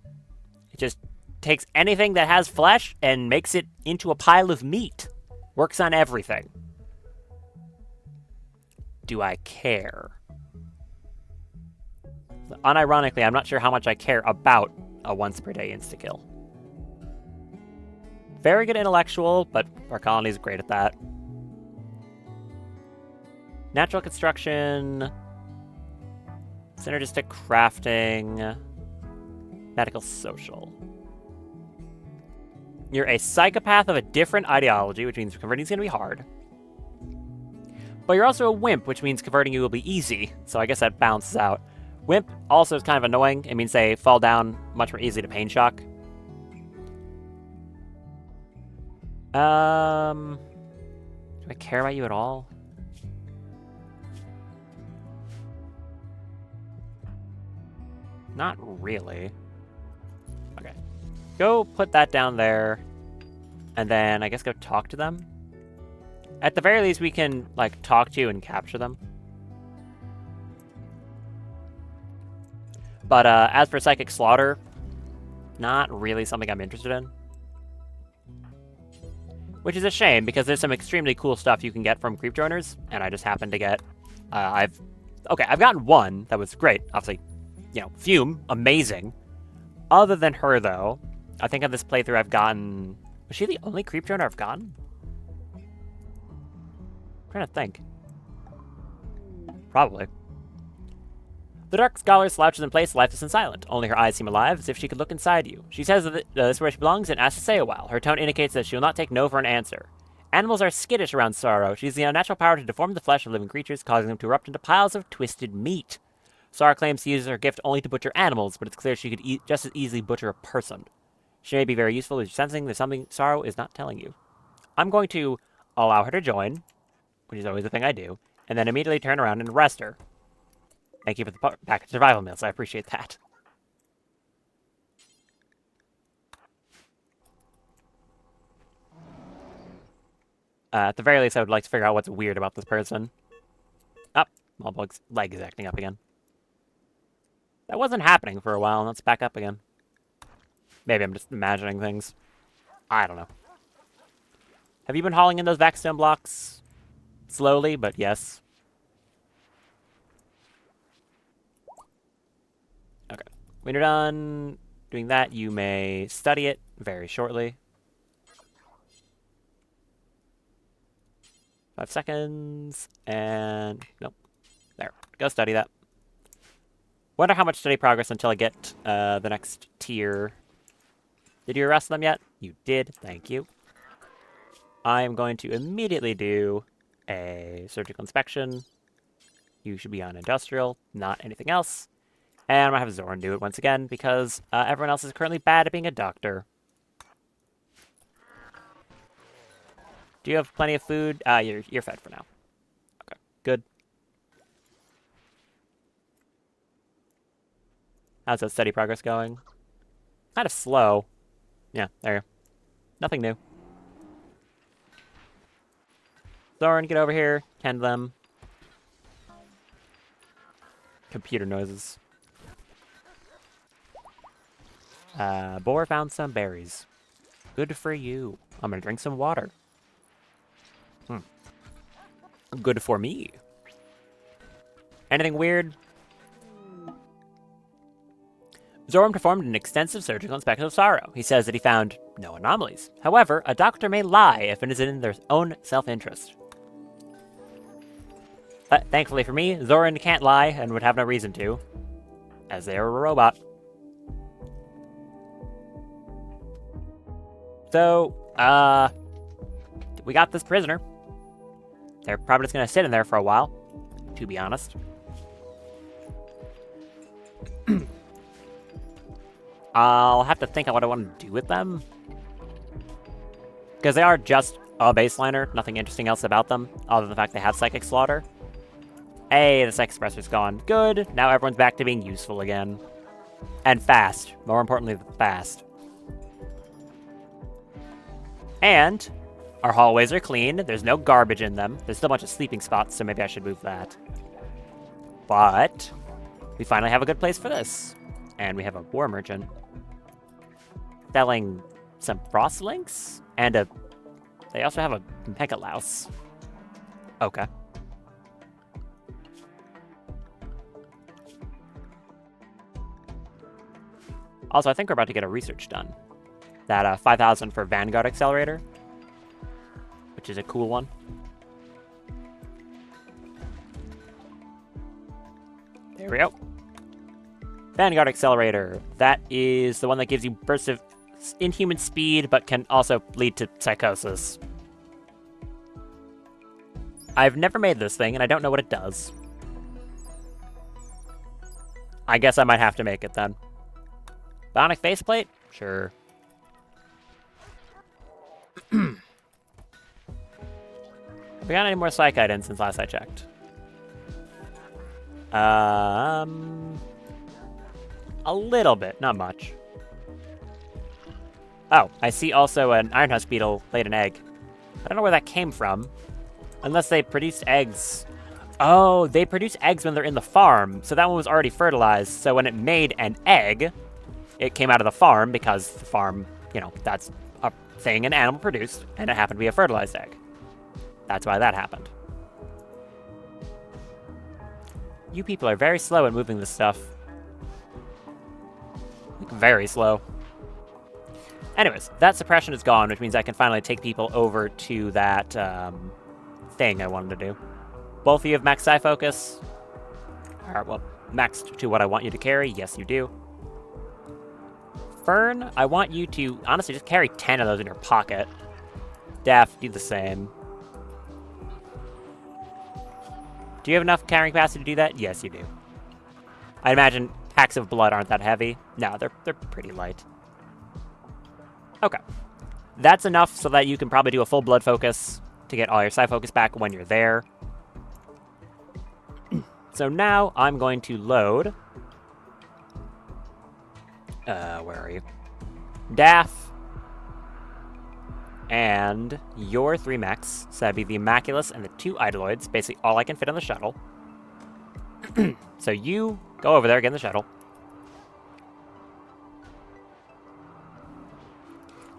It just takes anything that has flesh and makes it into a pile of meat. Works on everything. Do I care? Unironically, I'm not sure how much I care about a once per day insta-kill. Very good intellectual, but our colony is great at that. Natural construction, synergistic crafting, medical social. You're a psychopath of a different ideology, which means converting is going to be hard. But you're also a wimp, which means converting you will be easy, so I guess that balances out. Wimp also is kind of annoying. It means they fall down much more easily to pain shock. Do I care about you at all? Not really. Okay. Go put that down there. And then I guess go talk to them. At the very least, we can, like, talk to you and capture them. But as for Psychic Slaughter, not really something I'm interested in. Which is a shame, because there's some extremely cool stuff you can get from Creep Joiners, and I just happened to get... I've gotten one that was great. Obviously, you know, Fume, amazing. Other than her, though, I think on this playthrough I've gotten... Was she the only Creep Joiner I've gotten? I'm trying to think. Probably. The Dark Scholar slouches in place, lifeless and silent. Only her eyes seem alive, as if she could look inside you. She says that this is where she belongs and asks to stay a while. Her tone indicates that she will not take no for an answer. Animals are skittish around Sorrow. She has the unnatural power to deform the flesh of living creatures, causing them to erupt into piles of twisted meat. Sorrow claims to use her gift only to butcher animals, but it's clear she could just as easily butcher a person. She may be very useful as you're sensing there's something Sorrow is not telling you. I'm going to allow her to join, which is always the thing I do, and then immediately turn around and arrest her. Thank you for the package survival meals. I appreciate that. At the very least, I would like to figure out what's weird about this person. Oh, Malbug's leg is acting up again. That wasn't happening for a while. Let's back up again. Maybe I'm just imagining things. I don't know. Have you been hauling in those vaxstone blocks? Slowly, but yes. Okay. When you're done doing that, you may study it very shortly. 5 seconds, and nope. There. Go study that. Wonder how much study progress until I get the next tier. Did you arrest them yet? You did. Thank you. I am going to immediately do a surgical inspection. You should be on industrial, not anything else. And I'm going to have Zoran do it once again, because everyone else is currently bad at being a doctor. Do you have plenty of food? You're fed for now. Okay, good. How's that steady progress going? Kind of slow. Yeah, there. Nothing new. Zoran, get over here. Tend them. Computer noises. Boar found some berries. Good for you. I'm gonna drink some water. Good for me. Anything weird? Zoran performed an extensive surgical inspection of Sorrow. He says that he found no anomalies. However, a doctor may lie if it is in their own self-interest. But thankfully for me, Zoran can't lie and would have no reason to, as they are a robot. So, we got this prisoner. They're probably just going to sit in there for a while, to be honest. I'll have to think of what I want to do with them. Because they are just a baseliner, nothing interesting else about them, other than the fact they have Psychic Slaughter. Hey, the Psychic Suppressor's gone. Good, now everyone's back to being useful again. And fast. More importantly, fast. And Our hallways are clean. There's no garbage in them. There's still a bunch of sleeping spots, so maybe I should move that. But we finally have a good place for this. And we have a war merchant selling some frost links and a... They also have a mega louse. Okay. Also, I think we're about to get a research done. That 5,000 for Vanguard Accelerator, which is a cool one. There we go. Vanguard Accelerator. That is the one that gives you bursts of inhuman speed, but can also lead to psychosis. I've never made this thing, and I don't know what it does. I guess I might have to make it then. Bionic faceplate? Sure. Have we got any more psych items since last I checked? A little bit, not much. Oh, I see also an Iron Husk beetle laid an egg. I don't know where that came from. Unless they produced eggs. Oh, they produce eggs when they're in the farm. So that one was already fertilized. So when it made an egg, it came out of the farm because the farm, you know, that's a thing an animal produced. And it happened to be a fertilized egg. That's why that happened. You people are very slow at moving this stuff. Like, very slow. Anyways, that suppression is gone, which means I can finally take people over to that thing I wanted to do. Both of you have max psi focus. Alright, well, maxed to what I want you to carry. Yes, you do. Fern, I want you to, honestly, just carry 10 of those in your pocket. Daff, do the same. Do you have enough carrying capacity to do that? Yes, you do. I'd imagine packs of blood aren't that heavy. No, they're pretty light. Okay. That's enough so that you can probably do a full blood focus to get all your psi focus back when you're there. So now I'm going to load... where are you? Daff. And your 3 mechs. So that'd be the Immaculus and the 2 Idoloids. Basically all I can fit on the shuttle. So you go over there, get in the shuttle.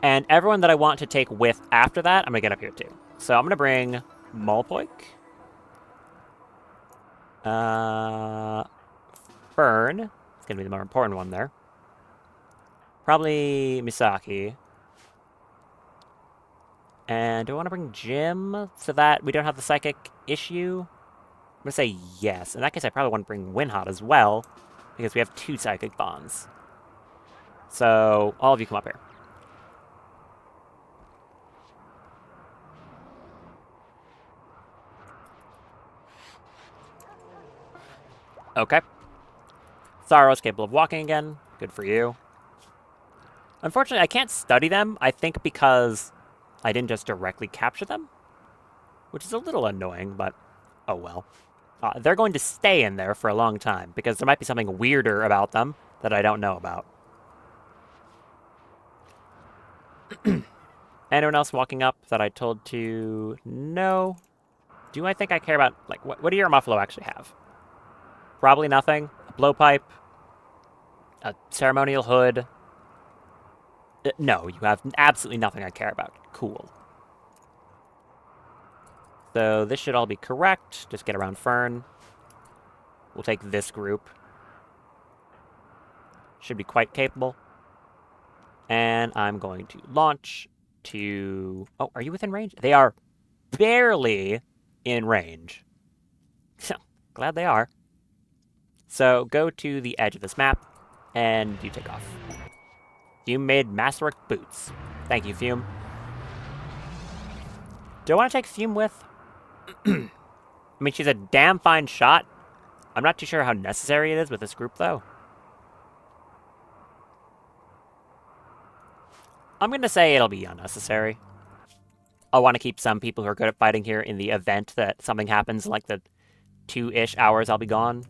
And everyone that I want to take with after that, I'm going to get up here too. So I'm going to bring Molpoik. Fern. It's going to be the more important one there. Probably Misaki. And do I want to bring Jim so that we don't have the psychic issue? I'm going to say yes. In that case, I probably want to bring Winhot as well, because we have 2 psychic bonds. So all of you come up here. Okay. Tharo's capable of walking again. Good for you. Unfortunately, I can't study them, I think because I didn't just directly capture them. Which is a little annoying, but oh well. They're going to stay in there for a long time, because there might be something weirder about them that I don't know about. Anyone else walking up that I told to no? Do I think I care about, like, what do your Muffalo actually have? Probably nothing. A blowpipe. A ceremonial hood. No, you have absolutely nothing I care about. Cool. So this should all be correct. Just get around Fern. We'll take this group. Should be quite capable. And I'm going to launch to... Oh, are you within range? They are barely in range. Glad they are. So go to the edge of this map, and you take off. Fume made masterwork boots. Thank you, Fume. Do I want to take Fume with? I mean, she's a damn fine shot. I'm not too sure how necessary it is with this group, though. I'm going to say it'll be unnecessary. I want to keep some people who are good at fighting here in the event that something happens, like the 2-ish hours I'll be gone.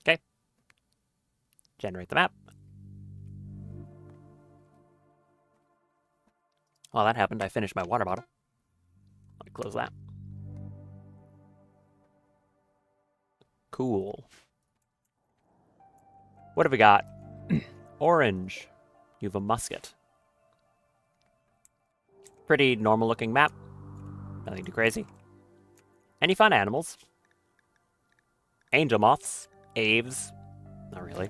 Okay. Generate the map. While that happened, I finished my water bottle. Let me close that. Cool. What have we got? Orange. You have a musket. Pretty normal looking map. Nothing too crazy. Any fun animals? Angel moths. Aves. Not really.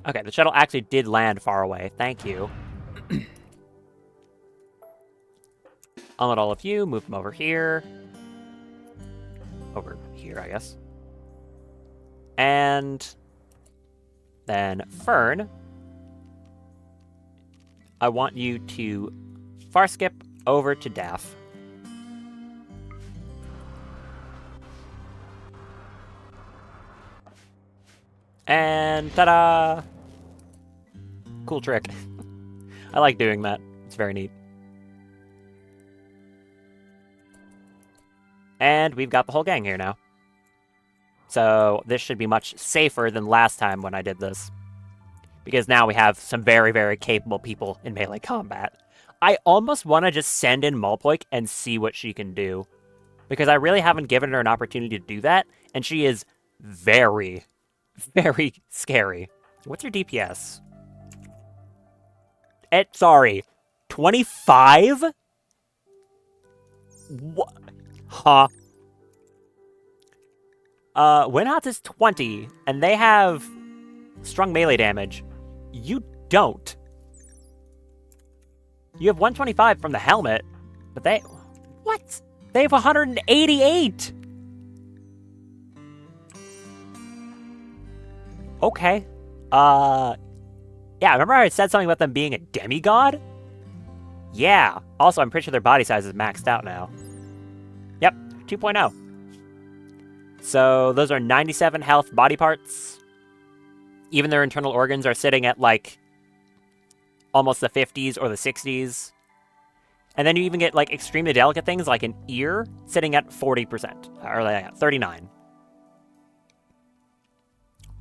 Okay, the shuttle actually did land far away. Thank you. I'll let all of you move them over here. Over here, I guess. And then Fern, I want you to far skip over to Daff. And ta-da! Cool trick. I like doing that. It's very neat. And we've got the whole gang here now. So this should be much safer than last time when I did this. Because now we have some very, very capable people in melee combat. I almost want to just send in Malpoik and see what she can do. Because I really haven't given her an opportunity to do that. And she is very, very scary. What's your DPS? Sorry. 25? What? Huh? Winhots is 20, and they have strong melee damage. You don't. You have 125 from the helmet, but they... What? They have 188! Okay. Yeah, remember I said something about them being a demigod? Yeah. Also, I'm pretty sure their body size is maxed out now. Yep, 2.0. So those are 97 health body parts. Even their internal organs are sitting at, like, almost the 50s or the 60s. And then you even get, like, extremely delicate things like an ear sitting at 40%. Or, like, 39.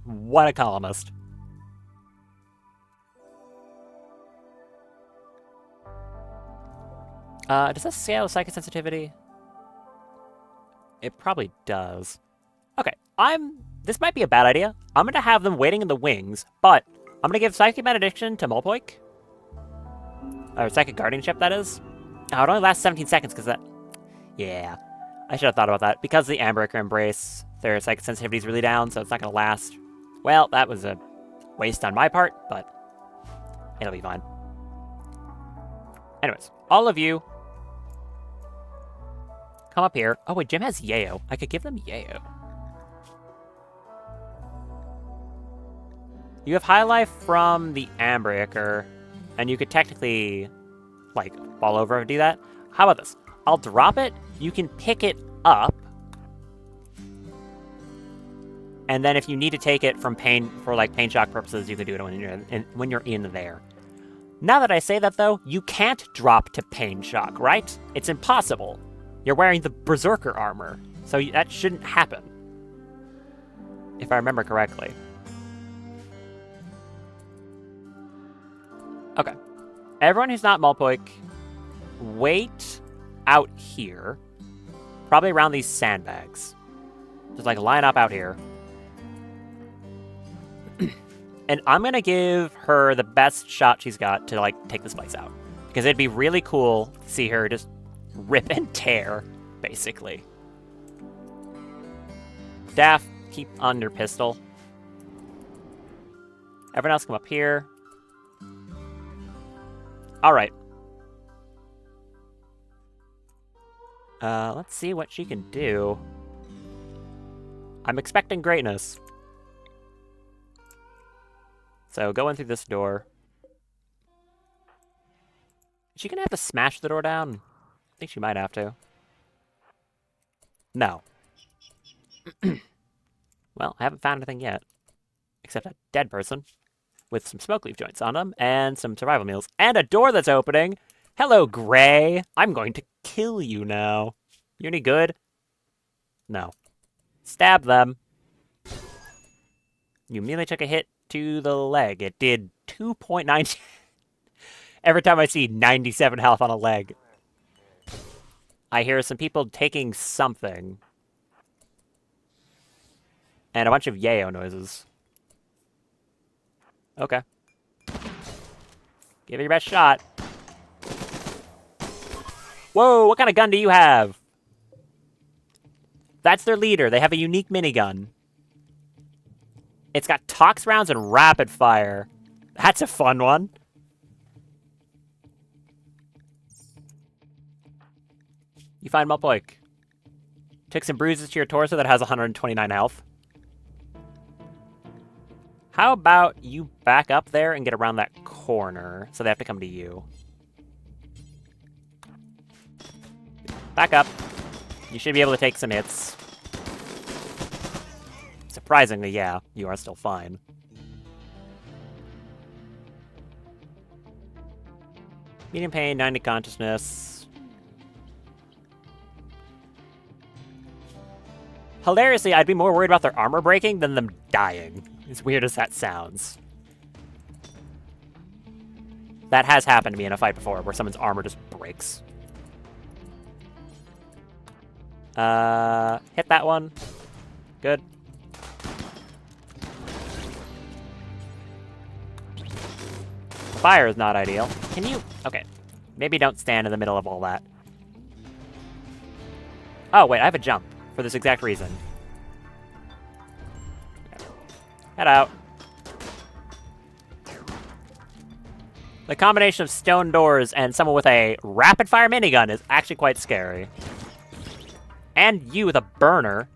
What a columnist. Does this scale psychic sensitivity? It probably does. Okay, this might be a bad idea. I'm gonna have them waiting in the wings, but I'm gonna give Psychic Benediction to Molpoik. Or Psychic Guardianship, that is. Oh, it only lasts 17 seconds, because that... Yeah, I should have thought about that. Because of the Ambreaker Embrace, their Psychic Sensitivity is really down, so it's not gonna last. Well, that was a waste on my part, but it'll be fine. Anyways, all of you, come up here. Oh, wait, Jim has Yayo. I could give them Yayo. You have High Life from the Ambreaker, and you could technically, like, fall over and do that. How about this? I'll drop it. You can pick it up. And then if you need to take it from pain, for, like, pain shock purposes, you can do it when you're in there. Now that I say that, though, you can't drop to pain shock, right? It's impossible. You're wearing the Berserker armor, so that shouldn't happen. If I remember correctly. Okay. Everyone who's not Malpoik, wait out here. Probably around these sandbags. Just, like, line up out here. And I'm gonna give her the best shot she's got to, like, take this place out. Because it'd be really cool to see her just rip and tear, basically. Daff, keep on your pistol. Everyone else come up here. Alright. Let's see what she can do. I'm expecting greatness. So, go in through this door. Is she gonna have to smash the door down? I think she might have to. No. Well, I haven't found anything yet. Except a dead person. With some smoke leaf joints on them, and some survival meals. And a door that's opening! Hello, Gray! I'm going to kill you now. You any good? No. Stab them. You immediately took a hit to the leg. It did 2.9... Every time I see 97 health on a leg, I hear some people taking something. And a bunch of yayo noises. Okay. Give it your best shot. Whoa, what kind of gun do you have? That's their leader. They have a unique minigun. It's got tox rounds and rapid fire. That's a fun one. You find Malpoik. Took some bruises to your torso that has 129 health. How about you back up there and get around that corner so they have to come to you? Back up. You should be able to take some hits. Surprisingly, yeah, you are still fine. Medium pain, 90 consciousness. Hilariously, I'd be more worried about their armor breaking than them dying. As weird as that sounds. That has happened to me in a fight before, where someone's armor just breaks. Hit that one. Good. Fire is not ideal. Can you... Okay. Maybe don't stand in the middle of all that. Oh, wait, I have a jump for this exact reason. Head out. The combination of stone doors and someone with a rapid-fire minigun is actually quite scary. And you with a burner.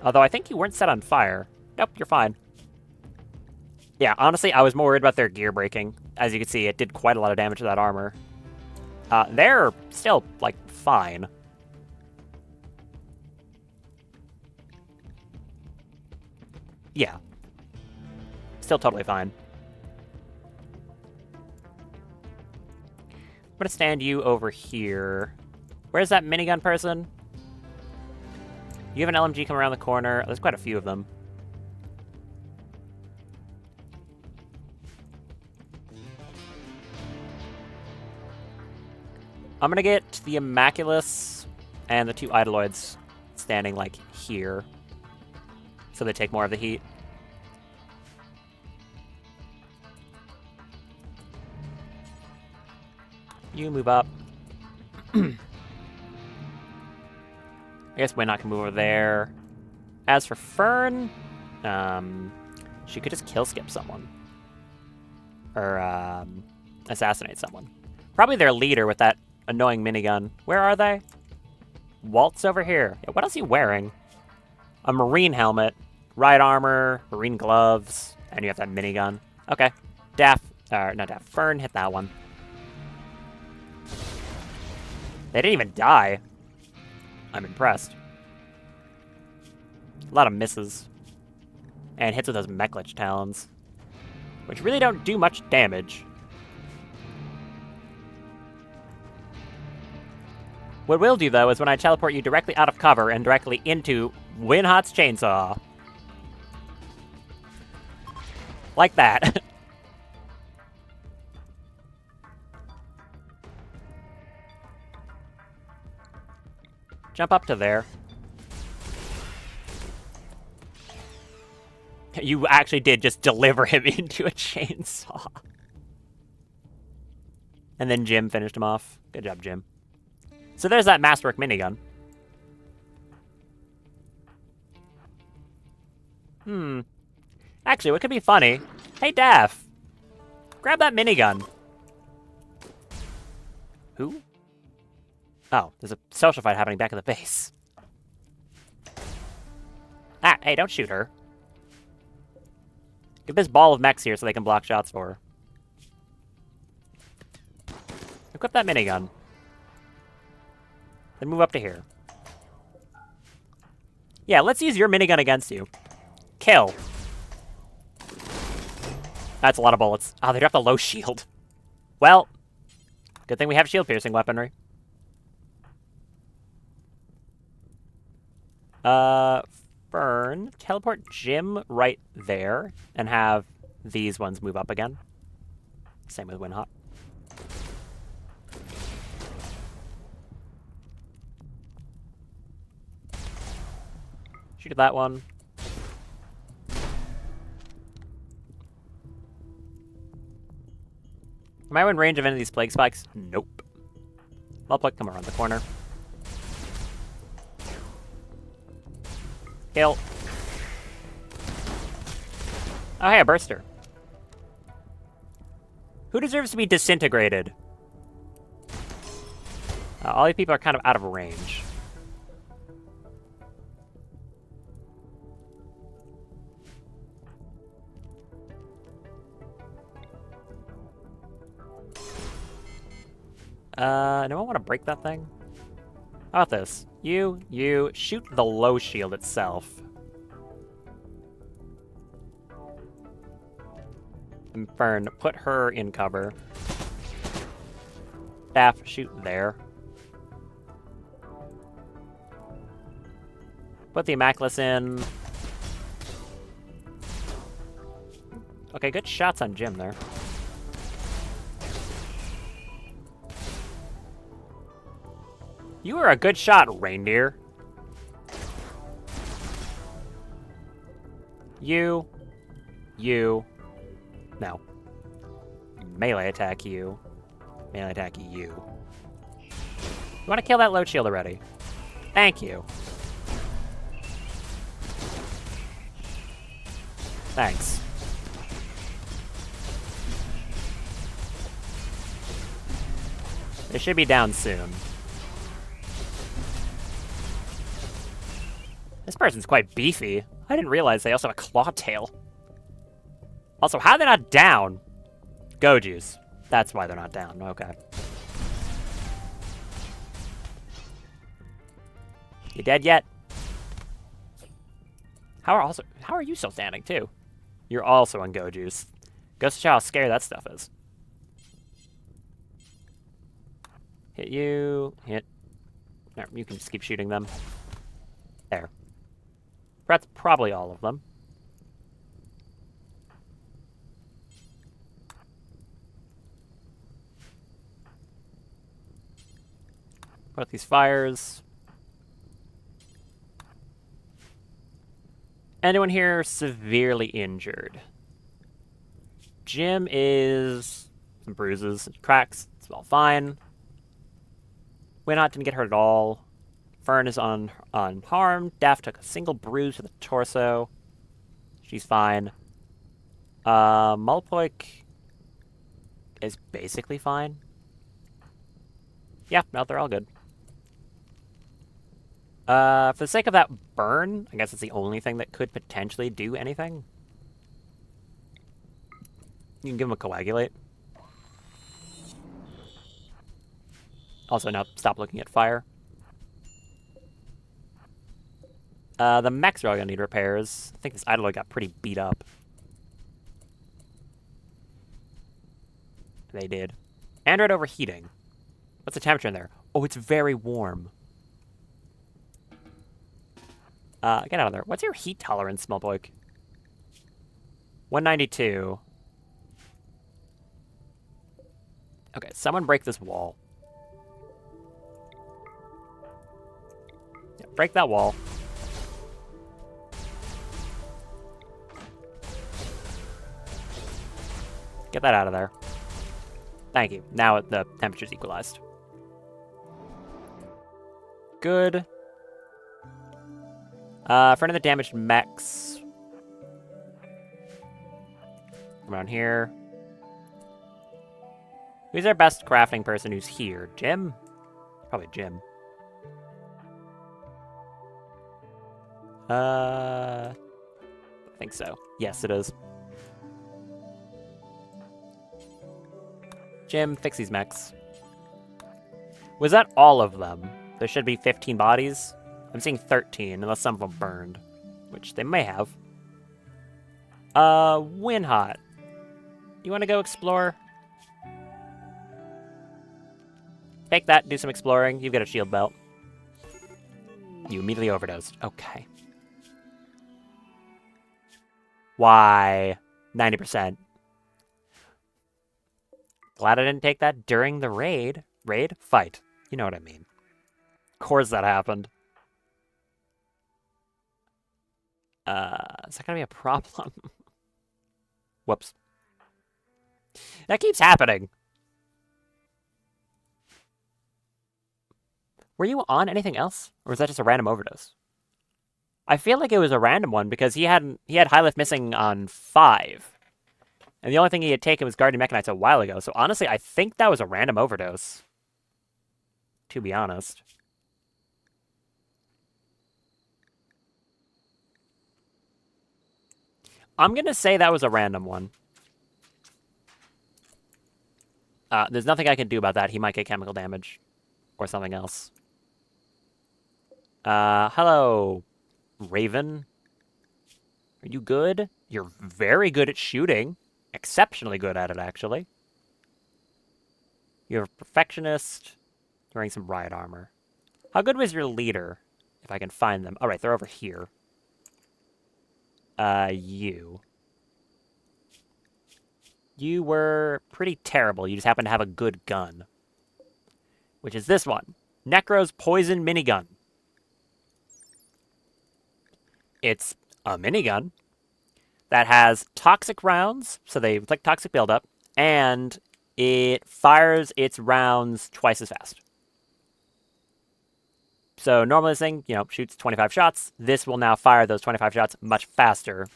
Although I think you weren't set on fire. Nope, you're fine. Yeah, honestly, I was more worried about their gear breaking. As you can see, it did quite a lot of damage to that armor. They're still, like, fine. Yeah. Still totally fine. I'm gonna stand you over here. Where's that minigun person? You have an LMG coming around the corner. There's quite a few of them. I'm gonna get the Immaculus and the two Idoloids standing, like, here. So they take more of the heat. You move up. I guess we're not gonna move over there. As for Fern, she could just kill skip someone. Or, assassinate someone. Probably their leader with that annoying minigun. Where are they? Walt's over here. Yeah, what else are you wearing? A marine helmet, ride armor, marine gloves, and you have that minigun. Okay. Not Daff. Fern hit that one. They didn't even die. I'm impressed. A lot of misses. And hits with those Mechlich talons. Which really don't do much damage. What will do, though, is when I teleport you directly out of cover and directly into Winhot's chainsaw. Like that. Jump up to there. You actually did just deliver him into a chainsaw. And then Jim finished him off. Good job, Jim. So there's that Masterwork minigun. Actually, what could be funny? Hey, Daff. Grab that minigun. Who? Oh, there's a social fight happening back at the base. Ah, hey, don't shoot her. Get this ball of mechs here so they can block shots for her. Equip that minigun. Then move up to here. Yeah, let's use your minigun against you. Kill. That's a lot of bullets. Oh, they dropped a low shield. Well, good thing we have shield-piercing weaponry. Fern, teleport Jim right there, and have These ones move up again. Same with Windhot. Shoot at that one. Am I in range of any of these plague spikes? Nope. Mulplick, come around the corner. Kill. Oh, hey, a burster. Who deserves to be disintegrated? All these people are kind of out of range. No one want to break that thing? How about this? You, shoot the low shield itself. And Fern, put her in cover. Staff, shoot there. Put the Immaculus in. Okay, good shots on Jim there. You were a good shot, reindeer. You. No. Melee attack you. Melee attack you. You want to kill that load shield already? Thank you. Thanks. They should be down soon. This person's quite beefy. I didn't realize they also have a claw tail. Also, how are they not down? Go juice. That's why they're not down. Okay. You dead yet? How are you still standing too? You're also on go juice. Goes to show how scary that stuff is. Hit you. Hit. No, you can just keep shooting them. There. That's probably all of them. Put out these fires. Anyone here severely injured? Jim is some bruises, cracks. It's all fine. Windhot didn't get hurt at all. Fern is unharmed. Daft took a single bruise to the torso. She's fine. Mulpoik is basically fine. Yeah, no, they're all good. For the sake of that burn, I guess it's the only thing that could potentially do anything. You can give him a coagulate. Also, now stop looking at fire. The mechs are all gonna need repairs. I think this idler got pretty beat up. They did. Android overheating. What's the temperature in there? Oh, it's very warm. Get out of there. What's your heat tolerance, Smallboy? 192. Okay, someone break this wall. Yeah, break that wall. Get that out of there. Thank you. Now the temperature's equalized. Good. For any of the damaged mechs. Come around here. Who's our best crafting person who's here? Jim? Probably Jim. I think so. Yes, it is. Jim, fix these mechs. Was that all of them? There should be 15 bodies. I'm seeing 13, unless some of them burned. Which they may have. Windhot. You want to go explore? Take that, do some exploring. You've got a shield belt. You immediately overdosed. Okay. Why? 90%. Glad I didn't take that during the raid. Raid? Fight. You know what I mean. Of course that happened. Is that gonna be a problem? Whoops. That keeps happening. Were you on anything else? Or was that just a random overdose? I feel like it was a random one because he had High Lift missing on 5. And the only thing he had taken was Guardian Mechanites a while ago. So honestly, I think that was a random overdose. To be honest. I'm going to say that was a random one. There's nothing I can do about that. He might get chemical damage. Or something else. Hello, Raven. Are you good? You're very good at shooting. Exceptionally good at it, actually. You're a perfectionist. You're wearing some riot armor. How good was your leader? If I can find them. All right, they're over here. You. You were pretty terrible. You just happen to have a good gun. Which is this one. Necro's Poison Minigun. It's a minigun that has toxic rounds, so they inflict toxic buildup, and it fires its rounds twice as fast. So normally this thing, shoots 25 shots. This will now fire those 25 shots much faster,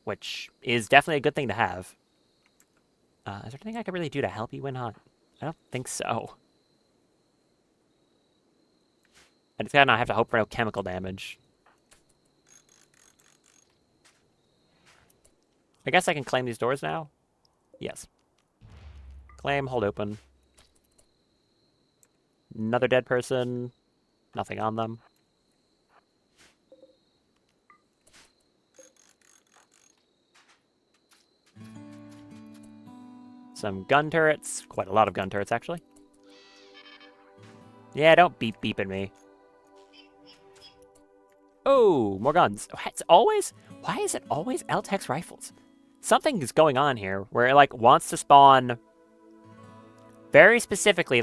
which is definitely a good thing to have. Is there anything I could really do to help you win hunt? I don't think so. I just gotta not have to hope for no chemical damage. I guess I can claim these doors now? Yes. Claim, hold open. Another dead person. Nothing on them. Some gun turrets. Quite a lot of gun turrets, actually. Yeah, don't beep at me. Oh, more guns. It's always... Why is it always LTEX rifles? Something is going on here where it, wants to spawn very specifically,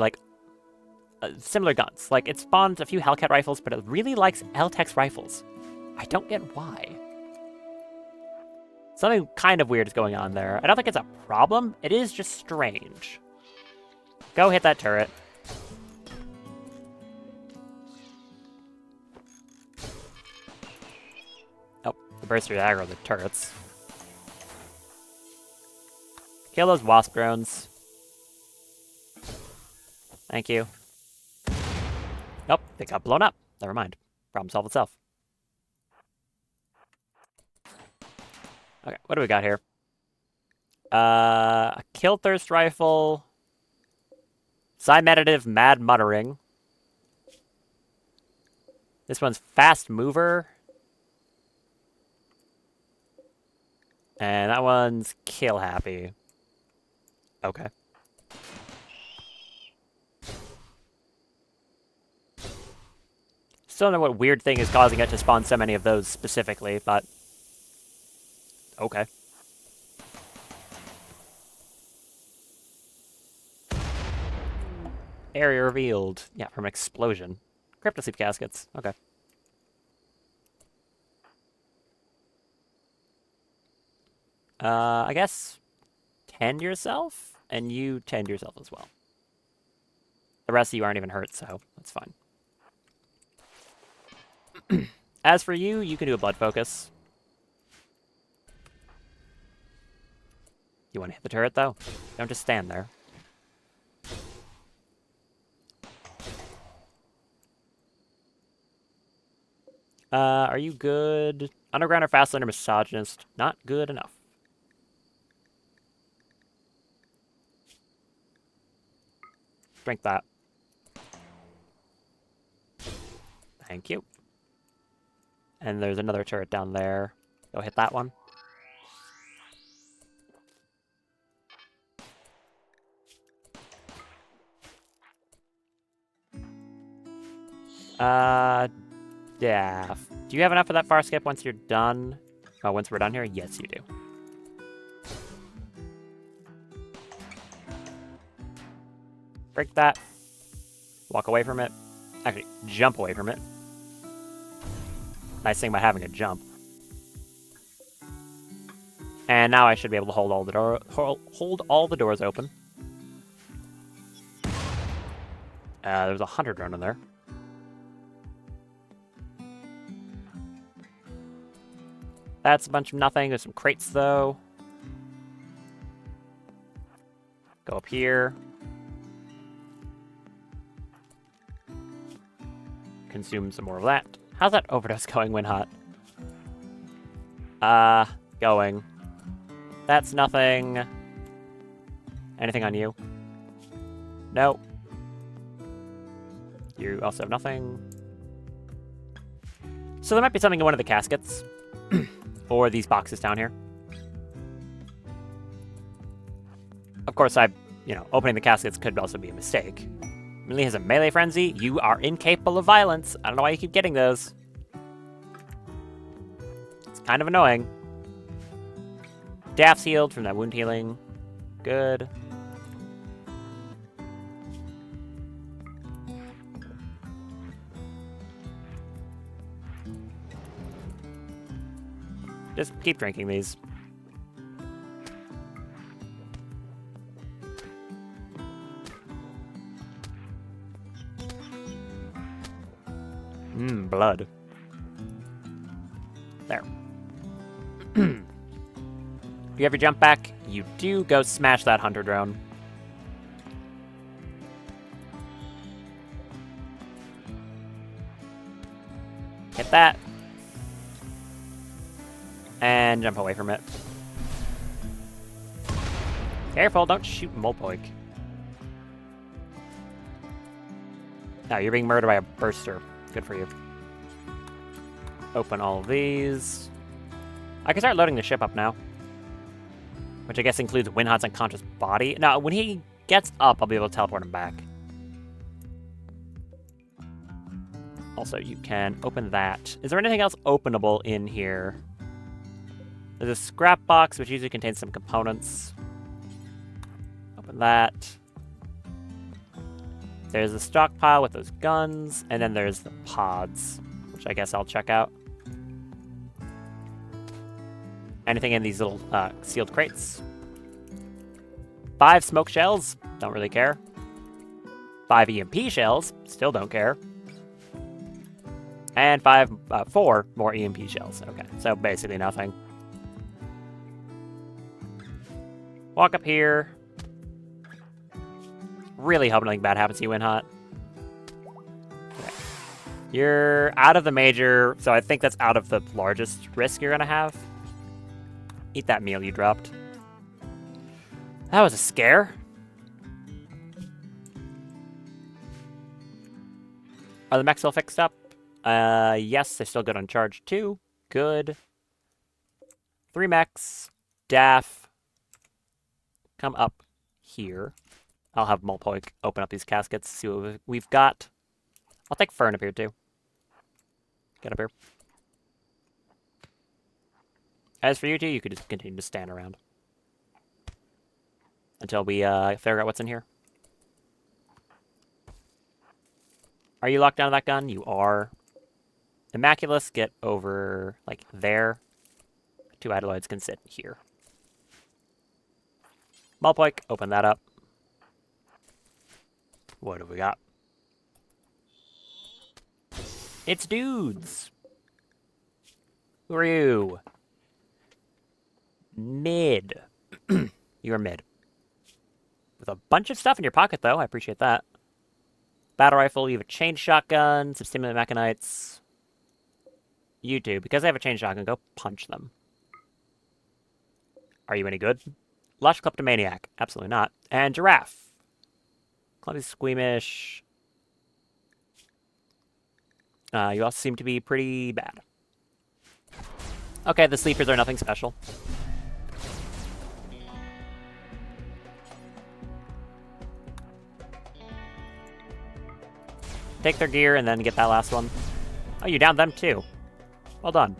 similar guns. It spawns a few Hellcat rifles, but it really likes LTEX rifles. I don't get why. Something kind of weird is going on there. I don't think it's a problem. It is just strange. Go hit that turret. Oh, the burst through the aggro the turrets. Kill those wasp drones. Thank you. Nope, they got blown up. Never mind. Problem solved itself. Okay, what do we got here? A kill thirst rifle. Psymeditative mad muttering. This one's fast mover. And that one's kill happy. Okay. Still don't know what weird thing is causing it to spawn so many of those specifically, but... Okay. Area revealed. Yeah, from an explosion. Cryptosleep caskets. Okay. I guess... Tend yourself, and you tend yourself as well. The rest of you aren't even hurt, so that's fine. As for you, you can do a blood focus. You want to hit the turret, though? Don't just stand there. Are you good? Underground or fast lane or misogynist? Not good enough. Drink that. Thank you. And there's another turret down there. Go hit that one. Yeah. Do you have enough for that far skip once you're done? Oh, once we're done here? Yes, you do. Break that. Walk away from it. Actually, jump away from it. Nice thing about having a jump. And now I should be able to hold all the doors open. There's 100 drone in there. That's a bunch of nothing. There's some crates, though. Go up here. Consume some more of that. How's that overdose going when hot? Going. That's nothing. Anything on you? No. You also have nothing. So there might be something in one of the caskets. Or these boxes down here. Of course, opening the caskets could also be a mistake. Millie has a melee frenzy. You are incapable of violence. I don't know why you keep getting those. It's kind of annoying. Daph's healed from that wound healing. Good. Just keep drinking these. Blood. There. Do you have your jump back? You do. Go smash that hunter drone. Hit that. And jump away from it. Careful, don't shoot Molpoik. No, you're being murdered by a burster. Good for you. Open all of these. I can start loading the ship up now. Which I guess includes Winhot's unconscious body. Now, when he gets up, I'll be able to teleport him back. Also, you can open that. Is there anything else openable in here? There's a scrap box, which usually contains some components. Open that. There's a stockpile with those guns, and then there's the pods, which I guess I'll check out. Anything in these little sealed crates? 5 smoke shells, don't really care. 5 EMP shells, still don't care. And 4 more EMP shells. Okay, so basically nothing. Walk up here. Really hoping nothing bad happens to you, Winhot. Okay. You're out of the major, so I think that's out of the largest risk you're gonna have. Eat that meal you dropped. That was a scare. Are the mechs all fixed up? Yes, they're still good on charge too. Good. 3 mechs. Daph. Come up here. I'll have Molpoik open up these caskets, see what we've got. I'll take Fern up here too. Get up here. As for you two, you could just continue to stand around. Until we figure out what's in here. Are you locked down to that gun? You are. Immaculus, get over, like, there. 2 Adaloids can sit here. Molpoik, open that up. What have we got? It's dudes! Who are you? Mid. You are mid. With a bunch of stuff in your pocket, though. I appreciate that. Battle rifle, you have a chain shotgun, some stimulant mechanites. You two, because I have a chain shotgun, go punch them. Are you any good? Lush Kleptomaniac. Absolutely not. And Giraffe. Clumsy Squeamish. You also seem to be pretty bad. Okay, the sleepers are nothing special. Take their gear and then get that last one. Oh, you downed them too. Well done.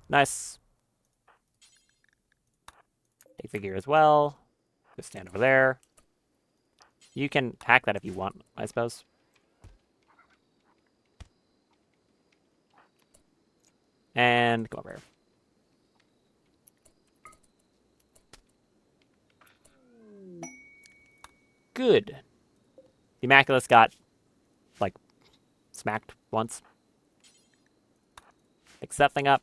Nice. the gear as well. Just stand over there. You can hack that if you want, I suppose. And come over here. Good. The Immaculus got, like, smacked once. Fix that thing up.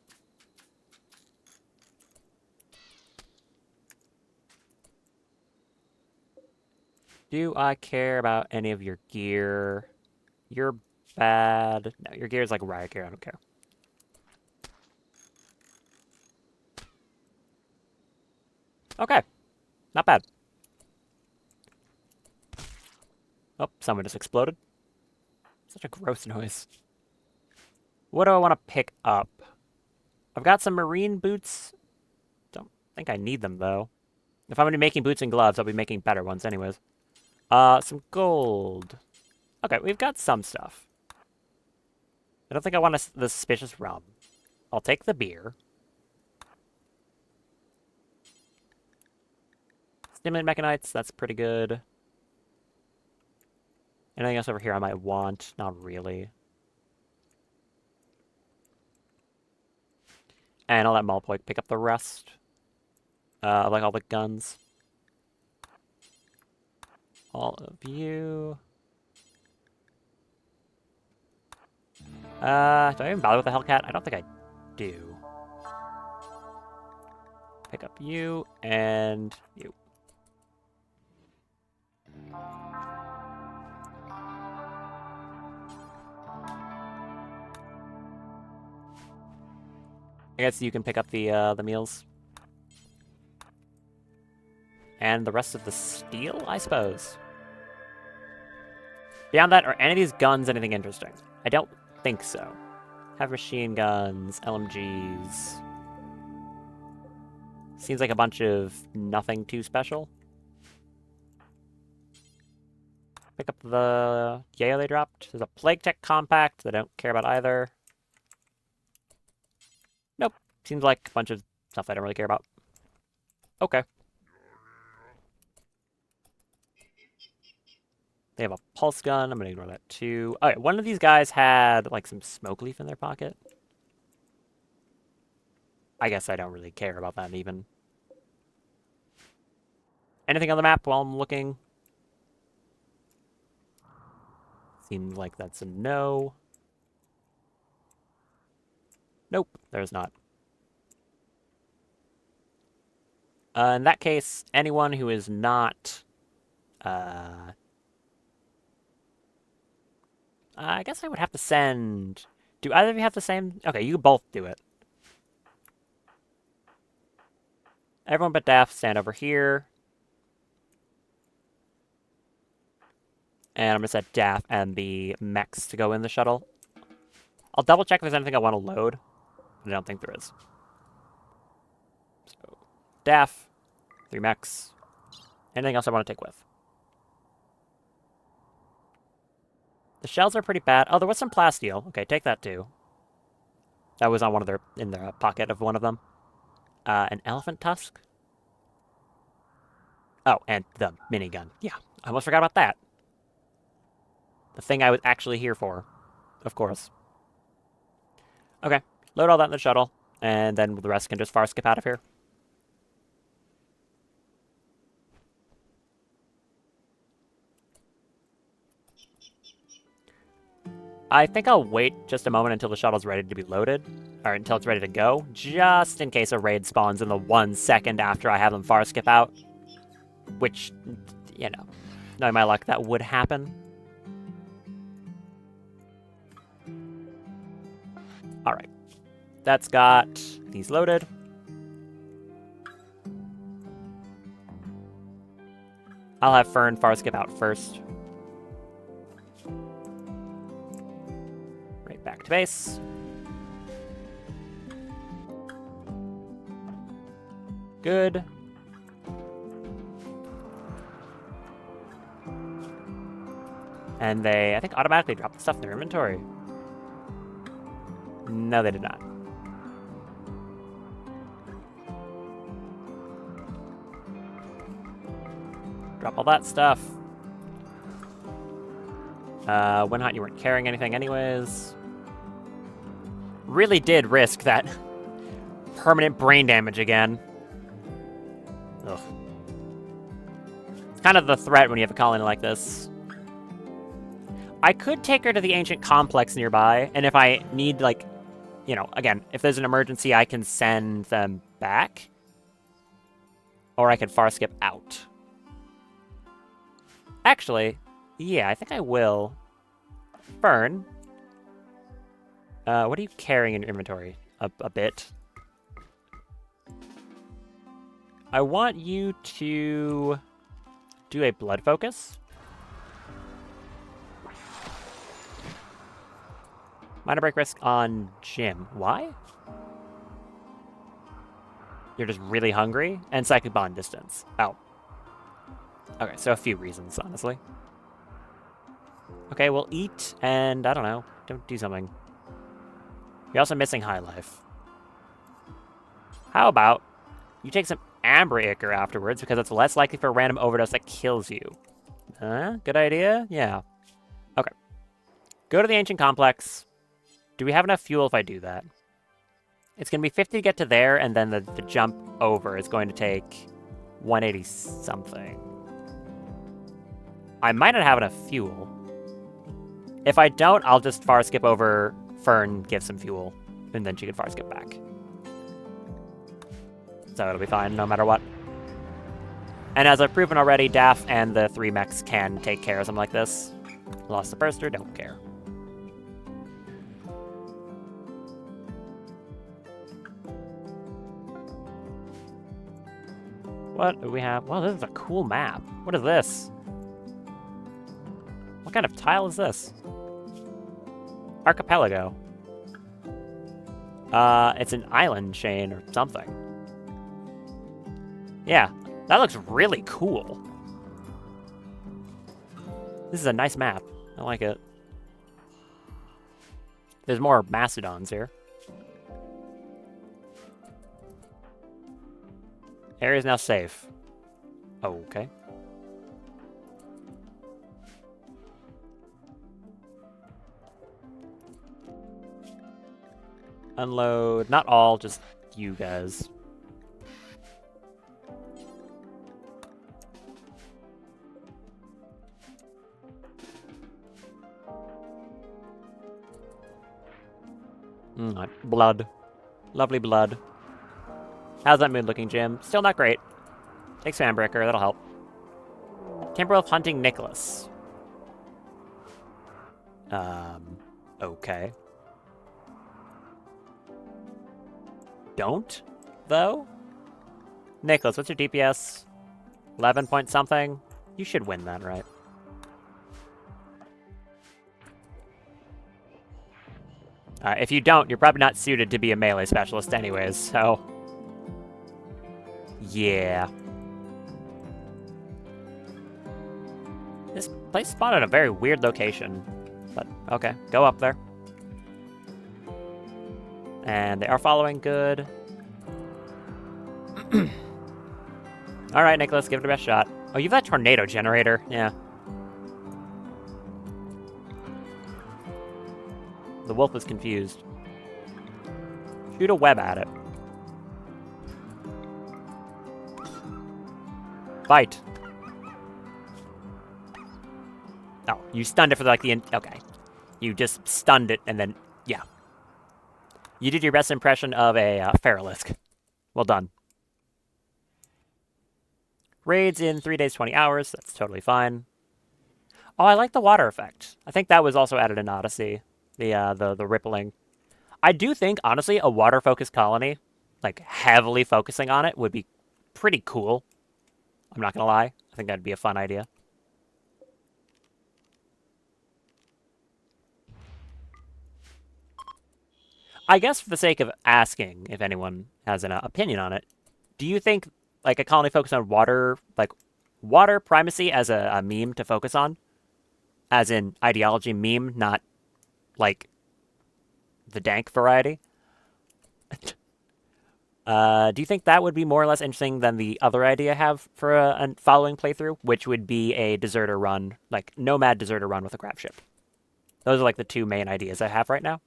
Do I care about any of your gear? You're bad. No, your gear's like riot gear. I don't care. Okay. Not bad. Oh, someone just exploded. Such a gross noise. What do I want to pick up? I've got some marine boots. Don't think I need them, though. If I'm going to be making boots and gloves, I'll be making better ones anyways. Some gold. Okay, we've got some stuff. I don't think I want the suspicious rum. I'll take the beer. Stimulant mechanites, that's pretty good. Anything else over here I might want? Not really. And I'll let Malpoik pick up the rest. Like all the guns. All of you. Do I even bother with the Hellcat? I don't think I do. Pick up you and you. I guess you can pick up the meals. And the rest of the steel, I suppose. Beyond that, are any of these guns anything interesting? I don't think so. Have machine guns, LMGs. Seems like a bunch of nothing too special. Pick up the Yale they dropped. There's a Plague Tech Compact that I don't care about either. Nope. Seems like a bunch of stuff I don't really care about. Okay. They have a pulse gun. I'm going to ignore that too. All right, one of these guys had like some smoke leaf in their pocket. I guess I don't really care about that even. Anything on the map while I'm looking? Seems like that's a no. Nope, there's not. In that case, anyone who is not... I guess I would have to send... Do either of you have the same... Okay, you both do it. Everyone but Daff, stand over here. And I'm going to set Daff and the mechs to go in the shuttle. I'll double check if there's anything I want to load. But I don't think there is. So, Daff, 3 mechs. Anything else I want to take with? The shells are pretty bad. Oh, there was some plasteel. Okay, take that too. That was on one of their in the pocket of one of them. An elephant tusk. Oh, and the minigun. Yeah, I almost forgot about that. The thing I was actually here for, of course. Okay, load all that in the shuttle, and then the rest can just far skip out of here. I think I'll wait just a moment until the shuttle's ready to be loaded, or until it's ready to go, just in case a raid spawns in the 1 second after I have them far skip out. Which, you know, knowing my luck, that would happen. Alright. That's got these loaded. I'll have Fern far skip out first. Right back to base. Good. And they, I think, automatically drop the stuff in their inventory. No, they did not. Drop all that stuff. Winhot, you weren't carrying anything anyways. Really did risk that permanent brain damage again. Ugh. It's kind of the threat when you have a colony like this. I could take her to the ancient complex nearby, and if I need, like, you know, again, if there's an emergency, I can send them back. Or I could far skip out. Actually, yeah, I think I will. Fern. What are you carrying in your inventory? A bit. I want you to do a blood focus. Minor break risk on Jim. Why? You're just really hungry? And psychic bond distance. Oh. Okay, so a few reasons, honestly. Okay, we'll eat and, I don't know, don't do something. You're also missing high life. How about you take some amber ichor afterwards because it's less likely for a random overdose that kills you. Good idea? Yeah. Okay. Go to the ancient complex. Do we have enough fuel if I do that? It's going to be 50 to get to there, and then the jump over is going to take 180 something. I might not have enough fuel. If I don't, I'll just far skip over Fern, give some fuel, and then she can far skip back. So it'll be fine no matter what. And as I've proven already, Daff and the 3 mechs can take care of something like this. Lost the burster, don't care. What do we have? Well, this is a cool map. What is this? What kind of tile is this? Archipelago. It's an island chain or something. Yeah, that looks really cool. This is a nice map. I like it. There's more mastodons here. Area is now safe. Okay. Unload. Not all, just you guys. Blood. Lovely blood. How's that mood looking, Jim? Still not great. Take Sandbreaker, that'll help. Timberwolf hunting Nicholas. Okay. Don't, though? Nicholas, what's your DPS? 11 point something? You should win that, right? If you don't, you're probably not suited to be a melee specialist anyways, so... Yeah. This place spawned at a very weird location. But, okay, go up there. And they are following good. Alright, Nicholas, give it a best shot. Oh, you have that tornado generator. Yeah. The wolf was confused. Shoot a web at it. Fight. Oh, you stunned it for like the... Okay. You just stunned it and then... Yeah. You did your best impression of a Feralisk. Well done. Raids in 3 days, 20 hours. That's totally fine. Oh, I like the water effect. I think that was also added in Odyssey. The rippling. I do think, honestly, a water-focused colony, like heavily focusing on it, would be pretty cool. I'm not gonna lie. I think that'd be a fun idea. I guess for the sake of asking if anyone has an opinion on it, do you think like a colony focused on water, like water primacy as a meme to focus on? As in ideology meme, not like the dank variety? Do you think that would be more or less interesting than the other idea I have for a following playthrough, which would be a deserter run, like nomad deserter run with a crab ship? Those are like the two main ideas I have right now.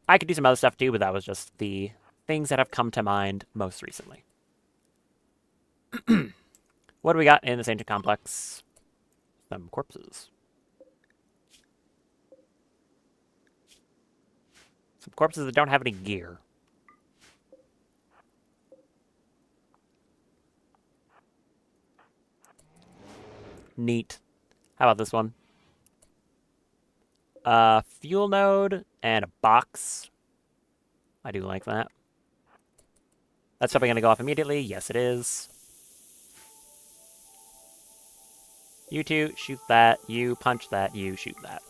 I could do some other stuff too, but that was just the things that have come to mind most recently. What do we got in this ancient complex? Some corpses. Some corpses that don't have any gear. Neat. How about this one? Fuel node and a box. I do like that. That's probably going to go off immediately. Yes, it is. You two, shoot that. You punch that. You shoot that.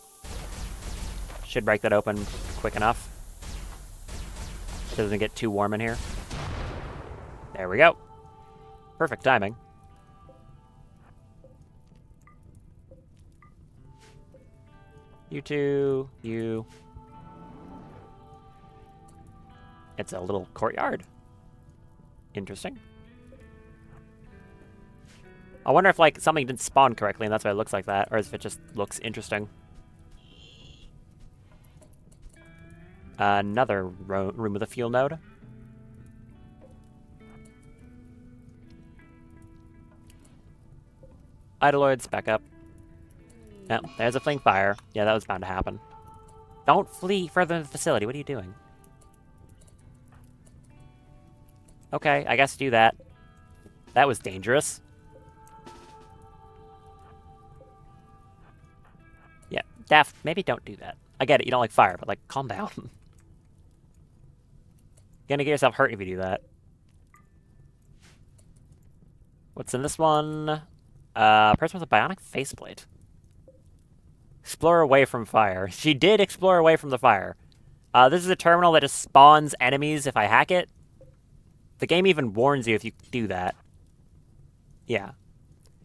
Should break that open quick enough. Doesn't get too warm in here. There we go. Perfect timing. You two, you. It's a little courtyard. Interesting. I wonder if like something didn't spawn correctly and that's why it looks like that, or if it just looks interesting. Another room with a fuel node. Idoloids, back up. Oh, there's a fling fire. Yeah, that was bound to happen. Don't flee further than the facility. What are you doing? Okay, I guess do that. That was dangerous. Yeah, Daft, maybe don't do that. I get it, you don't like fire, but like, calm down. You're gonna get yourself hurt if you do that. What's in this one? Person with a bionic faceplate. Explore away from fire. She did explore away from the fire. This is a terminal that just spawns enemies if I hack it. The game even warns you if you do that. Yeah.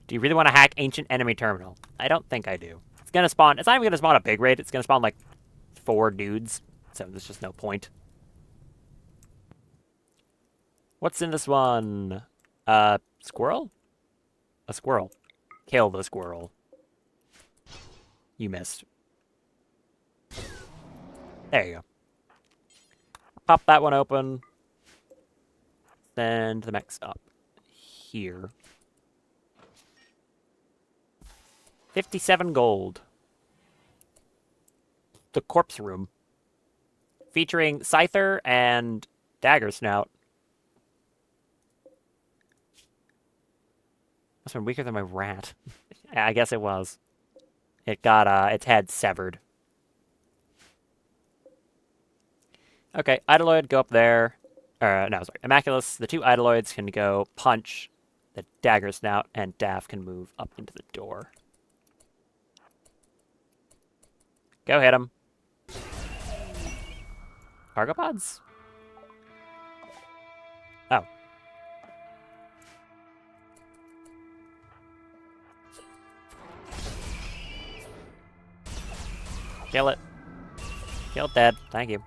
Do you really want to hack ancient enemy terminal? I don't think I do. It's gonna spawn. It's not even gonna spawn a big raid. It's gonna spawn like 4 dudes. So there's just no point. What's in this one? Squirrel? A squirrel. Kill the squirrel. You missed. There you go. Pop that one open. Send the mechs up here. 57 gold. The corpse room. Featuring Scyther and Dagger Snout. Must have been weaker than my rat. I guess it was. It got its head severed. Okay, Idoloid, go up there. No, sorry. Immaculus, the two Idoloids can go punch the Dagger Snout, and Daff can move up into the door. Go hit him. Cargo pods? Oh. Kill it. Kill it dead. Thank you.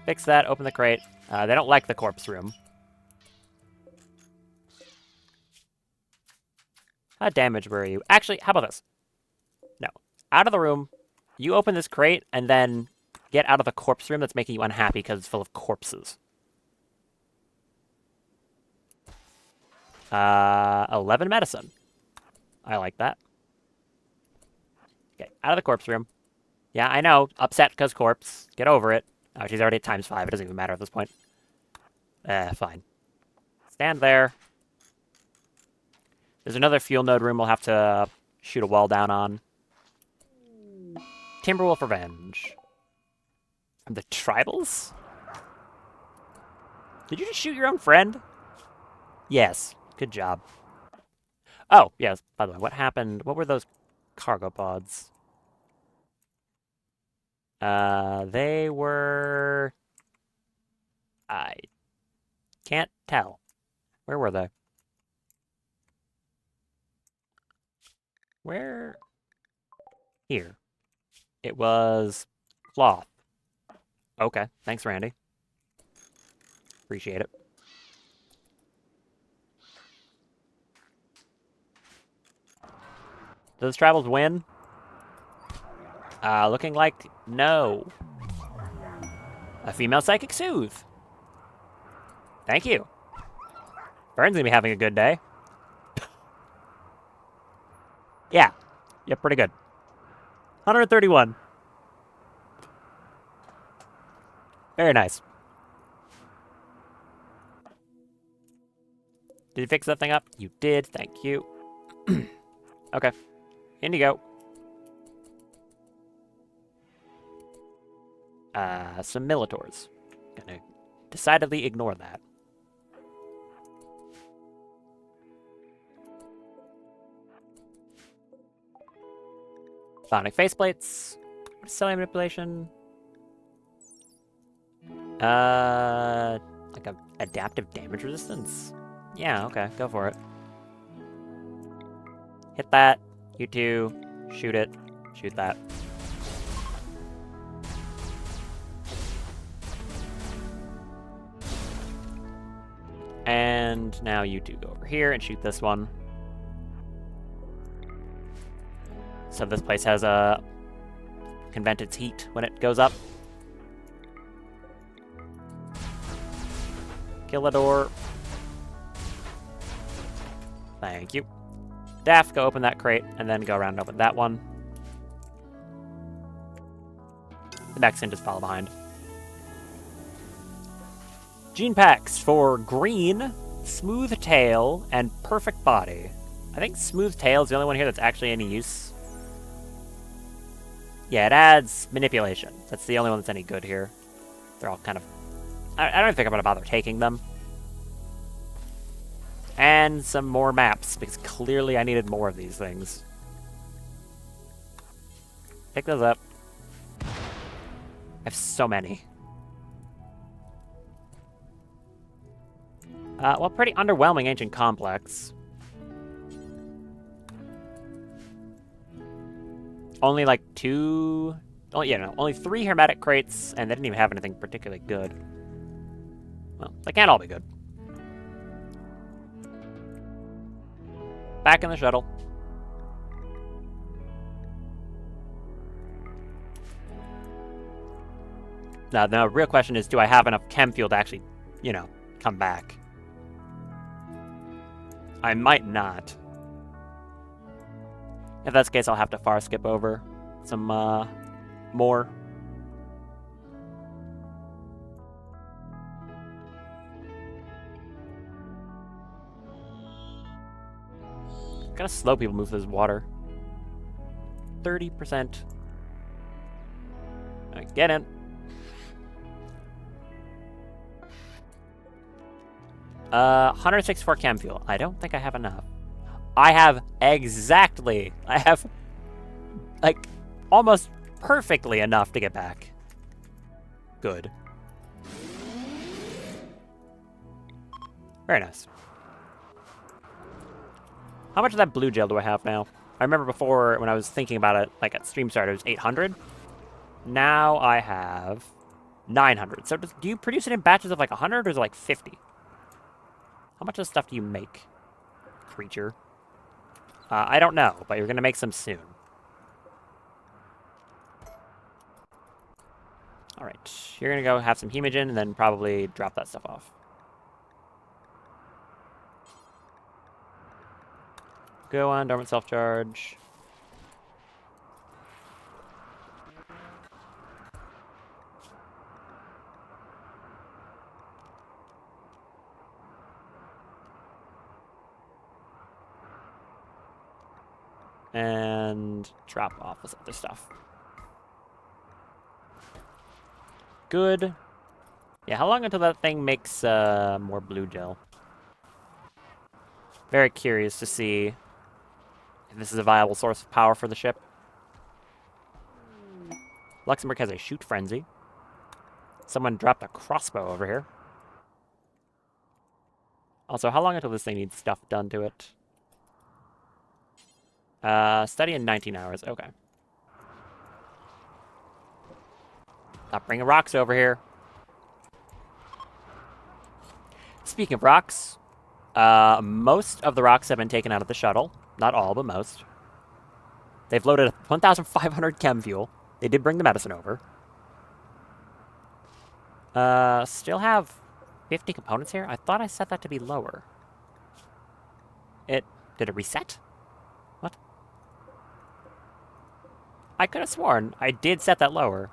Fix that. Open the crate. They don't like the corpse room. How damaged were you? Actually, how about this? No. Out of the room. You open this crate, and then get out of the corpse room that's making you unhappy because it's full of corpses. 11 medicine. I like that. Okay, out of the corpse room. Yeah, I know. Upset because corpse. Get over it. Oh, she's already at ×5. It doesn't even matter at this point. Fine. Stand there. There's another fuel node room we'll have to shoot a wall down on. Timberwolf Revenge. The Tribals? Did you just shoot your own friend? Yes. Good job. Oh, yes. By the way, what happened? What were those cargo pods? They were... I can't tell. Where were they? Where? Here. It was cloth. Okay, thanks, Randy. Appreciate it. Does Travels win? Looking like no. A female psychic soothe. Thank you. Vern's gonna be having a good day. Yeah. Yep, pretty good. 131. Very nice. Did you fix that thing up? You did, thank you. Okay. In you go. Some Militors. Gonna decidedly ignore that. Sonic faceplates. Cellular manipulation. Like a adaptive damage resistance? Yeah, okay, go for it. Hit that. You two. Shoot it. Shoot that. And now you two go over here and shoot this one. So this place has a convent its heat when it goes up. Kill a door. Thank you. Daff, go open that crate, and then go around and open that one. The next can just follow behind. Gene packs for Green, Smooth Tail, and Perfect Body. I think Smooth Tail is the only one here that's actually any use. Yeah, it adds Manipulation. That's the only one that's any good here. They're all kind of... I don't think I'm going to bother taking them. And some more maps, because clearly I needed more of these things. Pick those up. I have so many. Well, pretty underwhelming Ancient Complex. Only like two... Oh, yeah, no, only 3 Hermetic crates, and they didn't even have anything particularly good. Well, they can't all be good. Back in the shuttle. Now, the real question is, do I have enough chem fuel to actually, you know, come back? I might not. If that's the case, I'll have to far skip over some, more. Gotta slow people move through this water. 30%. Alright, get in. Uh, 164 chem fuel. I don't think I have enough. I have exactly. I have, like, almost perfectly enough to get back. Good. Very nice. How much of that blue gel do I have now? I remember before, when I was thinking about it, like at stream start, it was 800. Now I have 900. So do you produce it in batches of like 100 or is it like 50? How much of this stuff do you make, creature? I don't know, but you're going to make some soon. Alright, you're going to go have some hemogen and then probably drop that stuff off. Go on, dormant self-charge. And drop off this other stuff. Good. Yeah, how long until that thing makes more blue gel? Very curious to see if this is a viable source of power for the ship. Luxembourg has a shoot frenzy. Someone dropped a crossbow over here. Also, how long until this thing needs stuff done to it? Study in 19 hours. Okay. Stop bringing rocks over here. Speaking of rocks, most of the rocks have been taken out of the shuttle. Not all, but most. They've loaded 1,500 chem fuel. They did bring the medicine over. Still have 50 components here? I thought I set that to be lower. Did it reset? What? I could have sworn I did set that lower.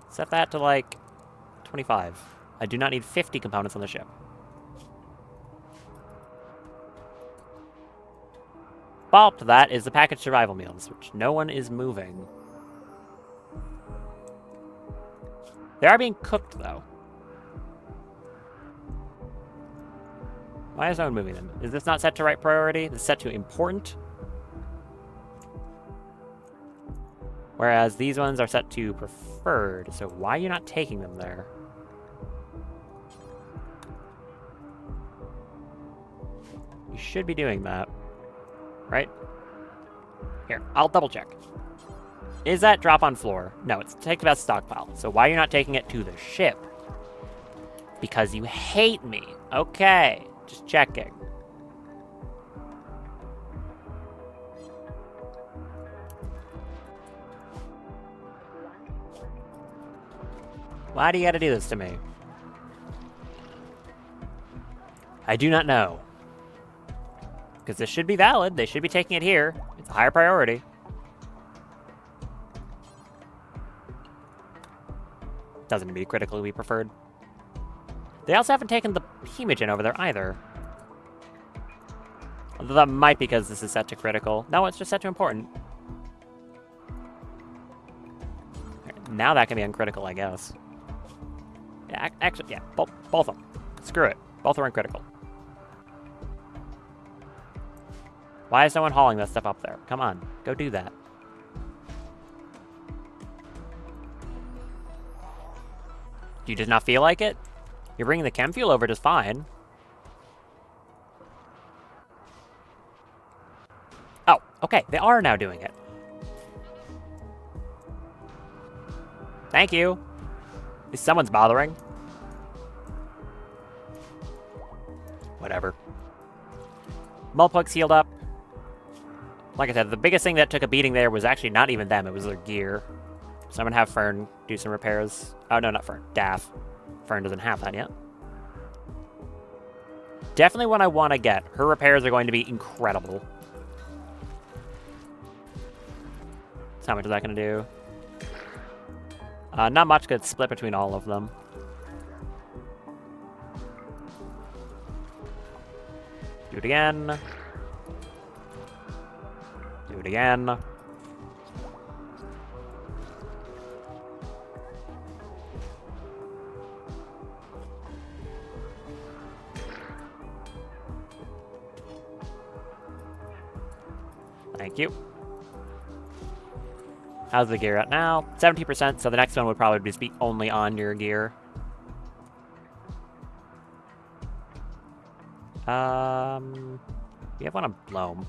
Set that to, like, 25. I do not need 50 components on the ship. Follow-up to that is the packaged survival meals, which no one is moving. They are being cooked, though. Why is no one moving them? Is this not set to right priority? This is set to important. Whereas these ones are set to preferred, so why are you not taking them there? You should be doing that, right? Here, I'll double check. Is that drop on floor? No, it's take that stockpile. So why are you not taking it to the ship? Because you hate me. Okay, just checking. Why do you gotta do this to me? I do not know. Because this should be valid. They should be taking it here. It's a higher priority. Doesn't be critically be preferred. They also haven't taken the Hemogen over there either. Although that might be because this is set to critical. No, it's just set to important. Now that can be uncritical, I guess. Yeah, actually, yeah, both of them. Screw it. Both are uncritical. Why is no one hauling that stuff up there? Come on, go do that. Do you just not feel like it? You're bringing the chem fuel over just fine. Oh, okay, they are now doing it. Thank you. At least someone's bothering. Whatever. Mulplugs healed up. Like I said, the biggest thing that took a beating there was actually not even them, it was their gear. So I'm gonna have Fern do some repairs. Oh, no, not Fern. Daff. Fern doesn't have that yet. Definitely one I want to get. Her repairs are going to be incredible. So how much is that going to do? Not much, because it's split between all of them. Do it again. Do it again. Thank you. How's the gear at now? 70%, so the next one would probably just be only on your gear. We have one on Bloom.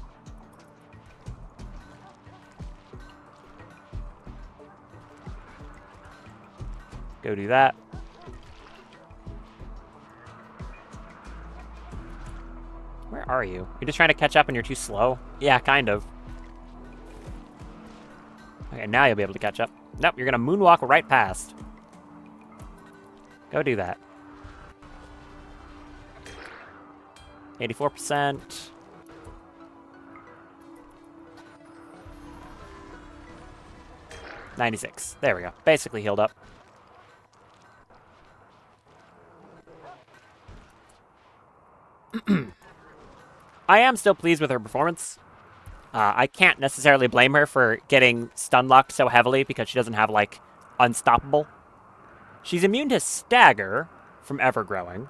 Go do that. Where are you? You're just trying to catch up and you're too slow? Yeah, kind of. Okay, now you'll be able to catch up. Nope, you're gonna moonwalk right past. Go do that. 84%. $96. There we go. Basically healed up. I am still pleased with her performance. I can't necessarily blame her for getting stun locked so heavily because she doesn't have, like, unstoppable. She's immune to stagger from ever growing.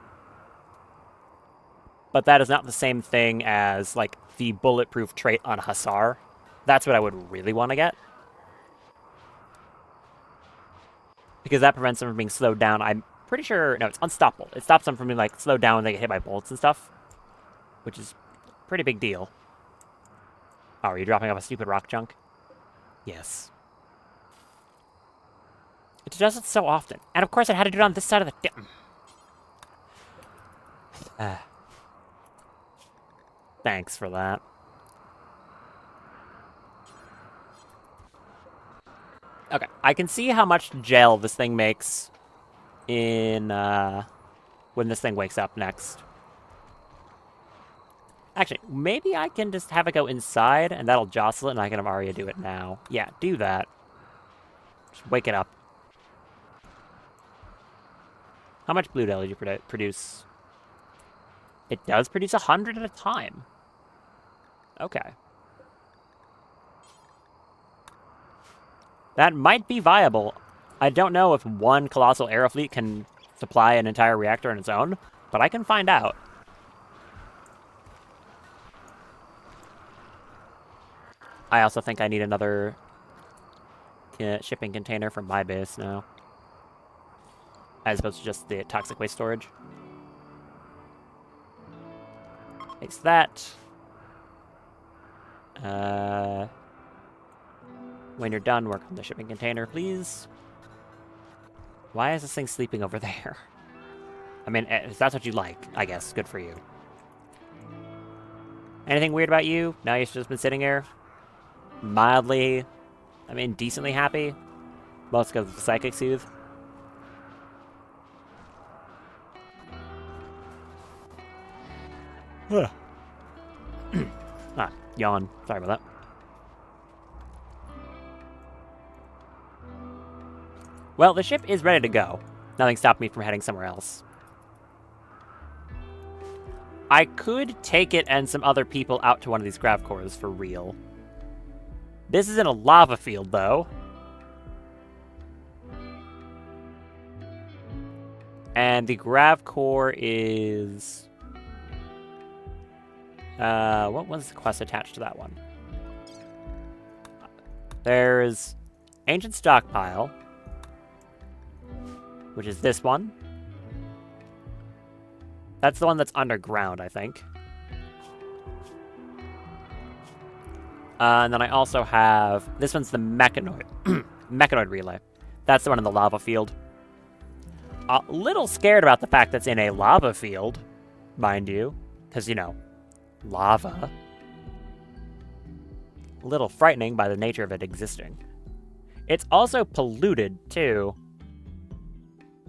But that is not the same thing as, like, the bulletproof trait on Hussar. That's what I would really want to get. Because that prevents them from being slowed down. I'm pretty sure... No, it's unstoppable. It stops them from being, like, slowed down when they get hit by bullets and stuff. Which is a pretty big deal. Oh, are you dropping off a stupid rock chunk? Yes. It does it so often. And of course, I had to do it on this side of the... Thanks for that. Okay, I can see how much gel this thing makes in, when this thing wakes up next. Actually, maybe I can just have it go inside, and that'll jostle it, and I can have Arya do it now. Yeah, do that. Just wake it up. How much blue dye did you produce? It does produce 100 at a time. Okay. That might be viable. I don't know if one colossal aero fleet can supply an entire reactor on its own, but I can find out. I also think I need another shipping container for my base now, as opposed to just the toxic waste storage. Fix that. When you're done, work on the shipping container, please. Why is this thing sleeping over there? I mean, if that's what you like, I guess. Good for you. Anything weird about you? Now you've just been sitting here? Mildly, I mean, decently happy? Most because of the Psychic Soothe. Yawn. Sorry about that. Well, the ship is ready to go. Nothing stopped me from heading somewhere else. I could take it and some other people out to one of these grav cores for real. This is in a lava field, though. And the grav core is... what was the quest attached to that one? There's Ancient Stockpile, which is this one. That's the one that's underground, I think. And then I also have... This one's the Mechanoid. Mechanoid Relay. That's the one in the lava field. A little scared about the fact that's in a lava field, mind you. Because, you know, lava. A little frightening by the nature of it existing. It's also polluted, too.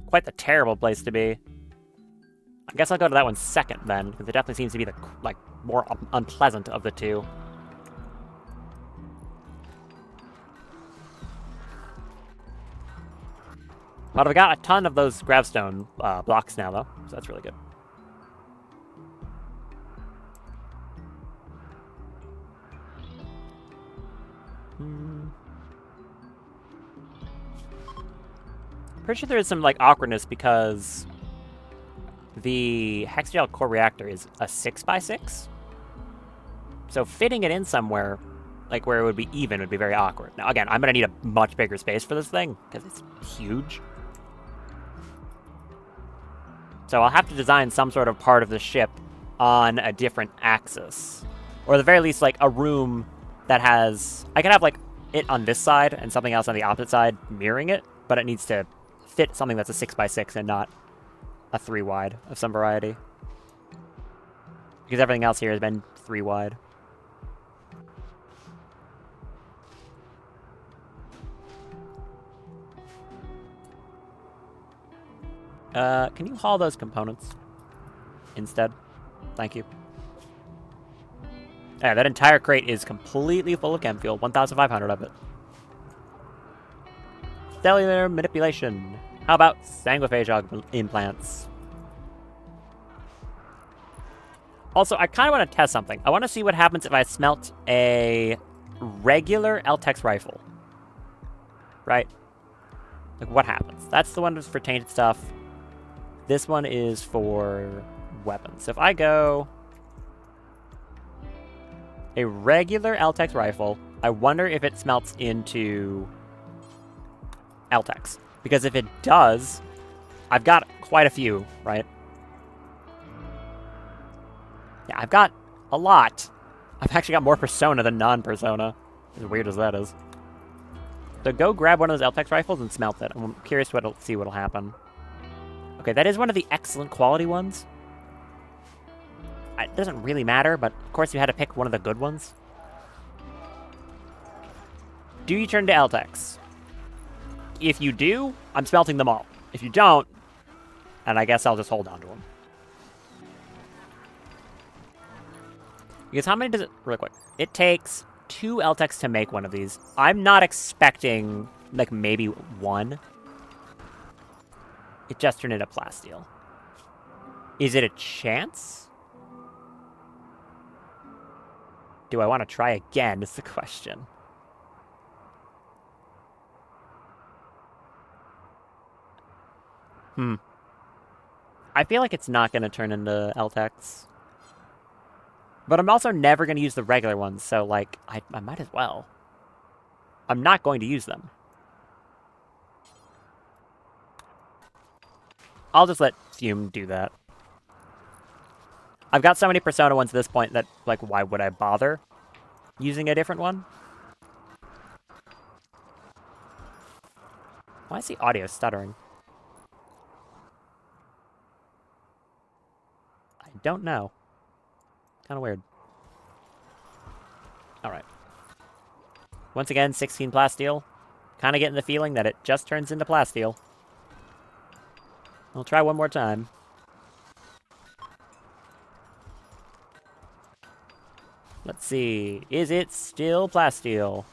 Quite the terrible place to be. I guess I'll go to that one second, then, because it definitely seems to be the, like, more unpleasant of the two. But I've got a ton of those gravestone blocks now, though, so that's really good. Pretty sure there is some, like, awkwardness because the hexagel core reactor is a 6x6. So fitting it in somewhere, like where it would be even, would be very awkward. Now, again, I'm going to need a much bigger space for this thing because it's huge. So I'll have to design some sort of part of the ship on a different axis. Or at the very least, like, a room that has... I can have, like, it on this side and something else on the opposite side mirroring it, but it needs to fit something that's a 6x6 and not a 3 wide of some variety. Because everything else here has been 3 wide. Can you haul those components instead? Thank you. Yeah, that entire crate is completely full of chem fuel, 1,500 of it. Cellular manipulation. How about sanguiphage implants? Also, I kind of want to test something. I want to see what happens if I smelt a regular LTEX rifle. Right? Like, what happens? That's the one that's for tainted stuff. This one is for weapons. So if I go a regular LTEX rifle, I wonder if it smelts into LTEX. Because if it does, I've got quite a few, right? Yeah, I've got a lot. I've actually got more Persona than non-Persona, as weird as that is. So go grab one of those LTEX rifles and smelt it. I'm curious to see what'll happen. Okay, that is one of the excellent quality ones. It doesn't really matter, but of course you had to pick one of the good ones. Do you turn to LTEX? If you do, I'm smelting them all. If you don't, and I guess I'll just hold on to them. Because how many does it... Real quick. It takes 2 LTEX to make one of these. I'm not expecting, like, maybe 1. It just turned into plasteel. Is it a chance? Do I want to try again is the question. I feel like it's not going to turn into LTEX. But I'm also never going to use the regular ones, so, like, I might as well. I'm not going to use them. I'll just let Fume do that. I've got so many Persona ones at this point that, like, why would I bother using a different one? Why is the audio stuttering? I don't know. Kind of weird. Alright. Once again, 16 plasteel. Kind of getting the feeling that it just turns into plasteel. I'll try one more time. Let's see. Is it still plasteel?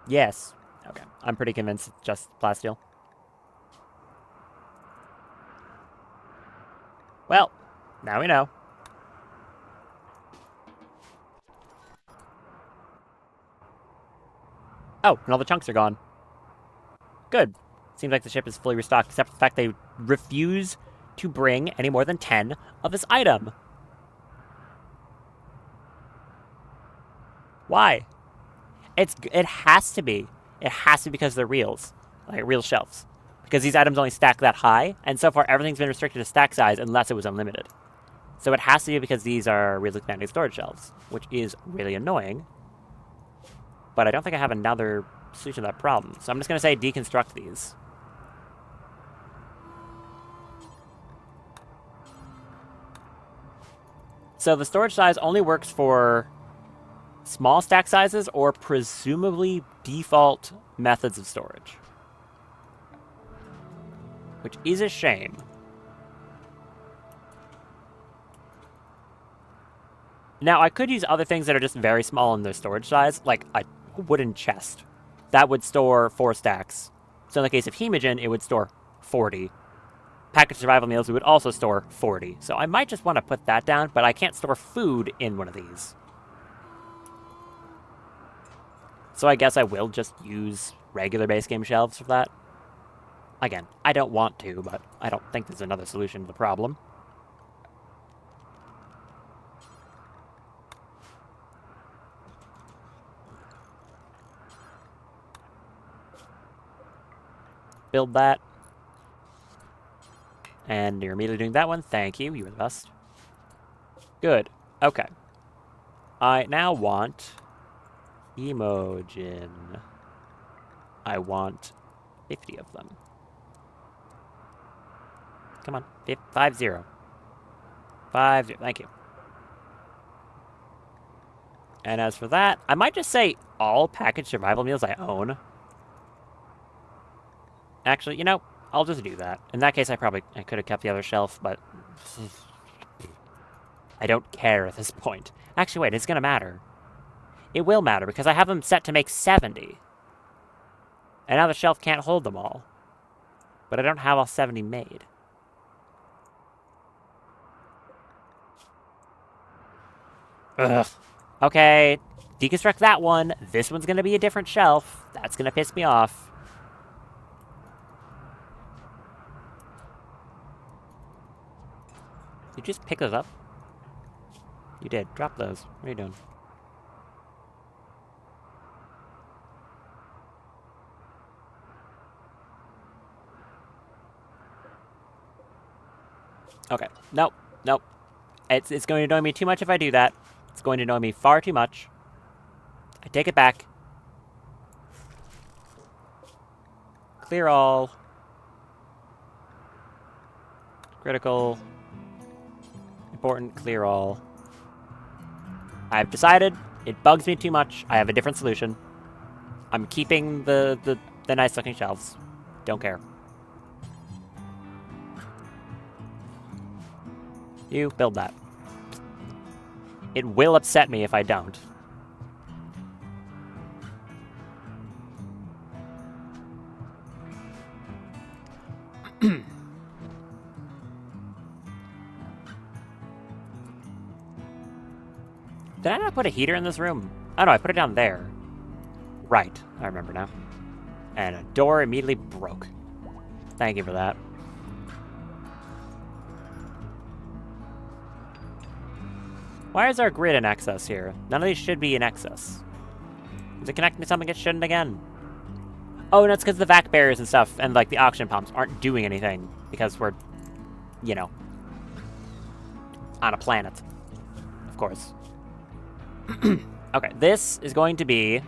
Yes. Okay. I'm pretty convinced it's just plasteel. Well, now we know. Oh, and all the chunks are gone. Good. Seems like the ship is fully restocked, except for the fact they refuse to bring any more than 10 of this item. Why? It has to be. It has to be because they're reals. Like, real shelves. Because these items only stack that high, and so far everything's been restricted to stack size unless it was unlimited. So it has to be because these are real expanding storage shelves, which is really annoying. But I don't think I have another solution to that problem. So I'm just going to say deconstruct these. So the storage size only works for small stack sizes or presumably default methods of storage. Which is a shame. Now, I could use other things that are just very small in their storage size, like a wooden chest. That would store 4 stacks. So in the case of Hemogen, it would store 40. Packaged survival meals, we would also store 40. So I might just want to put that down, but I can't store food in one of these. So I guess I will just use regular base game shelves for that. Again, I don't want to, but I don't think there's another solution to the problem. Build that. And you're immediately doing that one. Thank you. You were the best. Good. Okay. I now want Emogen. I want 50 of them. Come on. 5-0. 5-0. Thank you. And as for that, I might just say all packaged survival meals I own. Actually, you know, I'll just do that. In that case, I could have kept the other shelf, but I don't care at this point. Actually, wait, it's going to matter. It will matter, because I have them set to make 70. And now the shelf can't hold them all. But I don't have all 70 made. Ugh. Okay, deconstruct that one. This one's going to be a different shelf. That's going to piss me off. Did you just pick those up? You did. Drop those. What are you doing? Okay. Nope. Nope. It's going to annoy me too much if I do that. It's going to annoy me far too much. I take it back. Clear all. Critical. Important, clear all. I've decided it bugs me too much. I have a different solution. I'm keeping the nice looking shelves. Don't care. You build that. It will upset me if I don't. Did I not put a heater in this room? Oh no, I put it down there. Right, I remember now. And a door immediately broke. Thank you for that. Why is our grid in excess here? None of these should be in excess. Is it connecting to something it shouldn't again? Oh, no, it's because the vac barriers and stuff and, like, the oxygen pumps aren't doing anything because we're, you know, on a planet. Of course. Okay, this is going to be...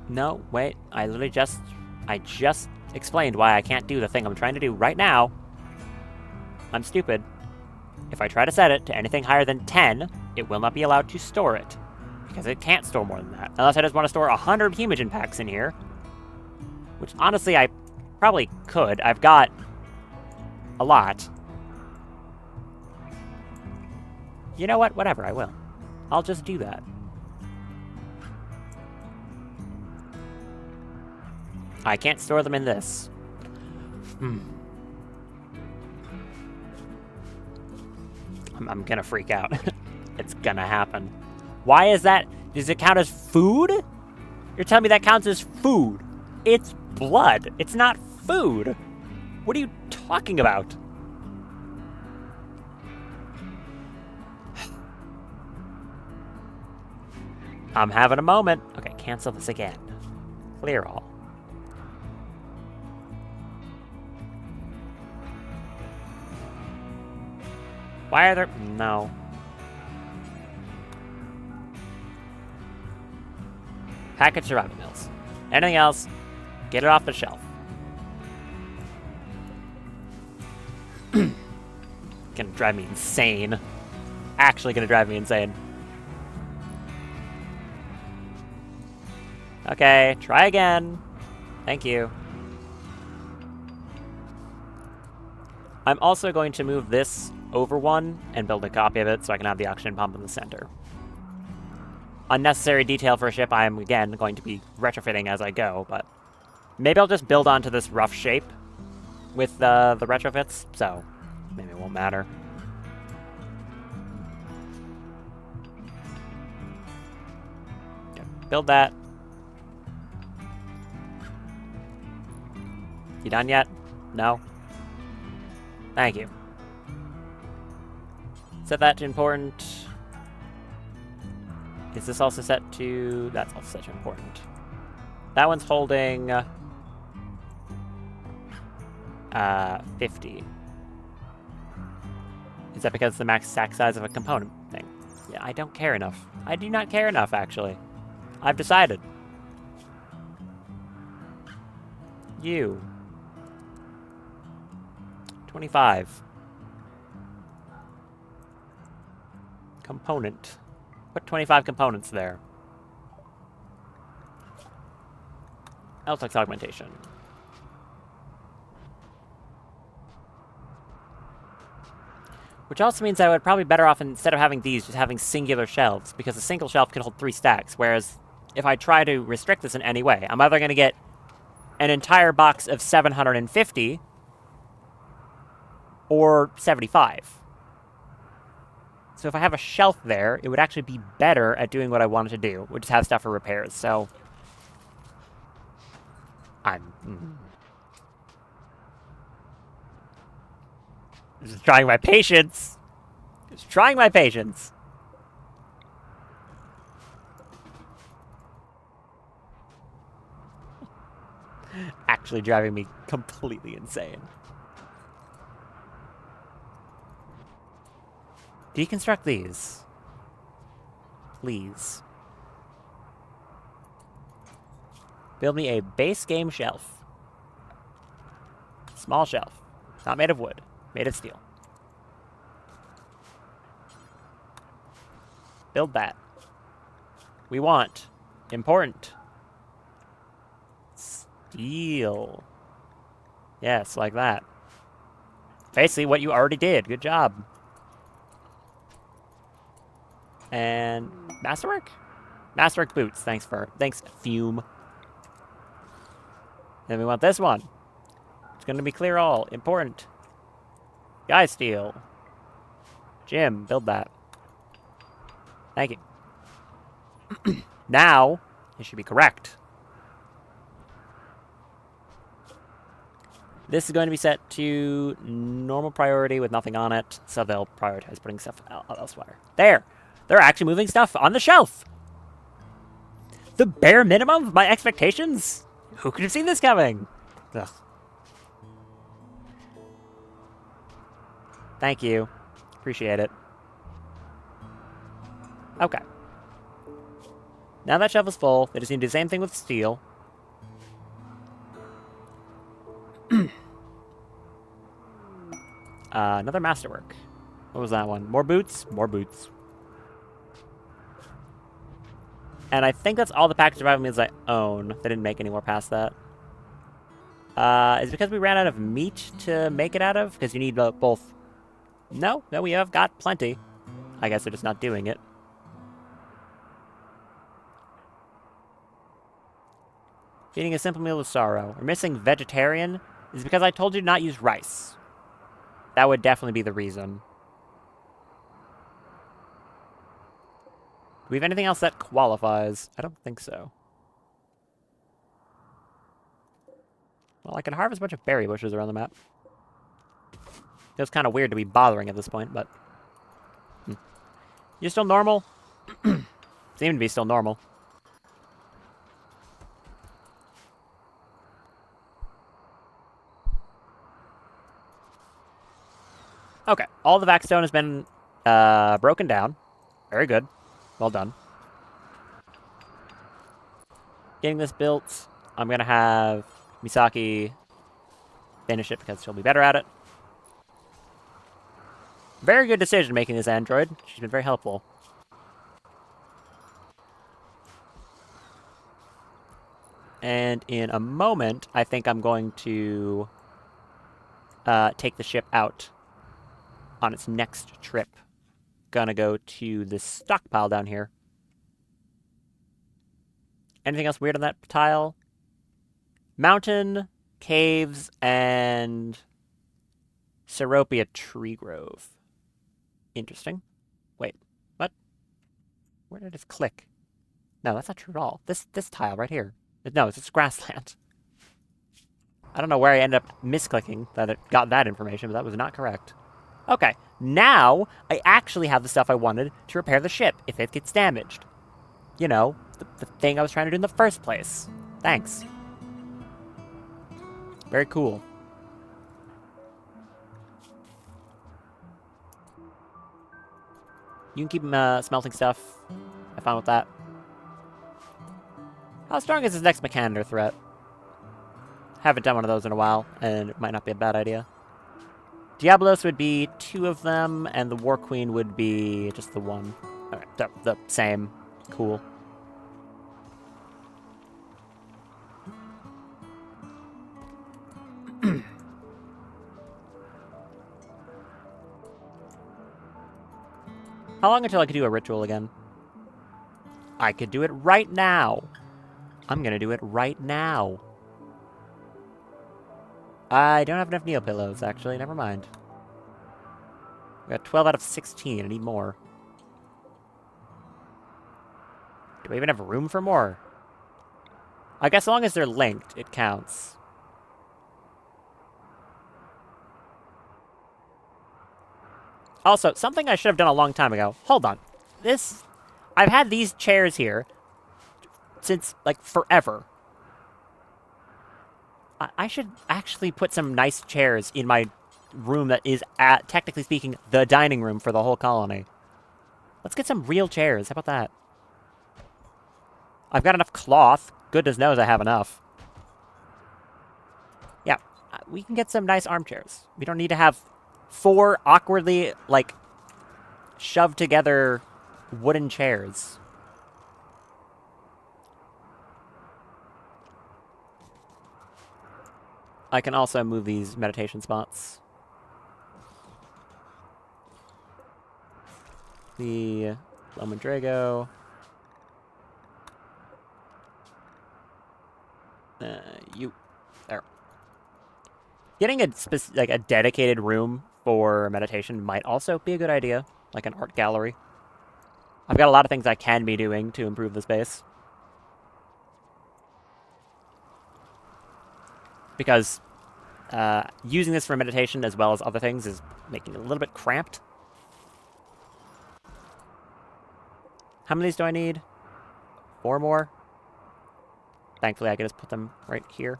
No, wait, I just explained why I can't do the thing I'm trying to do right now. I'm stupid. If I try to set it to anything higher than 10, it will not be allowed to store it. Because it can't store more than that. Unless I just want to store 100 Hemogen packs in here. Which, honestly, I probably could. I've got a lot. You know what? Whatever, I will. I'll just do that. I can't store them in this. I'm gonna freak out. It's gonna happen. Why is that? Does it count as food? You're telling me that counts as food? It's blood. It's not food. What are you talking about? I'm having a moment. Okay, cancel this again. Clear all. Why are there... No. Package survival mills. Anything else, get it off the shelf. Gonna drive me insane. Actually gonna drive me insane. Okay, try again. Thank you. I'm also going to move this over one and build a copy of it so I can have the oxygen pump in the center. Unnecessary detail for a ship I'm, again, going to be retrofitting as I go, but maybe I'll just build onto this rough shape with the retrofits, so maybe it won't matter. Okay, build that. You done yet? No? Thank you. Set that to important. Is this also set to... That's also set to important. That one's holding... 50. Is that because it's the max stack size of a component thing? Yeah, I don't care enough. I do not care enough, actually. I've decided. You. 25. Component. Put 25 components there. L-Tex augmentation. Which also means I would probably better off, instead of having these, just having singular shelves, because a single shelf can hold 3 stacks, whereas if I try to restrict this in any way, I'm either going to get an entire box of 750 or 75. So if I have a shelf there, it would actually be better at doing what I wanted to do, which is have stuff for repairs, so... This is trying my patience! It's trying my patience! Actually driving me completely insane. Deconstruct these. Please. Build me a base game shelf. Small shelf. Not made of wood. Made of steel. Build that. We want. Important. Steel. Yes, like that. Basically what you already did. Good job. And masterwork? Masterwork boots. Thanks, Fume. Then we want this one. It's going to be clear all. Important. Guy steel. Jim, build that. Thank you. Now, it should be correct. This is going to be set to normal priority with nothing on it, so they'll prioritize putting stuff elsewhere. There! They're actually moving stuff on the shelf! The bare minimum of my expectations? Who could have seen this coming? Ugh. Thank you. Appreciate it. Okay. Now that shelf is full, they just need to do the same thing with steel. Another masterwork. What was that one? More boots? More boots. And I think that's all the package survival meals I own. They didn't make any more past that. Is it because we ran out of meat to make it out of? Because you need both. No, we have got plenty. I guess they're just not doing it. Eating a simple meal of sorrow. We're missing vegetarian. Is it because I told you to not use rice? That would definitely be the reason. Do we have anything else that qualifies? I don't think so. Well, I can harvest a bunch of berry bushes around the map. Feels kind of weird to be bothering at this point, but... You're still normal? Seem to be still normal. Okay, all the vac stone has been broken down. Very good. Well done. Getting this built, I'm going to have Misaki finish it because she'll be better at it. Very good decision making this android. She's been very helpful. And in a moment, I think I'm going to take the ship out on its next trip. Gonna go to this stockpile down here. Anything else weird on that tile? Mountain, caves, and Seropia tree grove. Interesting. Wait, what? Where did it click? No, that's not true at all. This tile right here. No, it's just grassland. I don't know where I ended up misclicking that it got that information, but that was not correct. Okay, now I actually have the stuff I wanted to repair the ship if it gets damaged. You know, the thing I was trying to do in the first place. Thanks. Very cool. You can keep smelting stuff. Have fun with that. How strong is this next Mechanitor threat? Haven't done one of those in a while, and it might not be a bad idea. Diablos would be 2 of them, and the War Queen would be just the 1. Alright, the same. Cool. How long until I could do a ritual again? I could do it right now. I'm gonna do it right now. I don't have enough Neo pillows, actually. Never mind. We got 12 out of 16. I need more. Do we even have room for more? I guess as long as they're linked, it counts. Also, something I should have done a long time ago. Hold on. I've had these chairs here since, like, forever. I should actually put some nice chairs in my room that is, technically speaking, the dining room for the whole colony. Let's get some real chairs. How about that? I've got enough cloth. Goodness knows I have enough. Yeah, we can get some nice armchairs. We don't need to have 4 awkwardly, like, shoved together wooden chairs. I can also move these meditation spots. The Loman Drago. You there. Getting a dedicated room for meditation might also be a good idea, like an art gallery. I've got a lot of things I can be doing to improve the space. Because using this for meditation as well as other things is making it a little bit cramped. How many of these do I need? 4 more? Thankfully, I can just put them right here.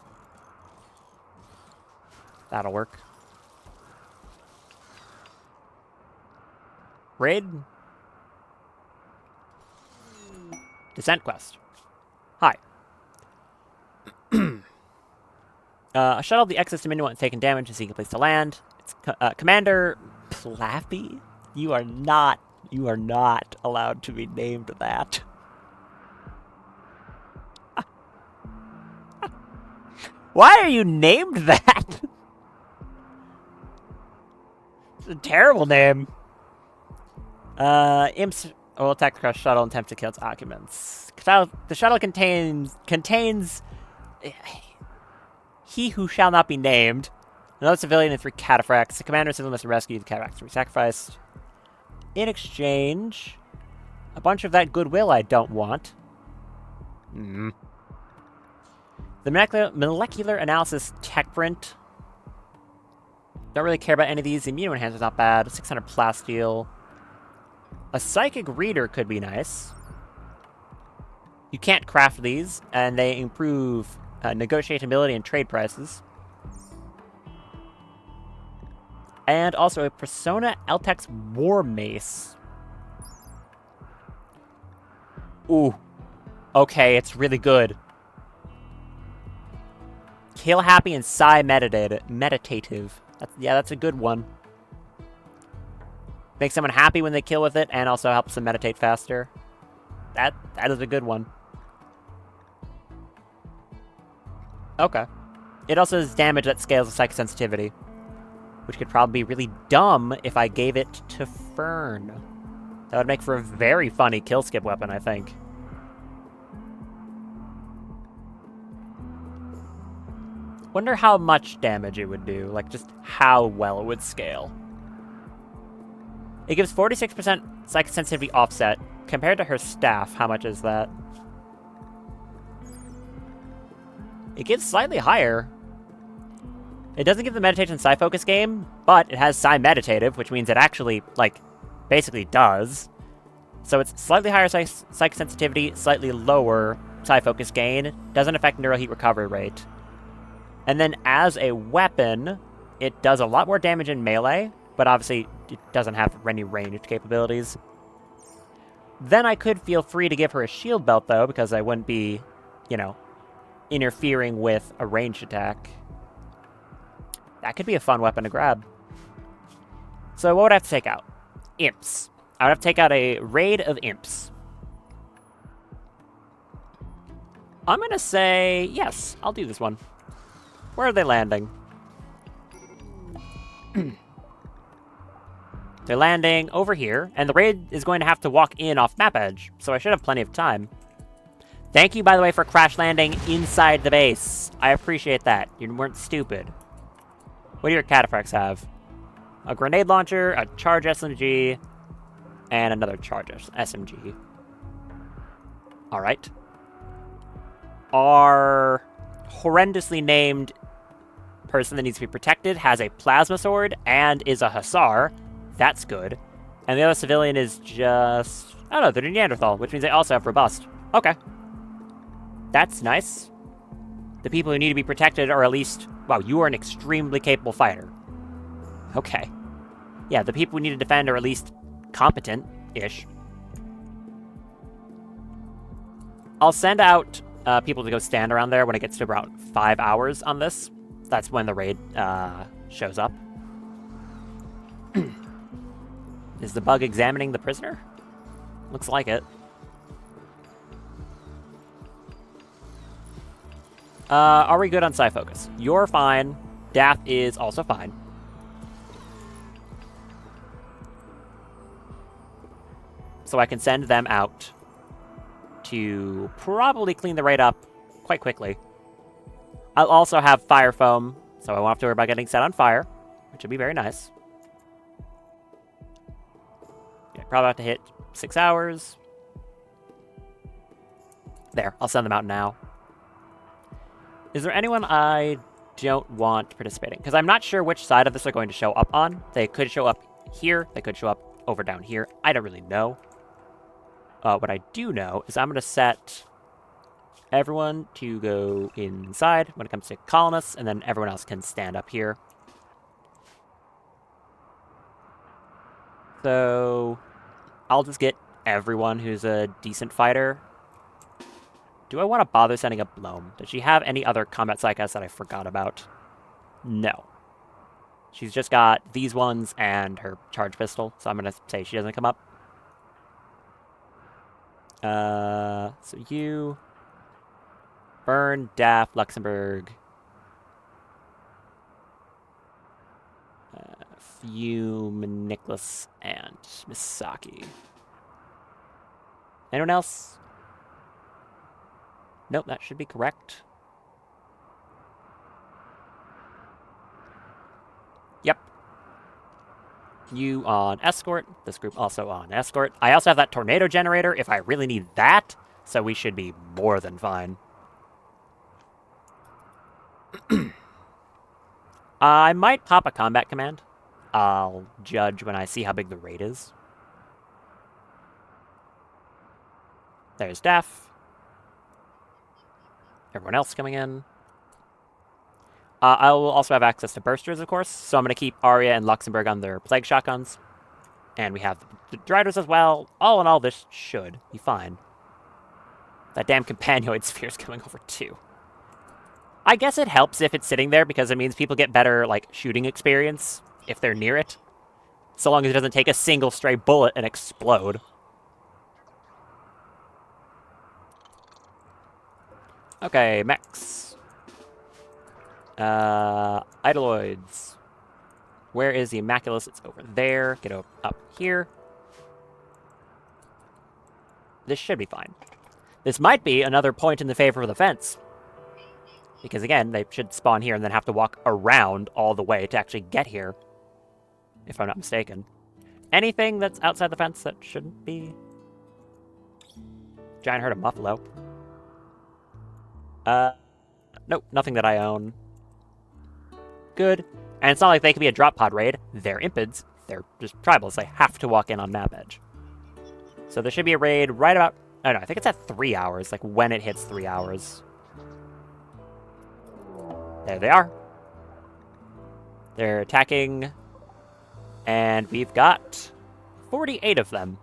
That'll work. Raid? Descent quest. Hi. Shuttle the excess dominion once taken damage and seek a place to land. It's Commander Plappy. You are not allowed to be named that. Why are you named that? It's a terrible name. Imps will attack the crushed shuttle and attempt to kill its occupants. The shuttle contains he who shall not be named, another civilian and 3 cataphracts. The commander and civilian must rescue the cataphracts to be sacrificed. In exchange, a bunch of that goodwill I don't want. The molecular analysis tech print. Don't really care about any of these. The immune enhancer's not bad. 600 plasteel. A psychic reader could be nice. You can't craft these, and they improve negotiability and trade prices. And also a Persona Eltex War Mace. Ooh. Okay, it's really good. Kill happy and sigh meditative. That's a good one. Makes someone happy when they kill with it, and also helps them meditate faster. That is a good one. Okay. It also has damage that scales with psychosensitivity, which could probably be really dumb if I gave it to Fern. That would make for a very funny kill skip weapon, I think. Wonder how much damage it would do, like just how well it would scale. It gives 46% psychosensitivity offset. Compared to her staff, how much is that? It gives slightly higher. It doesn't give the meditation psi focus game, but it has psi meditative, which means it actually, like, basically does. So it's slightly higher psychosensitivity, slightly lower psi focus gain, doesn't affect neural heat recovery rate. And then as a weapon, it does a lot more damage in melee, but obviously it doesn't have any ranged capabilities. Then I could feel free to give her a shield belt, though, because I wouldn't be, you know, interfering with a ranged attack. That could be a fun weapon to grab. So what would I have to take out? Imps. I would have to take out a raid of imps. I'm going to say, yes, I'll do this one. Where are they landing? They're landing over here, and the raid is going to have to walk in off map edge, so I should have plenty of time. Thank you, by the way, for crash landing inside the base. I appreciate that. You weren't stupid. What do your cataphracts have? A grenade launcher, a charge SMG, and another charge SMG. Alright. Our horrendously named person that needs to be protected has a plasma sword and is a hussar. That's good. And the other civilian is just... I don't know, they're Neanderthal, which means they also have robust. Okay. That's nice. The people who need to be protected are at least... Wow, you are an extremely capable fighter. Okay. Yeah, the people we need to defend are at least competent-ish. I'll send out people to go stand around there when it gets to about 5 hours on this. That's when the raid shows up. Is the bug examining the prisoner? Looks like it. Are we good on side focus? You're fine. Daft is also fine. So I can send them out to probably clean the raid up quite quickly. I'll also have fire foam, so I won't have to worry about getting set on fire, which would be very nice. Yeah, probably have to hit 6 hours. There, I'll send them out now. Is there anyone I don't want participating? Because I'm not sure which side of this they're going to show up on. They could show up here. They could show up over down here. I don't really know. What I do know is I'm going to set everyone to go inside when it comes to colonists, and then everyone else can stand up here. So I'll just get everyone who's a decent fighter. Do I want to bother sending up Bloom? Does she have any other combat psychics that I forgot about? No. She's just got these ones and her charge pistol, so I'm going to say she doesn't come up. So you... Byrne, Daft, Luxembourg. Fume, Nicholas, and Misaki. Anyone else? Nope, that should be correct. Yep. You on escort. This group also on escort. I also have that tornado generator if I really need that, so we should be more than fine. I might pop a combat command. I'll judge when I see how big the raid is. There's Daph. Everyone else coming in. I will also have access to bursters, of course, so I'm going to keep Arya and Luxembourg on their plague shotguns. And we have the Driders as well. All in all, this should be fine. That damn companion sphere's coming over too. I guess it helps if it's sitting there because it means people get better, like, shooting experience if they're near it. So long as it doesn't take a single stray bullet and explode. Okay, mechs. Idoloids. Where is the Immaculus? It's over there. Get up here. This should be fine. This might be another point in the favor of the fence. Because again, they should spawn here and then have to walk around all the way to actually get here. If I'm not mistaken. Anything that's outside the fence that shouldn't be? Giant herd of buffalo. Nope, nothing that I own. Good. And it's not like they could be a drop pod raid. They're impids. They're just tribals. They have to walk in on map edge. So there should be a raid right about... I don't know, I think it's at 3 hours. Like, when it hits 3 hours. There they are. They're attacking. And we've got 48 of them.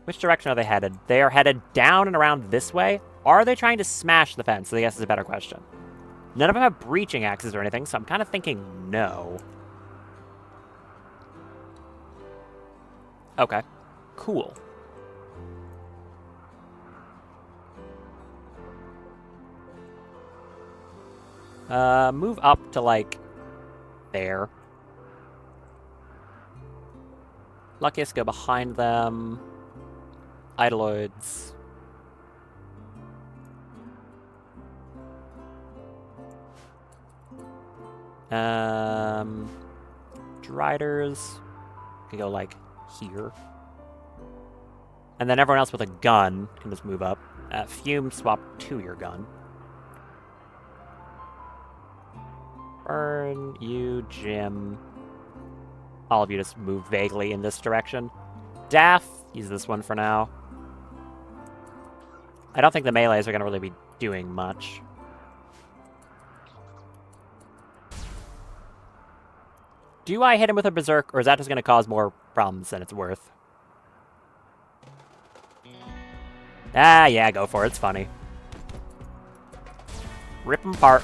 Which direction are they headed? They are headed down and around this way. Are they trying to smash the fence? I guess is a better question. None of them have breaching axes or anything, so I'm kind of thinking no. Okay. Cool. Move up to, like, there. Luckiest go behind them. Idoloids. Driders can go, like, here. And then everyone else with a gun can just move up. Fume, swap to your gun. Burn, you, Jim. All of you just move vaguely in this direction. Daff, use this one for now. I don't think the melees are going to really be doing much. Do I hit him with a berserk, or is that just going to cause more problems than it's worth? Ah, yeah, go for it. It's funny. Rip him apart.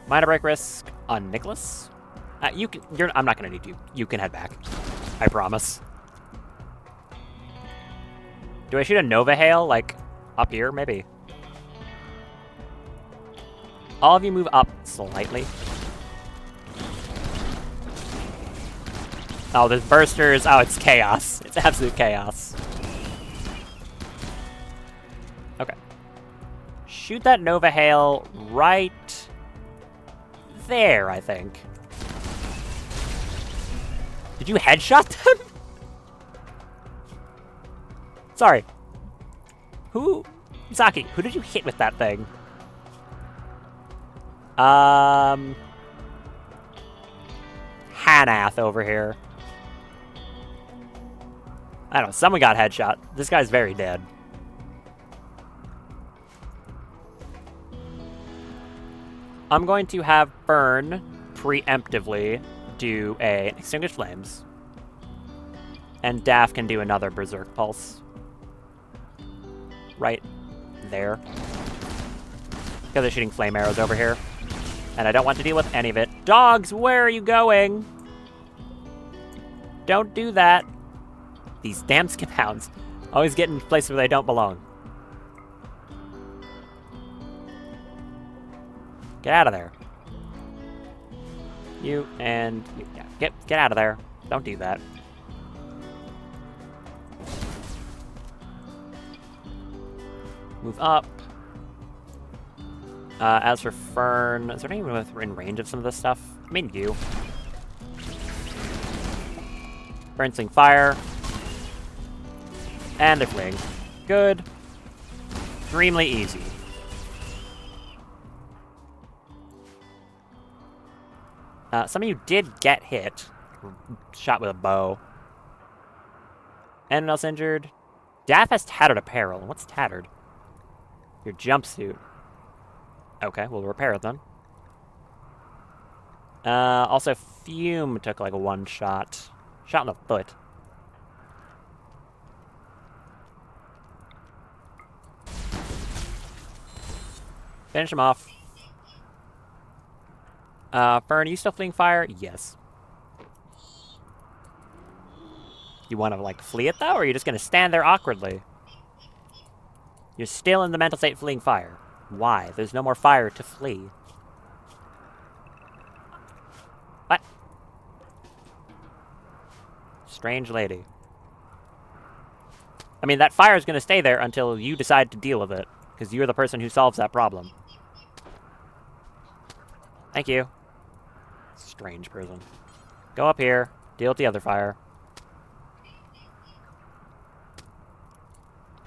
Minor break risk on Nicholas. I'm not going to need you. You can head back. I promise. Do I shoot a Nova Hail, like, up here, maybe? All of you move up slightly. Oh, there's bursters. Oh, it's chaos. It's absolute chaos. Okay. Shoot that Nova Hail right there, I think. Did you headshot them? Sorry. Saki, who did you hit with that thing? Hanath over here. I don't know, someone got headshot. This guy's very dead. I'm going to have Fern preemptively do an Extinguished Flames. And Daff can do another Berserk Pulse. Right there. Because they're shooting flame arrows over here. And I don't want to deal with any of it. Dogs, where are you going? Don't do that. These damn skip hounds always get in places where they don't belong. Get out of there. You and you. Yeah, get out of there. Don't do that. Move up. As for Fern, is there anyone in range of some of this stuff? I mean, you. Fern Sling Fire. And they're fleeing. Good. Extremely easy. Some of you did get hit. Shot with a bow. Anyone else injured? Daff has tattered apparel. What's tattered? Your jumpsuit. Okay, we'll repair it then. Also, Fume took like a one shot. Shot in the foot. Finish him off. Fern, are you still fleeing fire? Yes. You want to, like, flee it, though? Or are you just going to stand there awkwardly? You're still in the mental state fleeing fire. Why? There's no more fire to flee. What? Strange lady. I mean, that fire is going to stay there until you decide to deal with it. Because you're the person who solves that problem. Thank you. Strange person. Go up here. Deal with the other fire.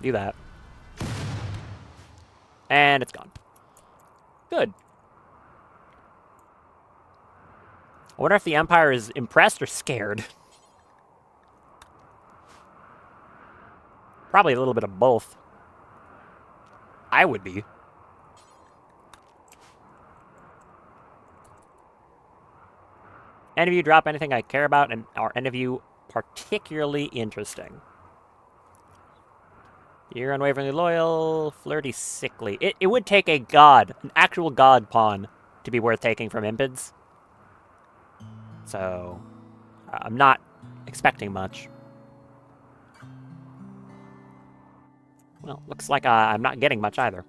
Do that. And it's gone. Good. I wonder if the Empire is impressed or scared. Probably a little bit of both. I would be. Any of you drop anything I care about, and are any of you particularly interesting? You're unwaveringly loyal, flirty, sickly. It would take a god, an actual god pawn, to be worth taking from Impids. So, I'm not expecting much. Well, looks like I'm not getting much either.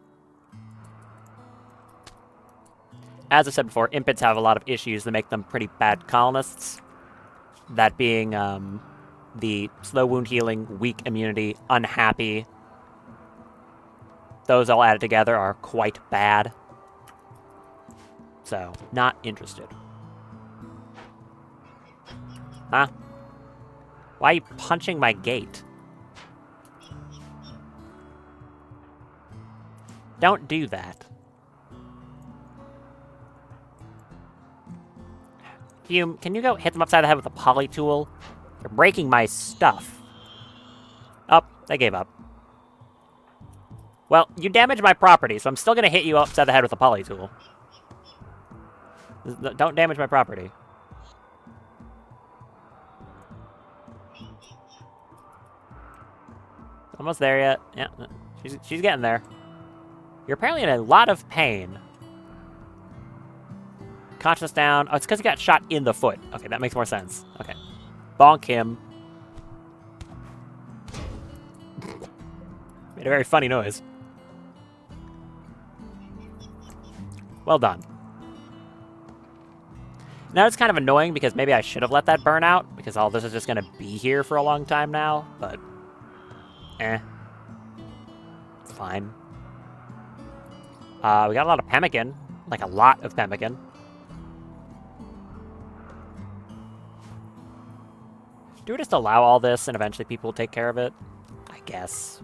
As I said before, Impids have a lot of issues that make them pretty bad colonists. That being the slow wound healing, weak immunity, unhappy. Those all added together are quite bad. So, not interested. Huh? Why are you punching my gate? Don't do that. Fume, can you go hit them upside the head with a poly tool? They're breaking my stuff. Oh, they gave up. Well, you damaged my property, so I'm still gonna hit you upside the head with a poly tool. Don't damage my property. Almost there yet. Yeah, she's getting there. You're apparently in a lot of pain. Conscious down. Oh, it's because you got shot in the foot. Okay, that makes more sense. Okay. Bonk him. Made a very funny noise. Well done. Now it's kind of annoying because maybe I should have let that burn out because all this is just going to be here for a long time now, but it's fine. We got a lot of pemmican, like a lot of pemmican. Do we just allow all this and eventually people will take care of it? I guess.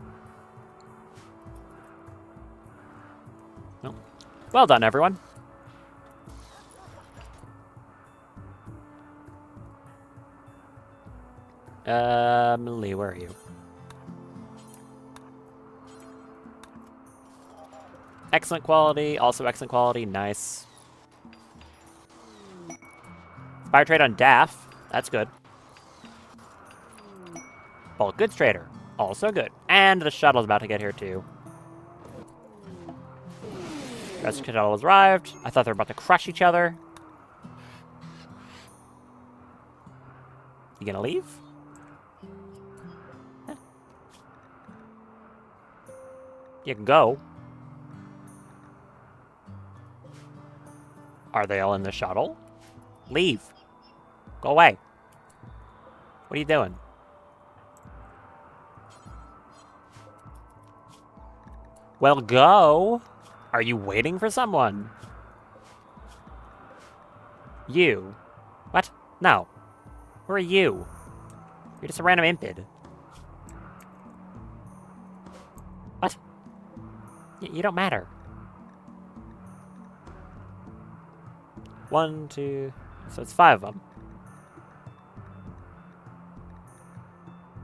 Well, well done, everyone. Lee, where are you? Excellent quality, also excellent quality, nice. Fire trade on Daff, that's good. Bulk goods trader, also good. And the shuttle's about to get here too. Rescue shuttle has arrived. I thought they were about to crush each other. You gonna leave? You can go. Are they all in the shuttle? Leave. Go away. What are you doing? Well, go. Are you waiting for someone? You. What? No. Where are you? You're just a random impid. What? You don't matter. 1, 2... So it's 5 of them.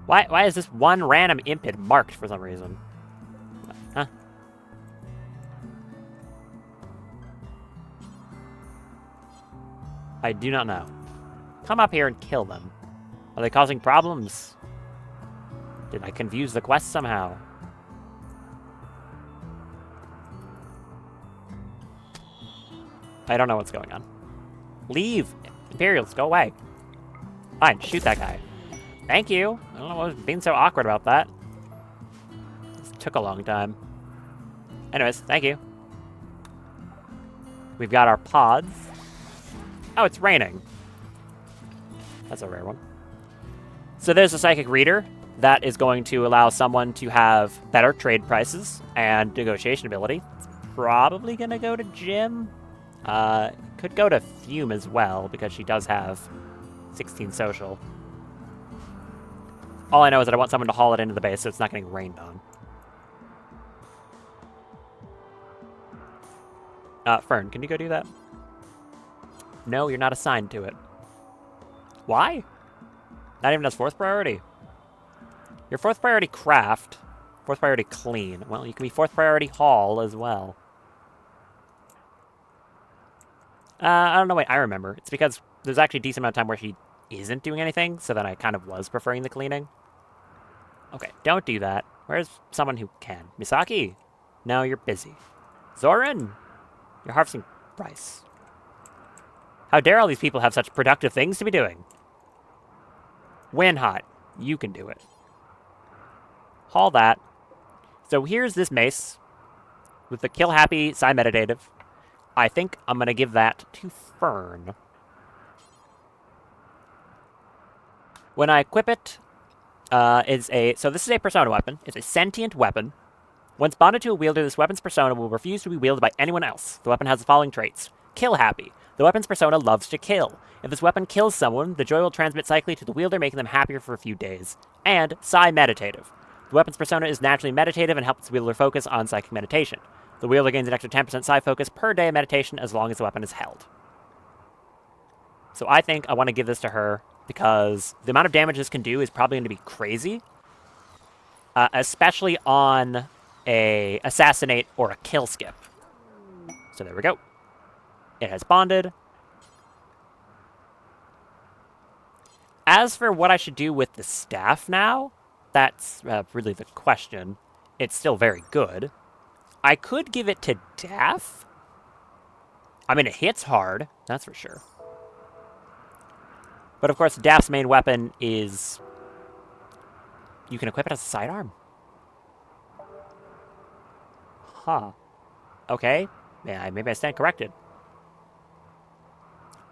Why is this one random impid marked for some reason? Huh? I do not know. Come up here and kill them. Are they causing problems? Did I confuse the quest somehow? I don't know what's going on. Leave! Imperials, go away. Fine, shoot that guy. Thank you. I don't know what was being so awkward about that. This took a long time. Anyways, thank you. We've got our pods. Oh, it's raining. That's a rare one. So there's a psychic reader that is going to allow someone to have better trade prices and negotiation ability. It's probably going to go to Jim. Could go to Fume as well, because she does have 16 social. All I know is that I want someone to haul it into the base so it's not getting rained on. Fern, can you go do that? No, you're not assigned to it. Why? Not even as 4th priority. Your 4th priority craft, 4th priority clean. Well, you can be 4th priority haul as well. I don't know, wait, I remember. It's because there's actually a decent amount of time where she isn't doing anything, so then I kind of was preferring the cleaning. Okay, don't do that. Where's someone who can? Misaki? No, you're busy. Zoran? You're harvesting rice. How dare all these people have such productive things to be doing? Winhot, you can do it. Haul that. So here's this mace with the kill happy psi meditative. I think I'm going to give that to Fern. When I equip it, so this is a persona weapon. It's a sentient weapon. Once bonded to a wielder, this weapon's persona will refuse to be wielded by anyone else. The weapon has the following traits. Kill happy. The weapon's persona loves to kill. If this weapon kills someone, the joy will transmit cyclically to the wielder, making them happier for a few days. And psi meditative. The weapon's persona is naturally meditative and helps the wielder focus on psychic meditation. The wielder gains an extra 10% psi focus per day of meditation as long as the weapon is held. So I think I want to give this to her because the amount of damage this can do is probably going to be crazy. Especially on a assassinate or a kill skip. So there we go. It has bonded. As for what I should do with the staff now, that's really the question. It's still very good. I could give it to Daff. I mean, it hits hard, that's for sure. But of course, Daff's main weapon is... You can equip it as a sidearm. Huh. Okay. Yeah, maybe I stand corrected.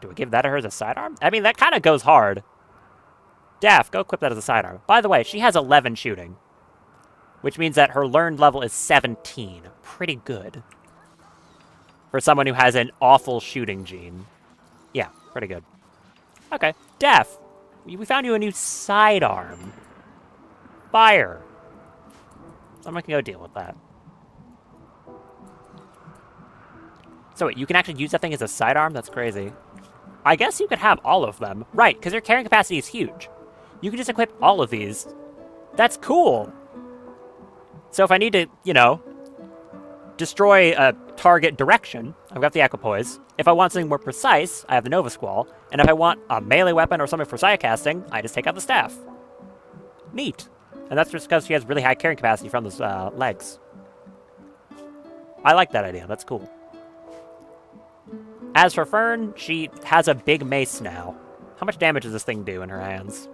Do we give that to her as a sidearm? I mean, that kind of goes hard. Daff, go equip that as a sidearm. By the way, she has 11 shooting, which means that her learned level is 17. Pretty good. For someone who has an awful shooting gene. Yeah, pretty good. Okay. Daff, we found you a new sidearm. Fire. Someone can go deal with that. So wait, you can actually use that thing as a sidearm? That's crazy. I guess you could have all of them. Right, because their carrying capacity is huge. You can just equip all of these. That's cool. So if I need to, you know, destroy a target direction, I've got the Equipoise. If I want something more precise, I have the Nova Squall. And if I want a melee weapon or something for Saya casting, I just take out the staff. Neat. And that's just because she has really high carrying capacity from those legs. I like that idea. That's cool. As for Fern, she has a big mace now. How much damage does this thing do in her hands?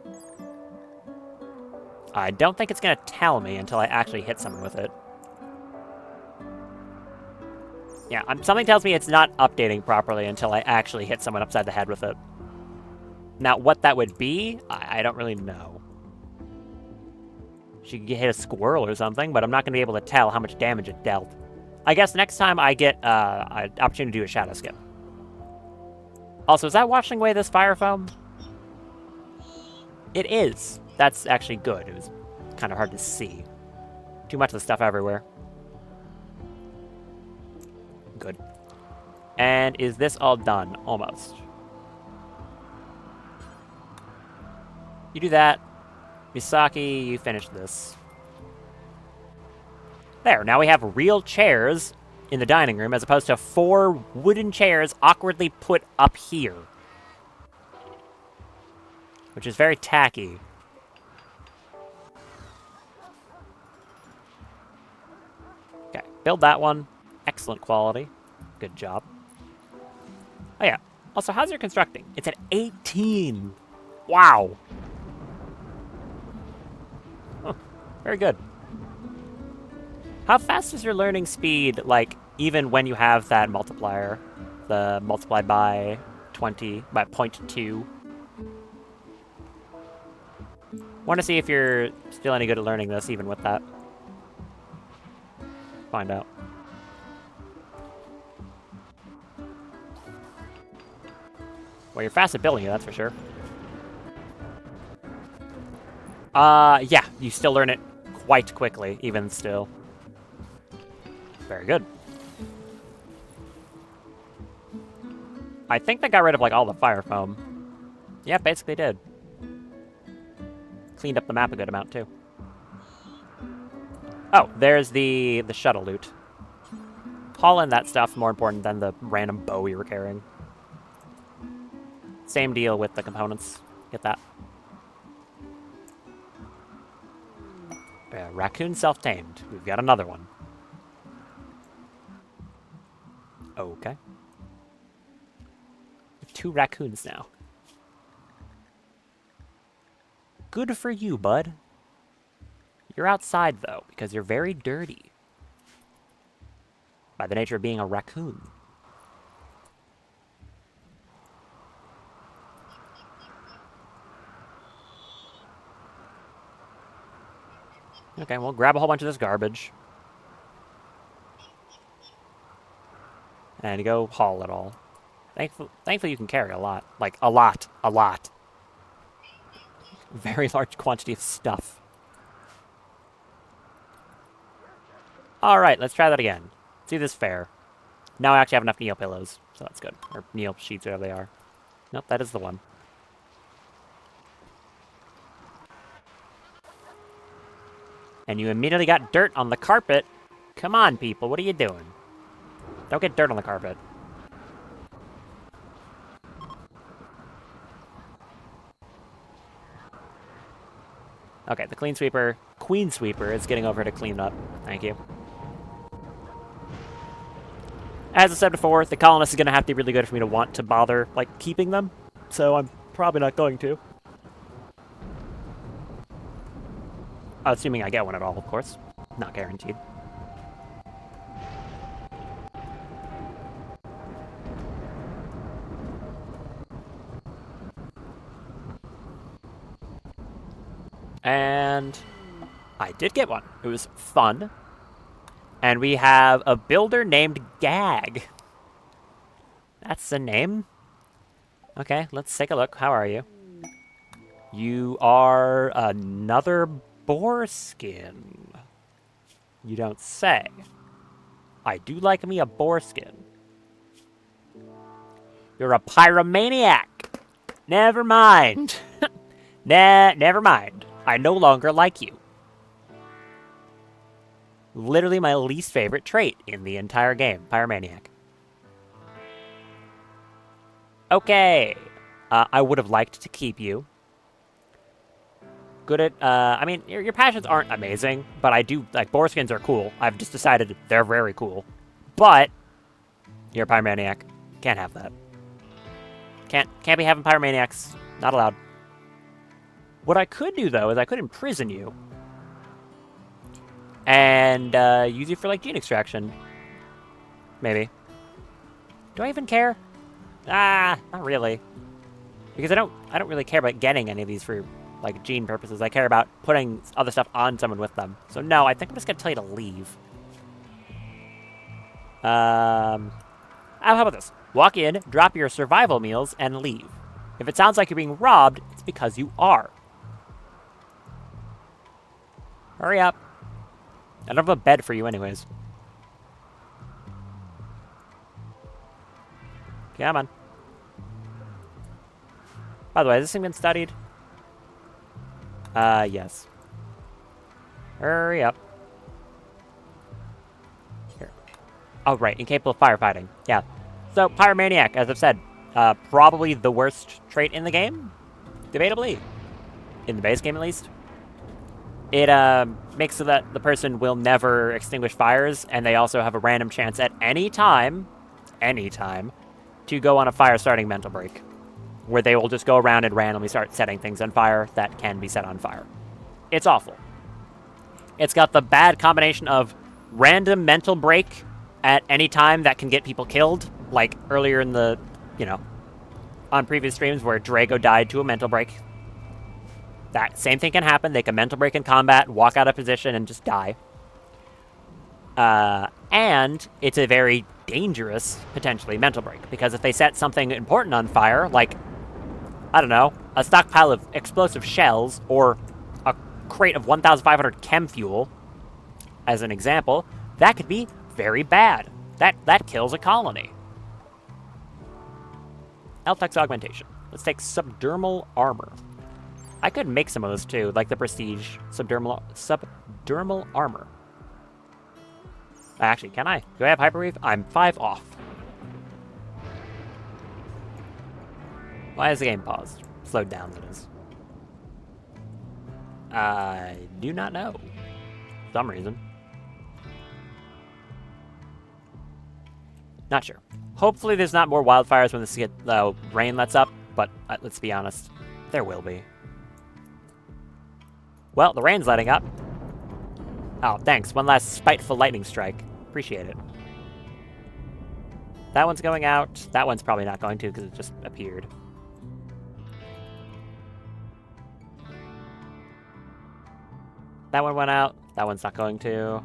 I don't think it's going to tell me until I actually hit someone with it. Yeah, something tells me it's not updating properly until I actually hit someone upside the head with it. Now, what that would be, I don't really know. She could hit a squirrel or something, but I'm not going to be able to tell how much damage it dealt. I guess next time I get an opportunity to do a shadow skip. Also, is that washing away this fire foam? It is. That's actually good. It was kind of hard to see. Too much of the stuff everywhere. Good. And is this all done? Almost. You do that. Misaki, you finish this. There, now we have real chairs in the dining room as opposed to 4 wooden chairs awkwardly put up here. Which is very tacky. Okay, build that one. Excellent quality. Good job. Oh yeah. Also, how's your constructing? It's at 18. Wow. Huh. Very good. How fast is your learning speed, like, even when you have that multiplier? The multiplied by 20, by 0.2? Want to see if you're still any good at learning this, even with that. Find out. Well, you're fast at building it, that's for sure. Yeah, you still learn it quite quickly, even still. Very good. I think they got rid of, like, all the fire foam. Yeah, basically did. Cleaned up the map a good amount, too. Oh, there's the shuttle loot. Haul in that stuff, more important than the random bow we were carrying. Same deal with the components. Get that. Raccoon self-tamed. We've got another one. Okay. We have 2 raccoons now. Good for you, bud. You're outside, though, because you're very dirty. By the nature of being a raccoon. Okay, well, grab a whole bunch of this garbage. And go haul it all. Thankfully you can carry a lot. Like, a lot. Very large quantity of stuff. Alright, let's try that again. See if this is fair. Now I actually have enough Neo pillows, so that's good. Or Neo sheets, whatever they are. Nope, that is the one. And you immediately got dirt on the carpet. Come on, people, what are you doing? Don't get dirt on the carpet. Okay, the Queen Sweeper is getting over to clean up. Thank you. As I said before, the colonists is going to have to be really good for me to want to bother, like, keeping them. So I'm probably not going to. Assuming I get one at all, of course. Not guaranteed. And I did get one. It was fun. And we have a builder named Gag. That's the name? Okay, let's take a look. How are you? You are another boar skin. You don't say. I do like me a boar skin. You're a pyromaniac. Never mind. Never mind. I no longer like you. Literally my least favorite trait in the entire game. Pyromaniac. Okay. I would have liked to keep you. Good at, I mean, your passions aren't amazing, but I do, like, boar skins are cool. I've just decided they're very cool. But, you're a pyromaniac. Can't have that. Can't be having pyromaniacs. Not allowed. What I could do, though, is I could imprison you. And, use you for, like, gene extraction. Maybe. Do I even care? Ah, not really. Because I don't really care about getting any of these for, like, gene purposes. I care about putting other stuff on someone with them. So no, I think I'm just gonna tell you to leave. How about this? Walk in, drop your survival meals, and leave. If it sounds like you're being robbed, it's because you are. Hurry up. I don't have a bed for you anyways. Come on. By the way, has this thing been studied? Yes. Hurry up. Here. Oh, right, incapable of firefighting. Yeah. So, Pyromaniac, as I've said, probably the worst trait in the game? Debatably. In the base game, at least. It, makes so that the person will never extinguish fires, and they also have a random chance at any time, to go on a fire-starting mental break, where they will just go around and randomly start setting things on fire that can be set on fire. It's awful. It's got the bad combination of random mental break at any time that can get people killed, like earlier in the, on previous streams where Drago died to a mental break. That same thing can happen. They can mental break in combat, walk out of position, and just die. And it's a very dangerous, potentially, mental break, because if they set something important on fire, like, I don't know, a stockpile of explosive shells, or a crate of 1,500 chem fuel, as an example, that could be very bad. That kills a colony. Eltex augmentation. Let's take subdermal armor. I could make some of those too, like the prestige subdermal armor. Actually, can I? Do I have hyperweave? I'm 5 off. Why is the game paused? Slowed down, that is. I do not know. For some reason. Not sure. Hopefully there's not more wildfires when the rain lets up, but let's be honest, there will be. Well, the rain's letting up. Oh, thanks. One last spiteful lightning strike. Appreciate it. That one's going out. That one's probably not going to because it just appeared. That one went out. That one's not going to.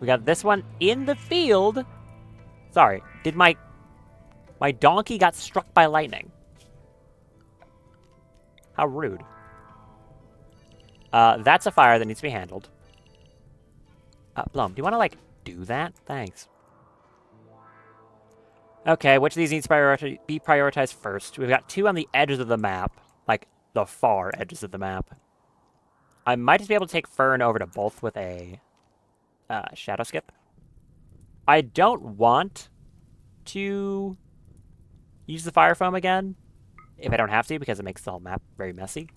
We got this one in the field. Sorry. Did my donkey got struck by lightning? How rude. That's a fire that needs to be handled. Blum, do you want to, like, do that? Thanks. Okay, which of these needs to be prioritized first? We've got 2 on the edges of the map. Like, the far edges of the map. I might just be able to take Fern over to both with a shadow skip. I don't want to use the fire foam again, if I don't have to, because it makes the whole map very messy.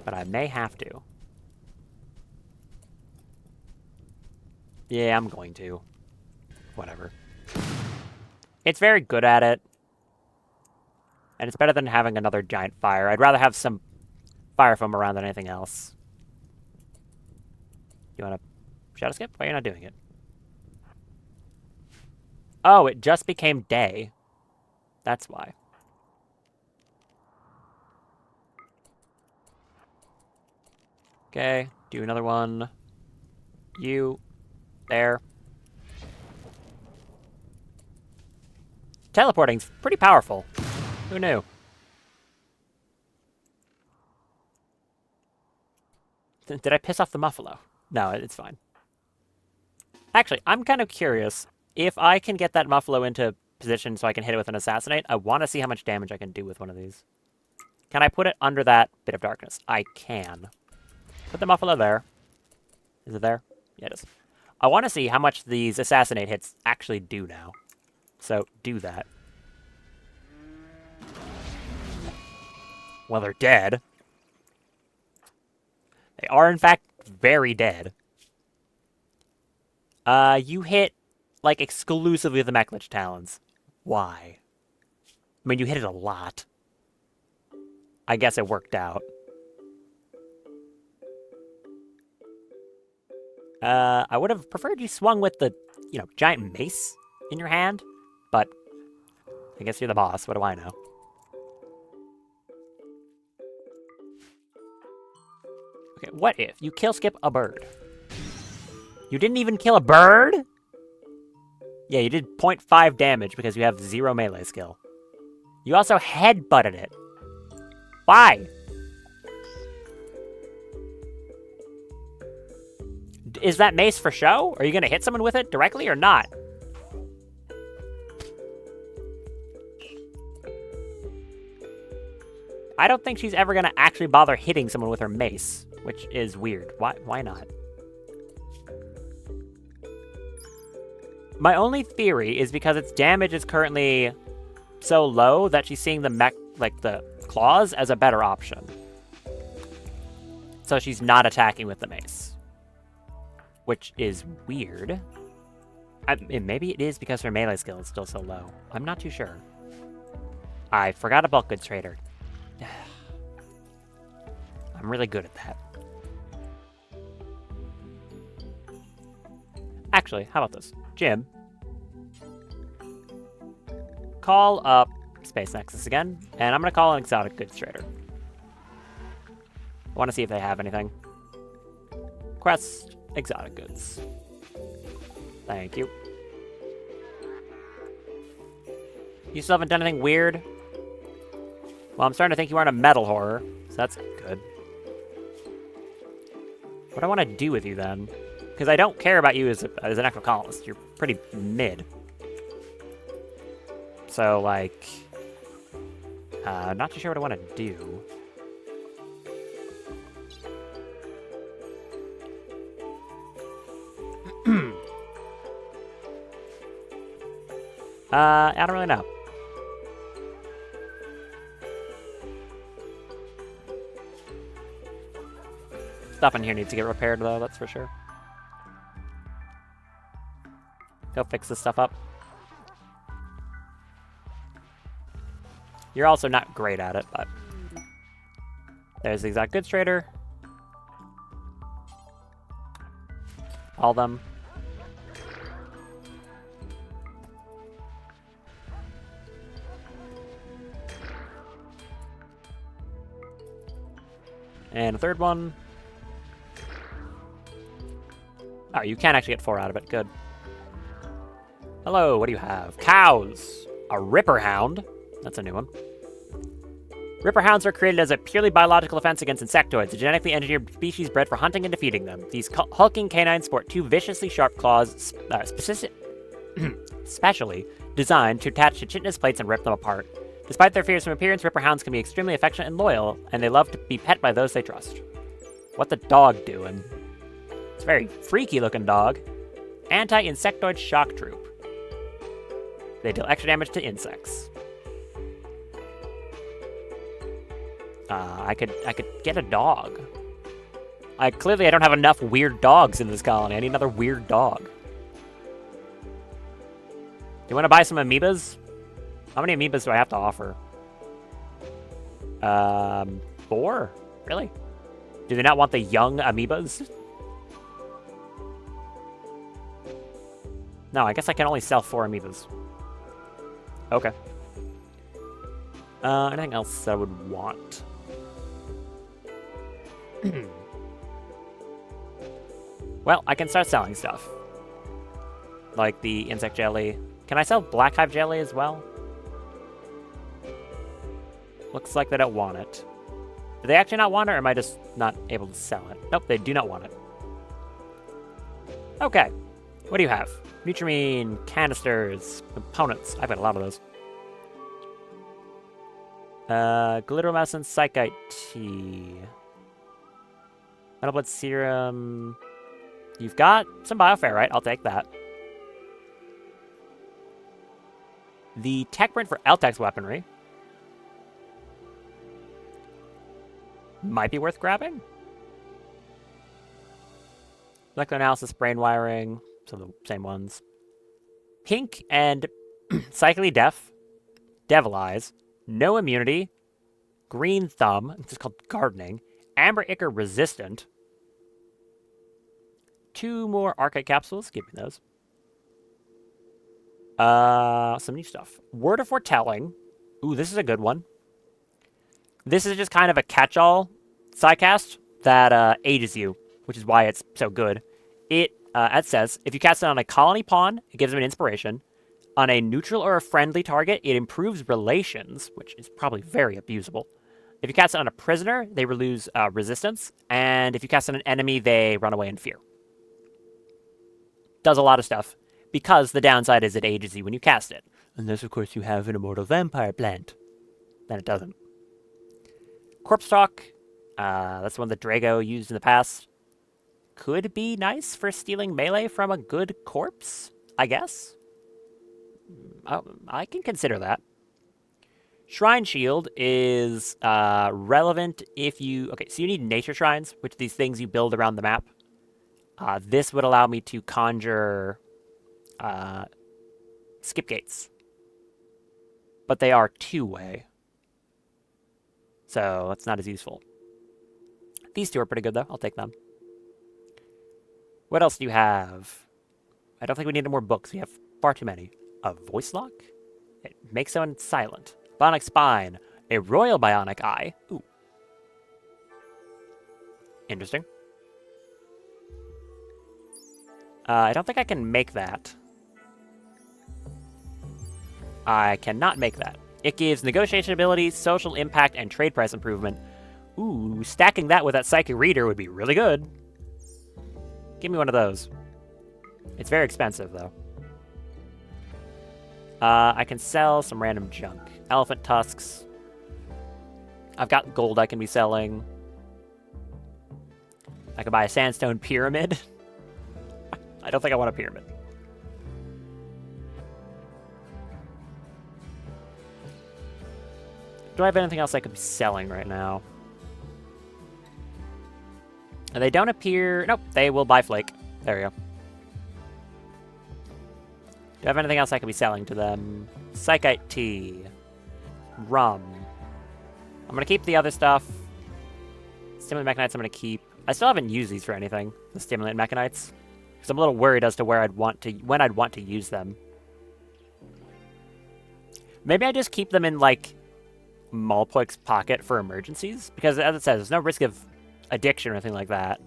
but I may have to. Yeah, I'm going to. Whatever. It's very good at it. And it's better than having another giant fire. I'd rather have some fire foam around than anything else. You want to shadow skip? Why are you not doing it? Oh, it just became day. That's why. Okay, do another one. You. There. Teleporting's pretty powerful. Who knew? Did I piss off the Muffalo? No, it's fine. Actually, I'm kind of curious. If I can get that Muffalo into position so I can hit it with an Assassinate, I want to see how much damage I can do with one of these. Can I put it under that bit of darkness? I can. Put the Muffalo there. Is it there? Yeah, it is. I want to see how much these Assassinate hits actually do now. So, do that. Well, they're dead. They are, in fact, very dead. You hit, like, exclusively the Mechlich Talons. Why? I mean, you hit it a lot. I guess it worked out. I would have preferred you swung with the, giant mace in your hand, but I guess you're the boss. What do I know? Okay, what if you kill skip a bird? You didn't even kill a bird? Yeah, you did 0.5 damage because you have 0 melee skill. You also headbutted it. Why? Is that mace for show? Are you going to hit someone with it directly or not? I don't think she's ever going to actually bother hitting someone with her mace, which is weird. Why not? My only theory is because its damage is currently so low that she's seeing the claws as a better option. So she's not attacking with the mace. Which is weird. Maybe it is because her melee skill is still so low. I'm not too sure. I forgot a bulk goods trader. I'm really good at that. Actually, how about this? Jim, call up Space Nexus again, and I'm going to call an exotic goods trader. I want to see if they have anything. Quest, exotic goods. Thank you. You still haven't done anything weird? Well, I'm starting to think you aren't a metal horror, so that's good. What do I want to do with you, then? Because I don't care about you as an actual colonist. You're pretty mid. So, like... not too sure what I want to do. I don't really know. Stuff in here needs to get repaired, though, that's for sure. Go fix this stuff up. You're also not great at it, but... There's the exotic goods trader. All of them. And a third one. Oh, you can actually get 4 out of it. Good. Hello, what do you have? Cows. A Ripper Hound. That's a new one. Ripper Hounds are created as a purely biological offense against insectoids, a genetically engineered species bred for hunting and defeating them. These hulking canines sport 2 viciously sharp claws, specially designed to attach to chitinous plates and rip them apart. Despite their fearsome appearance, Ripper Hounds can be extremely affectionate and loyal, and they love to be pet by those they trust. What the dog doing? It's a very freaky-looking dog. Anti-insectoid shock troop. They deal extra damage to insects. I could get a dog. Clearly I don't have enough weird dogs in this colony. I need another weird dog. Do you want to buy some amoebas? How many amoebas do I have to offer? 4? Really? Do they not want the young amoebas? No, I guess I can only sell 4 amoebas. Okay. Anything else that I would want? Well, I can start selling stuff. Like the insect jelly. Can I sell black hive jelly as well? Looks like they don't want it. Do they actually not want it, or am I just not able to sell it? Nope, they do not want it. Okay. What do you have? Nutrimine, canisters, components. I've got a lot of those. Glittermousin, Psychite tea. Metal blood serum. You've got some bioferrite. I'll take that. The tech print for Eltec's weaponry. Might be worth grabbing. Electroanalysis, brain wiring. So the same ones. Pink and Cyclically Deaf. Devil Eyes. No immunity. Green Thumb. It's just called gardening. Amber Ichor resistant. 2 more Archite capsules. Give me those. Some new stuff. Word of Foretelling. Ooh, this is a good one. This is just kind of a catch-all psycast that ages you, which is why it's so good. It says, if you cast it on a colony pawn, it gives them an inspiration. On a neutral or a friendly target, it improves relations, which is probably very abusable. If you cast it on a prisoner, they lose resistance. And if you cast it on an enemy, they run away in fear. Does a lot of stuff. Because the downside is it ages you when you cast it. Unless, of course, you have an immortal vampire plant. Then it doesn't. Corpse Talk. That's the one that Drago used in the past. Could be nice for stealing melee from a good corpse, I guess. I can consider that. Shrine Shield is relevant if you... Okay, so you need nature shrines, which are these things you build around the map. This would allow me to conjure skip gates. But they are 2-way. So it's not as useful. These 2 are pretty good, though. I'll take them. What else do you have? I don't think we need any more books. We have far too many. A voice lock? It makes someone silent. Bionic spine. A royal bionic eye. Ooh. Interesting. I don't think I can make that. I cannot make that. It gives negotiation ability, social impact, and trade price improvement. Ooh, stacking that with that psychic reader would be really good. Give me one of those. It's very expensive, though. I can sell some random junk. Elephant tusks. I've got gold I can be selling. I could buy a sandstone pyramid. I don't think I want a pyramid. Do I have anything else I could be selling right now? They don't appear... Nope, they will buy flake. There we go. Do I have anything else I could be selling to them? Psychite tea. Rum. I'm going to keep the other stuff. Stimulant mechanites I'm going to keep. I still haven't used these for anything, the stimulant mechanites. Because I'm a little worried as to when I'd want to use them. Maybe I just keep them in, like, Malpoik's pocket for emergencies. Because, as it says, there's no risk of addiction or anything like that.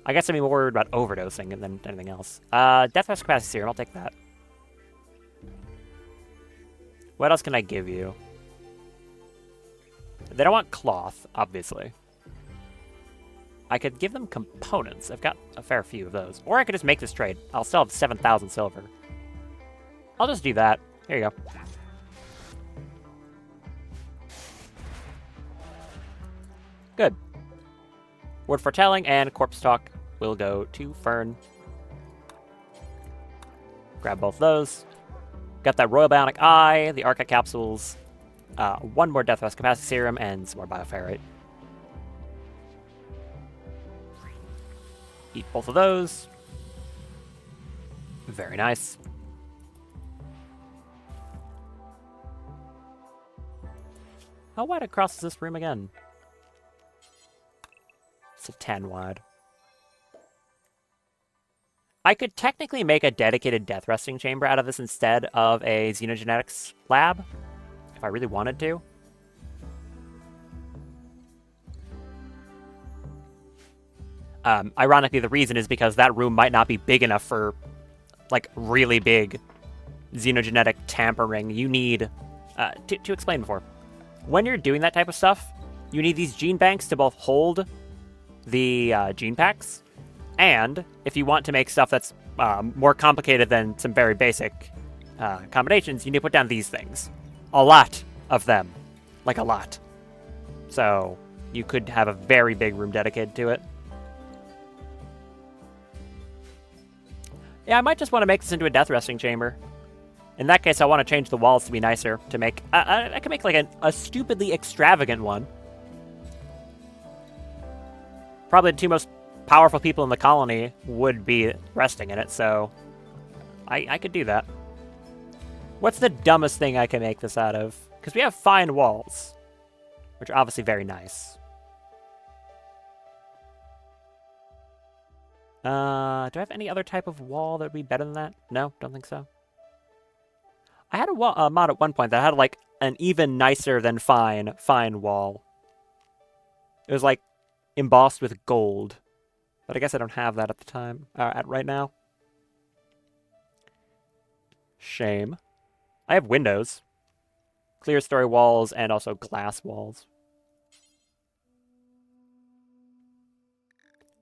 I guess I'm more worried about overdosing than anything else. Death Rest Capacity Serum, I'll take that. What else can I give you? They don't want cloth, obviously. I could give them components. I've got a fair few of those. Or I could just make this trade. I'll still have 7,000 silver. I'll just do that. Here you go. Good. Word Foretelling and Corpse Talk will go to Fern. Grab both those. Got that Royal Bionic Eye, the Archite capsules. One more Death Rest Capacity Serum and some more Bioferrite. Eat both of those. Very nice. How wide across is this room again? It's a 10 wide. I could technically make a dedicated death resting chamber out of this instead of a xenogenetics lab, if I really wanted to. Ironically, the reason is because that room might not be big enough for, like, really big xenogenetic tampering. You need, to explain before, when you're doing that type of stuff, you need these gene banks to both hold the gene packs, and if you want to make stuff that's more complicated than some very basic combinations, you need to put down these things. A lot of them. Like, a lot. So, you could have a very big room dedicated to it. Yeah, I might just want to make this into a death resting chamber. In that case, I want to change the walls to be nicer to make... I can make, like, a stupidly extravagant one. Probably the two most powerful people in the colony would be resting in it, so... I could do that. What's the dumbest thing I can make this out of? Because we have fine walls, which are obviously very nice. Do I have any other type of wall that would be better than that? No, don't think so. I had a mod at one point that had, like, an even nicer than fine wall. It was, like, embossed with gold. But I guess I don't have that at the time, at right now. Shame. I have windows. Clear story walls and also glass walls.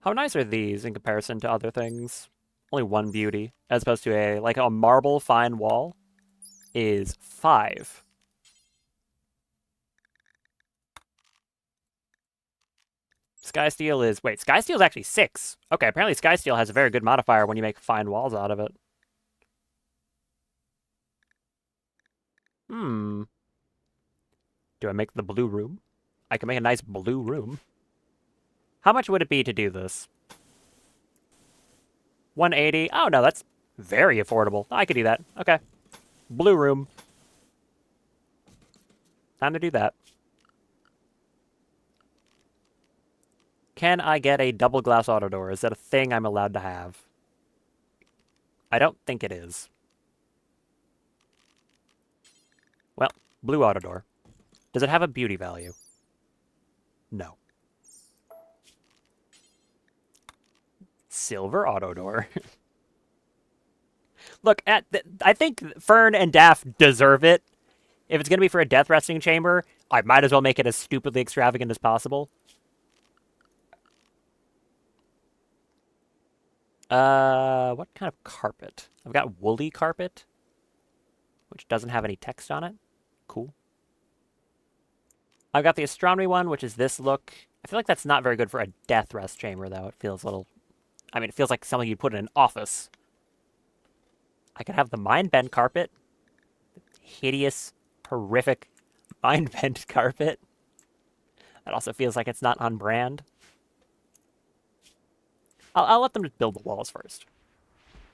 How nice are these in comparison to other things? Only one beauty, as opposed to a marble fine wall is 5. Skysteel is... Wait, Skysteel is actually 6. Okay, apparently Skysteel has a very good modifier when you make fine walls out of it. Do I make the blue room? I can make a nice blue room. How much would it be to do this? 180? Oh, no, that's very affordable. I could do that. Okay. Blue room. Time to do that. Can I get a double glass auto door? Is that a thing I'm allowed to have? I don't think it is. Well, blue auto door. Does it have a beauty value? No. Silver auto door. Look, I think Fern and Daff deserve it. If it's going to be for a death resting chamber, I might as well make it as stupidly extravagant as possible. What kind of carpet? I've got woolly carpet, which doesn't have any text on it. Cool. I've got the astronomy one, which is this look. I feel like that's not very good for a death rest chamber, though. It feels a little... I mean, it feels like something you'd put in an office. I could have the mind bend carpet. Hideous, horrific mind bend carpet. That also feels like it's not on brand. I'll let them just build the walls first.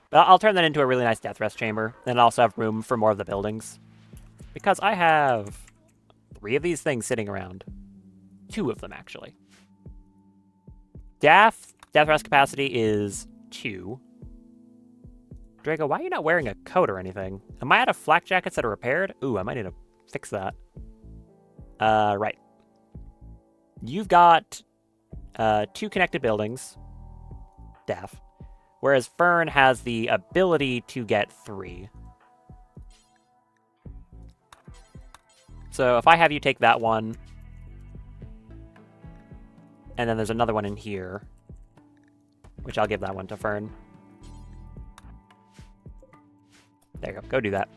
But I'll turn that into a really nice death rest chamber. And also have room for more of the buildings. Because I have 3 of these things sitting around. 2 of them, actually. Death rest capacity is 2. Drago, why are you not wearing a coat or anything? Am I out of flak jackets that are repaired? Ooh, I might need to fix that. Right. You've got 2 connected buildings. Daff. Whereas Fern has the ability to get 3. So if I have you take that one, and then there's another one in here, which I'll give that one to Fern. There you go. Go do that.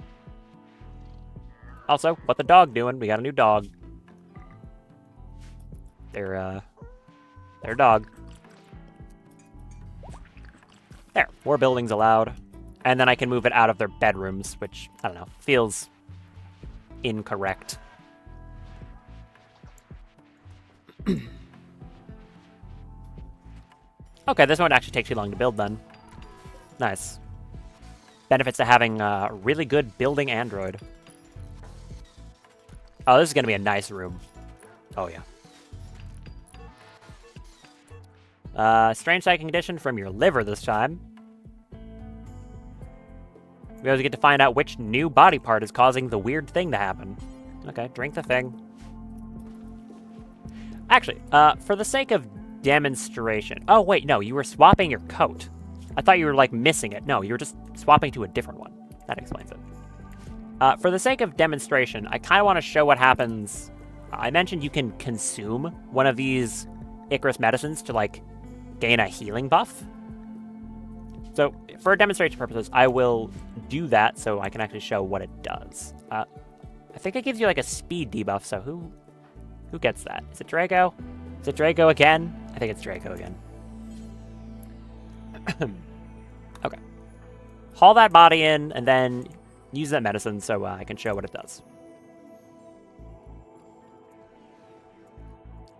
Also, what the dog doing? We got a new dog. Their dog. There. More buildings allowed. And then I can move it out of their bedrooms, which, I don't know, feels incorrect. Okay, this won't actually take too long to build then. Nice. Benefits to having a really good building android. Oh, this is going to be a nice room. Oh, yeah. Strange psychic condition from your liver this time. We always get to find out which new body part is causing the weird thing to happen. Okay, drink the thing. Actually, for the sake of demonstration... Oh, wait, no, you were swapping your coat. I thought you were, like, missing it. No, you were just swapping to a different one. That explains it. For the sake of demonstration, I kind of want to show what happens. I mentioned you can consume one of these Icarus medicines to, like, gain a healing buff. So, for demonstration purposes, I will do that so I can actually show what it does. I think it gives you, like, a speed debuff, so who gets that? Is it Drago? Is it Drago again? I think it's Drago again. Okay. Haul that body in, and then use that medicine so I can show what it does.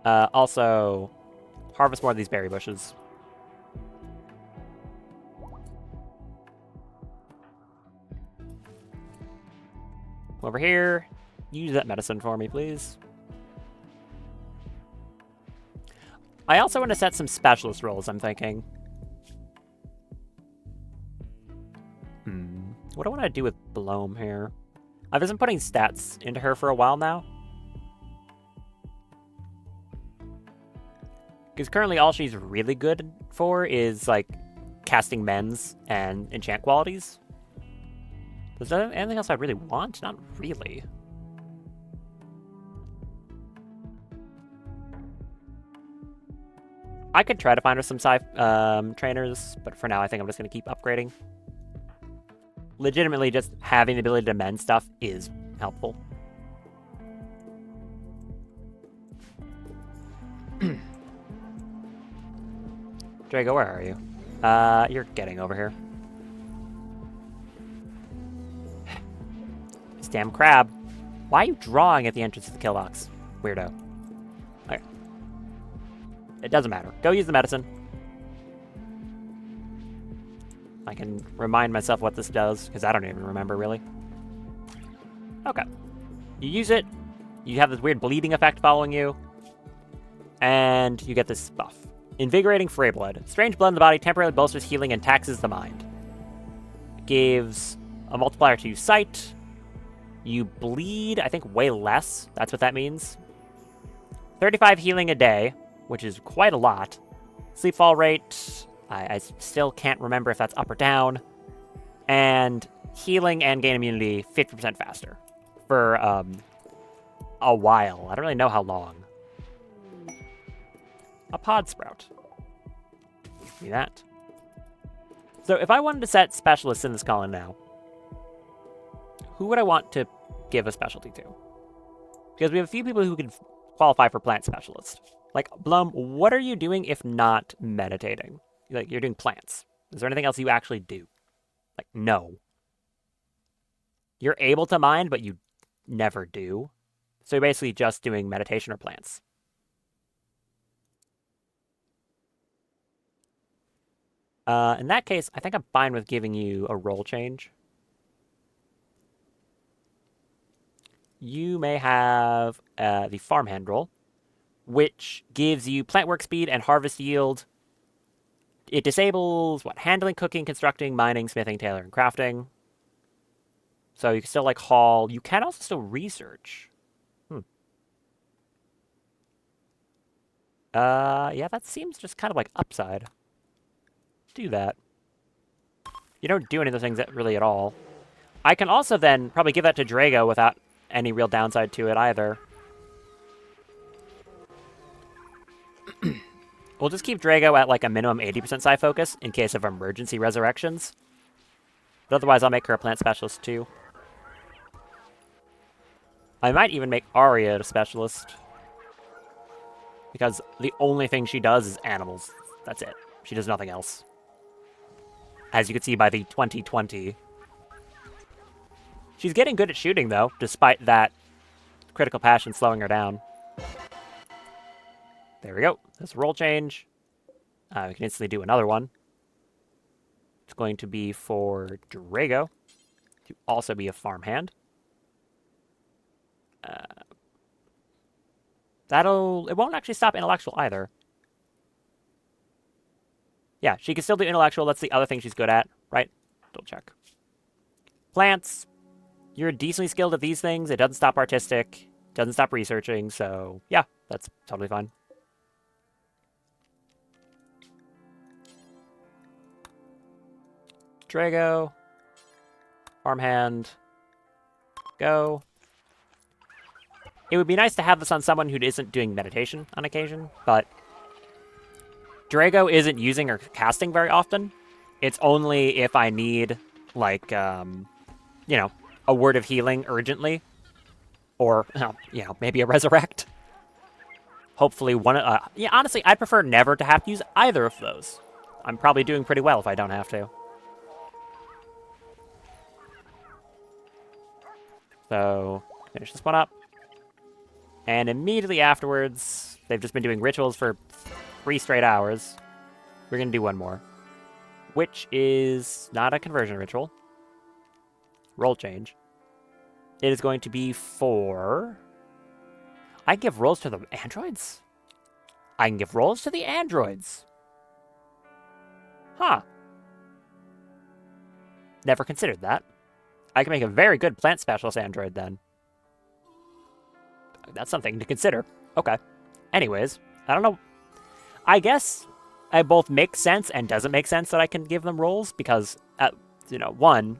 Also, harvest more of these berry bushes. Over here, use that medicine for me, please. I also want to set some specialist roles, I'm thinking. What do I want to do with Bloom here? I've been putting stats into her for a while now. Because currently all she's really good for is, like, casting mends and enchant qualities. Is there anything else I really want? Not really. I could try to find her some trainers, but for now I think I'm just going to keep upgrading. Legitimately, just having the ability to mend stuff is helpful. Drago, where are you? You're getting over here. This damn crab. Why are you drawing at the entrance of the kill box? Weirdo. Okay. It doesn't matter. Go use the medicine. I can remind myself what this does, because I don't even remember, really. Okay. You use it, you have this weird bleeding effect following you, and you get this buff. Invigorating Fray Blood. Strange blood in the body temporarily bolsters healing and taxes the mind. It gives a multiplier to sight. You bleed, I think, way less. That's what that means. 35 healing a day, which is quite a lot. Sleep fall rate... I still can't remember if that's up or down. And healing and gain immunity 50% faster. For, a while. I don't really know how long. A pod sprout. Do that. So if I wanted to set specialists in this column now, who would I want to give a specialty to? Because we have a few people who could qualify for plant specialist. Like, Blum, what are you doing if not meditating? Like, you're doing plants. Is there anything else you actually do? Like, no. You're able to mine, but you never do. So you're basically just doing meditation or plants. In that case, I think I'm fine with giving you a role change. You may have the farmhand role, which gives you plant work speed and harvest yield. It disables, handling, cooking, constructing, mining, smithing, tailoring, crafting. So you can still, like, haul. You can also still research. Yeah, that seems just kind of like upside. Do that. You don't do any of those things really at all. I can also then probably give that to Drago without any real downside to it either. We'll just keep Drago at, like, a minimum 80% psi focus in case of emergency resurrections. But otherwise, I'll make her a plant specialist, too. I might even make Arya a specialist. Because the only thing she does is animals. That's it. She does nothing else. As you can see by the 2020. She's getting good at shooting, though, despite that critical passion slowing her down. There we go. That's a role change. We can instantly do another one. It's going to be for Drago to also be a farmhand. It won't actually stop intellectual either. Yeah, she can still do intellectual. That's the other thing she's good at, right? Double check. Plants. You're decently skilled at these things. It doesn't stop artistic. Doesn't stop researching. So, yeah, that's totally fine. Drago. Farmhand. Go. It would be nice to have this on someone who isn't doing meditation on occasion, but Drago isn't using or casting very often. It's only if I need, like, you know, a word of healing urgently. Or, you know, maybe a resurrect. Hopefully one, yeah, honestly, I'd prefer never to have to use either of those. I'm probably doing pretty well if I don't have to. So, finish this one up. And immediately afterwards, they've just been doing rituals for 3 straight hours. We're going to do one more. Which is not a conversion ritual. Role change. It is going to be for... I can give roles to the androids? I can give roles to the androids. Huh. Never considered that. I can make a very good plant specialist android then. That's something to consider. Okay. Anyways, I don't know. I guess it both makes sense and doesn't make sense that I can give them roles because, you know, one,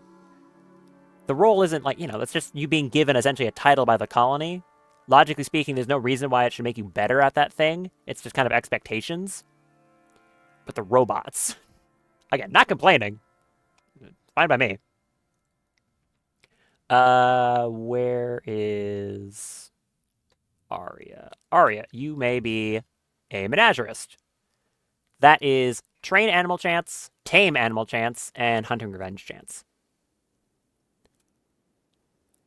the role isn't like, you know, it's just you being given essentially a title by the colony. Logically speaking, there's no reason why it should make you better at that thing. It's just kind of expectations. But the robots. Again, not complaining. Fine by me. Where is Arya? Arya, you may be a menagerist. That is train animal chance, tame animal chance, and hunting revenge chance.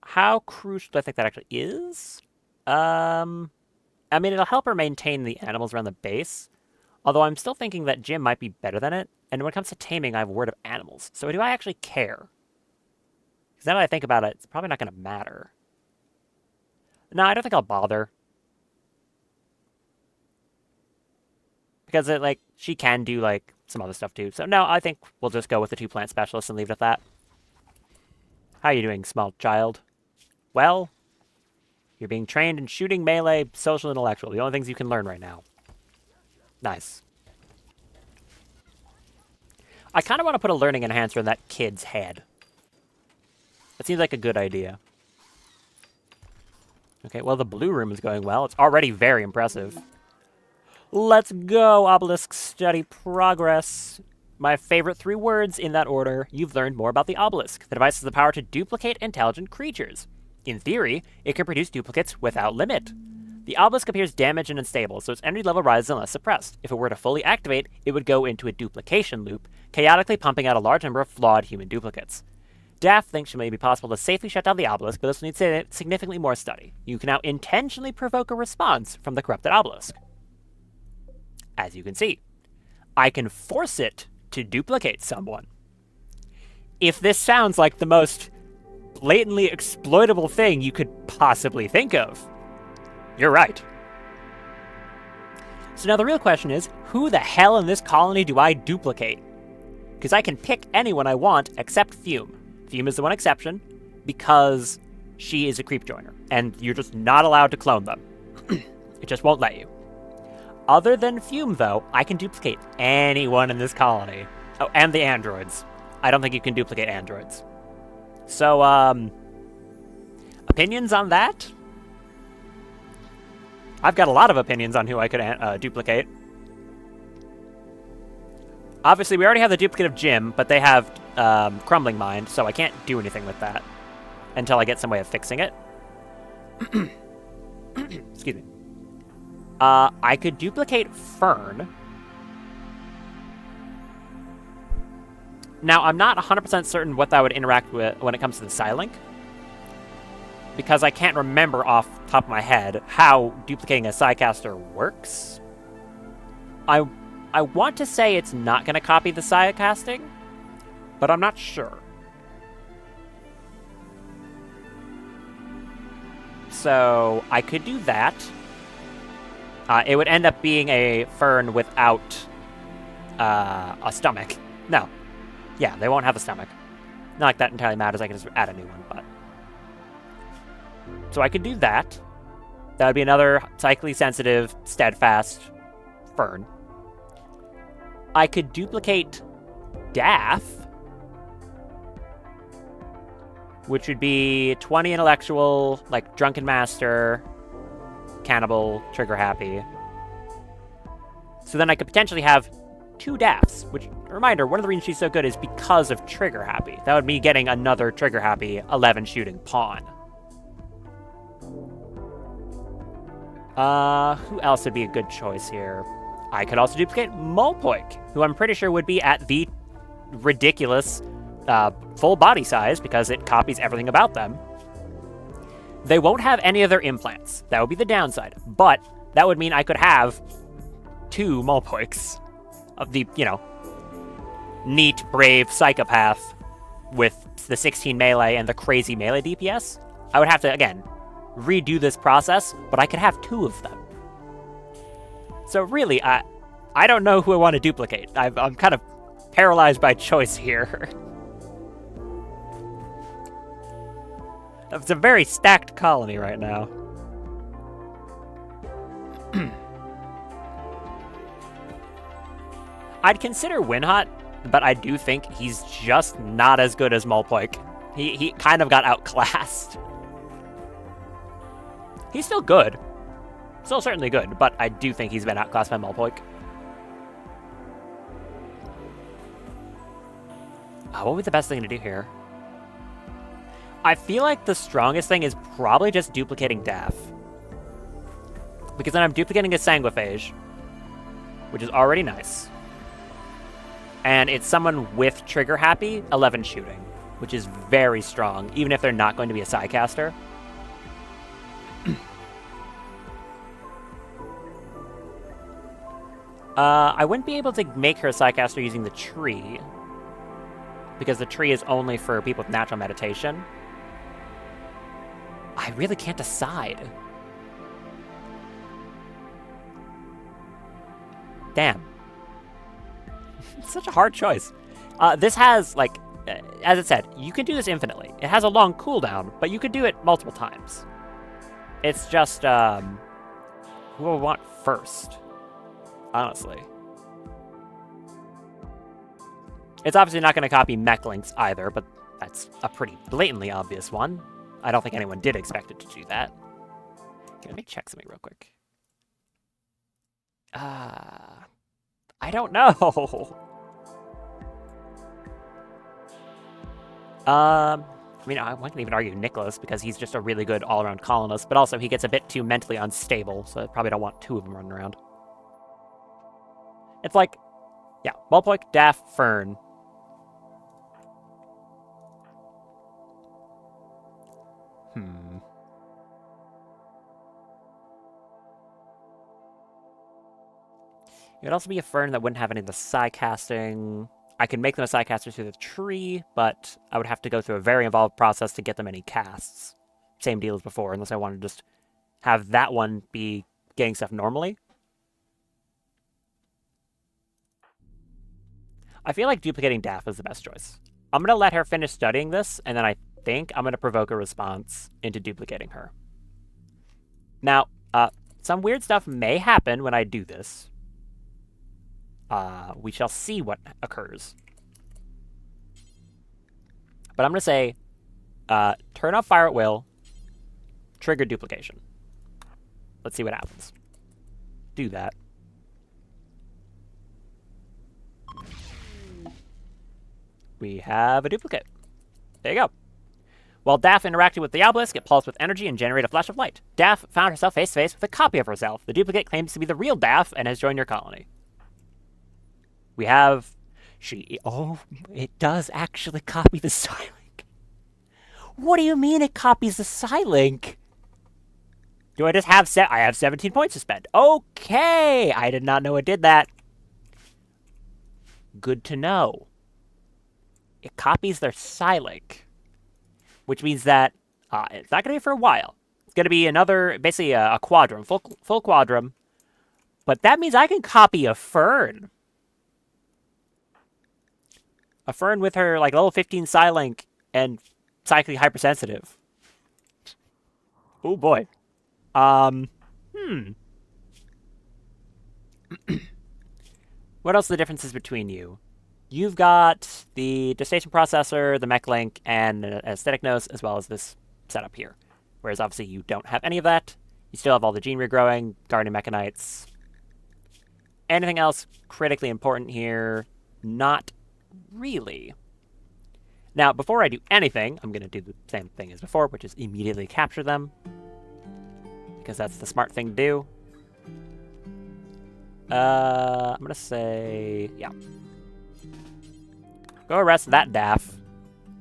How crucial do I think that actually is? I mean, it'll help her maintain the animals around the base. Although I'm still thinking that Jim might be better than it. And when it comes to taming, I have a word of animals. So do I actually care? Because now that I think about it, it's probably not going to matter. No, I don't think I'll bother. Because, she can do, some other stuff, too. So, no, I think we'll just go with the 2 plant specialists and leave it at that. How are you doing, small child? Well, you're being trained in shooting, melee, social, intellectual. The only things you can learn right now. Nice. I kind of want to put a learning enhancer in that kid's head. That seems like a good idea. Okay, well, the blue room is going well. It's already very impressive. Let's go, Obelisk Study Progress. My favorite 3 words in that order. You've learned more about the Obelisk. The device has the power to duplicate intelligent creatures. In theory, it can produce duplicates without limit. The Obelisk appears damaged and unstable, so its energy level rises unless suppressed. If it were to fully activate, it would go into a duplication loop, chaotically pumping out a large number of flawed human duplicates. Daft thinks it may be possible to safely shut down the Obelisk, but this will need significantly more study. You can now intentionally provoke a response from the corrupted Obelisk. As you can see, I can force it to duplicate someone. If this sounds like the most blatantly exploitable thing you could possibly think of, you're right. So now the real question is, who the hell in this colony do I duplicate? Because I can pick anyone I want except Fume. Fume is the one exception, because she is a creep joiner, and you're just not allowed to clone them. It just won't let you. Other than Fume, though, I can duplicate anyone in this colony. Oh, and the androids. I don't think you can duplicate androids. So, opinions on that? I've got a lot of opinions on who I could duplicate. Obviously, we already have the duplicate of Jim, but they have Crumbling Mind, so I can't do anything with that until I get some way of fixing it. Excuse me. I could duplicate Fern. Now, I'm not 100% certain what that would interact with when it comes to the Psylink, because I can't remember off the top of my head how duplicating a Psycaster works. I want to say it's not going to copy the Saya casting, but I'm not sure. So I could do that. It would end up being a Fern without a stomach. No. Yeah, they won't have a stomach. Not like that entirely matters. I can just add a new one, but... So I could do that. That would be another psychically sensitive, steadfast Fern. I could duplicate Daff, which would be 20 intellectual, like Drunken Master, Cannibal, Trigger Happy. So then I could potentially have 2 Daffs, which, reminder, one of the reasons she's so good is because of Trigger Happy. That would be getting another Trigger Happy 11 shooting pawn. Who else would be a good choice here? I could also duplicate Molpoik, who I'm pretty sure would be at the ridiculous full body size because it copies everything about them. They won't have any of their implants. That would be the downside. But that would mean I could have 2 Molpoiks of the, you know, neat, brave psychopath with the 16 melee and the crazy melee DPS. I would have to, again, redo this process, but I could have 2 of them. So really, I don't know who I want to duplicate. I'm kind of paralyzed by choice here. It's a very stacked colony right now. I'd consider Winhot, but I do think he's just not as good as Molpoik. He kind of got outclassed. He's still good. Still certainly good, but I do think he's been outclassed by Molpoik. What would be the best thing to do here? I feel like the strongest thing is probably just duplicating Daff. Because then I'm duplicating a Sanguiphage, which is already nice. And it's someone with Trigger Happy, 11 shooting, which is very strong, even if they're not going to be a Psycaster. I wouldn't be able to make her a Psycaster using the tree, because the tree is only for people with natural meditation. I really can't decide. Damn. It's such a hard choice. This has, like, as it said, you can do this infinitely. It has a long cooldown, but you could do it multiple times. It's just, who I want first, honestly. It's obviously not going to copy Mech Links either, but that's a pretty blatantly obvious one. I don't think anyone did expect it to do that. Okay, let me check something real quick. I don't know. I mean, one can even argue Nicholas, because he's just a really good all-around colonist, but also he gets a bit too mentally unstable, so I probably don't want 2 of them running around. It's like, yeah, Molpoik, Daff, Fern. It would also be a Fern that wouldn't have any of the Psy casting. I could make them a Psy caster through the tree, but I would have to go through a very involved process to get them any casts. Same deal as before, unless I want to just have that one be getting stuff normally. I feel like duplicating Daff is the best choice. I'm going to let her finish studying this, and then I think I'm going to provoke a response into duplicating her. Now, some weird stuff may happen when I do this. We shall see what occurs. But I'm going to say, turn off Fire at Will, trigger duplication. Let's see what happens. Do that. We have a duplicate. There you go. While Daff interacted with the obelisk, it pulsed with energy and generated a flash of light. Daff found herself face-to-face with a copy of herself. The duplicate claims to be the real Daff and has joined your colony. We have... Oh, it does actually copy the Psylink. What do you mean it copies the Psylink? Do I just have... I have 17 points to spend. Okay! I did not know it did that. Good to know. It copies their Psylink, which means that it's not going to be for a while. It's going to be another, basically a Quadrum, full Quadrum. But that means I can copy a Fern. A Fern with her like level 15 Psylink and psychically hypersensitive. Oh boy. What else are the differences between you? You've got the gestation processor, the mech link, and an aesthetic nose, as well as this setup here. Whereas obviously you don't have any of that. You still have all the gene regrowing, guardian mechanites. Anything else critically important here? Not really. Now, before I do anything, I'm going to do the same thing as before, which is immediately capture them. Because that's the smart thing to do. I'm going to say, yeah. Go arrest that daff.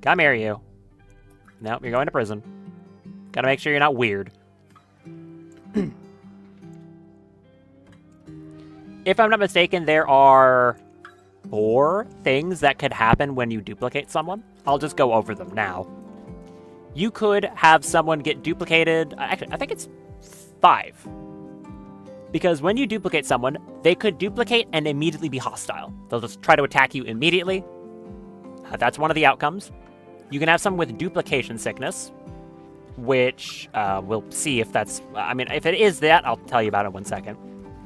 Come here, you. Nope, you're going to prison. Gotta make sure you're not weird. If I'm not mistaken, there are 4 things that could happen when you duplicate someone. I'll just go over them now. You could have someone get duplicated. Actually, I think it's 5. Because when you duplicate someone, they could duplicate and immediately be hostile. They'll just try to attack you immediately. That's one of the outcomes. You can have someone with duplication sickness, which we'll see if that's... I mean, if it is that, I'll tell you about it in 1 second.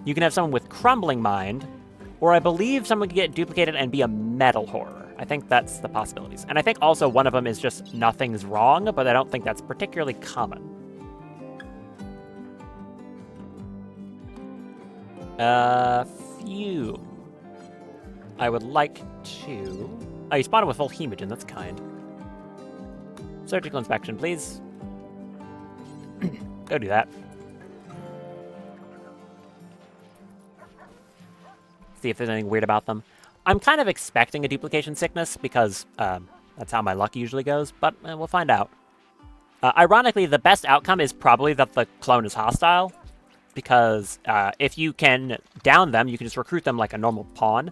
You can have someone with crumbling mind, or I believe someone can get duplicated and be a metal horror. I think that's the possibilities. And I think also one of them is just nothing's wrong, but I don't think that's particularly common. Fume. I would like to... Oh, you spotted with full hemogen, that's kind. Surgical inspection, please. Go do that. See if there's anything weird about them. I'm kind of expecting a duplication sickness because that's how my luck usually goes, but we'll find out. Ironically, the best outcome is probably that the clone is hostile, because if you can down them, you can just recruit them like a normal pawn,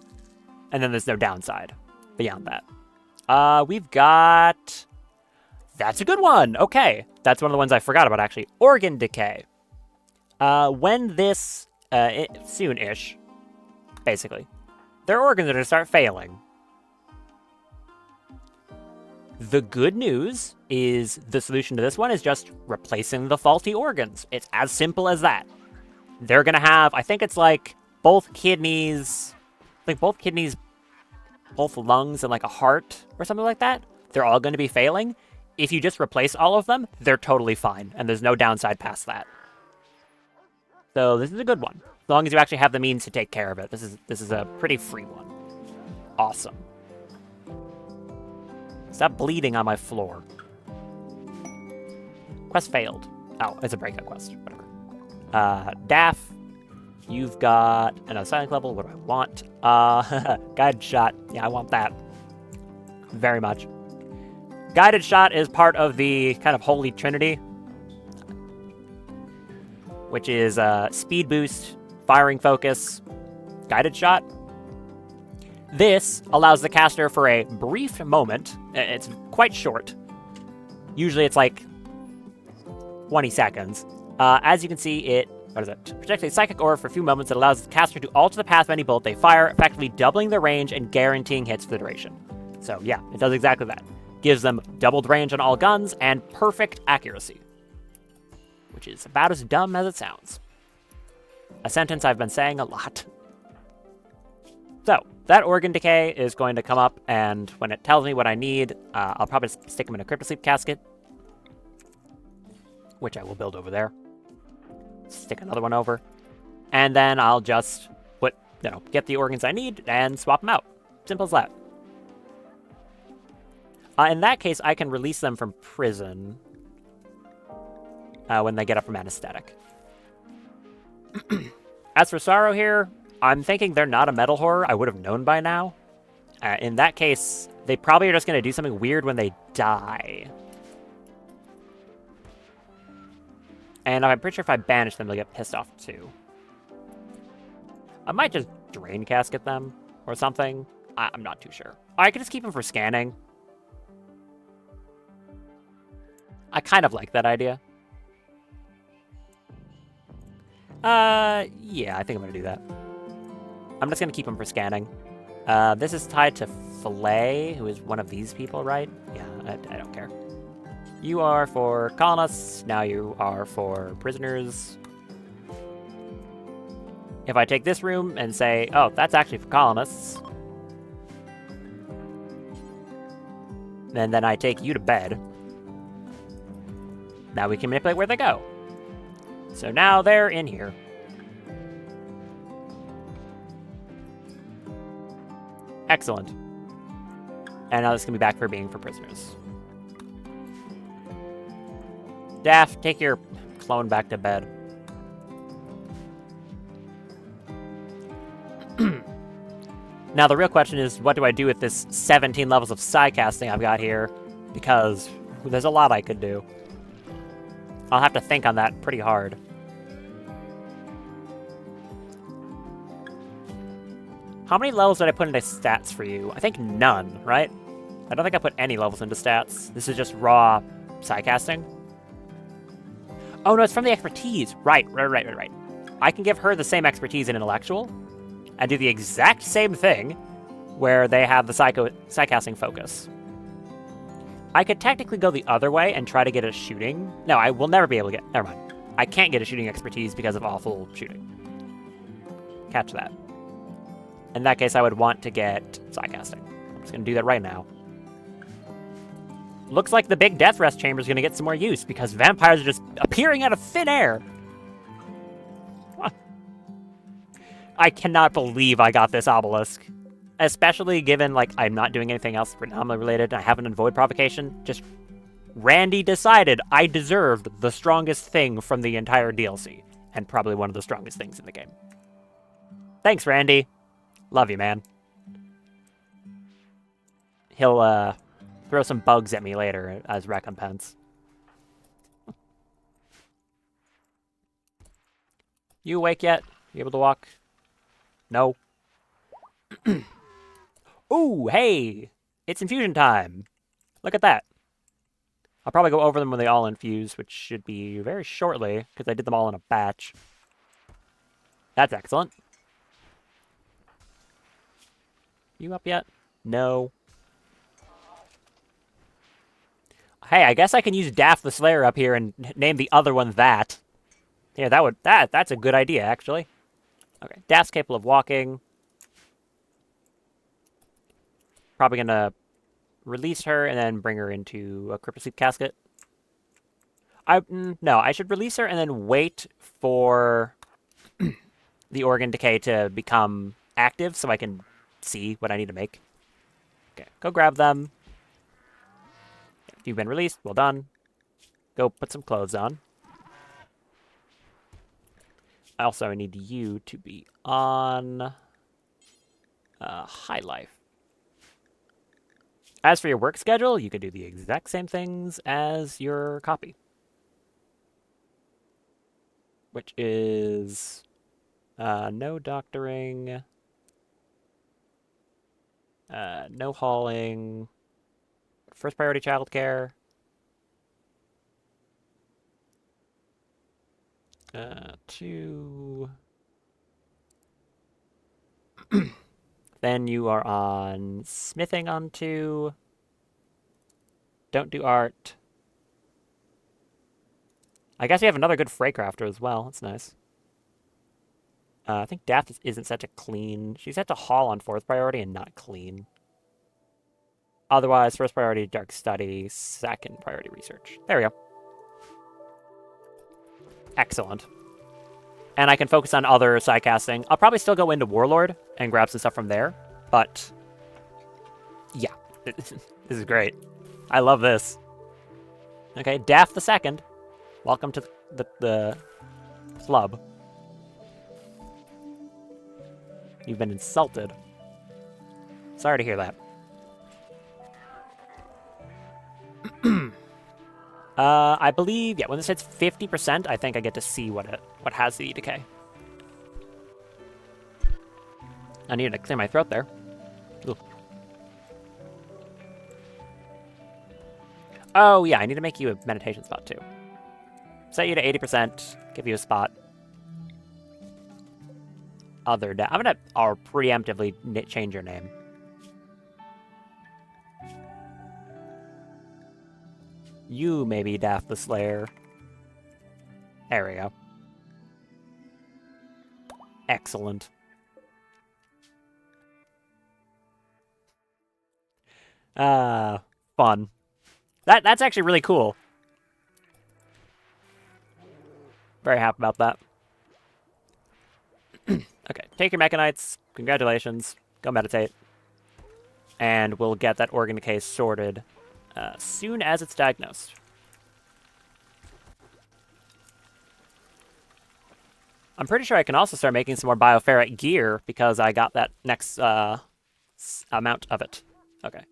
and then there's no downside beyond that. We've got... That's a good one! Okay, that's one of the ones I forgot about, actually. Organ decay. When this... soon-ish, basically, their organs are going to start failing. The good news is the solution to this one is just replacing the faulty organs. It's as simple as that. They're going to have, I think it's like both kidneys, both lungs, and like a heart or something like that. They're all going to be failing. If you just replace all of them, they're totally fine, and there's no downside past that. So this is a good one. As long as you actually have the means to take care of it. This is a pretty free one. Awesome. Stop bleeding on my floor. Quest failed. Oh, it's a breakout quest. Whatever. Daff, you've got another silent level. What do I want? Guided shot. Yeah, I want that. Very much. Guided shot is part of the kind of holy trinity, which is speed boost, firing focus, guided shot. This allows the caster for a brief moment. It's quite short. Usually it's like 20 seconds. As you can see, it projects a psychic aura for a few moments that allows the caster to alter the path of any bolt they fire, effectively doubling their range and guaranteeing hits for the duration. So yeah, it does exactly that. Gives them doubled range on all guns and perfect accuracy. Which is about as dumb as it sounds. A sentence I've been saying a lot. So, that organ decay is going to come up, and when it tells me what I need, I'll probably stick them in a cryptosleep casket, which I will build over there. Stick another one over. And then I'll just get the organs I need and swap them out. Simple as that. In that case, I can release them from prison when they get up from anesthetic. As for Sorrow here, I'm thinking they're not a metal horror. I would have known by now. In that case, they probably are just going to do something weird when they die. And I'm pretty sure if I banish them, they'll get pissed off too. I might just drain casket them or something. I'm not too sure. I could just keep him for scanning. I kind of like that idea. Yeah, I think I'm gonna do that. I'm just gonna keep him for scanning. This is tied to Filet, who is one of these people, right? Yeah, I don't care. You are for colonists, now you are for prisoners. If I take this room and say, oh, that's actually for colonists, and then I take you to bed, now we can manipulate where they go. So now they're in here. Excellent. And now this can be back for being for prisoners. Daff, take your clone back to bed. Now the real question is, what do I do with this 17 levels of psi casting I've got here? Because there's a lot I could do. I'll have to think on that pretty hard. How many levels did I put into stats for you? I think none, right? I don't think I put any levels into stats. This is just raw psi casting. Oh no, it's from the expertise. Right. I can give her the same expertise in intellectual and do the exact same thing where they have the psi casting focus. I could technically go the other way and try to get a shooting. No, I will never be able to get... Never mind. I can't get a shooting expertise because of awful shooting. Catch that. In that case, I would want to get psi casting. I'm just going to do that right now. Looks like the big death rest chamber is going to get some more use because vampires are just appearing out of thin air. I cannot believe I got this obelisk. Especially given, like, I'm not doing anything else anomaly related. I haven't avoid provocation. Just Randy decided I deserved the strongest thing from the entire DLC. And probably one of the strongest things in the game. Thanks, Randy. Love you, man. He'll, throw some bugs at me later as recompense. You awake yet? You able to walk? No. Ooh, hey! It's infusion time! Look at that. I'll probably go over them when they all infuse, which should be very shortly, because I did them all in a batch. That's excellent. You up yet? No. Hey, I guess I can use Daff the Slayer up here and name the other one that. Yeah, that's a good idea, actually. Okay, Daff's capable of walking. Probably gonna release her and then bring her into a cryptosleep casket. No, I should release her and then wait for the organ decay to become active so I can see what I need to make. Okay, go grab them. You've been released. Well done. Go put some clothes on. Also, I need you to be on high life. As for your work schedule, you can do the exact same things as your copy. Which is no doctoring, no hauling, first priority childcare, two. Then you are on smithing on 2. Don't do art. I guess we have another good fray crafter as well. That's nice. I think Daff isn't set to clean. She's set to haul on 4th priority and not clean. Otherwise, 1st priority dark study, 2nd priority research. There we go. Excellent. And I can focus on other side casting. I'll probably still go into Warlord and grab some stuff from there. But, yeah. This is great. I love this. Okay, Daff the Second. Welcome to the club. You've been insulted. Sorry to hear that. I believe, yeah, when this hits 50%, I think I get to see what has the decay. I needed to clear my throat there. Ooh. Oh, yeah, I need to make you a meditation spot, too. Set you to 80%, give you a spot. Other I'm gonna preemptively change your name. You may be Daft the Slayer. There we go. Excellent. Fun. That's actually really cool. Very happy about that. Okay, take your Mechanites. Congratulations. Go meditate. And we'll get that organ case sorted soon as it's diagnosed. I'm pretty sure I can also start making some more bioferrite gear because I got that next amount of it. Okay.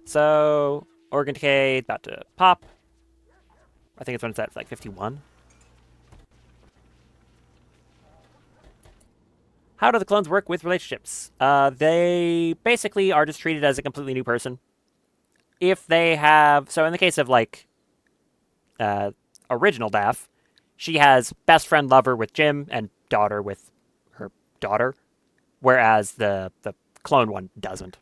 So, organ decay about to pop. I think it's when it's at like 51. How do the clones work with relationships? They basically are just treated as a completely new person. If they have... So in the case of, like, original Daff, she has best friend lover with Jim and daughter with her daughter, whereas the clone one doesn't.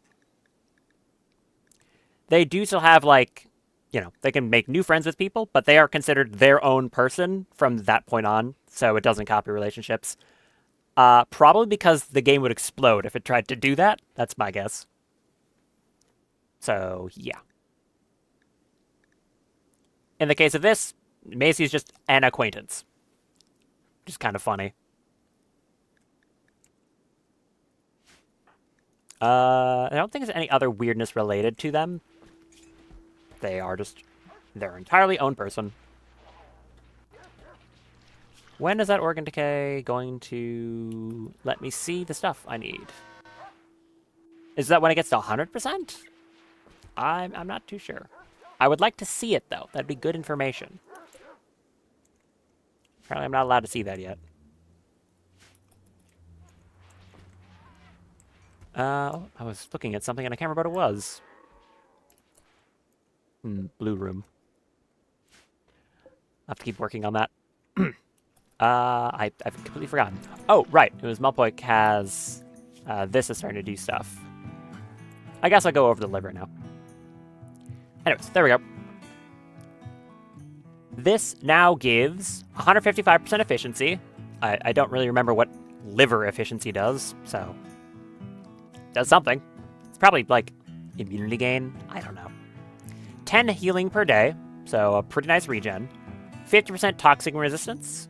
They do still have, like, you know, they can make new friends with people, but they are considered their own person from that point on, so it doesn't copy relationships. Probably because the game would explode if it tried to do that. That's my guess. So, yeah. In the case of this, Macy's just an acquaintance. Which is kind of funny. I don't think there's any other weirdness related to them. They are just their entirely own person. When is that organ decay going to let me see the stuff I need? Is that when it gets to 100%? I'm not too sure. I would like to see it, though. That'd be good information. Apparently I'm not allowed to see that yet. I was looking at something and I can't remember what it was. Blue room. I'll have to keep working on that. I've completely forgotten. Oh, right. It was Melpoik has... this is starting to do stuff. I guess I'll go over the liver now. Anyways, there we go. This now gives 155% efficiency. I don't really remember what liver efficiency does, so... does something. It's probably, like, immunity gain? I don't know. 10 healing per day, so a pretty nice regen. 50% toxic resistance,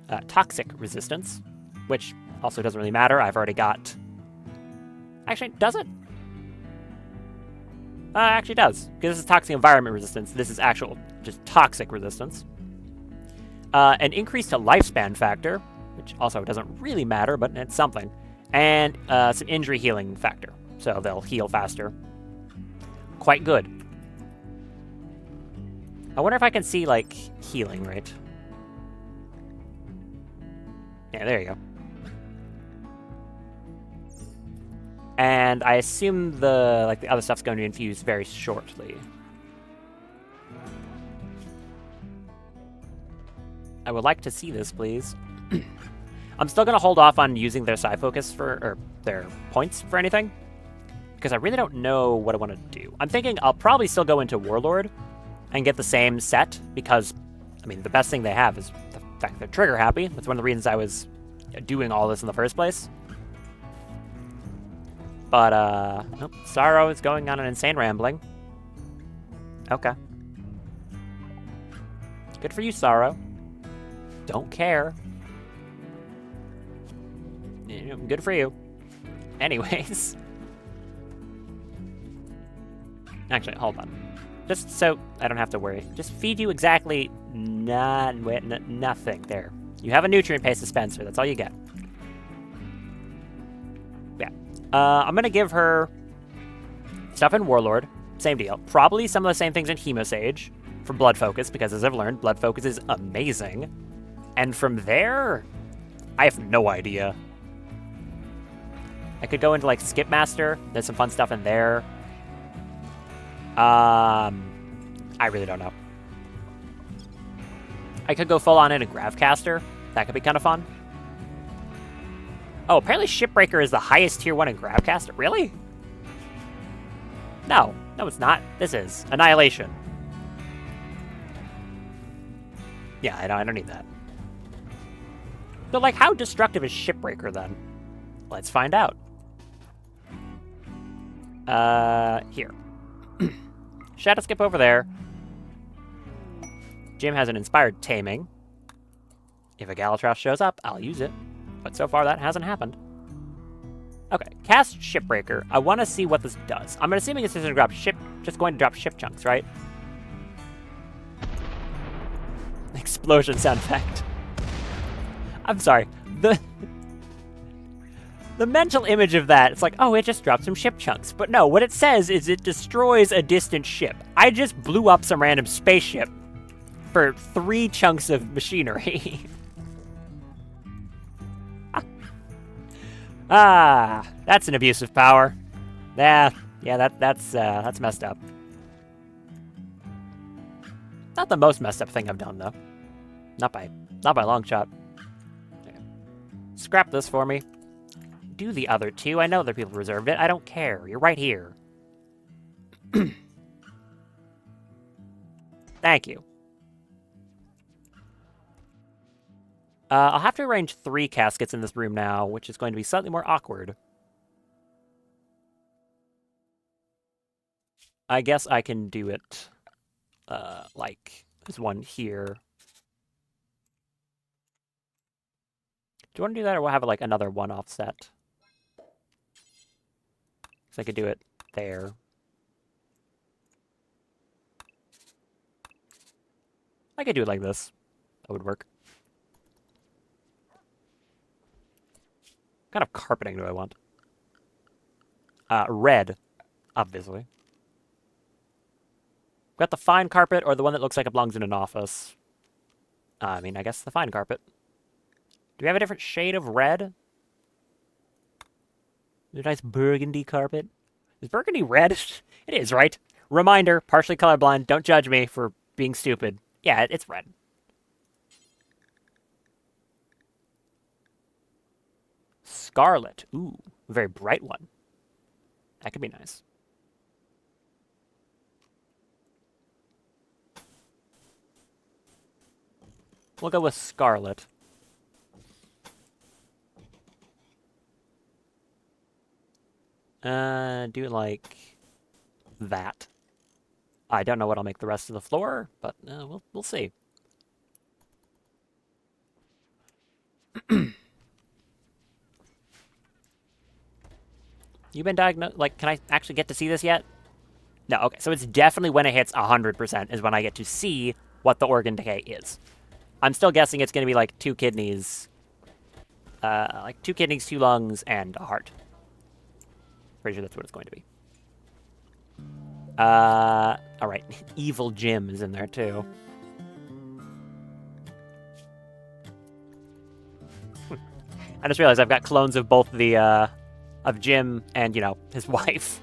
which also doesn't really matter. I've already got... Actually, does it? Actually does, because this is toxic environment resistance. This is actual, just toxic resistance. An increase to lifespan factor, which also doesn't really matter, but it's something. And some injury healing factor, so they'll heal faster. Quite good. I wonder if I can see, like, healing, right? Yeah, there you go. And I assume the other stuff's going to infuse very shortly. I would like to see this, please. I'm still going to hold off on using their psi focus or their points for anything, because I really don't know what I want to do. I'm thinking I'll probably still go into Warlord and get the same set, because, I mean, the best thing they have is the fact they're trigger happy. That's one of the reasons I was doing all this in the first place. But, nope, Sorrow is going on an insane rambling. Okay. Good for you, Sorrow. Don't care. Good for you. Anyways. Actually, hold on. Just so I don't have to worry. Just feed you exactly nothing there. You have a nutrient paste dispenser. That's all you get. Yeah. I'm going to give her stuff in Warlord. Same deal. Probably some of the same things in Hemosage for Blood Focus, because as I've learned, Blood Focus is amazing. And from there, I have no idea. I could go into, like, Skipmaster. There's some fun stuff in there. I really don't know. I could go full on in a Gravcaster. That could be kind of fun. Oh, apparently Shipbreaker is the highest tier 1 in Gravcaster. Really? No. No, it's not. This is. Annihilation. Yeah, I don't need that. But, like, how destructive is Shipbreaker, then? Let's find out. Here. Shadow Skip over there. Jim has an Inspired Taming. If a Galatros shows up, I'll use it. But so far, that hasn't happened. Okay, cast Shipbreaker. I want to see what this does. I'm assuming it's just going to drop ship chunks, right? Explosion sound effect. I'm sorry. The mental image of that, it's like, oh, it just dropped some ship chunks. But no, what it says is it destroys a distant ship. I just blew up some random spaceship for 3 chunks of machinery. That's an abuse of power. Yeah, that's messed up. Not the most messed up thing I've done, though. Not by a long shot. Okay. Scrap this for me. Do the other 2. I know other people reserved it. I don't care. You're right here. Thank you. I'll have to arrange 3 caskets in this room now, which is going to be slightly more awkward. I guess I can do it, like, there's one here. Do you want to do that, or we'll have, like, another one offset? So I could do it there. I could do it like this. That would work. What kind of carpeting do I want? Red, obviously. Got the fine carpet or the one that looks like it belongs in an office. I mean, I guess the fine carpet. Do we have a different shade of red? A nice burgundy carpet. Is burgundy red? It is, right? Reminder, partially colorblind. Don't judge me for being stupid. Yeah, it's red. Scarlet. Ooh, a very bright one. That could be nice. We'll go with Scarlet. Do like that. I don't know what I'll make the rest of the floor, but we'll see. You've been diagnosed? Like, can I actually get to see this yet? No, okay. So it's definitely when it hits 100% is when I get to see what the organ decay is. I'm still guessing it's going to be like 2 kidneys. Like 2 kidneys, 2 lungs, and a heart. Pretty sure that's what it's going to be. Alright. Evil Jim is in there, too. I just realized I've got clones of both the, of Jim and, you know, his wife.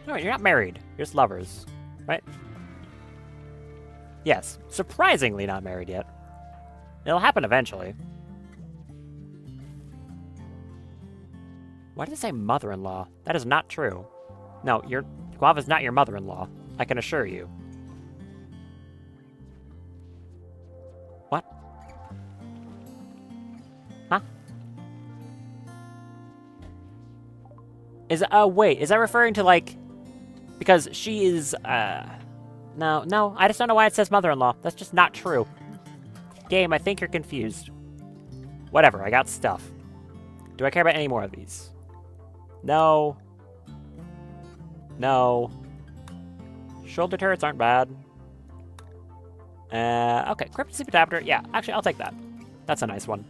No, you're not married. You're just lovers, right? Yes. Surprisingly not married yet. It'll happen eventually. Why did it say mother-in-law? That is not true. No, Guava's not your mother-in-law. I can assure you. What? Huh? Wait, is that referring to, like... Because she is, No, I just don't know why it says mother-in-law. That's just not true. Game, I think you're confused. Whatever, I got stuff. Do I care about any more of these? No. No. Shoulder turrets aren't bad. Okay, Cryptic Sleep Adapter. Yeah, actually, I'll take that. That's a nice one.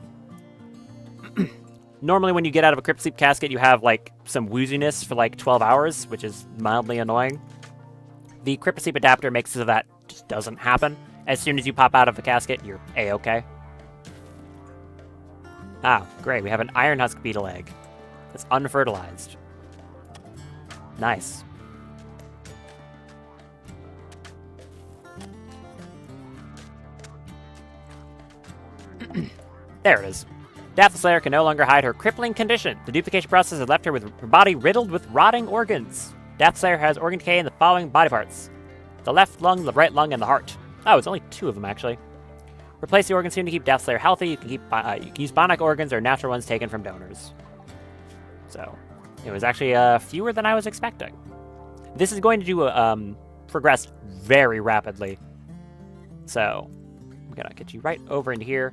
Normally, when you get out of a Crypt Sleep casket, you have, like, some wooziness for, like, 12 hours, which is mildly annoying. The Crypt Sleep Adapter makes it so that just doesn't happen. As soon as you pop out of the casket, you're A-okay. Ah, great. We have an Iron Husk Beetle egg. That's unfertilized. Nice. There it is. Death Slayer can no longer hide her crippling condition. The duplication process has left her with her body riddled with rotting organs. Death Slayer has organ decay in the following body parts: the left lung, the right lung, and the heart. Oh, it's only 2 of them, actually. Replace the organs soon to keep Death Slayer healthy. You can use bionic organs or natural ones taken from donors. So, it was actually fewer than I was expecting. This is going to progress very rapidly. So, I'm gonna get you right over into here.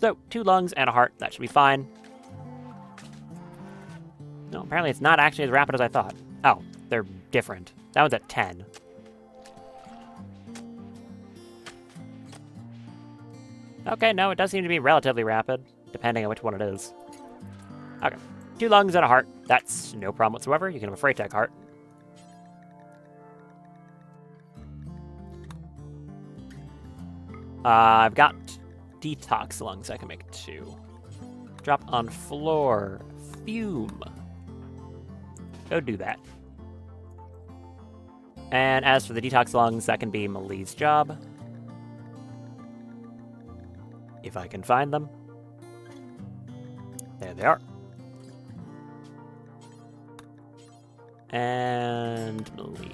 So, 2 lungs and a heart. That should be fine. No, apparently it's not actually as rapid as I thought. Oh, they're different. That one's at 10. Okay, no, it does seem to be relatively rapid, depending on which one it is. Okay, 2 lungs and a heart. That's no problem whatsoever. You can have a Freight Tech heart. I've got detox lungs. I can make 2. Drop on floor. Fume. Go do that. And as for the detox lungs, that can be Mali's job. If I can find them. There they are. And Mali.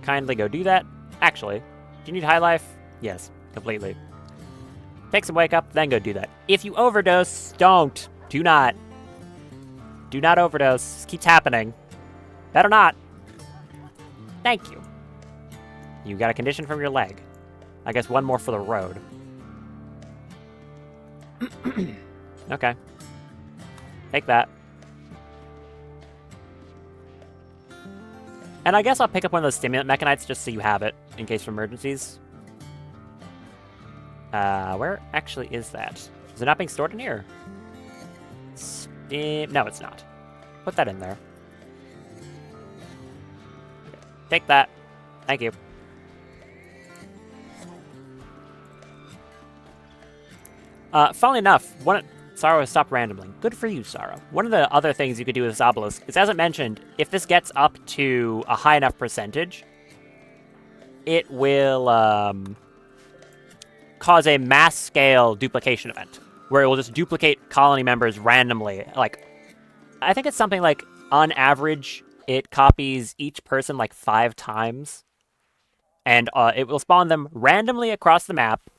Kindly go do that. Actually, do you need high life? Yes, completely. Take some wake up, then go do that. If you overdose, don't. Do not. Do not overdose. This keeps happening. Better not. Thank you. You got a condition from your leg. I guess 1 more for the road. Okay. Take that. And I guess I'll pick up one of those stimulant mechanites just so you have it, in case of emergencies. Where actually is that? Is it not being stored in here? No, it's not. Put that in there. Take that. Thank you. Funnily enough, Sorrow has stopped randomly. Good for you, Sorrow. One of the other things you could do with this obelisk is, as I mentioned, if this gets up to a high enough percentage, it will cause a mass-scale duplication event, where it will just duplicate colony members randomly. Like, I think it's something like, on average, it copies each person like 5 times, and it will spawn them randomly across the map,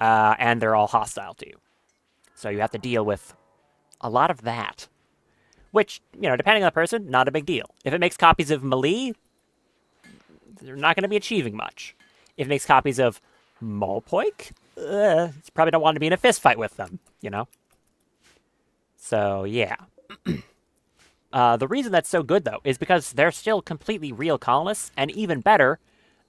and they're all hostile to you. So you have to deal with a lot of that. Which, you know, depending on the person, not a big deal. If it makes copies of Mali, they're not going to be achieving much. If it makes copies of Molpoik, you probably don't want to be in a fist fight with them, you know? So, yeah. The reason that's so good, though, is because they're still completely real colonists, and even better,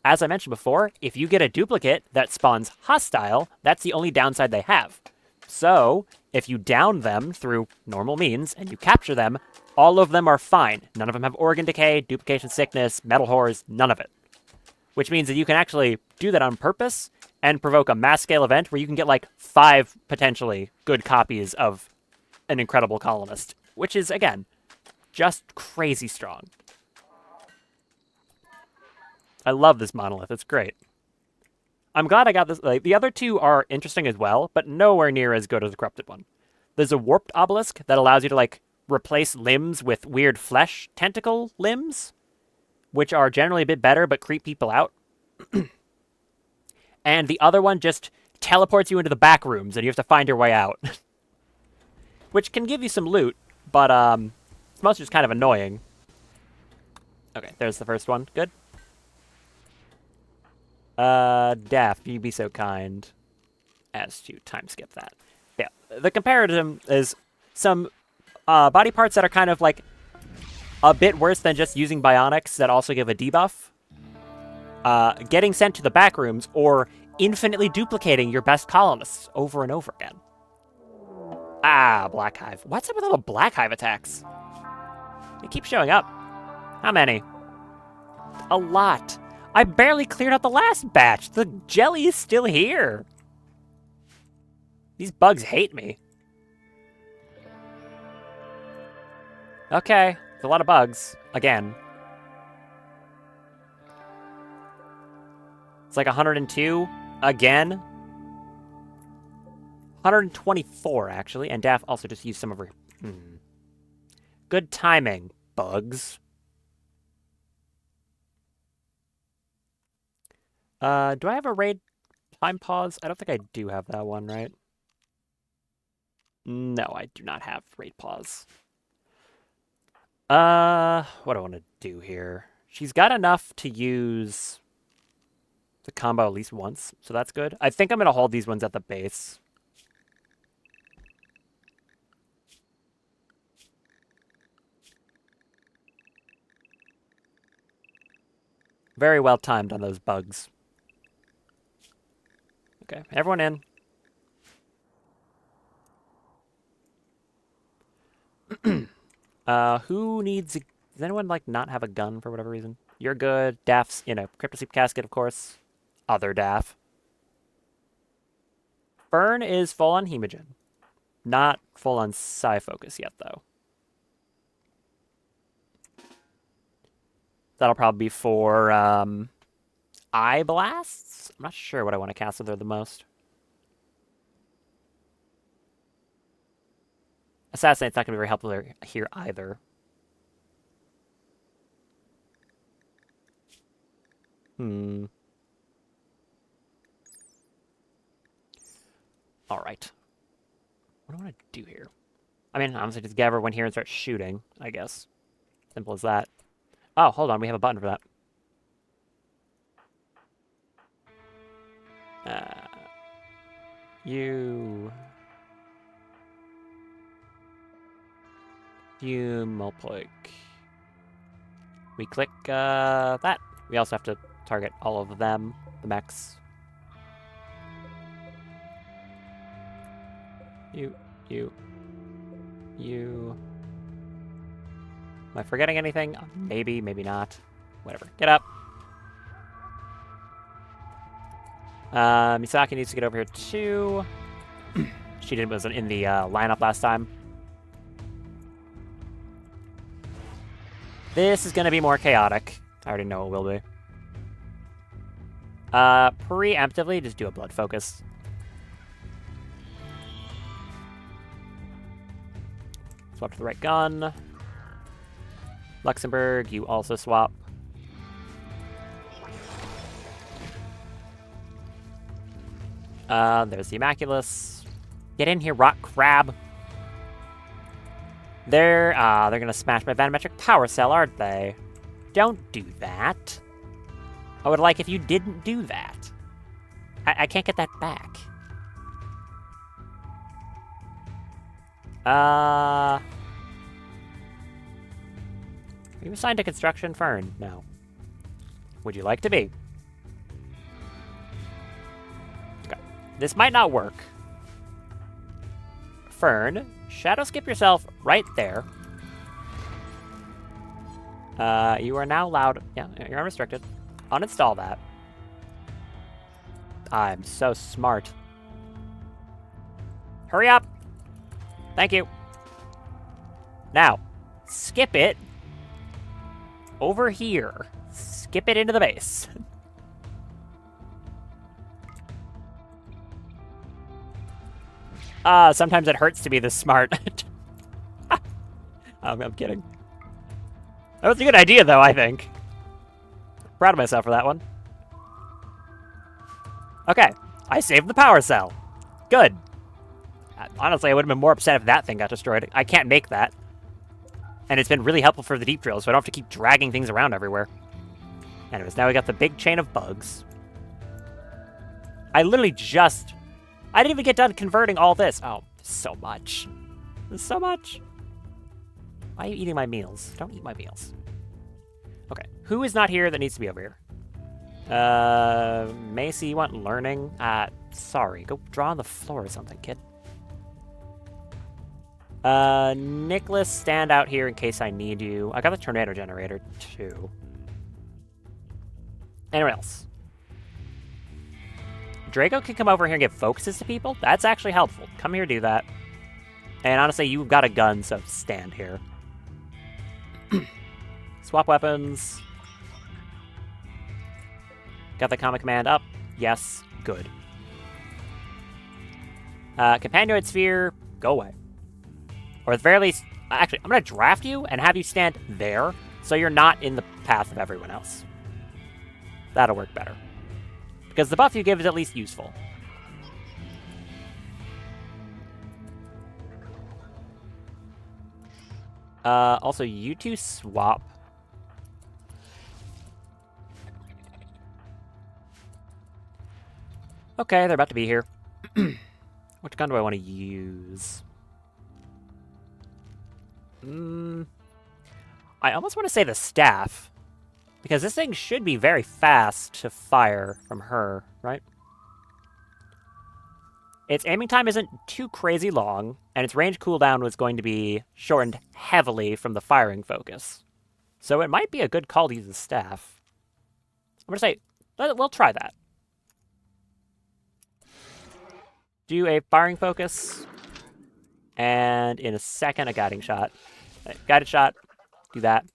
as I mentioned before, if you get a duplicate that spawns hostile, that's the only downside they have. So, if you down them through normal means, and you capture them, all of them are fine. None of them have organ decay, duplication sickness, metal whores, none of it. Which means that you can actually do that on purpose, and provoke a mass-scale event where you can get like 5 potentially good copies of an incredible colonist. Which is, again, just crazy strong. I love this monolith, it's great. I'm glad I got this. Like, the other 2 are interesting as well, but nowhere near as good as the corrupted one. There's a warped obelisk that allows you to, like, replace limbs with weird flesh tentacle limbs, which are generally a bit better but creep people out. And the other one just teleports you into the back rooms and you have to find your way out. Which can give you some loot, but it's mostly just kind of annoying. Okay, there's the first one. Good. Daft, you'd be so kind as to time skip that. Yeah, the comparative is some body parts that are kind of like a bit worse than just using bionics that also give a debuff. Getting sent to the back rooms or infinitely duplicating your best colonists over and over again. Ah, Black Hive. What's up with all the Black Hive attacks? They keep showing up. How many? A lot. I barely cleared out the last batch. The jelly is still here. These bugs hate me. Okay, it's a lot of bugs. Again. It's like 102 again. 124 actually, and Daff also just used some of her. Good timing, bugs. Do I have a raid time pause? I don't think I do have that one, right? No, I do not have raid pause. What do I want to do here? She's got enough to use the combo at least once, so that's good. I think I'm gonna hold these ones at the base. Very well timed on those bugs. Okay, everyone in. Who needs... Does anyone, like, not have a gun for whatever reason? You're good. Daff's, Cryptosleep Casket, of course. Other Daff. Fern is full on Hemogen. Not full on Psi Focus yet, though. That'll probably be for, Eye Blasts? I'm not sure what I want to cast with her the most. Assassinate's not going to be very helpful here either. Alright. What do I want to do here? I mean, honestly, just get everyone here and start shooting, I guess. Simple as that. Oh, hold on, we have a button for that. You multiply. We click that. We also have to target all of them, the mechs. You. Am I forgetting anything? Maybe, maybe not. Whatever. Get up. Misaki needs to get over here too. She wasn't in the lineup last time. This is going to be more chaotic. I already know it will be. Preemptively, just do a blood focus. Swap to the right gun. Luxembourg, you also swap. There's the Immaculus. Get in here, rock crab. They're gonna smash my Vanometric power cell, aren't they? Don't do that. I would like if you didn't do that. I can't get that back. Are you assigned to construction, Fern? No. Would you like to be? Okay. This might not work. Fern, shadow skip yourself right there. You are now allowed... Yeah, you're unrestricted. Uninstall that. I'm so smart. Hurry up! Thank you. Now, skip it over here. Skip it into the base. Sometimes it hurts to be this smart. I'm kidding. That was a good idea, though, I think. Proud of myself for that one. Okay, I saved the power cell. Good. Honestly, I would have been more upset if that thing got destroyed. I can't make that. And it's been really helpful for the deep drill, so I don't have to keep dragging things around everywhere. Anyways, now we got the big chain of bugs. I literally just... I didn't even get done converting all this. Oh, so much. There's so much. Why are you eating my meals? Don't eat my meals. Okay, who is not here that needs to be over here? Macy, you want learning? Sorry, go draw on the floor or something, kid. Nicholas, stand out here in case I need you. I got the tornado generator, too. Anyone else? Draco can come over here and give focuses to people. That's actually helpful. Come here, do that. And honestly, you've got a gun, so stand here. Swap weapons. Got the common command up. Yes. Good. Companioid Sphere, go away. Or at the very least, actually, I'm going to draft you and have you stand there so you're not in the path of everyone else. That'll work better. Because the buff you give is at least useful. Also, you two swap. Okay, they're about to be here. Which gun do I want to use? I almost want to say the staff. Because this thing should be very fast to fire from her, right? Its aiming time isn't too crazy long, and its range cooldown was going to be shortened heavily from the firing focus. So it might be a good call to use the staff. I'm going to say, we'll try that. Do a firing focus, and in a second, a guiding shot. Guided shot, do that.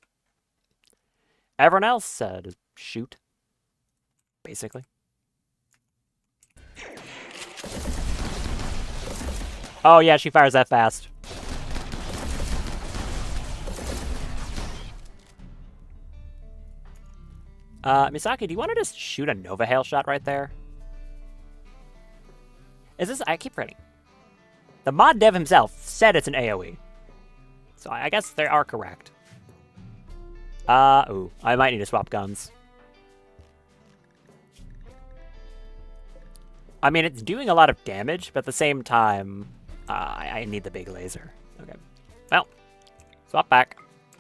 Everyone else just shoot, basically. Oh yeah, she fires that fast. Misaki, do you want to just shoot a Nova Hail shot right there? Is this... I keep forgetting. The mod dev himself said it's an AoE. So I guess they are correct. Ooh. I might need to swap guns. I mean, it's doing a lot of damage, but at the same time, I need the big laser. Okay. Well, swap back.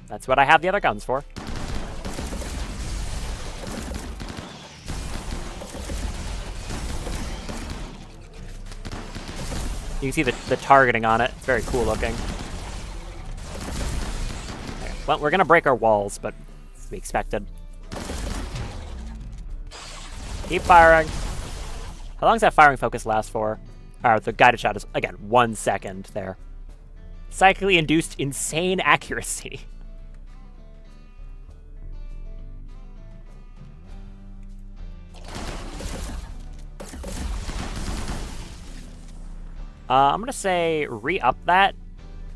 That's what I have the other guns for. You can see the targeting on it. It's very cool looking. Okay. Well, we're going to break our walls, but it's to be expected. Keep firing. How long does that firing focus last for? Alright, the guided shot is, again, 1 second there. Psychically induced insane accuracy. I'm going to say re-up that,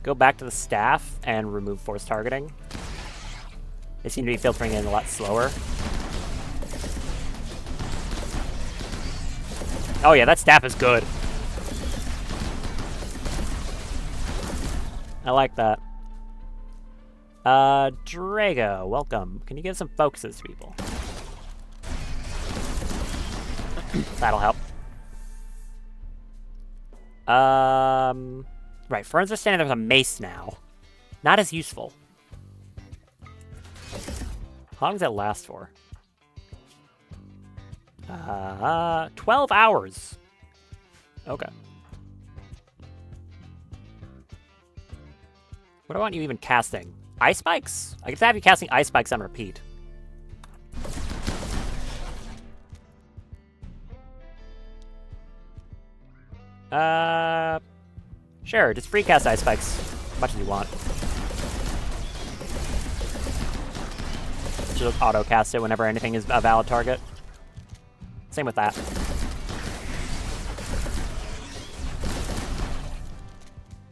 go back to the staff, and remove force targeting. They seem to be filtering in a lot slower. Oh yeah, that staff is good. I like that. Drago, welcome. Can you give some focuses to people? That'll help. Right, Ferns are standing there with a mace now. Not as useful. How long does that last for? 12 hours. Okay. What do I want you even casting? Ice spikes? I could have you casting ice spikes on repeat. Sure, just free cast ice spikes as much as you want. Just auto cast it whenever anything is a valid target. Same with that.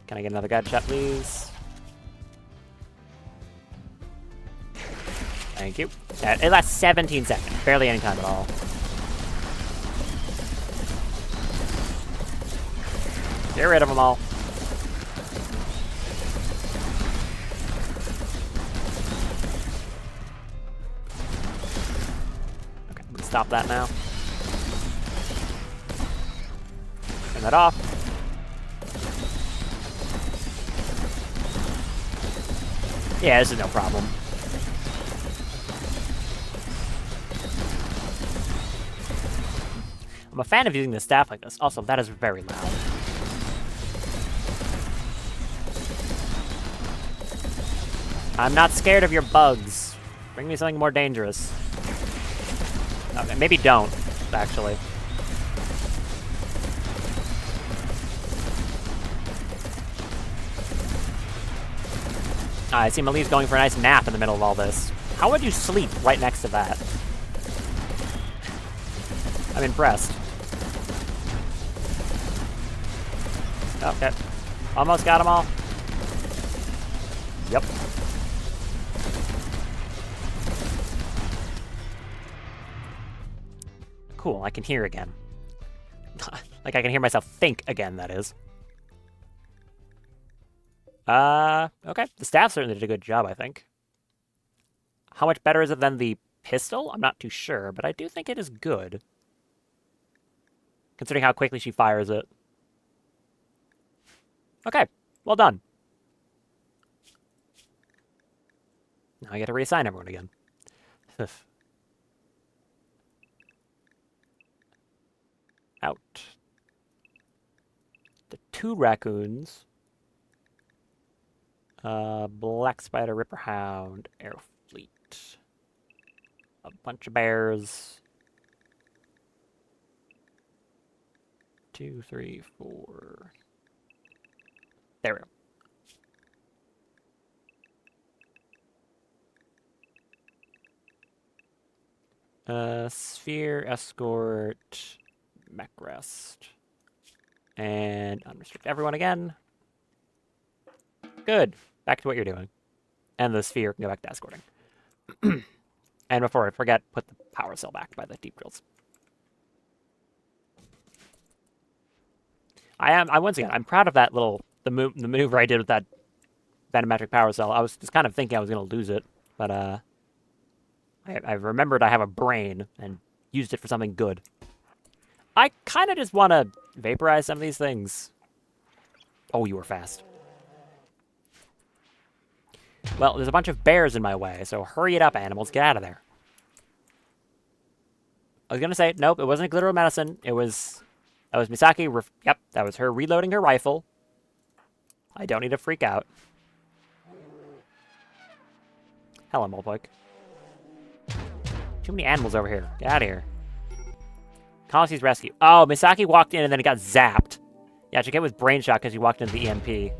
Can I get another guide shot, please? Thank you. Yeah, it lasts 17 seconds. Barely any time at all. Get rid of them all. Okay, I'm gonna stop that now. Turn that off. Yeah, this is no problem. I'm a fan of using the staff like this. Also, that is very loud. I'm not scared of your bugs. Bring me something more dangerous. Okay, maybe don't, actually. I see Mali's going for a nice nap in the middle of all this. How would you sleep right next to that? I'm impressed. Okay. Almost got them all. Yep. Cool, I can hear again. Like I can hear myself think again, that is. Okay. The staff certainly did a good job, I think. How much better is it than the pistol? I'm not too sure, but I do think it is good. Considering how quickly she fires it. Okay, well done. Now I get to reassign everyone again. Out. The 2 raccoons. Black Spider, Ripper Hound, Air Fleet. A bunch of bears. 2, 3, 4. There we go. Sphere, Escort, Mech Rest. And unrestrict everyone again. Good. Back to what you're doing. And the sphere can go back to escorting. And before I forget, put the power cell back by the deep drills. Once again, I'm proud of that the maneuver I did with that venometric power cell. I was just kind of thinking I was going to lose it, but I remembered I have a brain and used it for something good. I kind of just want to vaporize some of these things. Oh, you were fast. Well, there's a bunch of bears in my way, so hurry it up, animals. Get out of there. I was going to say, nope, it wasn't a glitter medicine. That was Misaki. Yep, that was her reloading her rifle. I don't need to freak out. Hello, Molpoik. Too many animals over here. Get out of here. Colosse's rescue. Oh, Misaki walked in and then he got zapped. Yeah, she get with brain shock because he walked into the EMP.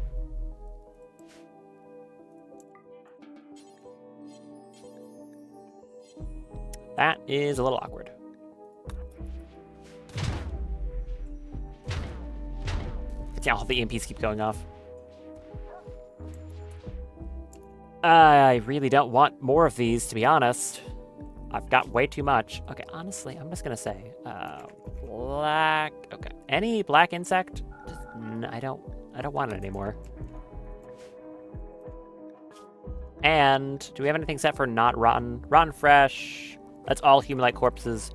That is a little awkward. Yeah, all the EMPs keep going off. I really don't want more of these, to be honest. I've got way too much. Okay, honestly, I'm just gonna say, black. Okay, any black insect? I don't want it anymore. And do we have anything set for not rotten? Rotten fresh. That's all human-like corpses.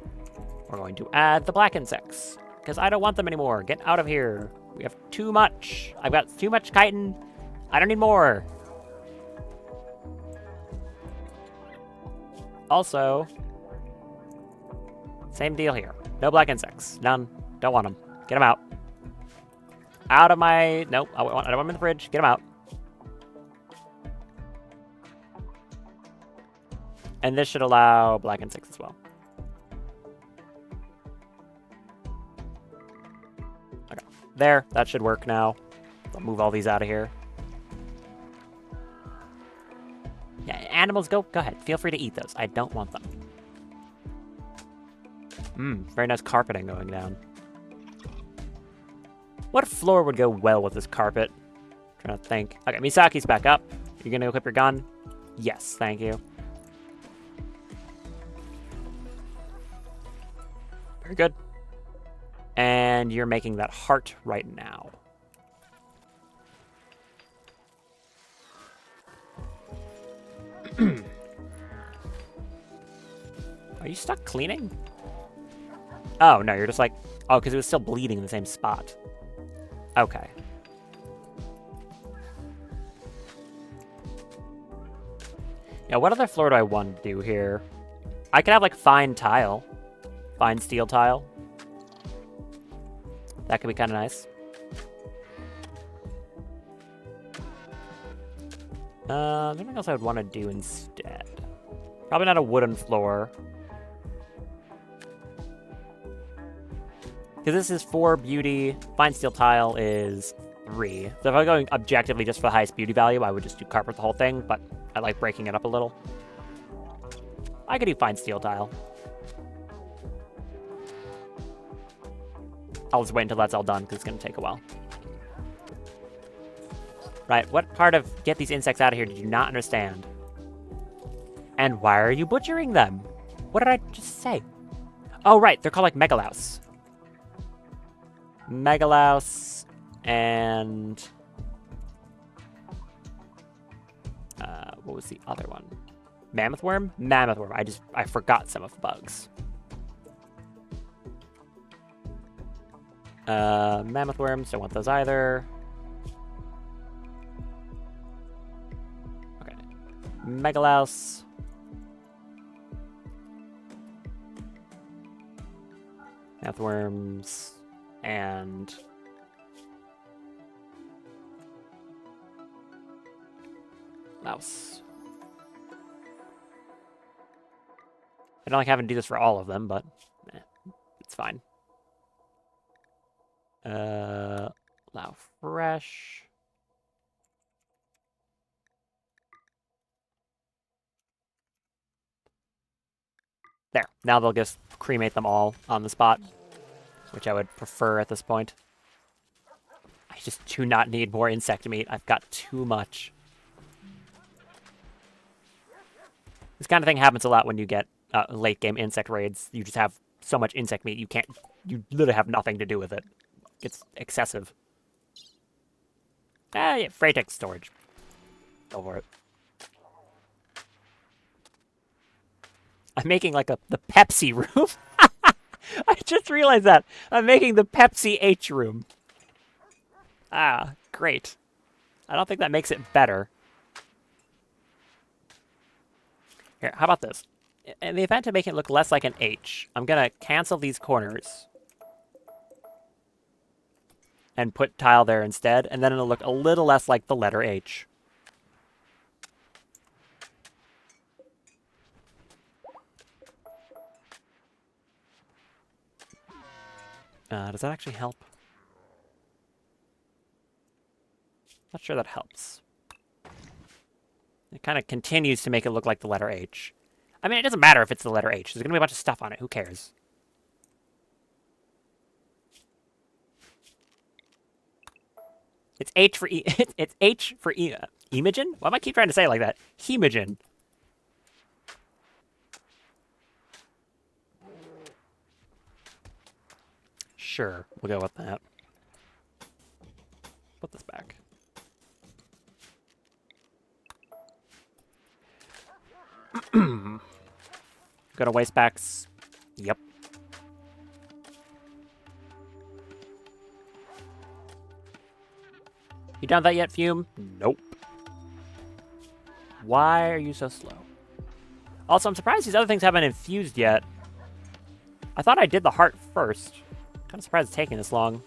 We're going to add the black insects because I don't want them anymore. Get out of here. We have too much. I've got too much chitin. I don't need more. Also, same deal here. No black insects. None. Don't want them. Get them out. Out of my... Nope. I don't want them in the fridge. Get them out. And this should allow black insects as well. Okay. There. That should work now. I'll move all these out of here. Yeah, animals, go ahead. Feel free to eat those. I don't want them. Very nice carpeting going down. What floor would go well with this carpet? I'm trying to think. Okay, Misaki's back up. You're gonna equip your gun? Yes, thank you. Very good. And you're making that heart right now. Are you stuck cleaning? Oh, no, you're just like... Oh, because it was still bleeding in the same spot. Okay. Yeah, what other floor do I want to do here? I could have, like, fine tile. Fine steel tile. That could be kind of nice. Something else I would want to do instead. Probably not a wooden floor. Because this is 4 beauty. Fine steel tile is 3. So if I'm going objectively just for the highest beauty value, I would just do carpet the whole thing, but I like breaking it up a little. I could do fine steel tile. I'll just wait until that's all done, because it's going to take a while. Right, what part of get these insects out of here did you not understand? And why are you butchering them? What did I just say? Oh, right, they're called like Megalouse. Megalouse and... what was the other one? Mammoth worm? Mammoth worm. I forgot some of the bugs. Mammoth worms, don't want those either. Okay. Megalouse. Mammoth worms. And... louse. I don't like having to do this for all of them, but it's fine. Allow fresh. There. Now they'll just cremate them all on the spot, which I would prefer at this point. I just do not need more insect meat. I've got too much. This kind of thing happens a lot when you get late game insect raids. You just have so much insect meat, you literally have nothing to do with it. It's excessive. Yeah, Freitex storage. Go for it. I'm making like the Pepsi room. I just realized that. I'm making the Pepsi H room. Ah, great. I don't think that makes it better. Here, how about this? In the event to make it look less like an H, I'm going to cancel these corners and put tile there instead, and then it'll look a little less like the letter H. Does that actually help? Not sure that helps. It kind of continues to make it look like the letter H. I mean, it doesn't matter if it's the letter H. There's going to be a bunch of stuff on it. Who cares? It's H for it's H for Imogen? Why do I keep trying to say it like that? Hemogen. Sure, we'll go with that. Put this back. Go to waste packs. Yep. You done that yet, Fume? Nope. Why are you so slow? Also, I'm surprised these other things haven't infused yet. I thought I did the heart first. Kind of surprised it's taking this long.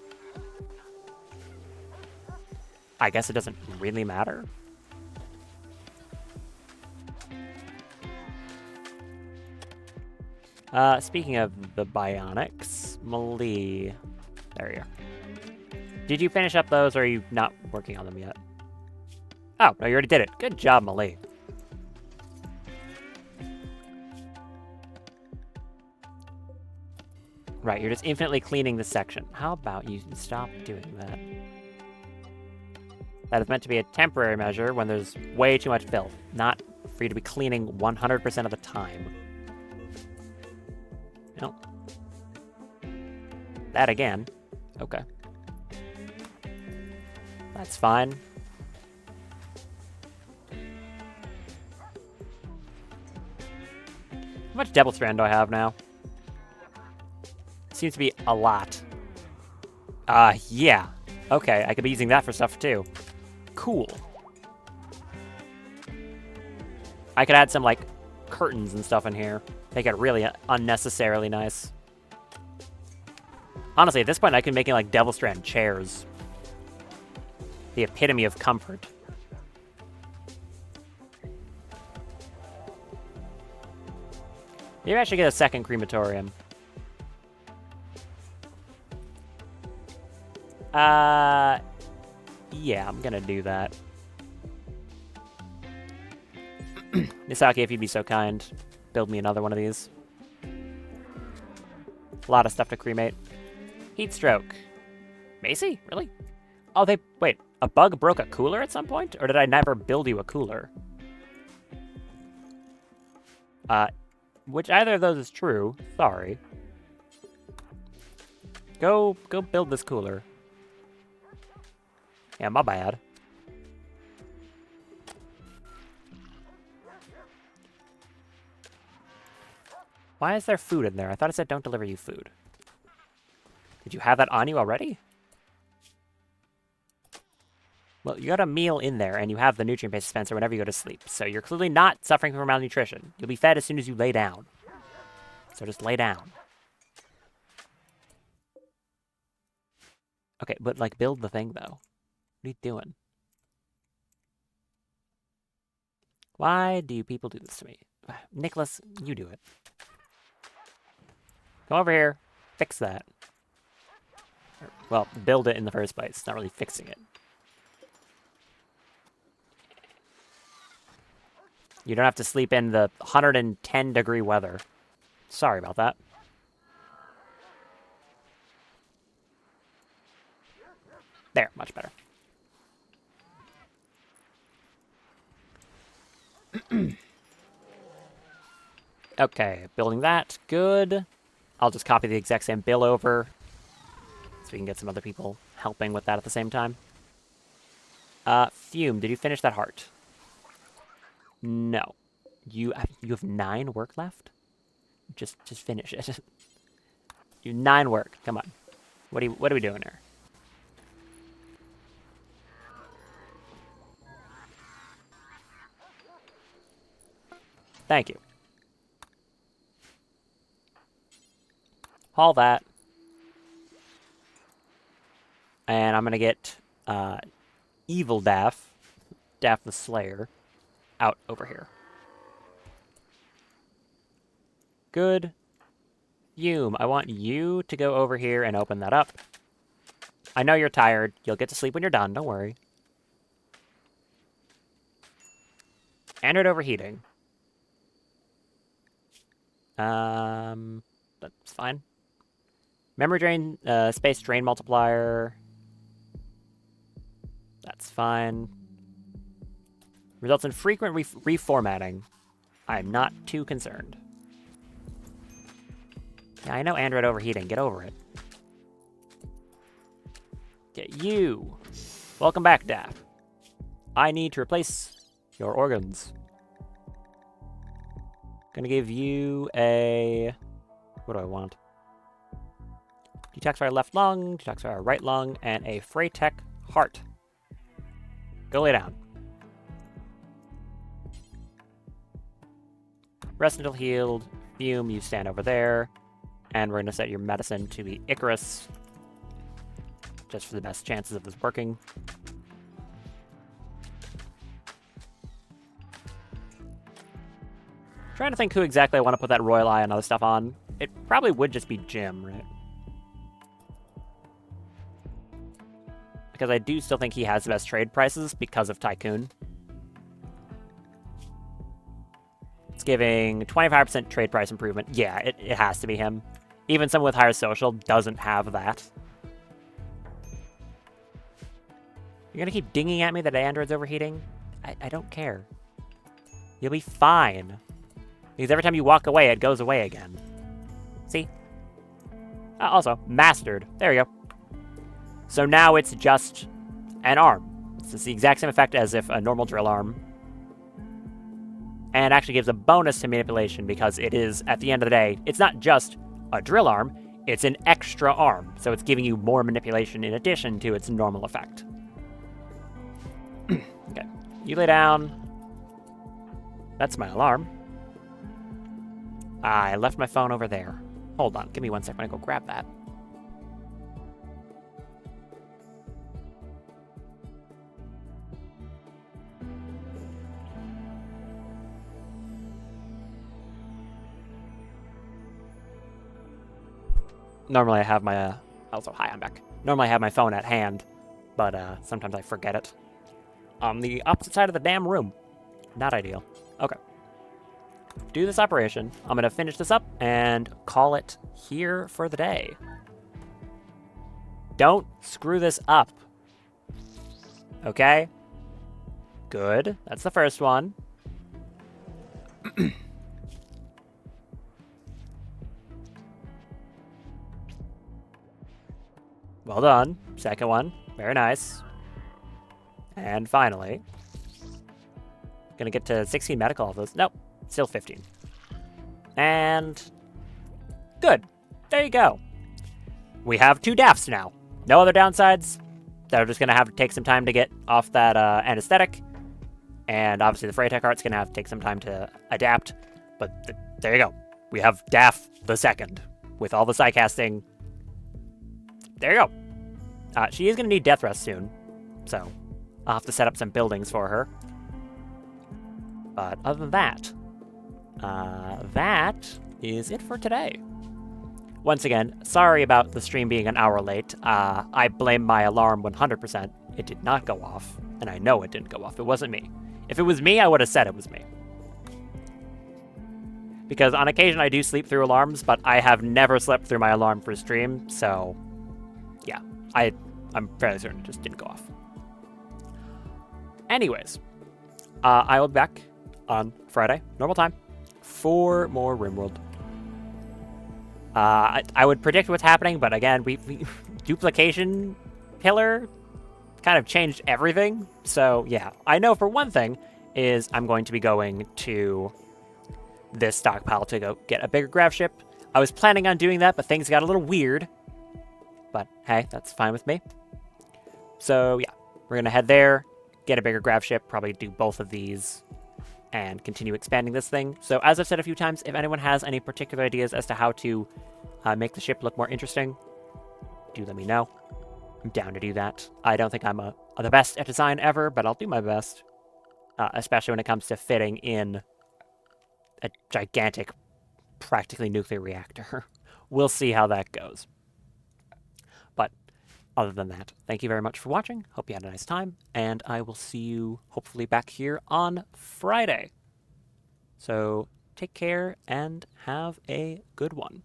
I guess it doesn't really matter. Speaking of the bionics, Malie. There you are. Did you finish up those, or are you not working on them yet? Oh, no, you already did it. Good job, Malie. Right, you're just infinitely cleaning this section. How about you stop doing that? That is meant to be a temporary measure when there's way too much filth, not for you to be cleaning 100% of the time. Nope. That again. Okay. That's fine. How much Devil Strand do I have now? Seems to be a lot. Yeah. Okay, I could be using that for stuff too. Cool. I could add some, like, curtains and stuff in here. Make it really unnecessarily nice. Honestly, at this point, I could be making, like, Devil Strand chairs. The epitome of comfort. Maybe I should get a second crematorium. Yeah, I'm gonna do that. Misaki, if you'd be so kind, build me another one of these. A lot of stuff to cremate. Heat stroke. Macy? Really? Oh, wait, a bug broke a cooler at some point? Or did I never build you a cooler? Which either of those is true. Sorry. Go build this cooler. Yeah, my bad. Why is there food in there? I thought it said don't deliver you food. Did you have that on you already? Well, you got a meal in there, and you have the nutrient-based dispenser whenever you go to sleep. So you're clearly not suffering from malnutrition. You'll be fed as soon as you lay down. So just lay down. Okay, but, like, build the thing, though. What are you doing? Why do you people do this to me? Nicholas, you do it. Come over here. Fix that. Well, build it in the first place. Not really fixing it. You don't have to sleep in the 110-degree weather. Sorry about that. There, much better. Okay, building that. Good. I'll just copy the exact same bill over so we can get some other people helping with that at the same time. Fume, did you finish that heart? No. You have 9 work left? Just finish it. You have 9 work. Come on. What are we doing here? Thank you. Haul that. And I'm gonna get Evil Daff the Slayer, out over here. Good. Fume, I want you to go over here and open that up. I know you're tired. You'll get to sleep when you're done. Don't worry. Android overheating. That's fine. Memory drain, space drain multiplier. That's fine. Results in frequent reformatting. I'm not too concerned. Yeah, I know Android overheating. Get over it. Get you. Welcome back, Daff. I need to replace your organs. Gonna give you a... What do I want? Detoxify left lung, detoxify right lung, and a Freytech heart. Go lay down. Rest until healed. Fume, you stand over there. And we're going to set your medicine to be Icarus. Just for the best chances of this working. Trying to think who exactly I want to put that Royal Eye and other stuff on. It probably would just be Jim, right? Because I do still think he has the best trade prices because of Tycoon. It's giving 25% trade price improvement. Yeah, it has to be him. Even someone with higher social doesn't have that. You're gonna keep dinging at me that Android's overheating? I don't care. You'll be fine. Because every time you walk away, it goes away again. See? Also, mastered. There we go. So now it's just an arm. It's the exact same effect as if a normal drill arm. And it actually gives a bonus to manipulation because it is, at the end of the day, it's not just a drill arm, it's an extra arm. So it's giving you more manipulation in addition to its normal effect. Okay, you lay down. That's my alarm. I left my phone over there. Hold on, give me 1 second. I'm gonna go grab that. Normally I have my, also, hi, I'm back. Normally I have my phone at hand, but sometimes I forget it. On the opposite side of the damn room. Not ideal. Okay. Do this operation. I'm going to finish this up and call it here for the day. Don't screw this up. Okay? Good. That's the first one. Well done. Second one. Very nice. And finally, gonna get to 16 medical of those. Nope. Still 15. And good. There you go. We have 2 DAFs now. No other downsides. They're just gonna have to take some time to get off that anesthetic. And obviously the Freytech art's gonna have to take some time to adapt. But there you go. We have DAF the second with all the psi casting. There you go. She is gonna need death rest soon, so I'll have to set up some buildings for her. But other than that, that is it for today. Once again, sorry about the stream being an hour late. I blame my alarm 100%. It did not go off, and I know it didn't go off. It wasn't me. If it was me, I would have said it was me. Because on occasion I do sleep through alarms, but I have never slept through my alarm for stream, so yeah, I'm fairly certain it just didn't go off. Anyways, I will be back on Friday, normal time, for more Rimworld. I would predict what's happening, but again, we duplication pillar kind of changed everything. So yeah, I know for one thing is I'm going to be going to this stockpile to go get a bigger grav ship. I was planning on doing that, but things got a little weird. But hey, that's fine with me. So yeah, we're gonna head there, get a bigger grav ship, probably do both of these, and continue expanding this thing. So as I've said a few times, if anyone has any particular ideas as to how to make the ship look more interesting, do let me know. I'm down to do that. I don't think I'm the best at design ever, but I'll do my best. Especially when it comes to fitting in a gigantic, practically nuclear reactor. We'll see how that goes. But other than that, thank you very much for watching. Hope you had a nice time, and I will see you hopefully back here on Friday. So take care and have a good one.